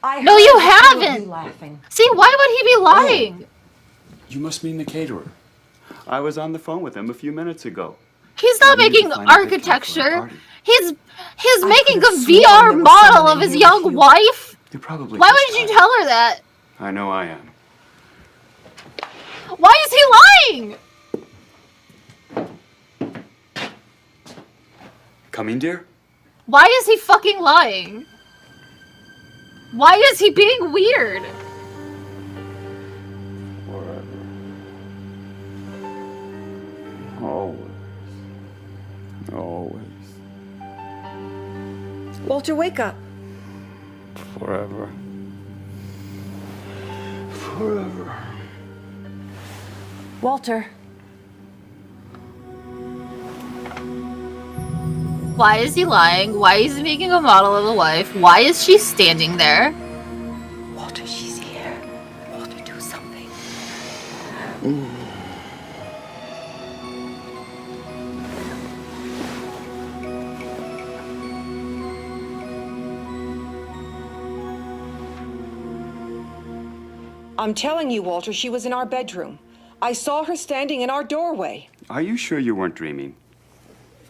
No, you haven't. Laughing. See, why would he be lying? You must mean the caterer. I was on the phone with him a few minutes ago. He's not We need to making find a picture for architecture. a party. He's making a could've sworn there VR was model someone of in his here young with you. wife. You're probably Why just would you tired. tell her that? I know I am. Why is he lying? Coming, dear? Why is he fucking lying? Why is he being weird? Forever. Always. Always. Walter, wake up. Forever. Forever. Walter. Why is he lying? Why is he making a model of a wife? Why is she standing there? Walter, she's here. Walter, do something. I'm telling you, Walter, she was in our bedroom. I saw her standing in our doorway. Are you sure you weren't dreaming?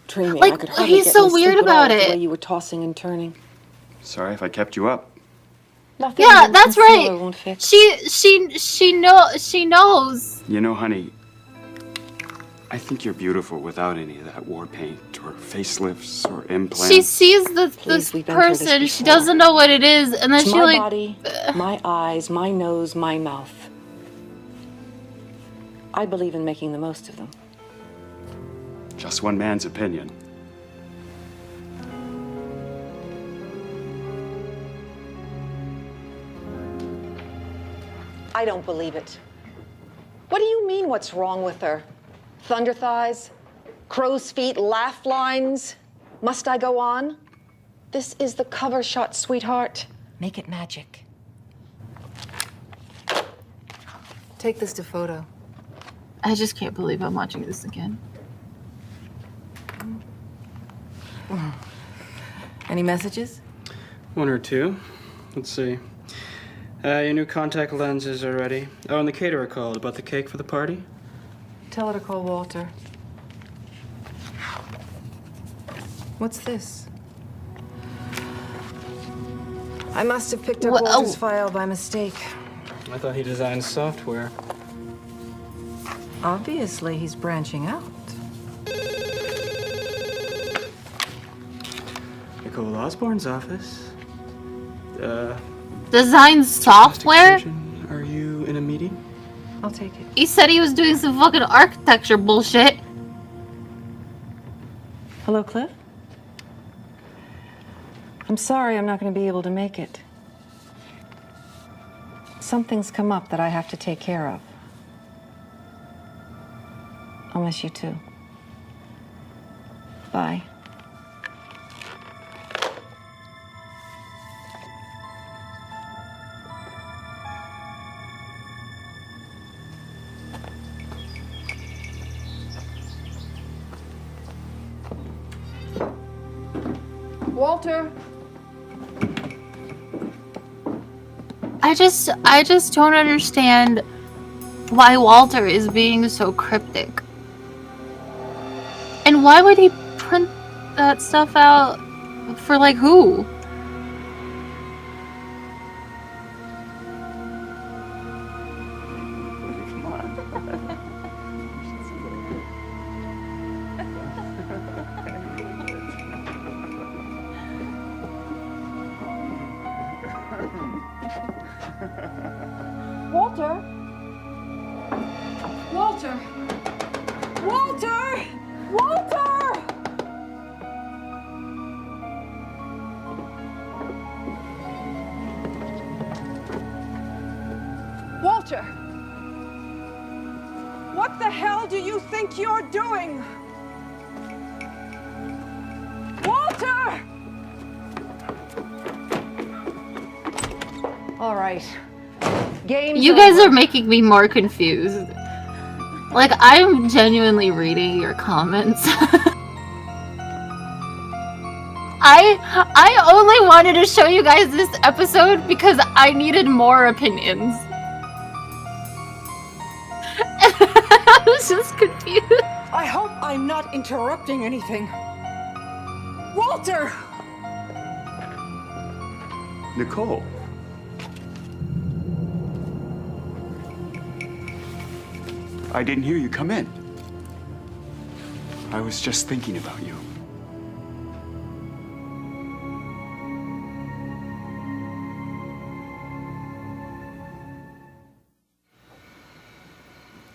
Dreaming. Like, I could hardly he's get so any sleep weird at all about with it. The way you were tossing and turning. Sorry if I kept you up. Nothing Yeah, a little that's concealer right. won't fix. She knows. You know, honey, I think you're beautiful without any of that war paint or facelifts or implants. She sees this we've been through this person, she before. doesn't know what it is, and then It's she my like body, my eyes, my nose, my mouth. I believe in making the most of them. Just one man's opinion. I don't believe it. What do you mean, what's wrong with her? Thunder thighs? Crow's feet, laugh lines? Must I go on? This is the cover shot, sweetheart. Make it magic. Take this to photo. I just can't believe I'm watching this again. Any messages? One or two. Let's see. Your new contact lenses are ready. Oh, and the caterer called about the cake for the party. Tell her to call Walter. What's this? I must have picked up Walter's file by mistake. I thought he designed software. Obviously, he's branching out. Nicole Osborne's office. design software. Are you in a meeting? I'll take it. He said he was doing some fucking architecture bullshit. Hello, Cliff? I'm sorry I'm not going to be able to make it. Something's come up that I have to take care of. I'll miss you too. Bye. Walter? I just don't understand why Walter is being so cryptic. And why would he print that stuff out for, like, who? Walter? Walter! Walter! Walter! Walter! What the hell do you think you're doing? Walter! All right. Game's You guys over. are making me more confused. Like, I'm genuinely reading your comments. I only wanted to show you guys this episode because I needed more opinions. I was just confused. I hope I'm not interrupting anything. Walter! Nicole. I didn't hear you come in. I was just thinking about you.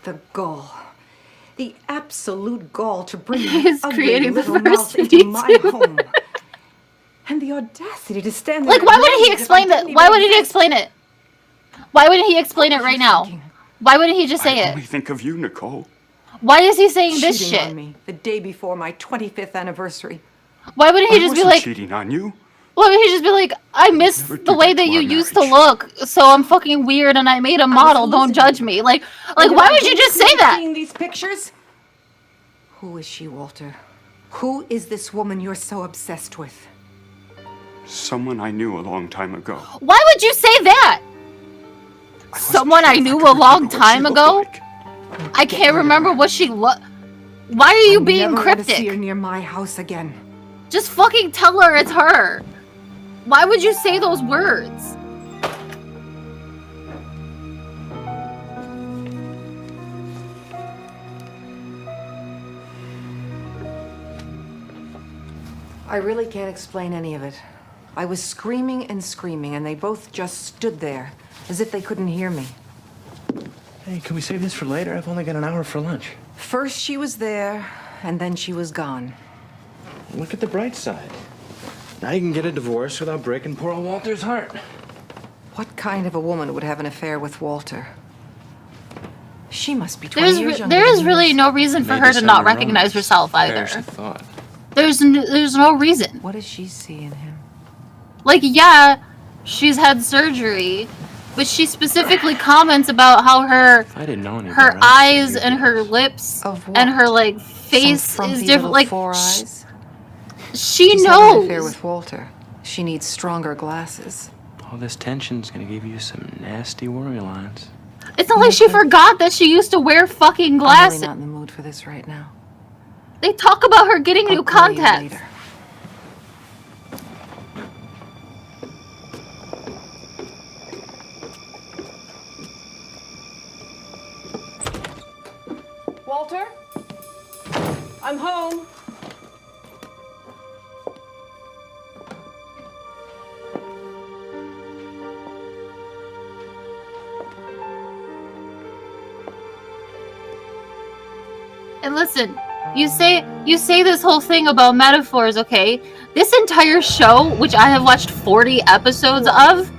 The gall. The absolute gall to bring He's that ugly creating the little mouth diversity, into my too. home. And the audacity to stand there. Like, why wouldn't he explain that? Why wouldn't he explain it? Why wouldn't he explain it right now? Why wouldn't he just say I it? only think of you, Nicole. Why is he saying this Cheating shit? on me the day before my 25th anniversary. Why wouldn't he I just be wasn't like, cheating on you. why would he just be like, I miss the way that you used to look, so I'm fucking weird and I made a model, don't judge me. Like why would you just say that? Seeing these pictures? Who is she, Walter? Who is this woman you're so obsessed with? Someone I knew a long time ago. Why would you say that? Someone I knew a long time ago? I can't remember what she looked. Why are you being never want to cryptic? see her near my house again. Just fucking tell her it's her. Why would you say those words? I really can't explain any of it. I was screaming and screaming, and they both just stood there, as if they couldn't hear me. Hey, can we save this for later? I've only got an hour for lunch. First she was there, and then she was gone. Look at the bright side. Now you can get a divorce without breaking poor old Walter's heart. What kind of a woman would have an affair with Walter? She must be 20 years younger There than is he really is. no reason for her to not recognize herself either. Thought. There's no reason. What does she see in him? Like, yeah, she's had surgery, but she specifically comments about how her I didn't know any her better. eyes and her lips and her like face is different. Like eyes? she She's having an affair knows. with Walter. She needs stronger glasses. All this tension's gonna give you some nasty worry lines. It's not like she forgot that she used to wear fucking I'm glasses. really not in the mood for this right now. They talk about her getting new call you contacts. later. Walter? I'm home. And listen, you say this whole thing about metaphors, okay? This entire show, which I have watched 40 episodes of,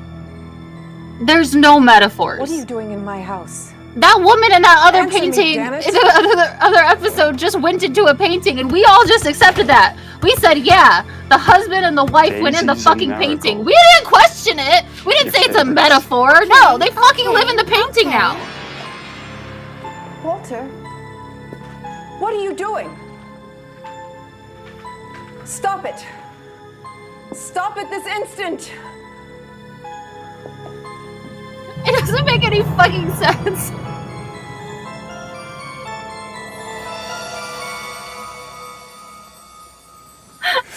there's no metaphors. What are you doing in my house? That woman in that other Answer me, painting, damn it. in the other episode, just went into a painting, and we all just accepted that. We said, yeah, the husband and the wife went in the Daisies fucking and painting. marigolds. We didn't question it. We didn't say it's a metaphor. No, they fucking live in the painting now. Walter? What are you doing? Stop it. Stop it this instant! It doesn't make any fucking sense.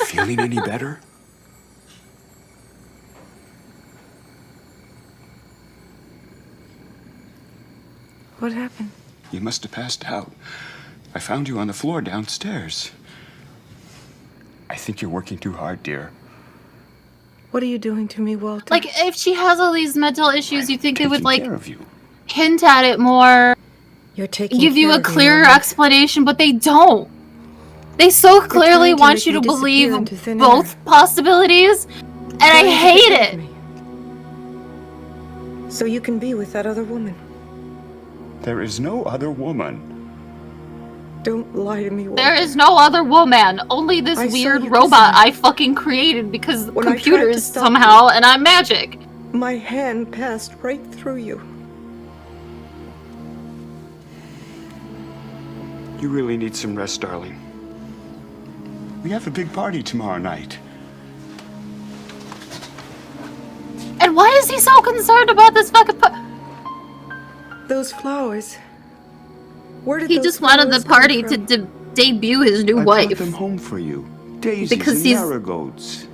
Feeling any better? What happened? You must have passed out. I found you on the floor downstairs. I think you're working too hard, dear. What are you doing to me, Walter? Like, if she has all these mental issues, you think they would, like, Care of you. hint at it more, You're taking give you care a of me, clearer Mama. explanation, but they don't. They so clearly trying to want make you me to disappear believe into thin both possibilities, and I Trying to hate protect it. me. So you can be with that other woman. There is no other woman. Don't lie to me, Walter. There is no other woman, only this I saw weird you robot kissing I fucking created because When I tried to computers stop somehow, and I'm magic. My hand passed right through you. You really need some rest, darling. We have a big party tomorrow night. And why is he so concerned about this fucking Those flowers. Where did He those just wanted the flowers come party from? to debut his new I wife. brought them home for you. Daisies Because and he's- marigolds.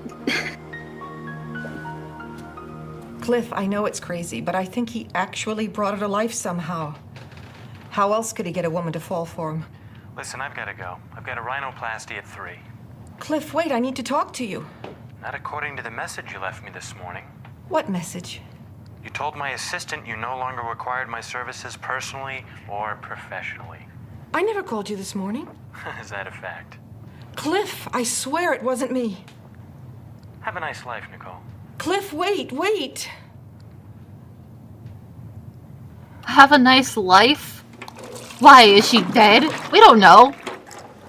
Cliff, I know it's crazy, but I think he actually brought her to life somehow. How else could he get a woman to fall for him? Listen, I've got to go. I've got a rhinoplasty at 3. Cliff, wait, I need to talk to you. Not according to the message you left me this morning. What message? You told my assistant you no longer required my services personally or professionally. I never called you this morning. Is that a fact? Cliff, I swear it wasn't me. Have a nice life, Nicole. Cliff, wait. Have a nice life? Why, is she dead? We don't know.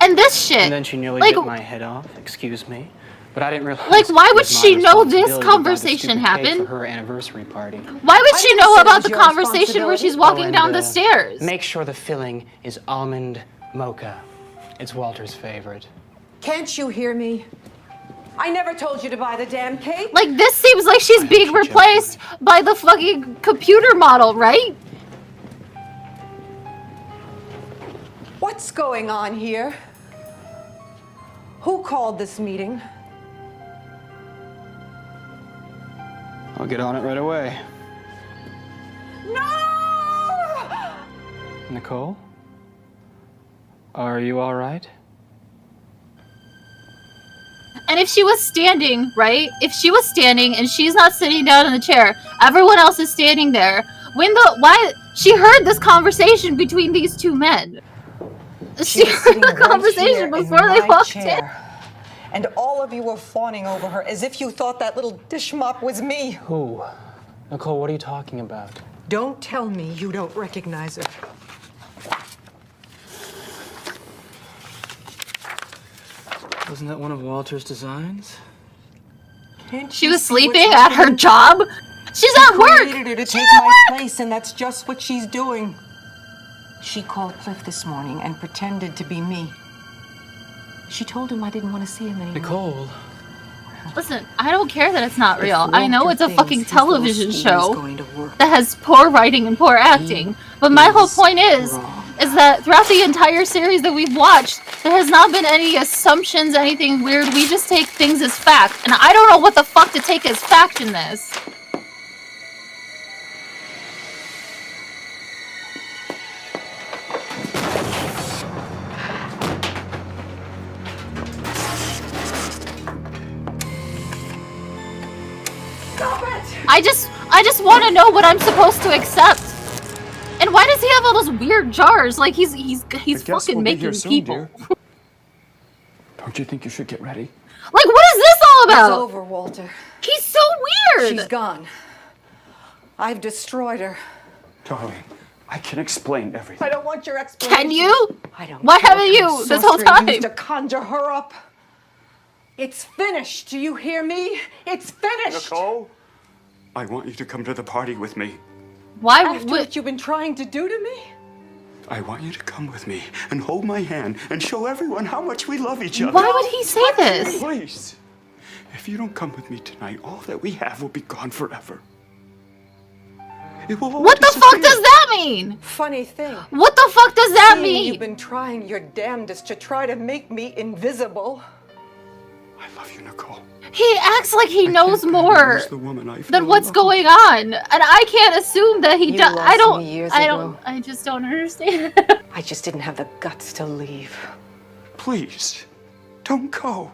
And this shit. And then she nearly like, bit my head off. Excuse me. But I didn't realize. Like, why it would was my she know this responsibility to buy the conversation stupid cake happened? For her anniversary party. Why would she know about the conversation where she's walking and, down the stairs? Make sure the filling is almond mocha. It's Walter's favorite. Can't you hear me? I never told you to buy the damn cake. Like, this seems like she's being replaced by the fucking computer model, right? What's going on here? Who called this meeting? I'll get on it right away. No! Nicole? Are you all right? And if she was standing, right? If she was standing and she's not sitting down in the chair, everyone else is standing there. Why? She heard this conversation between these two men. She heard the conversation before they walked in. And all of you were fawning over her as if you thought that little dish mop was me. Who? Nicole, what are you talking about? Don't tell me you don't recognize her. Wasn't that one of Walter's designs? She was sleeping at her job? She's at work! Created her to She's take at my work! place, and that's just what she's doing. She called Cliff this morning and pretended to be me. She told him I didn't want to see him anymore. Nicole. Listen, I don't care that it's not real. If I know Walter it's a thinks fucking his little television scheme show is going to work, that has poor writing and poor acting. But my whole point is that throughout the entire series that we've watched, there has not been any assumptions, anything weird. We just take things as fact. And I don't know what the fuck to take as fact in this. I just want to know what I'm supposed to accept. And why does he have all those weird jars? Like he's fucking making people. Don't you think you should get ready? Like, what is this all about? It's over, Walter. He's so weird. She's gone. I've destroyed her. Darling, I can explain everything. I don't want your explanation. Can you? I don't. Why care haven't what kind you of this whole sorcery time? used to conjure her up. It's finished. Do you hear me? It's finished. Nicole, I want you to come to the party with me. Why? After what you've been trying to do to me? I want you to come with me and hold my hand and show everyone how much we love each other. Why would he say this? Please. If you don't come with me tonight, all that we have will be gone forever. It will all What the disappear. fuck does that mean? Funny thing. What the fuck does that Seeing mean? You've been trying your damnedest to try to make me invisible. I love you, Nicole. He acts like he knows more Lose the woman I fell than in what's love going on, and I can't assume that he You does. I lost don't. me years I ago. don't. I just don't understand. I just didn't have the guts to leave. Please, don't go.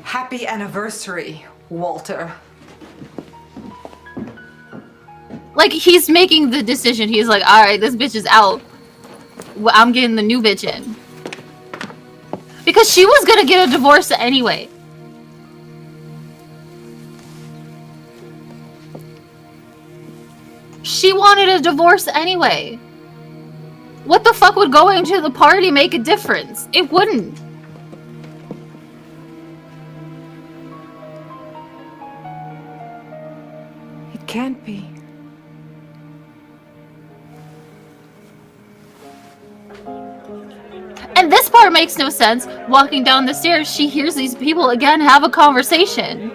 Happy anniversary, Walter. Like, he's making the decision. He's like, all right, this bitch is out. Well, I'm getting the new bitch in. Because she was gonna get a divorce anyway. She wanted a divorce anyway. What the fuck would going to the party make a difference? It wouldn't. It can't be. And this part makes no sense. Walking down the stairs, she hears these people again have a conversation.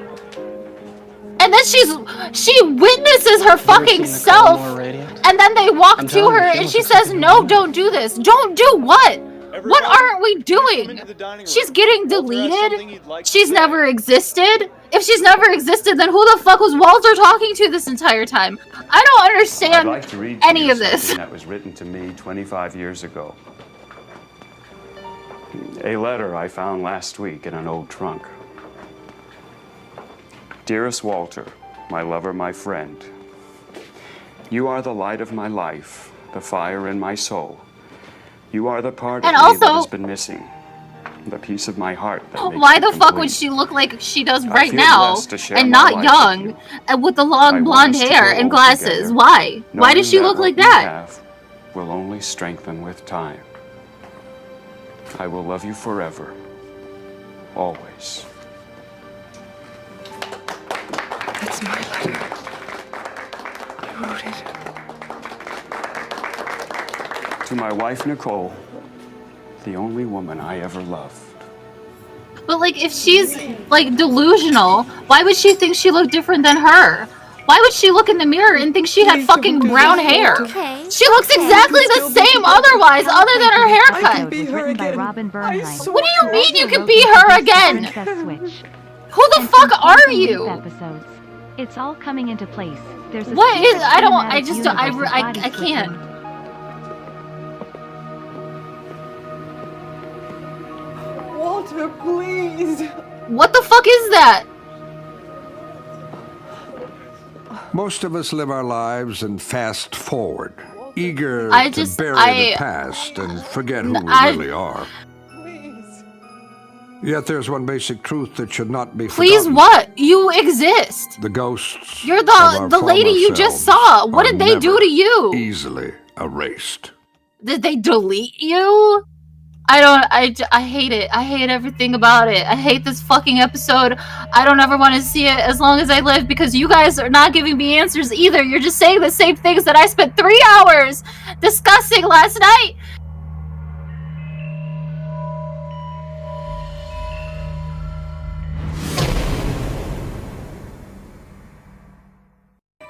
And then she witnesses her fucking self. And then they walk to her and she says, no, don't do this. Don't do what? What aren't we doing? She's getting deleted? She's never existed? If she's never existed, then who the fuck was Walter talking to this entire time? I don't I'd understand like to read to any you of this. something that was written to me 25 years ago. A letter I found last week in an old trunk. Dearest Walter, my lover, my friend, you are the light of my life, the fire in my soul. You are the part of And me also- that has been missing, the piece of my heart that makes Why me the fuck would complete. she look like she does I right feel now blessed to share and my not life young with and with the I long want blonde us to hair grow and old glasses? together, Why? Why knowing does she look what like we that? have will only strengthen with time. I will love you forever, always. That's my letter. I wrote it. To my wife, Nicole, the only woman I ever loved. But like, if she's like delusional, why would she think she looked different than her? Why would she look in the mirror and think she had fucking brown hair? She looks exactly the same otherwise, other than her haircut. Was written by Robin Bernheim. What do you mean you can be her again? Who the fuck are you? Episodes. It's all coming into place. There's a What is? secret I don't. cinematic I just. I universe body can't. Walter, please. What the fuck is that? Most of us live our lives and fast forward, eager I to just- bury I- the past and forget who we I- really are. Yet there's one basic truth that should not be Please, forgotten. what? You exist. The ghosts You're of our the lady former you just selves saw. What are did they do never to you? Easily erased. Did they delete you? I don't. I hate it. I hate everything about it. I hate this fucking episode. I don't ever want to see it as long as I live because you guys are not giving me answers either. You're just saying the same things that I spent 3 hours discussing last night.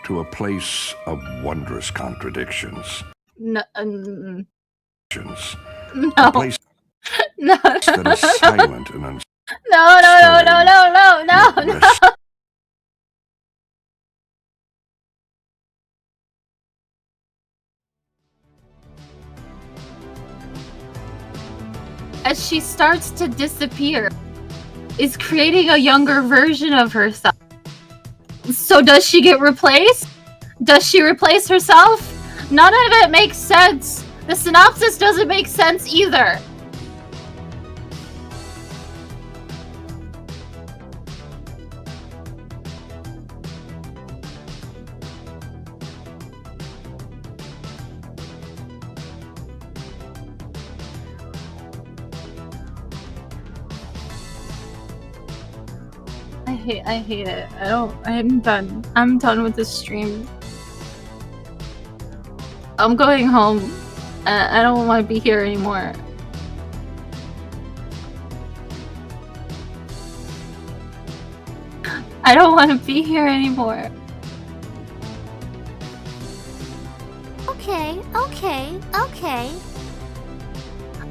To a place of wondrous contradictions. No. A No. place No. that is silent and unseen. No. As she starts to disappear, is creating a younger version of herself. So does she get replaced? Does she replace herself? None of it makes sense. The synopsis doesn't make sense either. I hate it. I'm done. I'm done with this stream. I'm going home. I don't want to be here anymore. I don't want to be here anymore. Okay.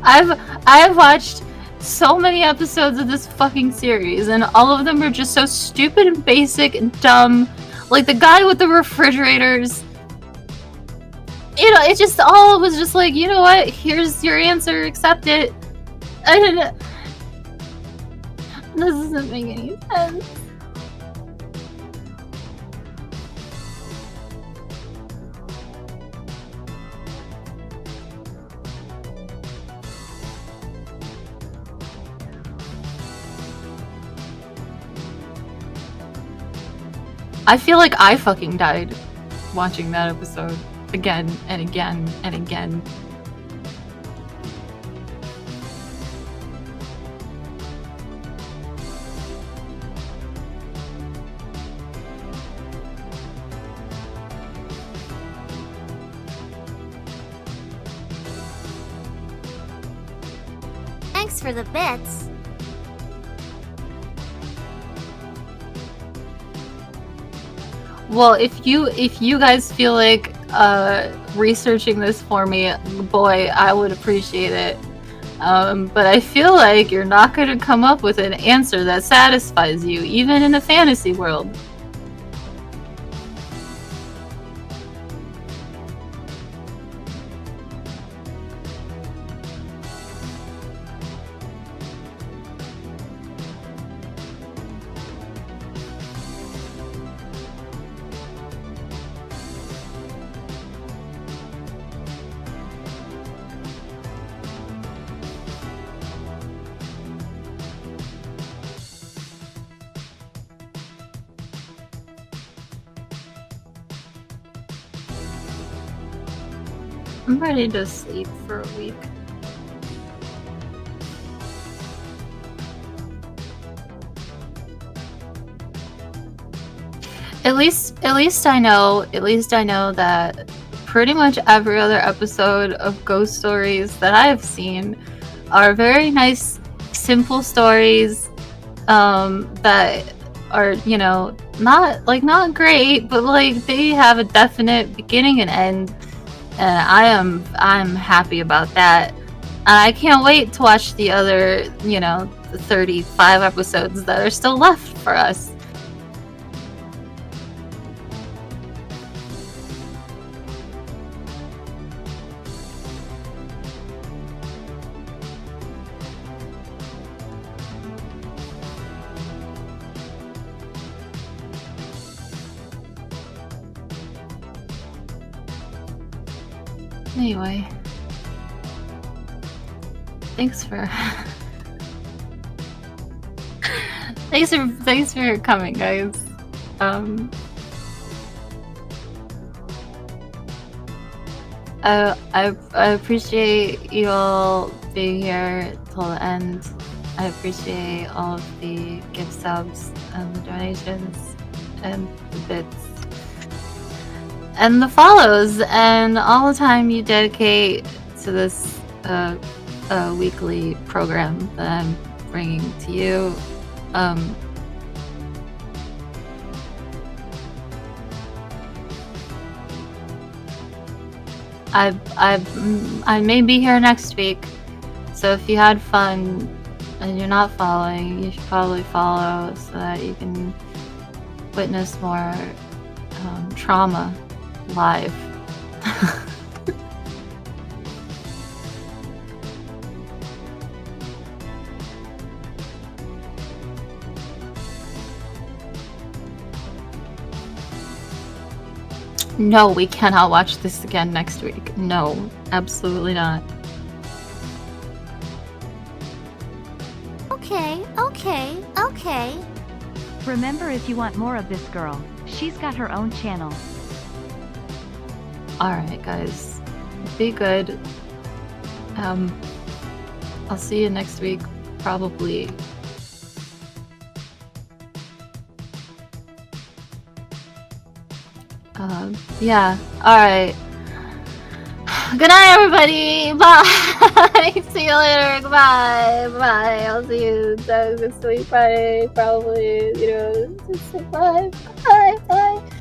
I've watched so many episodes of this fucking series, and all of them are just so stupid and basic and dumb. Like the guy with the refrigerators. You know, it just all was just like, you know what? Here's your answer. Accept it. This doesn't make any sense. I feel like I fucking died watching that episode again and again and again. Thanks for the bits. Well, if you guys feel like researching this for me, boy, I would appreciate it. But I feel like you're not going to come up with an answer that satisfies you, even in a fantasy world. I'm ready to sleep for a week. At least I know that pretty much every other episode of Ghost Stories that I've seen are very nice, simple stories that are, you know, not great, but like they have a definite beginning and end. And I'm happy about that. And I can't wait to watch the other, you know, 35 episodes that are still left for us. Anyway, thanks for thanks for coming, guys. I appreciate you all being here till the end. I appreciate all of the gift subs and the donations and the bits. And the follows and all the time you dedicate to this weekly program that I'm bringing to you. I may be here next week, so if you had fun and you're not following, you should probably follow so that you can witness more trauma live. No, we cannot watch this again next week. No, absolutely not. Okay. Remember, if you want more of this girl, she's got her own channel. Alright, guys. Be good. I'll see you next week, probably. Yeah, alright. Good night, everybody. Bye. See you later. Goodbye. Bye. I'll see you this week, Friday, probably. You know, just bye. Bye. Bye.